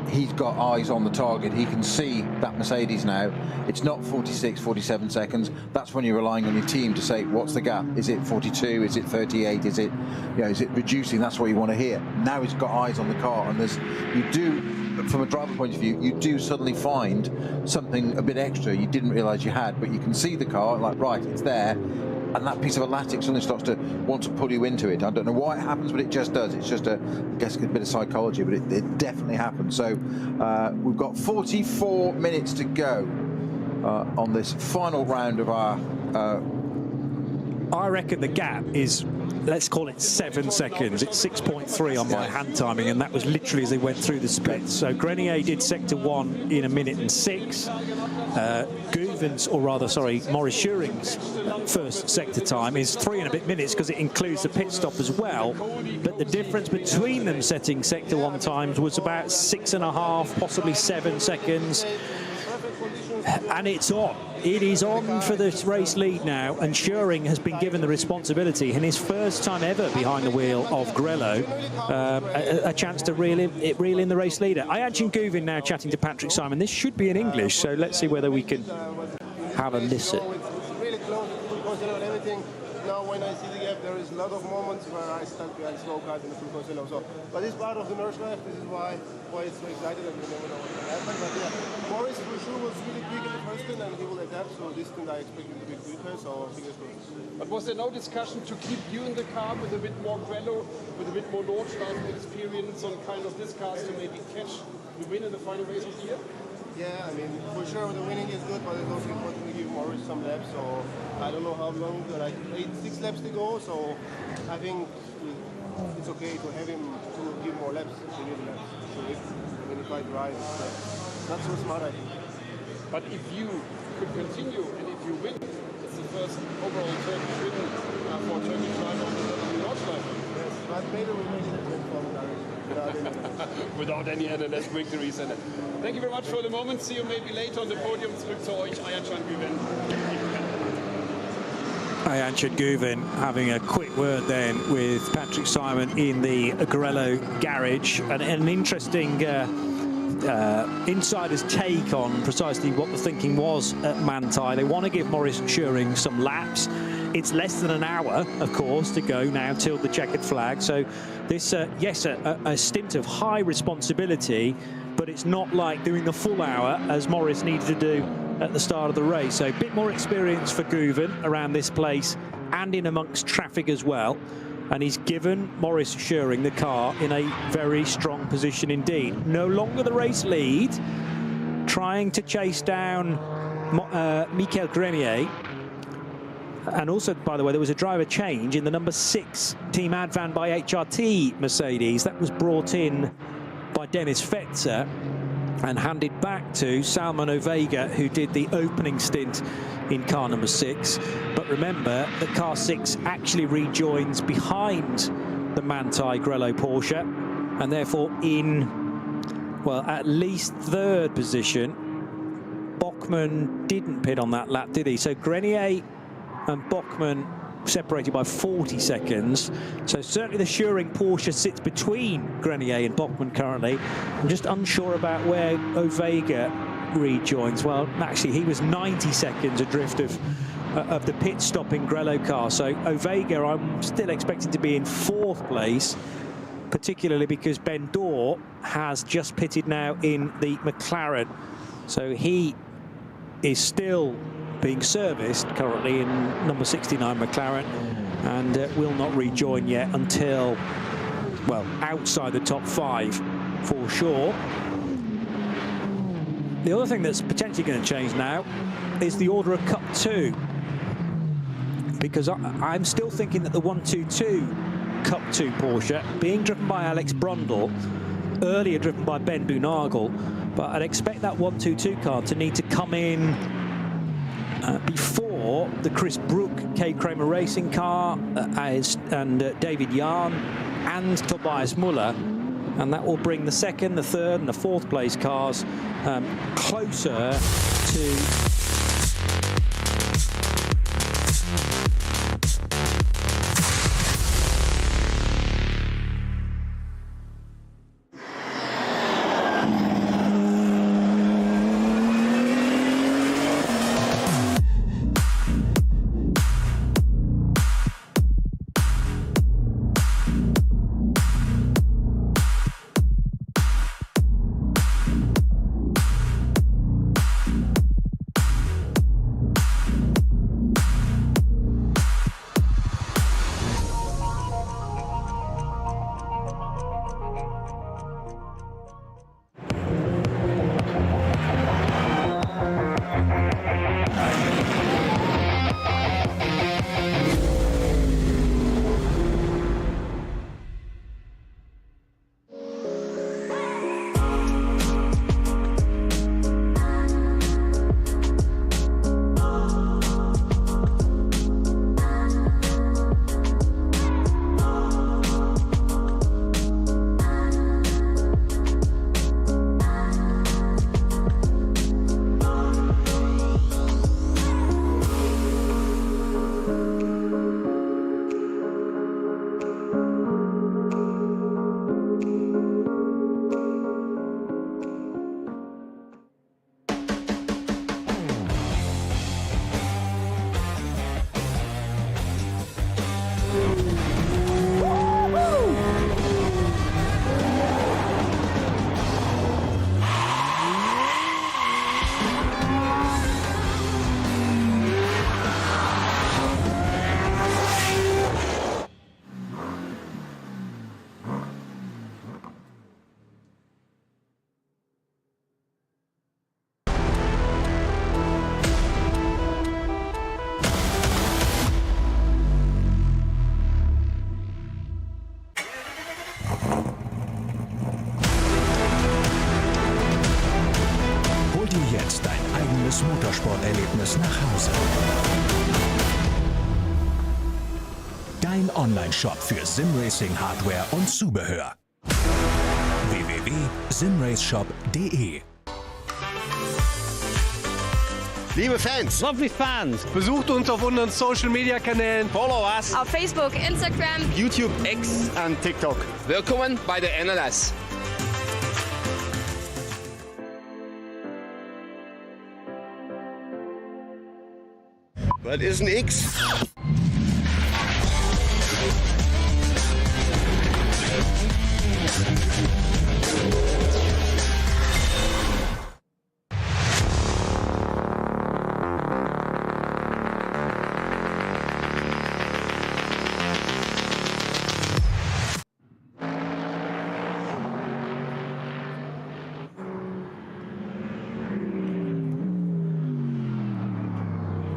he's got eyes on the target. He can see that Mercedes now. It's not 46, 47 seconds. That's when you're relying on your team to say, what's the gap? Is it 42? Is it 38? Is it, is it reducing? That's what you want to hear. Now he's got eyes on the car, and you do, from a driver point of view, you do suddenly find something a bit extra you didn't realize you had, but you can see the car, like, right, it's there, and that piece of elastic suddenly starts to want to pull you into it. I don't know why it happens, but it just does. It's just I guess a bit of psychology, but it definitely happens. So we've got 44 minutes to go on this final round of our... I reckon the gap is, let's call it 7 seconds. It's 6.3 on my hand timing, and that was literally as they went through the splits. So Grenier did sector 1 in 1 minute and 6. Guven's, or rather, sorry, Maurice Schuring's first sector time is 3 and a bit minutes because it includes the pit stop as well. But the difference between them setting sector 1 times was about 6.5, possibly 7 seconds. And it's on. It is on for this race lead now, and Schuring has been given the responsibility in his first time ever behind the wheel of Grello, a chance to reel in the race leader. Ayanchin Guven now chatting to Patrick Simon. This should be in English, so let's see whether we can have a listen. Really close to full conceal and everything. Now when I see the gap, there is a lot of moments where I stand behind slow kart in the full conceal. So, but it's part of the Nürburgring. This is why it's so excited, and we never know what's going to happen. But yeah, Maurice for sure was really quick in the first stint, and he will adapt. So this stint I expect him to be quicker. So fingers crossed. But was there no discussion to keep you in the car with a bit more Grello, with a bit more Nordschleife experience on kind of this cars to maybe catch the win in the final race of the year? Yeah, I mean, for sure the winning is good, but it's also important to give Maurice some laps. So I don't know how long, like 6 laps to go. So I think it's okay to have him to give more laps, to give laps. So if I drive, it's not so smart, I think. But if you could continue and if you win, it's the first overall Turkish win for a Turkish driver on the Nordschleife. Yes, but maybe we make it without any NLS victories in it. Thank you very much for the moment. See you maybe later on the podium. Zurück zu euch, Ayanchin Guven. Ayanchin Guven having a quick word then with Patrick Simon in the Grello garage. An interesting insider's take on precisely what the thinking was at Manthey. They want to give Maurice Schuring some laps. It's less than an hour, of course, to go now till the checkered flag. So this, yes, a stint of high responsibility, but it's not like doing the full hour as Morris needed to do at the start of the race. So a bit more experience for Guven around this place and in amongst traffic as well. And he's given Maurice Schuring the car in a very strong position indeed. No longer the race lead, trying to chase down Michael Grenier. And also, by the way, there was a driver change in the number 6 Team Advan by HRT Mercedes. That was brought in by Dennis Fetzer and handed back to Salman Ovega, who did the opening stint in car number 6. But remember that car 6 actually rejoins behind the Manthey Grello Porsche, and therefore in, well, at least 3rd position. Bachmann didn't pit on that lap, did he? So Grenier and Bachmann separated by 40 seconds. So certainly the Schuring Porsche sits between Grenier and Bachmann currently. I'm just unsure about where Ovega rejoins. Well, actually, he was 90 seconds adrift of the pit stopping Grello car. So Ovega, I'm still expecting to be in 4th place, particularly because Ben Dorr has just pitted now in the McLaren. So he is still being serviced currently in number 69 McLaren, and will not rejoin yet until, well, outside the top 5 for sure. The other thing that's potentially going to change now is the order of Cup 2, because I'm still thinking that the 122 Cup 2 Porsche, being driven by Alex Brundle, earlier driven by Ben Boonagel, but I'd expect that 122 car to need to come in before the Chris Brook K. Kramer Racing car and David Yarn and Tobias Muller, and that will bring the 2nd, the 3rd and the 4th place cars closer to jetzt dein eigenes Motorsporterlebnis nach Hause. Dein Online-Shop für Simracing-Hardware und Zubehör. www.simraceshop.de. Liebe Fans, Lovely fans, besucht uns auf unseren Social-Media-Kanälen. Follow us auf Facebook, Instagram, YouTube, X und TikTok. Willkommen bei der NLS. Was ist ein X? The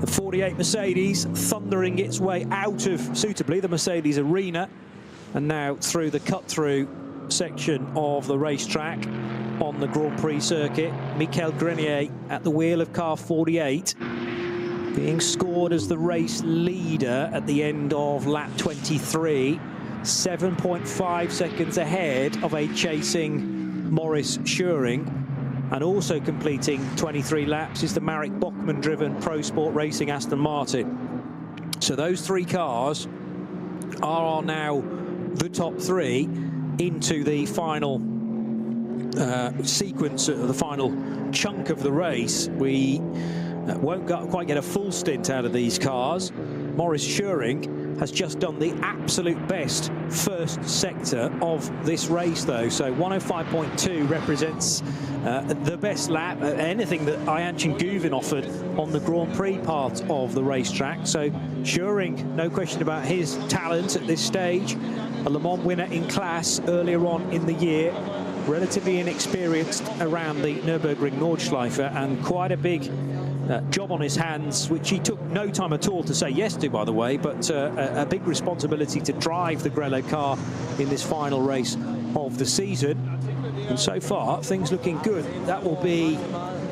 48 Mercedes thundering its way out of, suitably, the Mercedes arena and now through the cut-through section of the racetrack on the Grand Prix circuit. Michael Grenier at the wheel of car 48, being scored as the race leader at the end of lap 23, 7.5 seconds ahead of a chasing Maurice Schuring. And also completing 23 laps is the Marek Bachmann-driven Pro Sport Racing Aston Martin. So those three cars are now the top three into the final sequence, the final chunk of the race. We won't quite get a full stint out of these cars. Maurice Schuring has just done the absolute best first sector of this race, though. So 105.2 represents the best lap, anything that Ayanchin Guvin offered on the Grand Prix part of the racetrack. So Schuring, no question about his talent at this stage. A Le Mans winner in class earlier on in the year, relatively inexperienced around the Nürburgring Nordschleife, and quite a big job on his hands, which he took no time at all to say yes to, by the way, but a big responsibility to drive the Grello car in this final race of the season. And so far, things looking good. That will be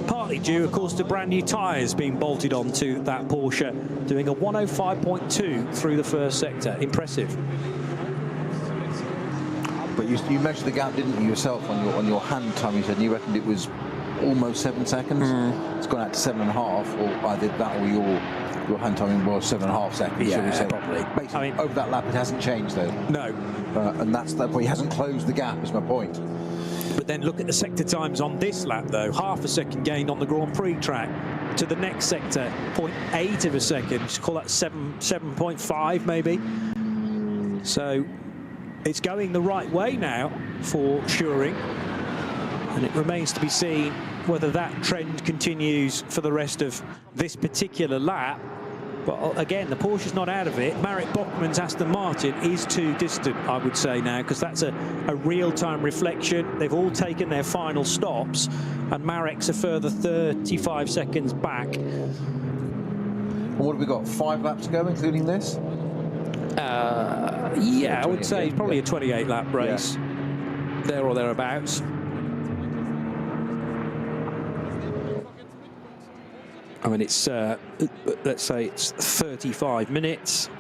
partly due, of course, to brand new tyres being bolted onto that Porsche, doing a 105.2 through the first sector. Impressive. But you measured the gap, didn't you, yourself on your hand time? You said you reckoned it was almost 7 seconds. It's gone out to 7.5, or either that or your hand timing was 7.5 seconds. Yeah, so we say. probably. Basically, I mean, over that lap, it hasn't changed though. No. And that's that. But he hasn't closed the gap. Is my point. But then look at the sector times on this lap, though. Half a second gained on the Grand Prix track to the next sector, 0.8 of a second. Just call that 7.5 maybe. So it's going the right way now for Schuring, and it remains to be seen whether that trend continues for the rest of this particular lap. But again, the Porsche's not out of it. Marek Bachmann's Aston Martin is too distant, I would say now, because that's a real-time reflection. They've all taken their final stops, and Marek's a further 35 seconds back. And what have we got? 5 laps to go, including this? Yeah, I would say probably a 28-lap race, there or thereabouts. I mean, it's, let's say it's 35 minutes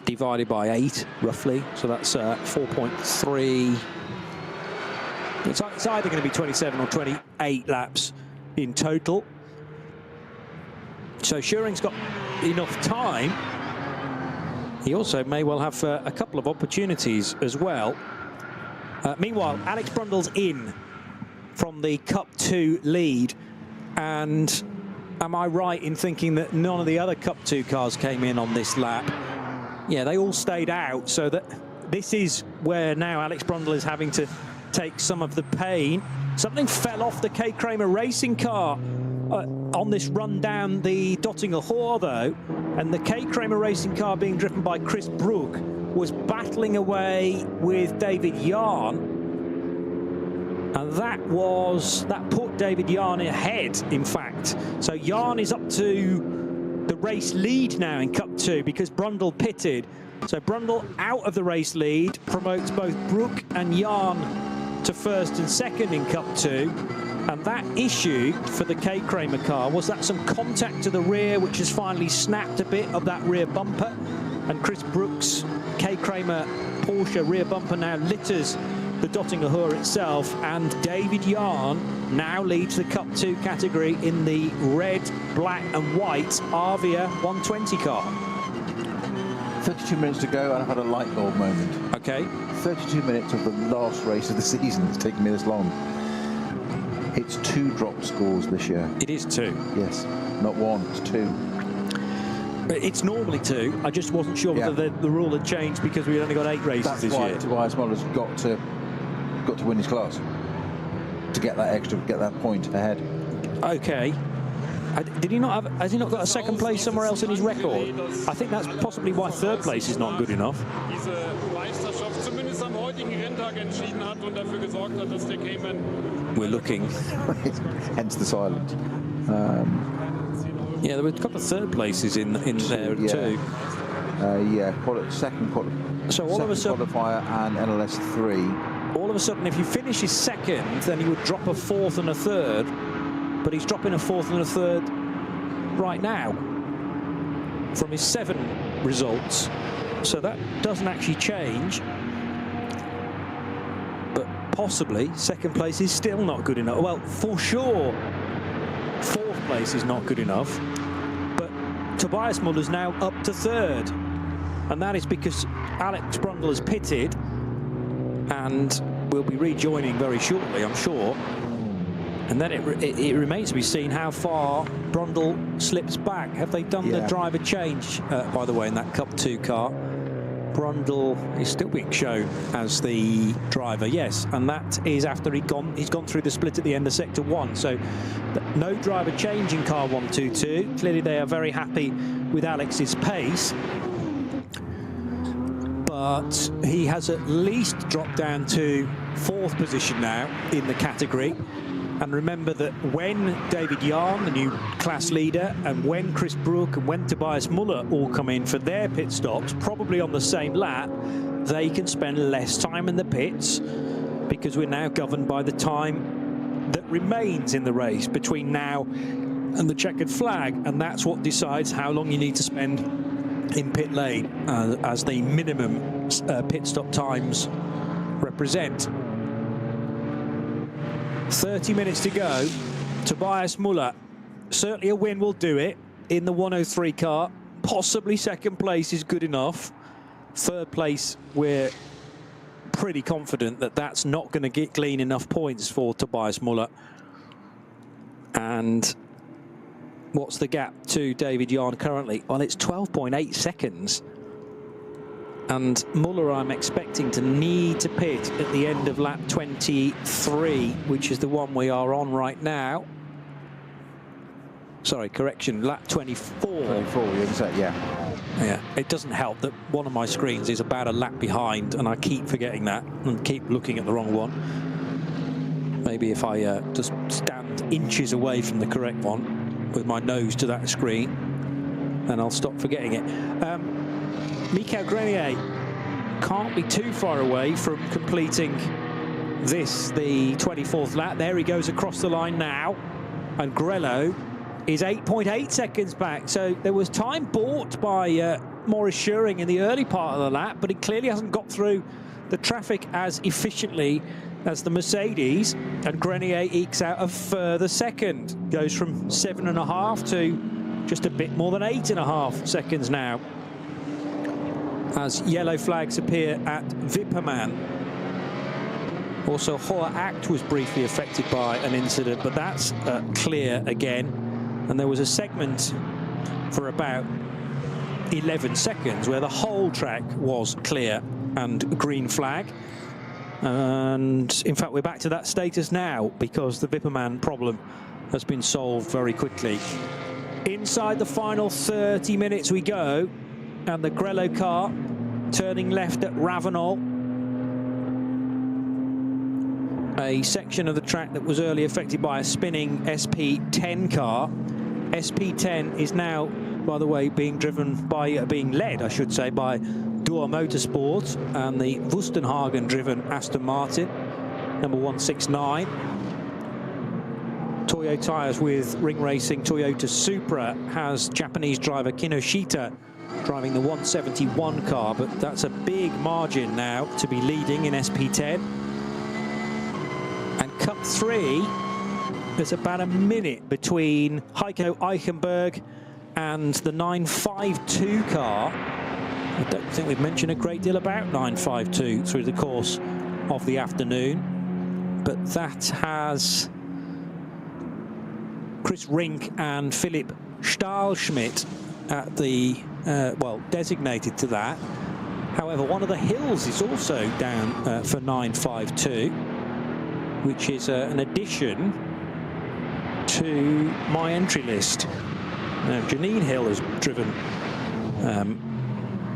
divided by 8, roughly. So that's 4.3. It's either going to be 27 or 28 laps in total. So Schuring's got enough time. He also may well have a couple of opportunities as well. Meanwhile, Alex Brundle's in from the Cup 2 lead. And am I right in thinking that none of the other Cup 2 cars came in on this lap? Yeah, they all stayed out, so that this is where now Alex Brundle is having to take some of the pain. Something fell off the K. Kramer racing car on this run down the Dottinger Hoor, though, and the K. Kramer racing car, being driven by Chris Brook, was battling away with David Yarn. And that put David Yarn ahead, in fact. So Yarn is up to the race lead now in Cup 2 because Brundle pitted. So Brundle out of the race lead promotes both Brook and Yarn to first and second in Cup 2. And that issue for the K. Kramer car was that some contact to the rear, which has finally snapped a bit of that rear bumper. And Chris Brook's K. Kramer Porsche rear bumper now litters the Dottinger Hoor itself, and David Yarn now leads the Cup 2 category in the red, black and white Avia 120 car. 32 minutes to go, and I've had a light bulb moment. Okay. 32 minutes of the last race of the season. It's taken me this long. It's 2 drop scores this year. It is 2. Yes, not 1, it's 2. It's normally 2. I just wasn't sure whether the rule had changed because we've only got 8 races this year. That's why Tobias Muller's got to win his class to get that point ahead. Okay. Did he not have? Has he not got a second place somewhere else in his record? I think that's possibly why 3rd place is not good enough. We're looking. Hence the silence. Yeah, there were a couple of 3rd places in there too. So all of a sudden, qualifier and NLS 3. All of a sudden, if he finishes 2nd, then he would drop a 4th and a 3rd. But he's dropping a 4th and a 3rd right now from his 7 results. So that doesn't actually change. But possibly 2nd place is still not good enough. Well, for sure, 4th place is not good enough. But Tobias Muller's now up to 3rd. And that is because Alex Brundle has pitted and will be rejoining very shortly, I'm sure. And then it remains to be seen how far Brundle slips back. Have they done the driver change, by the way, in that Cup 2 car? Brundle is still being shown as the driver, yes, and that is after he's gone through the split at the end of Sector 1. So no driver change in car 122. Clearly they are very happy with Alex's pace. But he has at least dropped down to 4th position now in the category. And remember that when David Yarn, the new class leader, and when Chris Brook and when Tobias Muller all come in for their pit stops, probably on the same lap, they can spend less time in the pits because we're now governed by the time that remains in the race between now and the checkered flag. And that's what decides how long you need to spend in pit lane as the minimum pit stop times represent. 30 minutes to go. Tobias Muller, certainly a win will do it in the 103 car. Possibly 2nd place is good enough. 3rd place, we're pretty confident that that's not going to glean enough points for Tobias Muller. And what's the gap to David Yarn currently? Well, it's 12.8 seconds. And Muller, I'm expecting to need to pit at the end of lap 23, which is the one we are on right now. Sorry, correction, lap 24. 24, yeah. Yeah, it doesn't help that one of my screens is about a lap behind, and I keep forgetting that and keep looking at the wrong one. Maybe if I just stand inches away from the correct one with my nose to that screen, then I'll stop forgetting it. Michael Grenier can't be too far away from completing this, the 24th lap. There he goes across the line now. And Grello is 8.8 seconds back. So there was time bought by Maurice Schuring in the early part of the lap, but he clearly hasn't got through the traffic as efficiently as the Mercedes. And Grenier ekes out a further second. Goes from 7.5 to just a bit more than 8.5 seconds now, as yellow flags appear at Wipperman. Also, Hoa Act was briefly affected by an incident, but that's clear again. And there was a segment for about 11 seconds where the whole track was clear and green flag. And in fact, we're back to that status now because the Wipperman problem has been solved very quickly. Inside the final 30 minutes we go, and the Grello car turning left at Ravenel. A section of the track that was earlier affected by a spinning SP10 car. SP10 is now, by the way, being led, I should say, by Dua Motorsports and the Wustenhagen-driven Aston Martin, number 169. Toyo tyres with Ring Racing Toyota Supra has Japanese driver Kinoshita driving the 171 car, but that's a big margin now to be leading in SP10. And Cup 3, there's about a minute between Heiko Eichenberg and the 952 car. I don't think we've mentioned a great deal about 952 through the course of the afternoon, but that has Chris Rink and Philipp Stahlschmidt at the, well, designated to that. However, one of the hills is also down for 952, which is an addition to my entry list. Now, Janine Hill has driven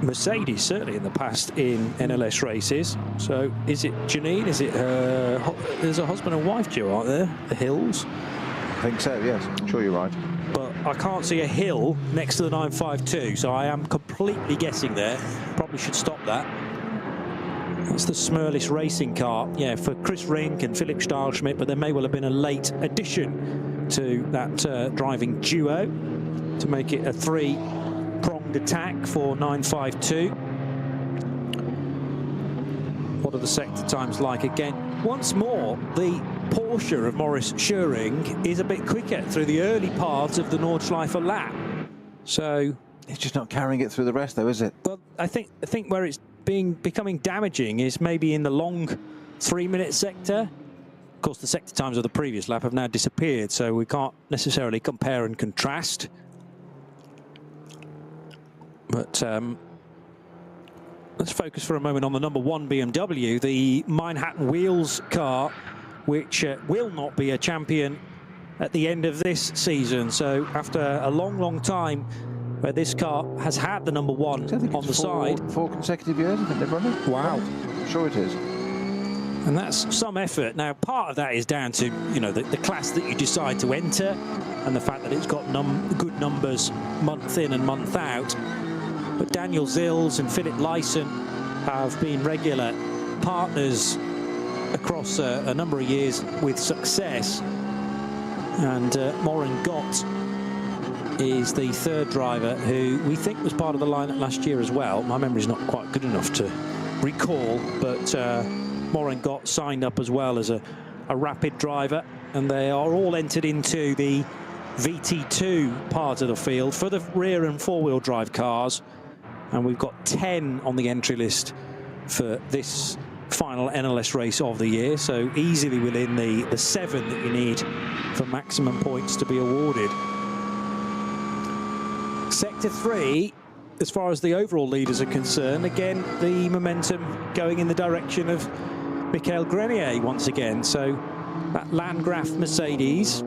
Mercedes, certainly in the past, in NLS races. So is it Janine? Is it there's a husband and wife duo, aren't there? The Hills? I think so, yes. I'm sure you're right. But I can't see a hill next to the 952, so I am completely guessing there. Probably should stop that. That's the Smurlis racing car, yeah, for Chris Rink and Philip Stahlschmidt, but there may well have been a late addition to that driving duo to make it a three-pronged attack for 952. What are the sector times like again? Once more, the Porsche of Maurice Schuring is a bit quicker through the early part of the Nordschleife lap. So it's just not carrying it through the rest, though, is it? Well, I think where it's becoming damaging is maybe in the long 3-minute sector. Of course, the sector times of the previous lap have now disappeared, so we can't necessarily compare and contrast. But let's focus for a moment on the number 1 BMW, the Manhattan Wheels car, which will not be a champion at the end of this season. So after a long, long time where this car has had the number 1 on the side. 4 consecutive years, I think they've run it. Wow. I'm sure it is. And that's some effort. Now, part of that is down to, you know, the class that you decide to enter and the fact that it's got good numbers month in and month out. But Daniel Zills and Philip Lyson have been regular partners across a number of years with success. And Morin Gott is the third driver who we think was part of the lineup last year as well. My memory's not quite good enough to recall, but Morin Gott signed up as well as a rapid driver, and they are all entered into the VT2 part of the field for the rear and four-wheel drive cars. And we've got 10 on the entry list for this final NLS race of the year, so easily within the 7 that you need for maximum points to be awarded. Sector 3, as far as the overall leaders are concerned, again, the momentum going in the direction of Michael Grenier once again. So that Landgraf Mercedes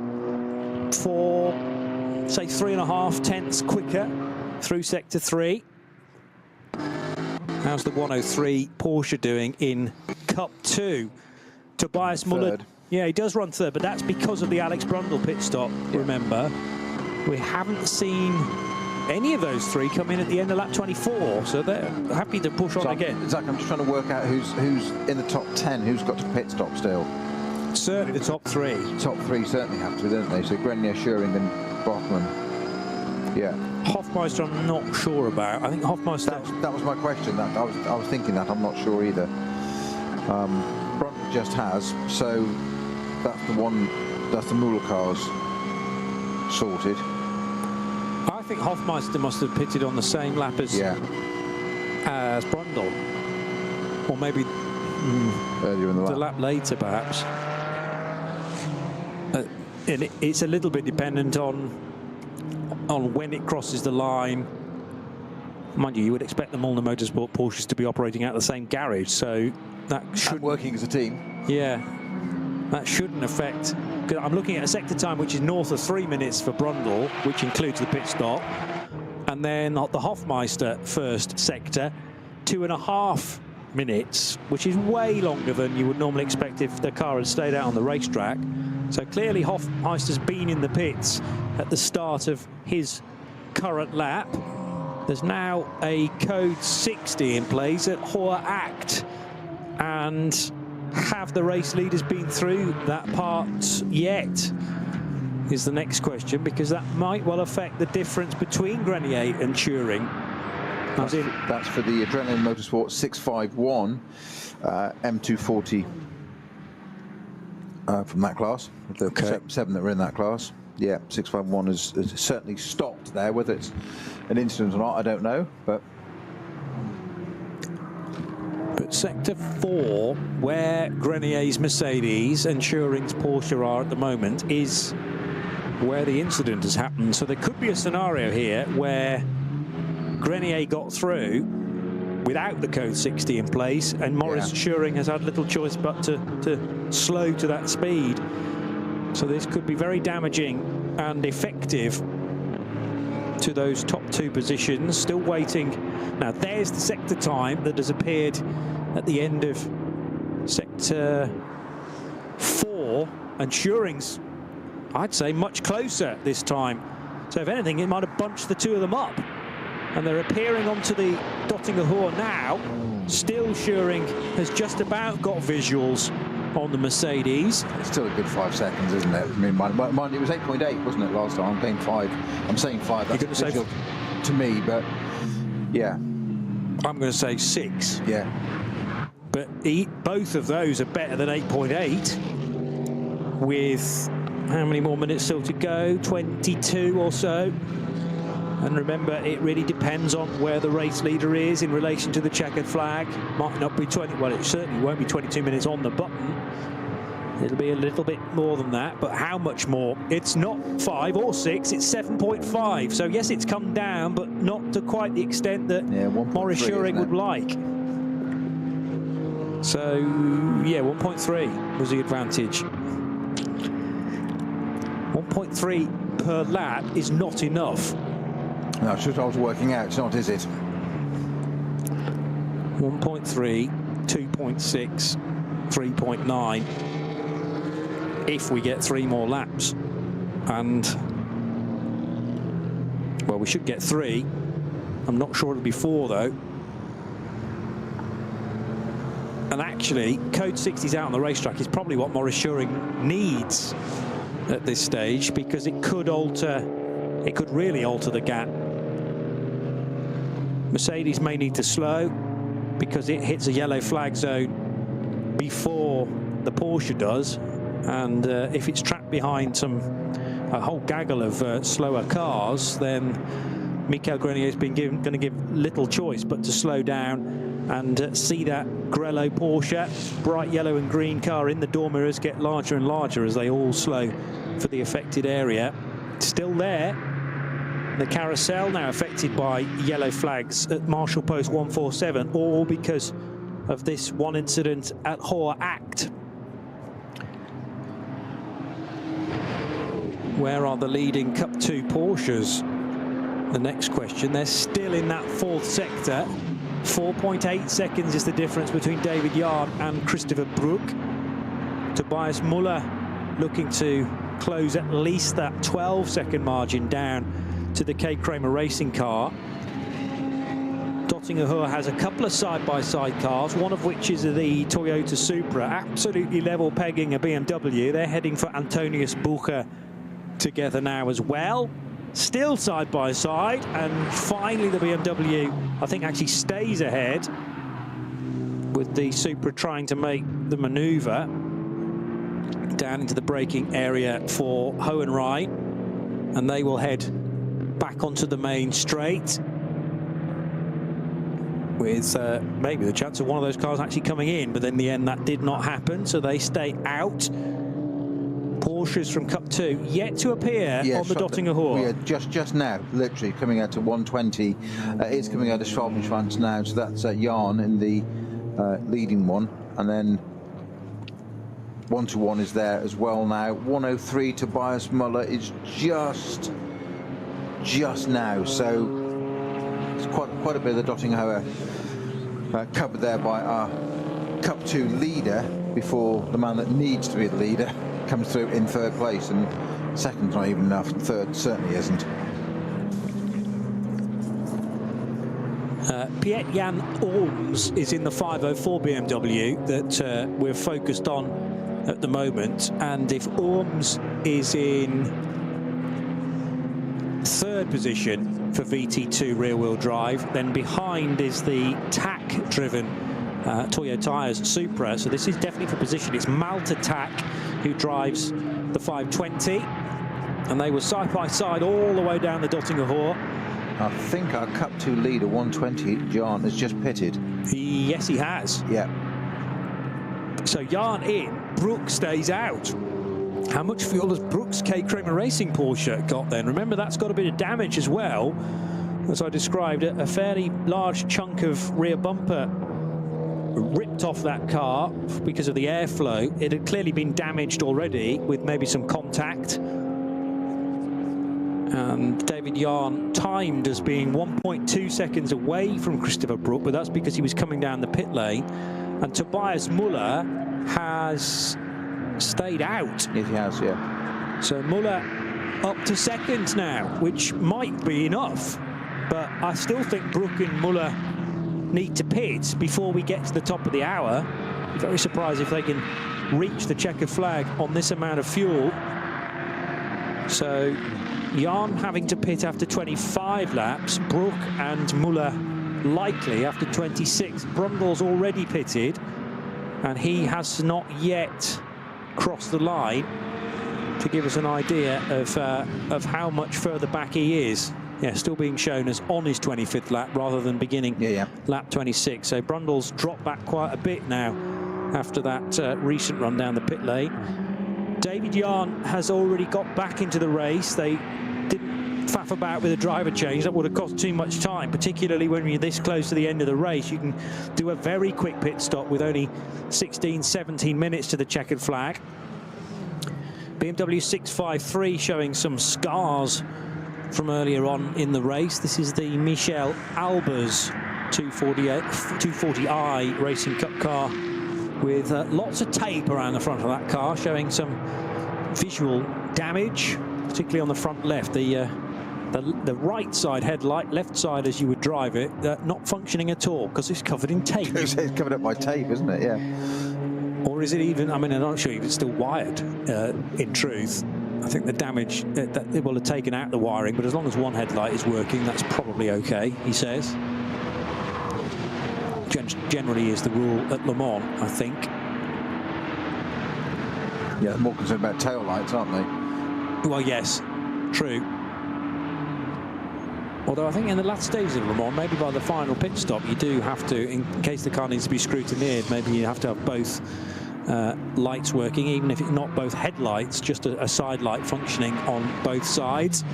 for, say, 3.5 tenths quicker through Sector 3. How's the 103 Porsche doing in Cup 2? Tobias Muller, yeah, he does run third, but that's because of the Alex Brundle pit stop, remember. We haven't seen any of those three come in at the end of lap 24, so they're happy to push on again. Zach, I'm just trying to work out who's in the top 10, who's got to pit stop still. Certainly the top 3. Top 3 certainly have to, don't they? So Grenier, Schuring and Bachmann. Yeah. Hoffmeister I'm not sure about. I think Hoffmeister... That was my question. I was thinking that. I'm not sure either. Brundle just has, so that's the one, that's the Muller cars sorted. I think Hoffmeister must have pitted on the same lap as Brundle. Or maybe earlier in the lap later, perhaps. And it's a little bit dependent on when it crosses the line. Mind you would expect the Molnar Motorsport Porsches to be operating out the same garage, so that should... working as a team. Yeah, that shouldn't affect... I'm looking at a sector time which is north of 3 minutes for Brundle, which includes the pit stop. And then the Hoffmeister first sector, 2.5 minutes, which is way longer than you would normally expect if the car had stayed out on the racetrack. So clearly Hoffmeister's been in the pits at the start of his current lap. There's now a code 60 in place at Hoher Act. And have the race leaders been through that part yet? Is the next question, because that might well affect the difference between Grenier and Schuring. That's for the Adrenaline Motorsport 651 M240 from that class. The 7 that were in that class. Yeah, 651 has certainly stopped there. Whether it's an incident or not, I don't know. But Sector 4, where Grenier's Mercedes and Schuring's Porsche are at the moment, is where the incident has happened. So there could be a scenario here where Grenier got through without the code 60 in place, and Maurice Schuring has had little choice but to slow to that speed. So this could be very damaging and effective to those top two positions. Still waiting. Now there's the sector time that has appeared at the end of sector 4, and Schuring's, I'd say, much closer this time. So if anything, it might have bunched the two of them up. And they're appearing onto the Dottinger Hohe now. Still Schuring has just about got visuals on the Mercedes. It's still a good 5 seconds, isn't it? I mean, mine, it was 8.8, wasn't it, last time? I'm saying 5. I'm saying 5. That's You're going to say to me, but yeah. I'm going to say 6. Yeah. But both of those are better than 8.8. With how many more minutes still to go? 22 or so. And remember, it really depends on where the race leader is in relation to the checkered flag. Might not be 20, well, it certainly won't be 22 minutes on the button. It'll be a little bit more than that, but how much more? It's not 5 or 6, it's 7.5. So yes, it's come down, but not to quite the extent that Maurice Schuring would like. So yeah, 1.3 was the advantage. 1.3 per lap is not enough. No, it's just I was working out. It's not, is it? 1.3, 2.6, 3.9. If we get 3 more laps. And, well, we should get 3. I'm not sure it'll be 4, though. And actually, code 60's out on the racetrack is probably what Maurice Schuring needs at this stage, because it could really alter the gap. Mercedes may need to slow because it hits a yellow flag zone before the Porsche does, and if it's trapped behind a whole gaggle of slower cars, then Michael Grenier has been going to give little choice but to slow down and see that Grello Porsche, bright yellow and green car in the door mirrors, get larger and larger as they all slow for the affected area. Still there. The carousel now affected by yellow flags at Marshal Post 147, all because of this one incident at Hohe Acht. Where are the leading Cup 2 Porsches? The next question. They're still in that 4th sector. 4.8 seconds is the difference between David Yard and Christopher Bruck. Tobias Muller looking to close at least that 12-second margin down to the K. Kramer racing car. Dottinger Hohe has a couple of side-by-side cars, one of which is the Toyota Supra, absolutely level pegging a BMW. They're heading for Antonius Bucher together now as well. Still side-by-side, and finally the BMW, I think, actually stays ahead, with the Supra trying to make the manoeuvre down into the braking area for Hohenrhein, and they will head back onto the main straight with maybe the chance of one of those cars actually coming in, but in the end that did not happen, so they stay out. Porsches from Cup 2 yet to appear on the Dottinger Hohe. Yeah, just now, literally coming out to 120. It's coming out of Schwalbenschwanz now, so that's Jan in the leading one, and then 1-1 is there as well now. 103 Tobias Muller is just now, so it's quite a bit of the Dottinger Hohe covered there by our Cup 2 leader before the man that needs to be the leader comes through in 3rd place, and second's not even enough, and 3rd certainly isn't. Piet-Jan Orms is in the 504 BMW that we're focused on at the moment, and if Orms is in 3rd position for VT2 rear-wheel drive, then behind is the TAC-driven Toyo Tires Supra, so this is definitely for position. It's Malta TAC who drives the 520, and they were side-by-side all the way down the Dottinger Hohe. I think our Cup 2 leader, 120, Jan, has just pitted. Yes, he has. Yeah. So Jan in, Brook stays out. How much fuel has Brooks K. Kramer Racing Porsche got then? Remember, that's got a bit of damage as well. As I described, a fairly large chunk of rear bumper ripped off that car because of the airflow. It had clearly been damaged already with maybe some contact. And David Yarn timed as being 1.2 seconds away from Christopher Brook, but that's because he was coming down the pit lane. And Tobias Muller has stayed out. Yes, he has, yeah. So Muller up to second now, which might be enough. But I still think Brook and Muller need to pit before we get to the top of the hour. Very surprised if they can reach the checkered flag on this amount of fuel. So Yarn having to pit after 25 laps, Brook and Muller likely after 26. Brundle's already pitted, and he has not yet crossed the line to give us an idea of how much further back he is. Yeah, still being shown as on his 25th lap rather than beginning lap 26. So Brundle's dropped back quite a bit now after that recent run down the pit lane. David Yarn has already got back into the race. They didn't faff about with a driver change. That would have cost too much time, particularly when you're this close to the end of the race. You can do a very quick pit stop with only 16, 17 minutes to the checkered flag. BMW 653 showing some scars from earlier on in the race. This is the Michel Albers 240i Racing Cup car with lots of tape around the front of that car, showing some visual damage, particularly on the front left. The right side headlight, left side as you would drive it, not functioning at all because it's covered in tape. It's covered up by tape, isn't it? Yeah. Or is it even, I mean, I'm not sure if it's still wired, in truth. I think the damage, that it will have taken out the wiring, but as long as one headlight is working, that's probably okay, he says. Generally is the rule at Le Mans, I think. Yeah, they're more concerned about tail lights, aren't they? Well, yes, true. Although I think in the last stages of Le Mans, maybe by the final pit stop, you do have to, in case the car needs to be scrutineered, maybe you have to have both lights working, even if it's not both headlights, just a side light functioning on both sides.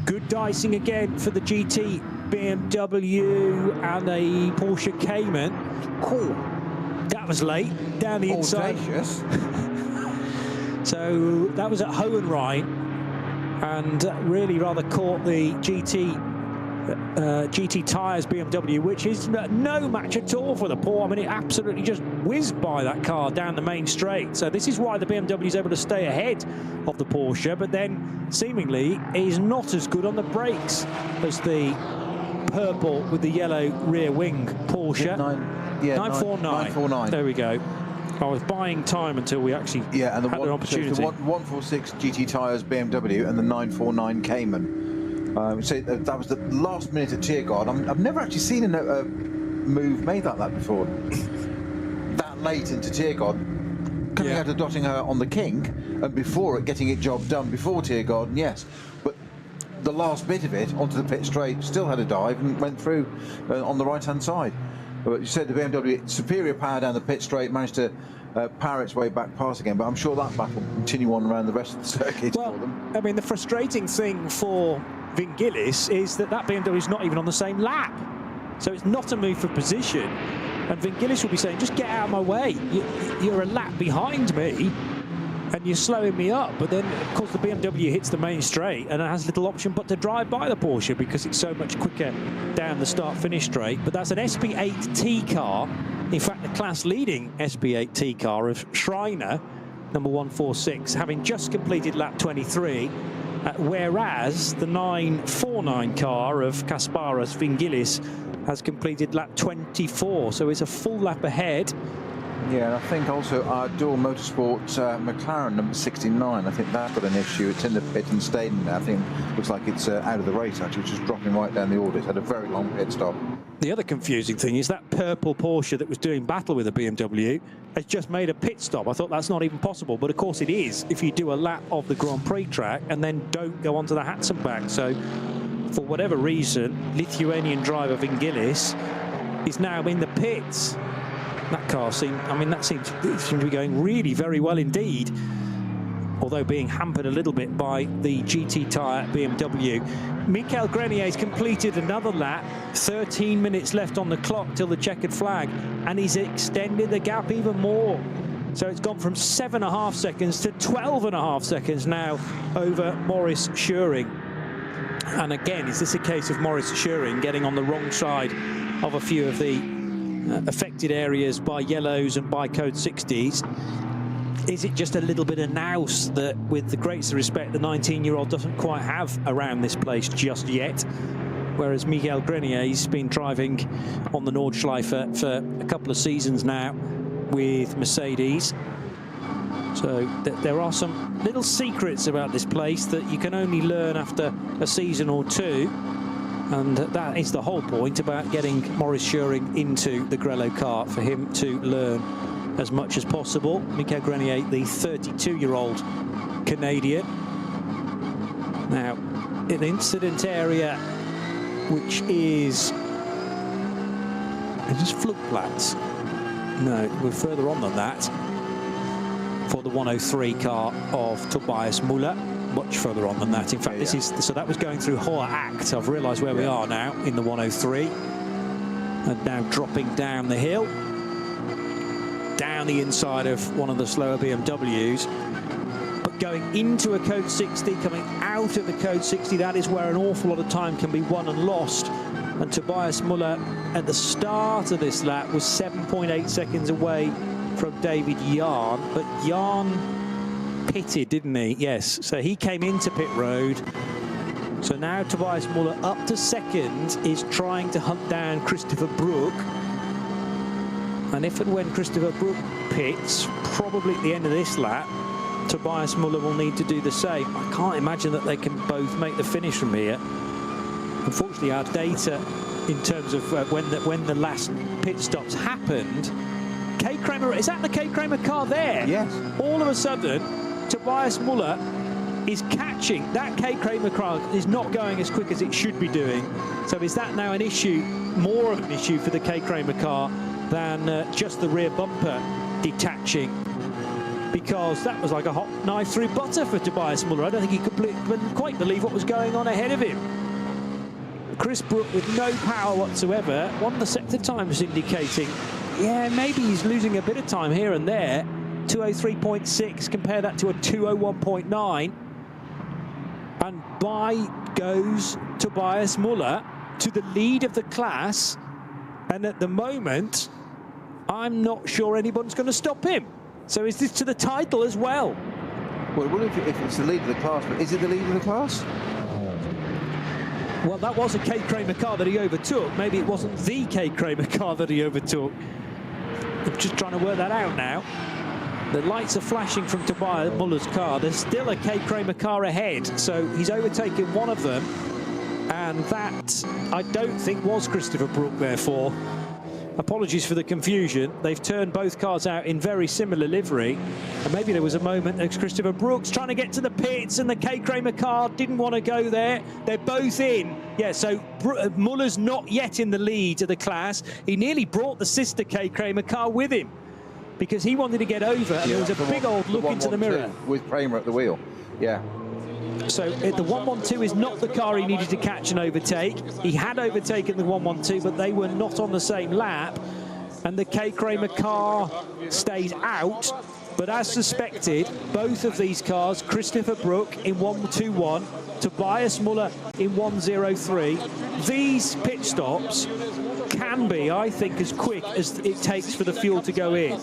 Good dicing again for the GT BMW and a Porsche Cayman. Cool. That was late, down the inside. So that was at Hohenrhein, and really rather caught the GT tyres BMW, which is no match at all for the Porsche. I mean, it absolutely just whizzed by that car down the main straight. So this is why the BMW is able to stay ahead of the Porsche, but then seemingly is not as good on the brakes as the purple with the yellow rear wing Porsche. 949. There we go. I was buying time until we actually had an opportunity. So the 146 GT tyres BMW and the 949 Cayman. So that was the last minute at Tiergaard. I've never actually seen a move made like that before. That late into Tiergaard, coming out of Dottinger on the King, and before it, getting it job done before Tiergaard, yes. But the last bit of it onto the pit straight still had a dive and went through on the right-hand side. But you said the BMW, superior power down the pit straight, managed to power its way back past again, but I'm sure that battle will continue on around the rest of the circuit for them. I mean, the frustrating thing for Vingilis is that BMW is not even on the same lap. So it's not a move for position. And Vingilis will be saying, just get out of my way. You're a lap behind me and you're slowing me up. But then, of course, the BMW hits the main straight and it has little option but to drive by the Porsche because it's so much quicker down the start-finish straight. But that's an SP8T car. In fact, the class-leading SP8T car of Schreiner, number 146, having just completed lap 23. Whereas the 949 car of Kasparas Vingilis has completed lap 24, so it's a full lap ahead. Yeah, and I think also our dual motorsport McLaren number 69, I think that's got an issue. It's in the pit and stayed in there. I think looks like it's out of the race, actually. It's just dropping right down the order. It's had a very long pit stop. The other confusing thing is that purple Porsche that was doing battle with the BMW has just made a pit stop. I thought that's not even possible, but of course it is if you do a lap of the Grand Prix track and then don't go onto the Hatzenbach. So for whatever reason, Lithuanian driver Vingilis is now in the pits. That car seemed, I mean, that seemed to be going really very well indeed. although being hampered a little bit by the GT tyre BMW. Michael Grenier's completed another lap, 13 minutes left on the clock till the checkered flag, and he's extended the gap even more. So it's gone from 7.5 seconds to 12.5 seconds now over Maurice Schuring. And again, is this a case of Maurice Schuring getting on the wrong side of a few of the affected areas by yellows and by code 60s? Is it just a little bit of nous that, with the greatest respect, the 19-year-old doesn't quite have around this place just yet? Whereas Michael Grenier, he's been driving on the Nordschleife for a couple of seasons now with Mercedes. So there are some little secrets about this place that you can only learn after a season or two. And that is the whole point about getting Maurice Schuring into the Grello car, for him to learn as much as possible. Michael Grenier, the 32-year-old Canadian. Now, an incident area which is just Flugplatz. No, we're further on than that for the 103 car of Tobias Müller. Much further on than that. In fact, this is, so that was going through Hoher Act. I've realised where we are now in the 103. And now dropping down the hill, down the inside of one of the slower BMWs, but going into a code 60, coming out of the code 60, that is where an awful lot of time can be won and lost. And Tobias Müller at the start of this lap was 7.8 seconds away from David Jahn, but Jahn pitted, didn't he? Yes, so he came into pit road. So now Tobias Müller, up to second, is trying to hunt down Christopher Brook. And if and when Christopher Brook pits, probably at the end of this lap, Tobias Müller will need to do the same. I can't imagine that they can both make the finish from here. Unfortunately, our data in terms of when the last pit stops happened, K. Kramer, is that the K. Kramer car there? Yes. All of a sudden, Tobias Müller is catching. That K. Kramer car is not going as quick as it should be doing. So is that now an issue, more of an issue for the K. Kramer car than just the rear bumper detaching? Because that was like a hot knife through butter for Tobias Müller. I don't think he couldn't quite believe what was going on ahead of him. Chris Brook with no power whatsoever. One of the sector times indicating, yeah, maybe he's losing a bit of time here and there. 203.6, compare that to a 201.9. And by goes Tobias Müller to the lead of the class. And at the moment, I'm not sure anyone's going to stop him. So is this to the title as well? Well, if it's the lead of the class, but is it the lead of the class? Well, that was a K. Kramer car that he overtook. Maybe it wasn't the K. Kramer car that he overtook. I'm just trying to work that out now. The lights are flashing from Tobias Müller's car. There's still a K. Kramer car ahead, so he's overtaken one of them. And that, I don't think, was Christopher Brook, therefore. Apologies for the confusion. They've turned both cars out in very similar livery. And maybe there was a moment that Christopher Brook's trying to get to the pits and the K. Kramer car didn't want to go there. They're both in. Yeah, so Müller's not yet in the lead of the class. He nearly brought the sister K. Kramer car with him because he wanted to get over, and there was a big old look into the mirror. With Kramer at the wheel, yeah. So the 112 is not the car he needed to catch and overtake. He had overtaken the 112, but they were not on the same lap. And the K. Kramer car stays out. But as suspected, both of these cars, Christopher Brook in 121, Tobias Müller in 103, these pit stops can be, I think, as quick as it takes for the fuel to go in.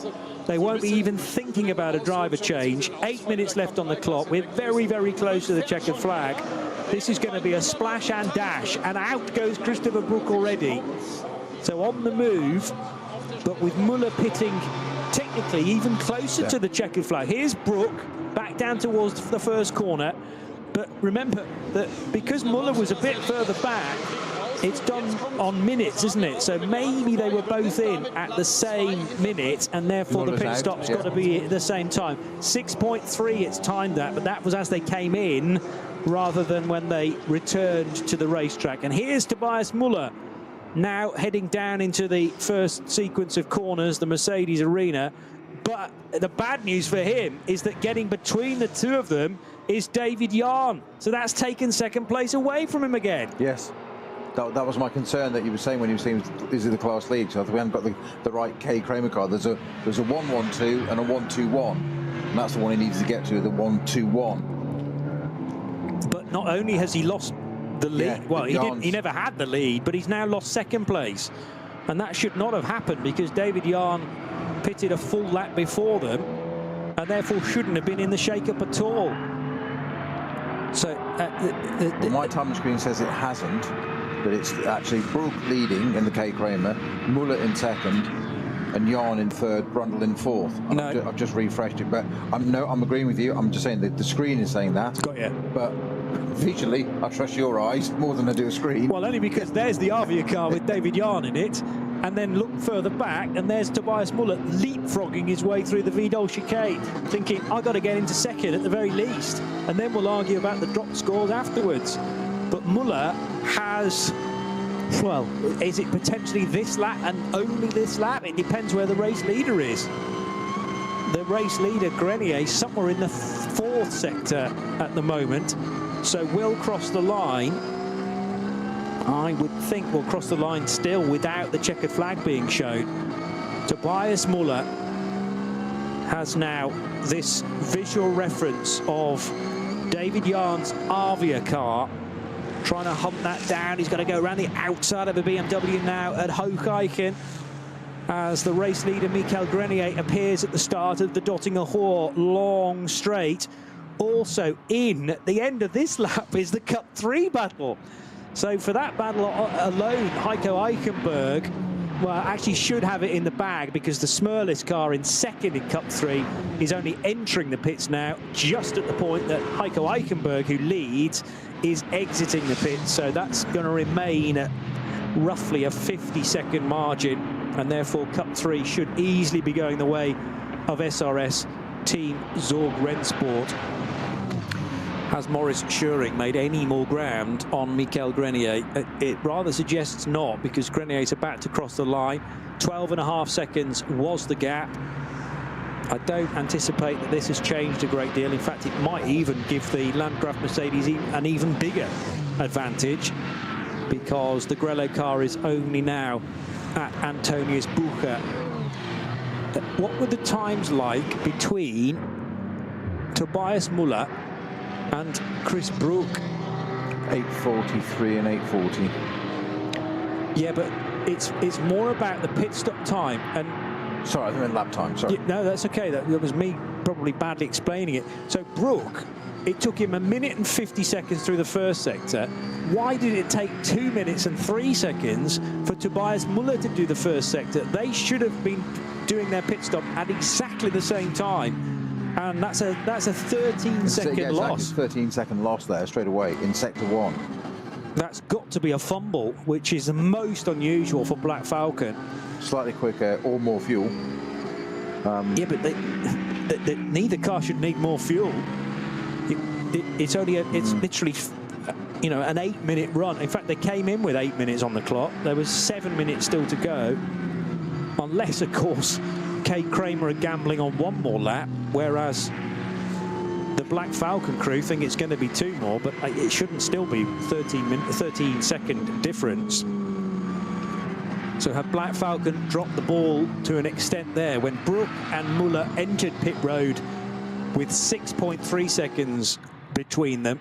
They won't be even thinking about a driver change. 8 minutes left on the clock. We're very, very close to the checkered flag. This is going to be a splash and dash, and out goes Christopher Brook already. So on the move, but with Müller pitting technically even closer to the checkered flag. Here's Brook back down towards the first corner. But remember that because Müller was a bit further back, it's done on minutes, isn't it? So maybe they were both in at the same minute, and therefore the pit stop's got to be at the same time. 6.3 it's timed that, but that was as they came in rather than when they returned to the racetrack. And here's Tobias Müller now heading down into the first sequence of corners, the Mercedes arena. But the bad news for him is that getting between the two of them is David Yarn. So that's taken second place away from him again. Yes. That was my concern that you were saying when you were saying is it the class league. So we haven't got the right K Kramer car. There's a 1-1-2 and a 1-2-1. And that's the one he needs to get to, the 1-2-1. But not only has he lost the lead, well, he never had the lead, but he's now lost second place. And that should not have happened because David Yarn pitted a full lap before them and therefore shouldn't have been in the shake-up at all. So well, my time screen says it hasn't, but it's actually Brook leading in the K Kramer, Muller in second, and Yarn in third, Brundle in fourth. No. I've just refreshed it, but I'm agreeing with you. I'm just saying that the screen is saying that. Got you. But visually, I trust your eyes more than I do a screen. Well, only because there's the Avia car with David Yarn in it, and then look further back, and there's Tobias Muller leapfrogging his way through the Vidal chicane, thinking, I've got to get into second at the very least, and then we'll argue about the drop scores afterwards. But Muller has, well, is it potentially this lap and only this lap? It depends where the race leader is. The race leader, Grenier, somewhere in the fourth sector at the moment, so will cross the line. I would think we'll cross the line still without the checkered flag being shown. Tobias Muller has now this visual reference of David Yarn's Avia car, trying to hunt that down. He's got to go around the outside of a BMW now at Hoogeiken as the race leader Michael Grenier appears at the start of the Dottinger Hoor long straight. Also in at the end of this lap is the Cup 3 battle. So for that battle alone, Heiko Eichenberg, well, actually should have it in the bag because the Smurlis car in second in Cup 3 is only entering the pits now, just at the point that Heiko Eichenberg, who leads, is exiting the pits. So that's going to remain at roughly a 50-second margin, and therefore Cup 3 should easily be going the way of SRS Team Zorg Rennsport. Has Maurice Schuring made any more ground on Michael Grenier? It rather suggests not, because Grenier is about to cross the line. 12.5 seconds was the gap. I don't anticipate that this has changed a great deal. In fact, it might even give the Landgraf Mercedes an even bigger advantage, because the Grello car is only now at Antonius Bucher. What were the times like between Tobias Muller and Chris Brook? 8:43 and 8:40. Yeah, but it's more about the pit stop time. And sorry, I think in lap time. Sorry. Yeah, no, that's okay. That was me probably badly explaining it. So Brook, it took him 1 minute and 50 seconds through the first sector. Why did it take 2 minutes and 3 seconds for Tobias Muller to do the first sector? They should have been doing their pit stop at exactly the same time. And that's a 13-second loss. 13-second loss there straight away in sector 1. That's got to be a fumble, which is the most unusual for Black Falcon. Slightly quicker or more fuel. Yeah, but neither car should need more fuel. It's literally, you know, an 8-minute run. In fact, they came in with 8 minutes on the clock. There was 7 minutes still to go, unless, of course, Kate Kramer are gambling on one more lap, whereas the Black Falcon crew think it's going to be 2 more, but it shouldn't still be 13-second difference. So have Black Falcon dropped the ball to an extent there when Brook and Muller entered pit road with 6.3 seconds between them?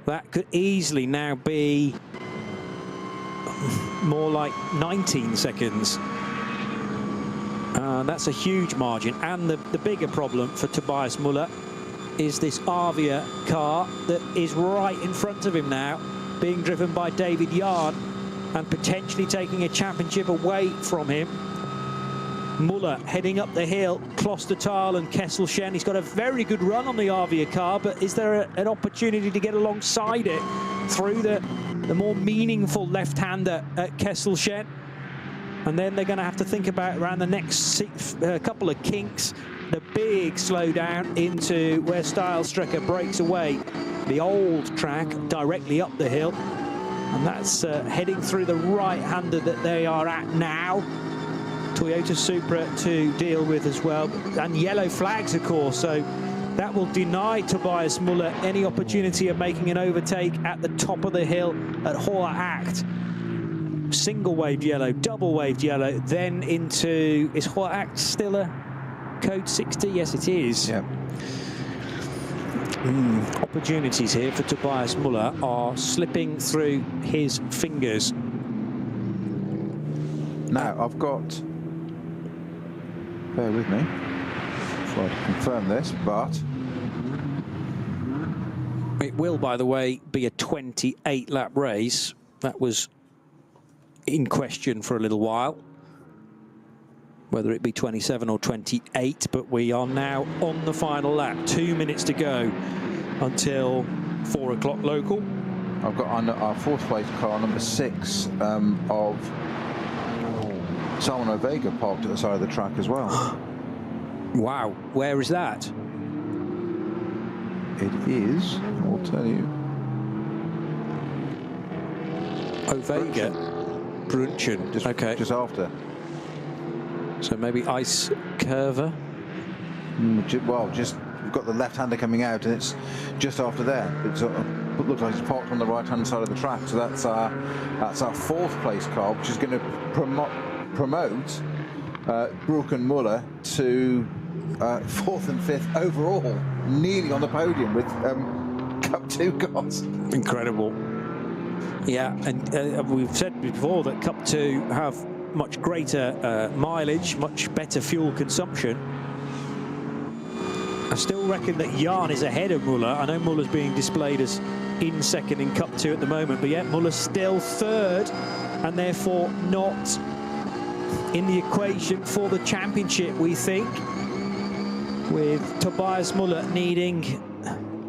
That could easily now be more like 19 seconds. That's a huge margin. And the bigger problem for Tobias Muller is this Avia car that is right in front of him now, being driven by David Yarn and potentially taking a championship away from him. Muller heading up the hill, Klostertal and Kesselchen. He's got a very good run on the Avia car, but is there an opportunity to get alongside it through the more meaningful left-hander at Kesselchen? And then they're going to have to think about around the next couple of kinks, the big slowdown into where Stylestrecker breaks away, the old track directly up the hill. And that's heading through the right-hander that they are at now. Toyota Supra to deal with as well, and yellow flags, of course, so that will deny Tobias Muller any opportunity of making an overtake at the top of the hill at Hoher Acht. Single waved yellow, double waved yellow, then into, is Hoher Acht still a code 60? Yes, it is. Yeah. Opportunities here for Tobias Muller are slipping through his fingers. Now, I've got, bear with me, before I confirm this, but it will, by the way, be a 28-lap race. That was in question for a little while, whether it be 27 or 28, but we are now on the final lap. 2 minutes to go until 4 o'clock local. I've got our fourth place car, number 6, of Salmon Vega, parked at the side of the track as well. Wow, where is that? It is, I'll tell you. Vega, Brunchen, just, okay. Just after. So maybe Ice Curver? Well, just, we've got the left-hander coming out, and it's just after there. It's, it looks like it's parked on the right-hand side of the track, so that's our fourth place car, which is going to promote Brook and Muller to 4th and 5th overall, nearly on the podium with Cup 2 cars. Incredible. Yeah, and we've said before that Cup 2 have much greater mileage, much better fuel consumption. I still reckon that Jan is ahead of Muller. I know Muller's being displayed as in second in Cup 2 at the moment, but yet Muller's still third, and therefore not in the equation for the championship, we think, with Tobias Muller needing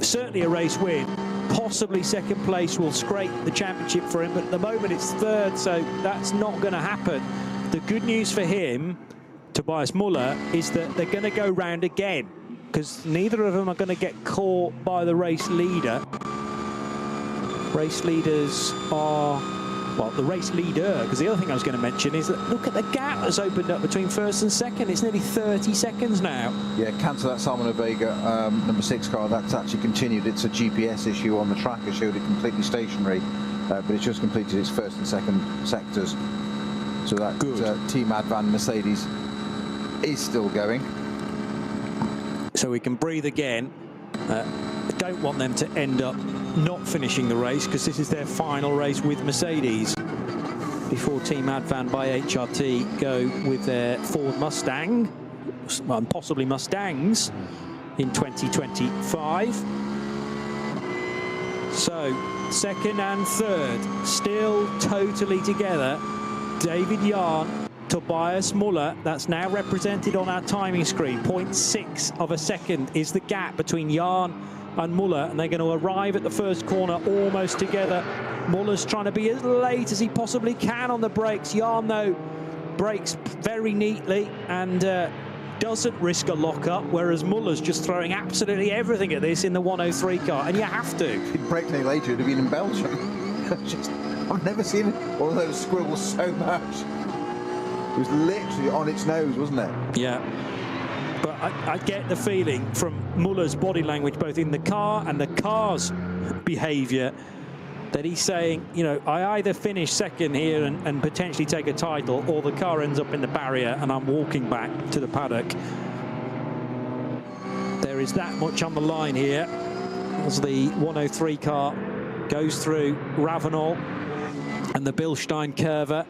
certainly a race win. Possibly second place will scrape the championship for him, but at the moment it's third, so that's not going to happen. The good news for him, Tobias Muller, is that they're going to go round again, because neither of them are going to get caught by the race leader. Race leaders are, well, the race leader, because the other thing I was going to mention is that look at the gap that's opened up between first and second. It's nearly 30 seconds now. Yeah, cancel that Salmon Vega number 6 car. That's actually continued. It's a GPS issue on the track. It showed it completely stationary, but it's just completed its first and second sectors. So that Team Advan Mercedes is still going. So we can breathe again. I don't want them to end up not finishing the race, because this is their final race with Mercedes before Team Advan by HRT go with their Ford Mustang, well, possibly Mustangs, in 2025. So second and third still totally together. David Jan, Tobias Muller, that's now represented on our timing screen. 0.6 of a second is the gap between Jan and Muller, and they're going to arrive at the first corner almost together. Muller's trying to be as late as he possibly can on the brakes. Jan, though, brakes very neatly and doesn't risk a lock-up, whereas Muller's just throwing absolutely everything at this in the 103 car, and you have to. If he'd braked any later, it'd have been in Belgium. I've never seen all those squirrels so much. It was literally on its nose, wasn't it? Yeah. But I get the feeling from Muller's body language, both in the car and the car's behaviour, that he's saying, you know, I either finish second here and potentially take a title, or the car ends up in the barrier and I'm walking back to the paddock. There is that much on the line here as the 103 car goes through Ravenel and the Bilstein Curva.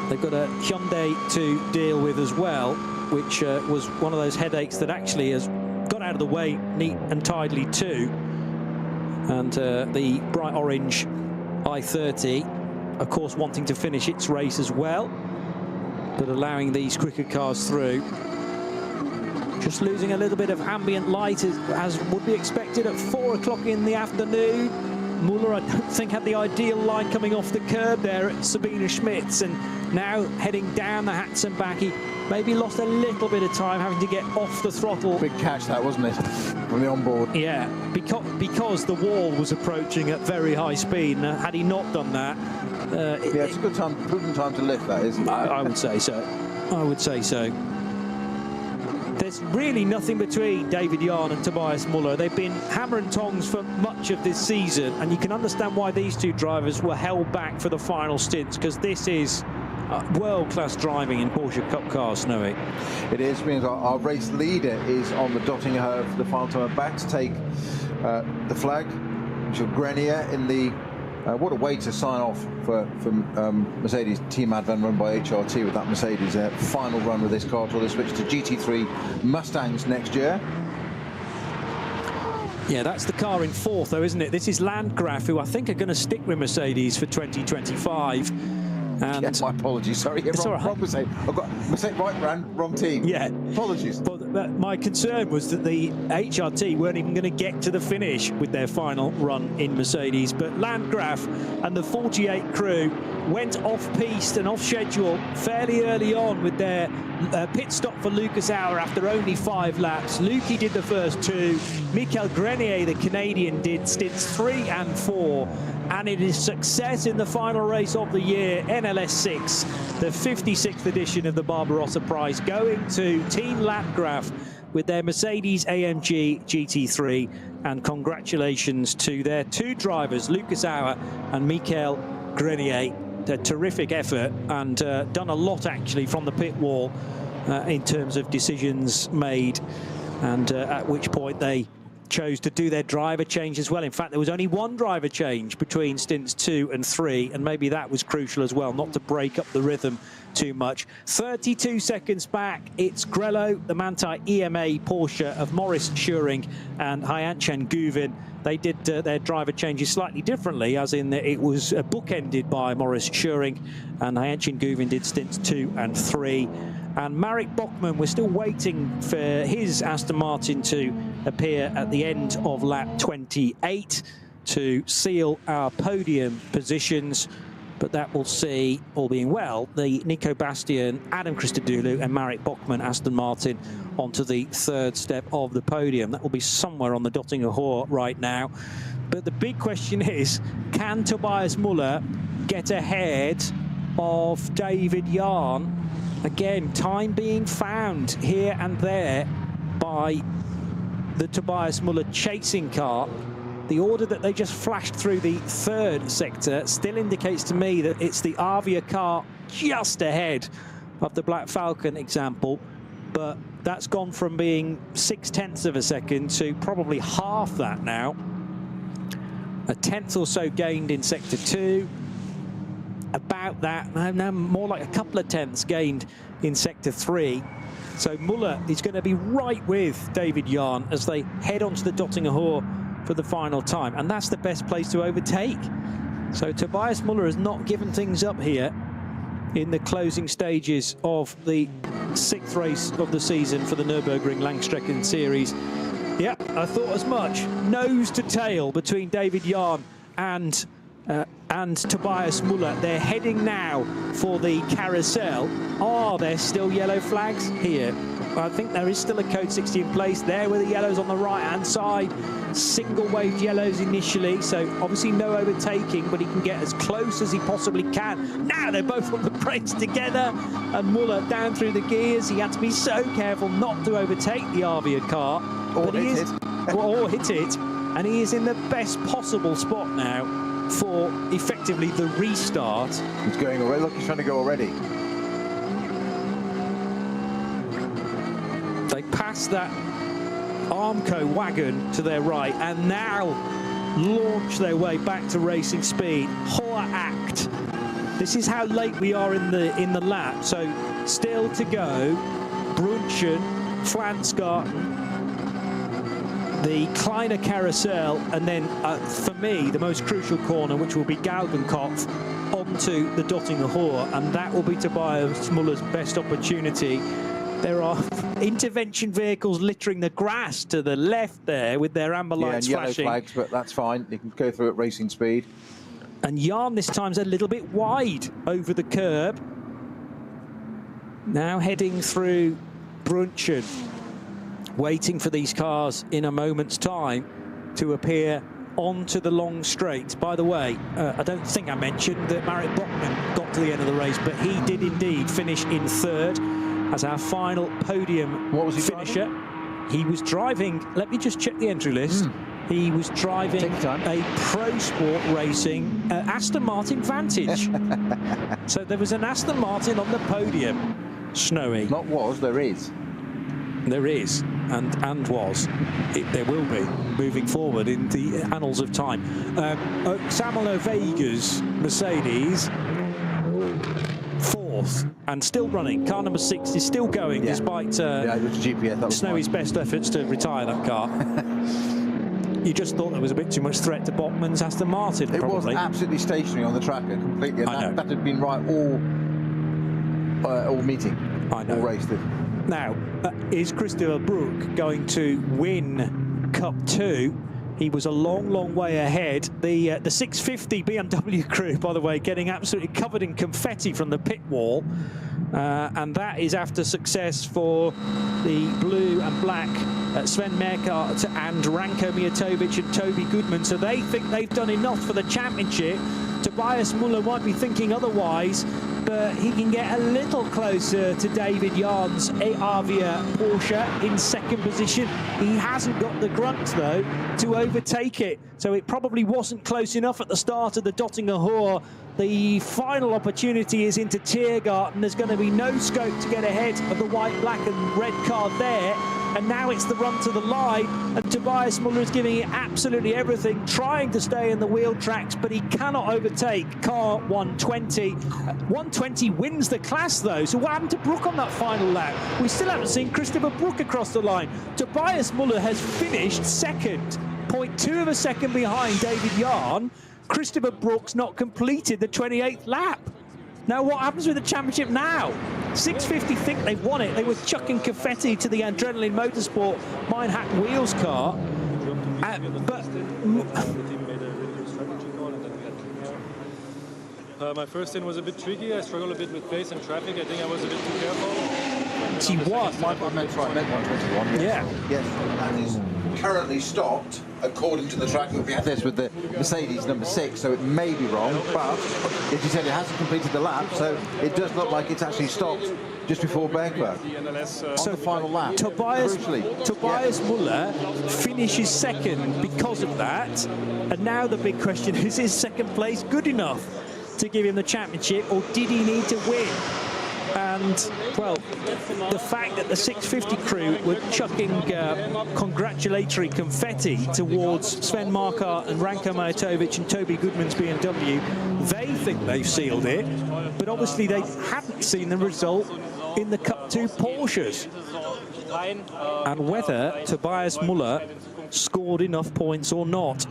They've got a Hyundai to deal with as well, which was one of those headaches that actually has got out of the way neat and tidily too. And the bright orange i30, of course, wanting to finish its race as well, but allowing these quicker cars through. Just losing a little bit of ambient light as would be expected at 4 o'clock in the afternoon. Muller, I don't think, had the ideal line coming off the curb there at Sabine Schmitz, and now heading down the Hatzenbach. He maybe lost a little bit of time having to get off the throttle. Big catch that, wasn't it, from the onboard? Yeah, because the wall was approaching at very high speed, and had he not done that, It's a good time, prudent time to lift, that, isn't it? I would say so. I would say so. There's really nothing between David Jahn and Tobias Müller. They've been hammer and tongs for much of this season, and you can understand why these two drivers were held back for the final stints, because this is world-class driving in Porsche Cup cars, Snowy. It is, means our race leader is on the dotting her for the final time, back to take the flag, Michel Grenier in the what a way to sign off for Mercedes Team Advan run by HRT with that Mercedes final run with this car till they switch to GT3 Mustangs next year. Yeah, that's the car in fourth, though, isn't it? This is Landgraf, who I think are going to stick with Mercedes for 2025. And yes, my apologies, sorry. It's wrong Mercedes. I've got Mercedes, right brand, wrong team. Yeah. Apologies. But my concern was that the HRT weren't even going to get to the finish with their final run in Mercedes. But Landgraf and the 48 crew went off-piste and off-schedule fairly early on with their pit stop for Lucas Auer after only 5 laps. Lukey did the first 2. Michael Grenier, the Canadian, did stints 3 and 4. And it is success in the final race of the year, NLS6, the 56th edition of the Barbarossa-Preis, going to Team Landgraf with their Mercedes AMG GT3. And congratulations to their 2 drivers, Lucas Auer and Michael Grenier. A terrific effort, and done a lot actually from the pit wall in terms of decisions made, and at which point they chose to do their driver change as well. In fact, there was only 1 driver change between stints 2 and 3, and maybe that was crucial as well, not to break up the rhythm too much. 32 seconds back, it's Grello, the Manthey EMA Porsche of Maurice Schuring and Hyanchan Guvin. They did their driver changes slightly differently, as in it was bookended by Maurice Schuring, and Hyanchan Guvin did stints 2 and 3. And Marek Bachmann, we're still waiting for his Aston Martin to appear at the end of lap 28 to seal our podium positions. But that will see, all being well, the Nico Bastian, Adam Christodoulou and Marek Bachmann Aston Martin onto the 3rd step of the podium. That will be somewhere on the Dottinger Hohe right now. But the big question is, can Tobias Müller get ahead of David Jahn? Again, time being found here and there by the Tobias Müller chasing car. The order that they just flashed through the 3rd sector still indicates to me that it's the Avia car just ahead of the Black Falcon example, but that's gone from being 0.6 of a second to probably half that now. A tenth or so gained in sector 2. About that, now more like a couple of tenths gained in sector 3. So Müller is going to be right with David Jahn as they head onto the Dottinger Hohe for the final time, and that's the best place to overtake. So Tobias Müller has not given things up here in the closing stages of the 6th race of the season for the Nürburgring Langstrecken Series. Yeah, I thought as much. Nose to tail between David Jahn and Tobias Müller. They're heading now for the carousel. Are there still yellow flags here? I think there is still a code 60 in place. There were the yellows on the right-hand side. Single waved yellows initially, so obviously no overtaking, but he can get as close as he possibly can. Now they're both on the brakes together, and Müller down through the gears. He had to be so careful not to overtake the Avia car. Or hit it. Or hit it. And he is in the best possible spot now for effectively the restart. He's going already. Look, he's trying to go already. They passed that Armco wagon to their right and now launch their way back to racing speed. Hohe Act. This is how late we are in the lap. So still to go. Brunchen, Flansgarten, the Kleiner Carousel, and then for me the most crucial corner, which will be Galgenkopf, onto the Dottinger Hohe, and that will be Tobias Müller's best opportunity. There are intervention vehicles littering the grass to the left there with their amber lights flashing. Yellow flags, but that's fine. You can go through at racing speed. And Jahn this time's a little bit wide over the curb. Now heading through Brunchen, waiting for these cars in a moment's time to appear onto the long straight. By the way, I don't think I mentioned that Marit Bachmann got to the end of the race, but he did indeed finish in third as our final podium finisher. He was driving, let me just check the entry list. He was driving a Pro Sport Racing Aston Martin Vantage. So there was an Aston Martin on the podium, Snowy. Not was, there is. There is, and was. There will be, moving forward in the annals of time. Samuel Vega's Mercedes, fourth, and still running. Car number 6 is still going, despite Snowy's best efforts to retire that car. You just thought there was a bit too much threat to Bachmann's Aston Martin, It probably. was absolutely stationary on the track, completely. And that had been right all meeting, all raced it. Now, is Christopher Brook going to win Cup 2? He was a long, long way ahead. The 650 BMW crew, by the way, getting absolutely covered in confetti from the pit wall. And that is after success for the blue and black Sven Merkart and Ranko Mijatovic and Toby Goodman. So they think they've done enough for the championship. Tobias Muller might be thinking otherwise, but he can get a little closer to David Yarn's Avia Porsche in second position. He hasn't got the grunt, though, to overtake it. So it probably wasn't close enough at the start of the Dottinger Hoor. The final opportunity is into Tiergarten. There's going to be no scope to get ahead of the white, black and red car there. And now it's the run to the line, and Tobias Muller is giving it absolutely everything, trying to stay in the wheel tracks, but he cannot overtake car 120. 120 wins the class, though. So what happened to Brook on that final lap? We still haven't seen Christopher Brook across the line. Tobias Muller has finished second, 0.2 of a second behind David Yarn. Christopher Brook's not completed the 28th lap. Now, what happens with the championship now? 650 think they've won it. They were chucking confetti to the Adrenaline Motorsport Meinhack Wheels car. My first stint was a bit tricky. I struggled a bit with pace and traffic. I think I was a bit too careful. 21. That's right, net 121. Yeah. Yes, that is currently stopped according to the track. We had this with the Mercedes number 6, so it may be wrong, but as you said, it hasn't completed the lap, so it does look like it's actually stopped just before Bergberg. On the final lap. Tobias Muller finishes second because of that, and now the big question is second place good enough to give him the championship, or did he need to win? And, well, the fact that the 650 crew were chucking congratulatory confetti towards Sven Markart and Ranko Mijatovic and Toby Goodman's BMW, they think they've sealed it, but obviously they hadn't seen the result in the Cup 2 Porsches. And whether Tobias Muller scored enough points or not.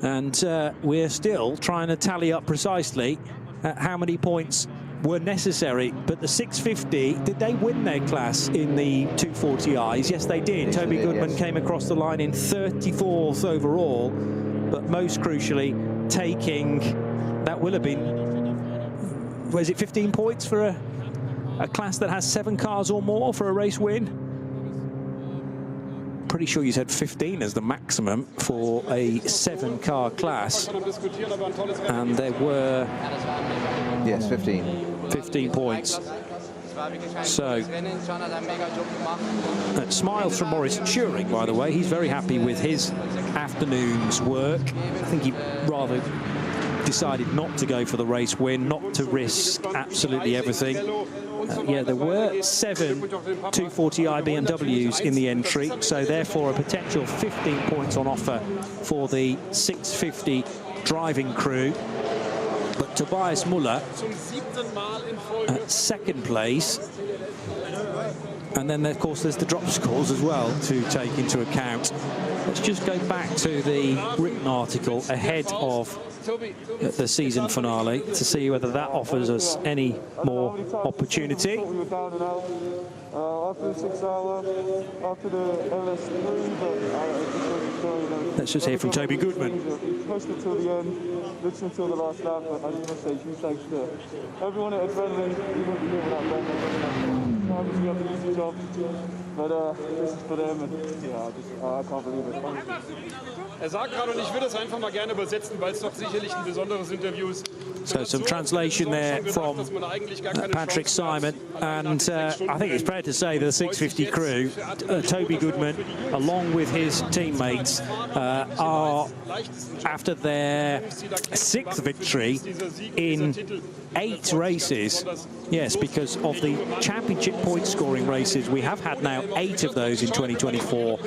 And we're still trying to tally up precisely how many points were necessary, but the 650, did they win their class in the 240Is? Yes, they did. Toby Goodman came across the line in 34th overall, but most crucially, taking, that will have been, was it 15 points for a class that has 7 cars or more for a race win? Pretty sure you said 15 as the maximum for a 7-car class, and there were 15 points. So smiles from Maurice Turing, by the way. He's very happy with his afternoon's work. I think he rather decided not to go for the race win, not to risk absolutely everything. Yeah, there were 7 240i BMWs in the entry, so therefore a potential 15 points on offer for the 650 driving crew. But Tobias Muller at second place. And then, of course, there's the drop scores as well to take into account. Let's just go back to the written article ahead of the season finale to see whether that offers us any more opportunity. Let's just hear from Toby Goodman. Pushed it till the end, literally until the last lap, but I just want to say huge thanks to everyone at Adrenaline. You wouldn't be here without them. Obviously, we have an easy job. but this is for them, and yeah, I can't believe it. Er sagt gerade, und ich würde es einfach mal gerne übersetzen, weil es doch sicherlich ein besonderes Interview ist. So some translation there from Patrick Simon, and I think it's fair to say the 650 crew, Toby Goodman, along with his teammates, are after their 6th victory in 8 races. Yes, because of the championship point scoring races, we have had now 8 of those in 2024,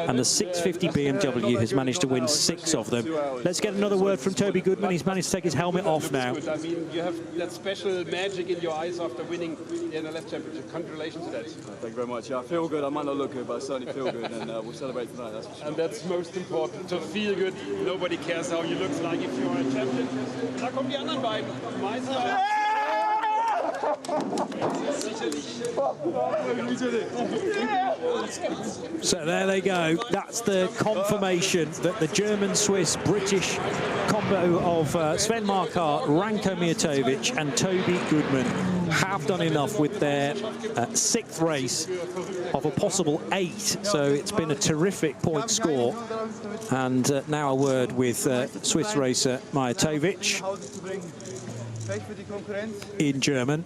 and the 650 BMW has managed to win 6 of them. Let's get another word from Toby Goodman. He's managed to take his helmet off now. I mean, you have that special magic in your eyes after winning the NLS championship. Congratulations to that. Thank you very much. Yeah, I feel good. I might not look good, but I certainly feel good, and we'll celebrate tonight, that's for sure. And that's most important, to feel good. Nobody cares how you look like if you're a champion. Da kommen die anderen beiden. Meister. So there they go. That's the confirmation that the German-Swiss-British combo of Sven Marquardt, Ranko Mijatovic and Toby Goodman have done enough with their 6th race of a possible 8. So it's been a terrific point score. And now a word with Swiss racer Mijatovic in German.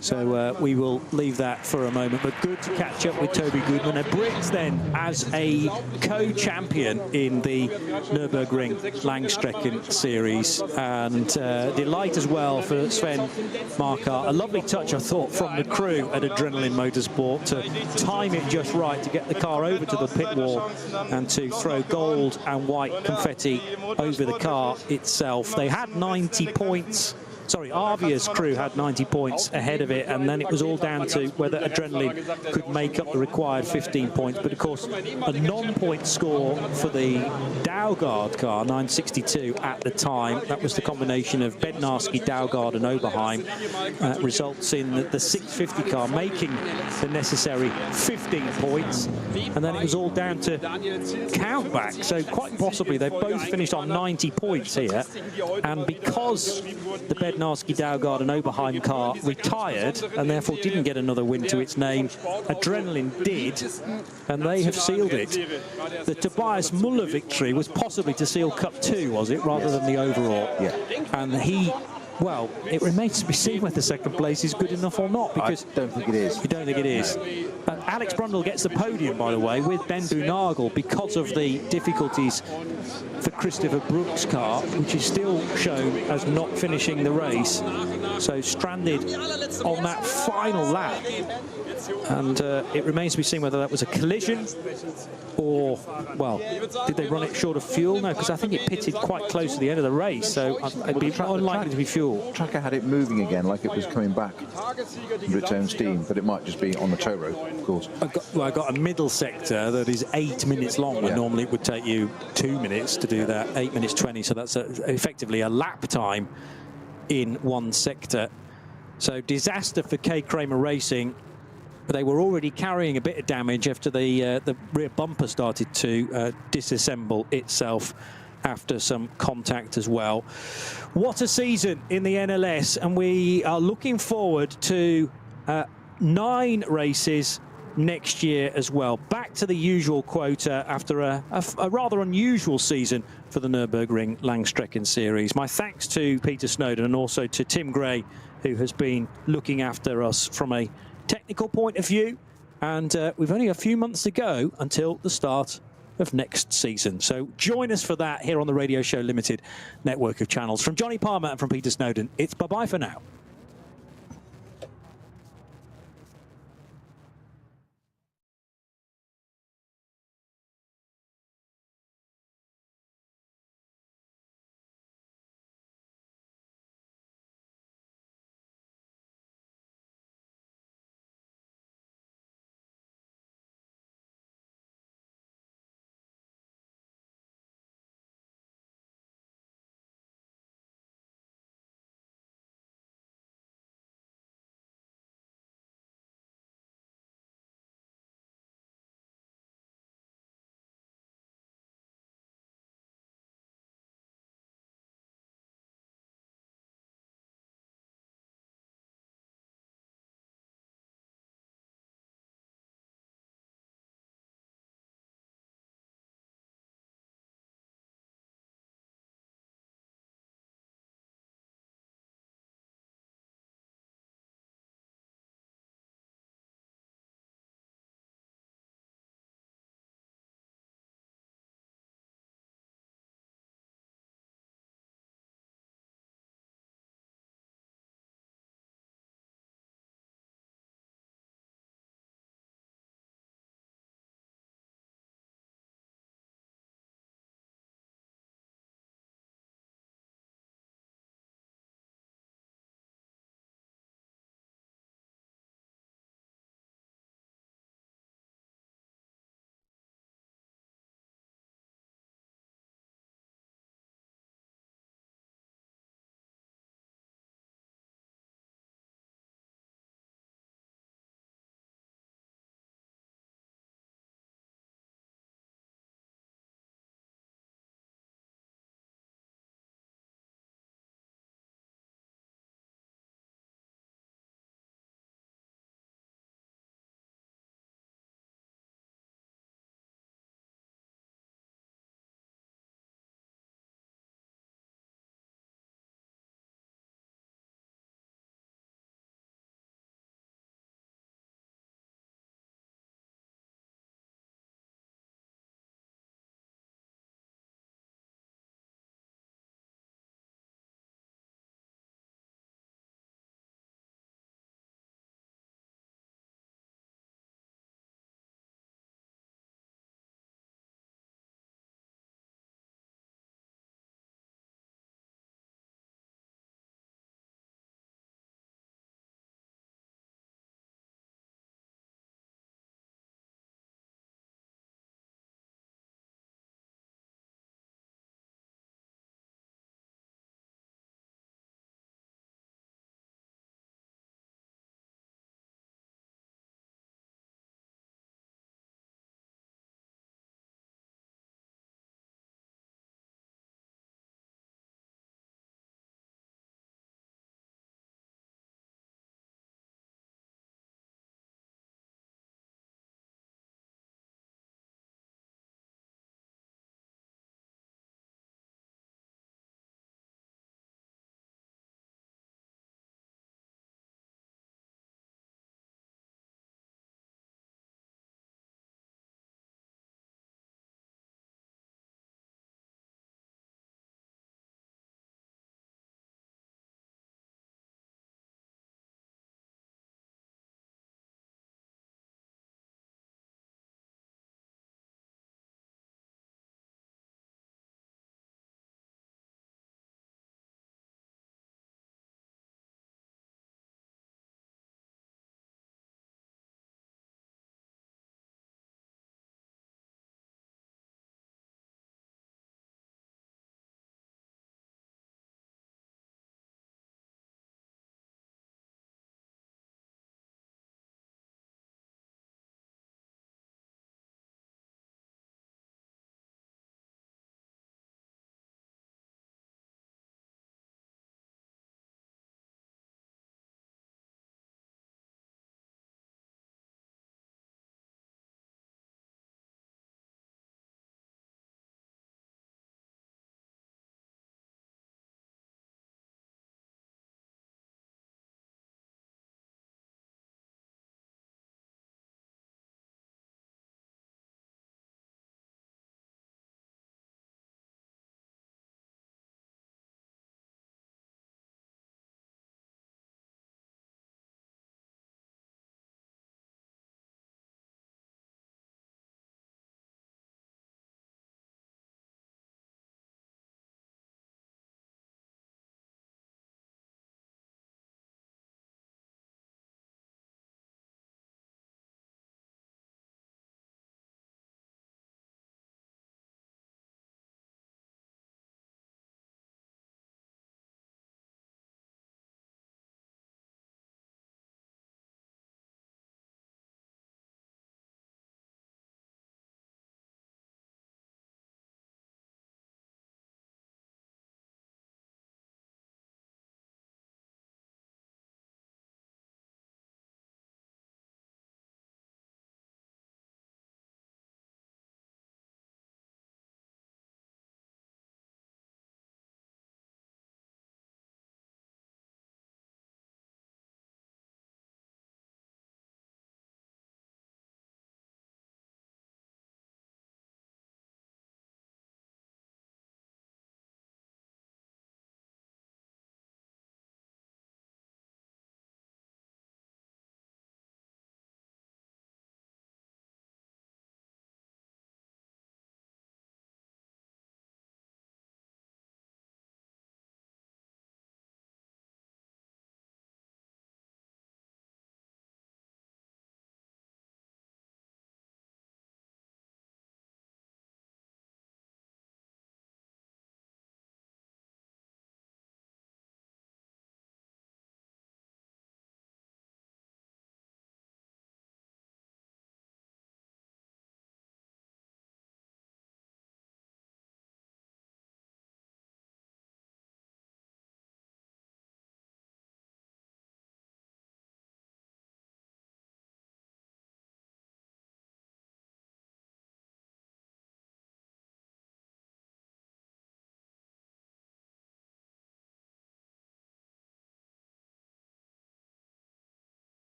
So we will leave that for a moment, but good to catch up with Toby Goodman. A Brit then as a co-champion in the Nürburgring Langstrecken series, and delight as well for Sven Marquardt. A lovely touch, I thought, from the crew at Adrenaline Motorsport to time it just right to get the car over to the pit wall and to throw gold and white confetti over the car itself. They had 90 points. Sorry, Arvia's crew had 90 points ahead of it, and then it was all down to whether Adrenaline could make up the required 15 points. But of course, a non-point score for the Daugard car, 962 at the time. That was the combination of Bednarski, Daugard and Oberheim, results in the 650 car making the necessary 15 points. And then it was all down to countback. So quite possibly they both finished on 90 points here. And because the Bednarski, Daugard and Oberheim car retired and therefore didn't get another win to its name, Adrenaline did, and they have sealed it. The Tobias Muller victory was possibly to seal Cup 2, was it, rather than the overall? Yeah. And he, well, it remains to be seen whether second place is good enough or not, because I don't think it is. You don't think it is? Alex Brundle gets the podium, by the way, with Ben Boonagel because of the difficulties for Christopher Brooks' car, which is still shown as not finishing the race. So stranded on that final lap. And it remains to be seen whether that was a collision or, well, did they run it short of fuel? No, because I think it pitted quite close to the end of the race, so it'd be unlikely to be fuel. Tracker had it moving again, like it was coming back with its own steam, but it might just be on the tow road, of course. I got a middle sector that is 8 minutes long, when normally it would take you 2 minutes to do that, 8 minutes 20, so that's effectively a lap time in one sector. So disaster for K. Kramer Racing. They were already carrying a bit of damage after the rear bumper started to disassemble itself after some contact as well. What a season in the NLS, and we are looking forward to 9 races next year as well. Back to the usual quota after a rather unusual season for the Nürburgring Langstrecken series. My thanks to Peter Snowden and also to Tim Gray, who has been looking after us from a technical point of view, and we've only a few months to go until the start of next season. So join us for that here on the Radio Show Limited network of channels. From Johnny Palmer and from Peter Snowden, it's bye-bye for now.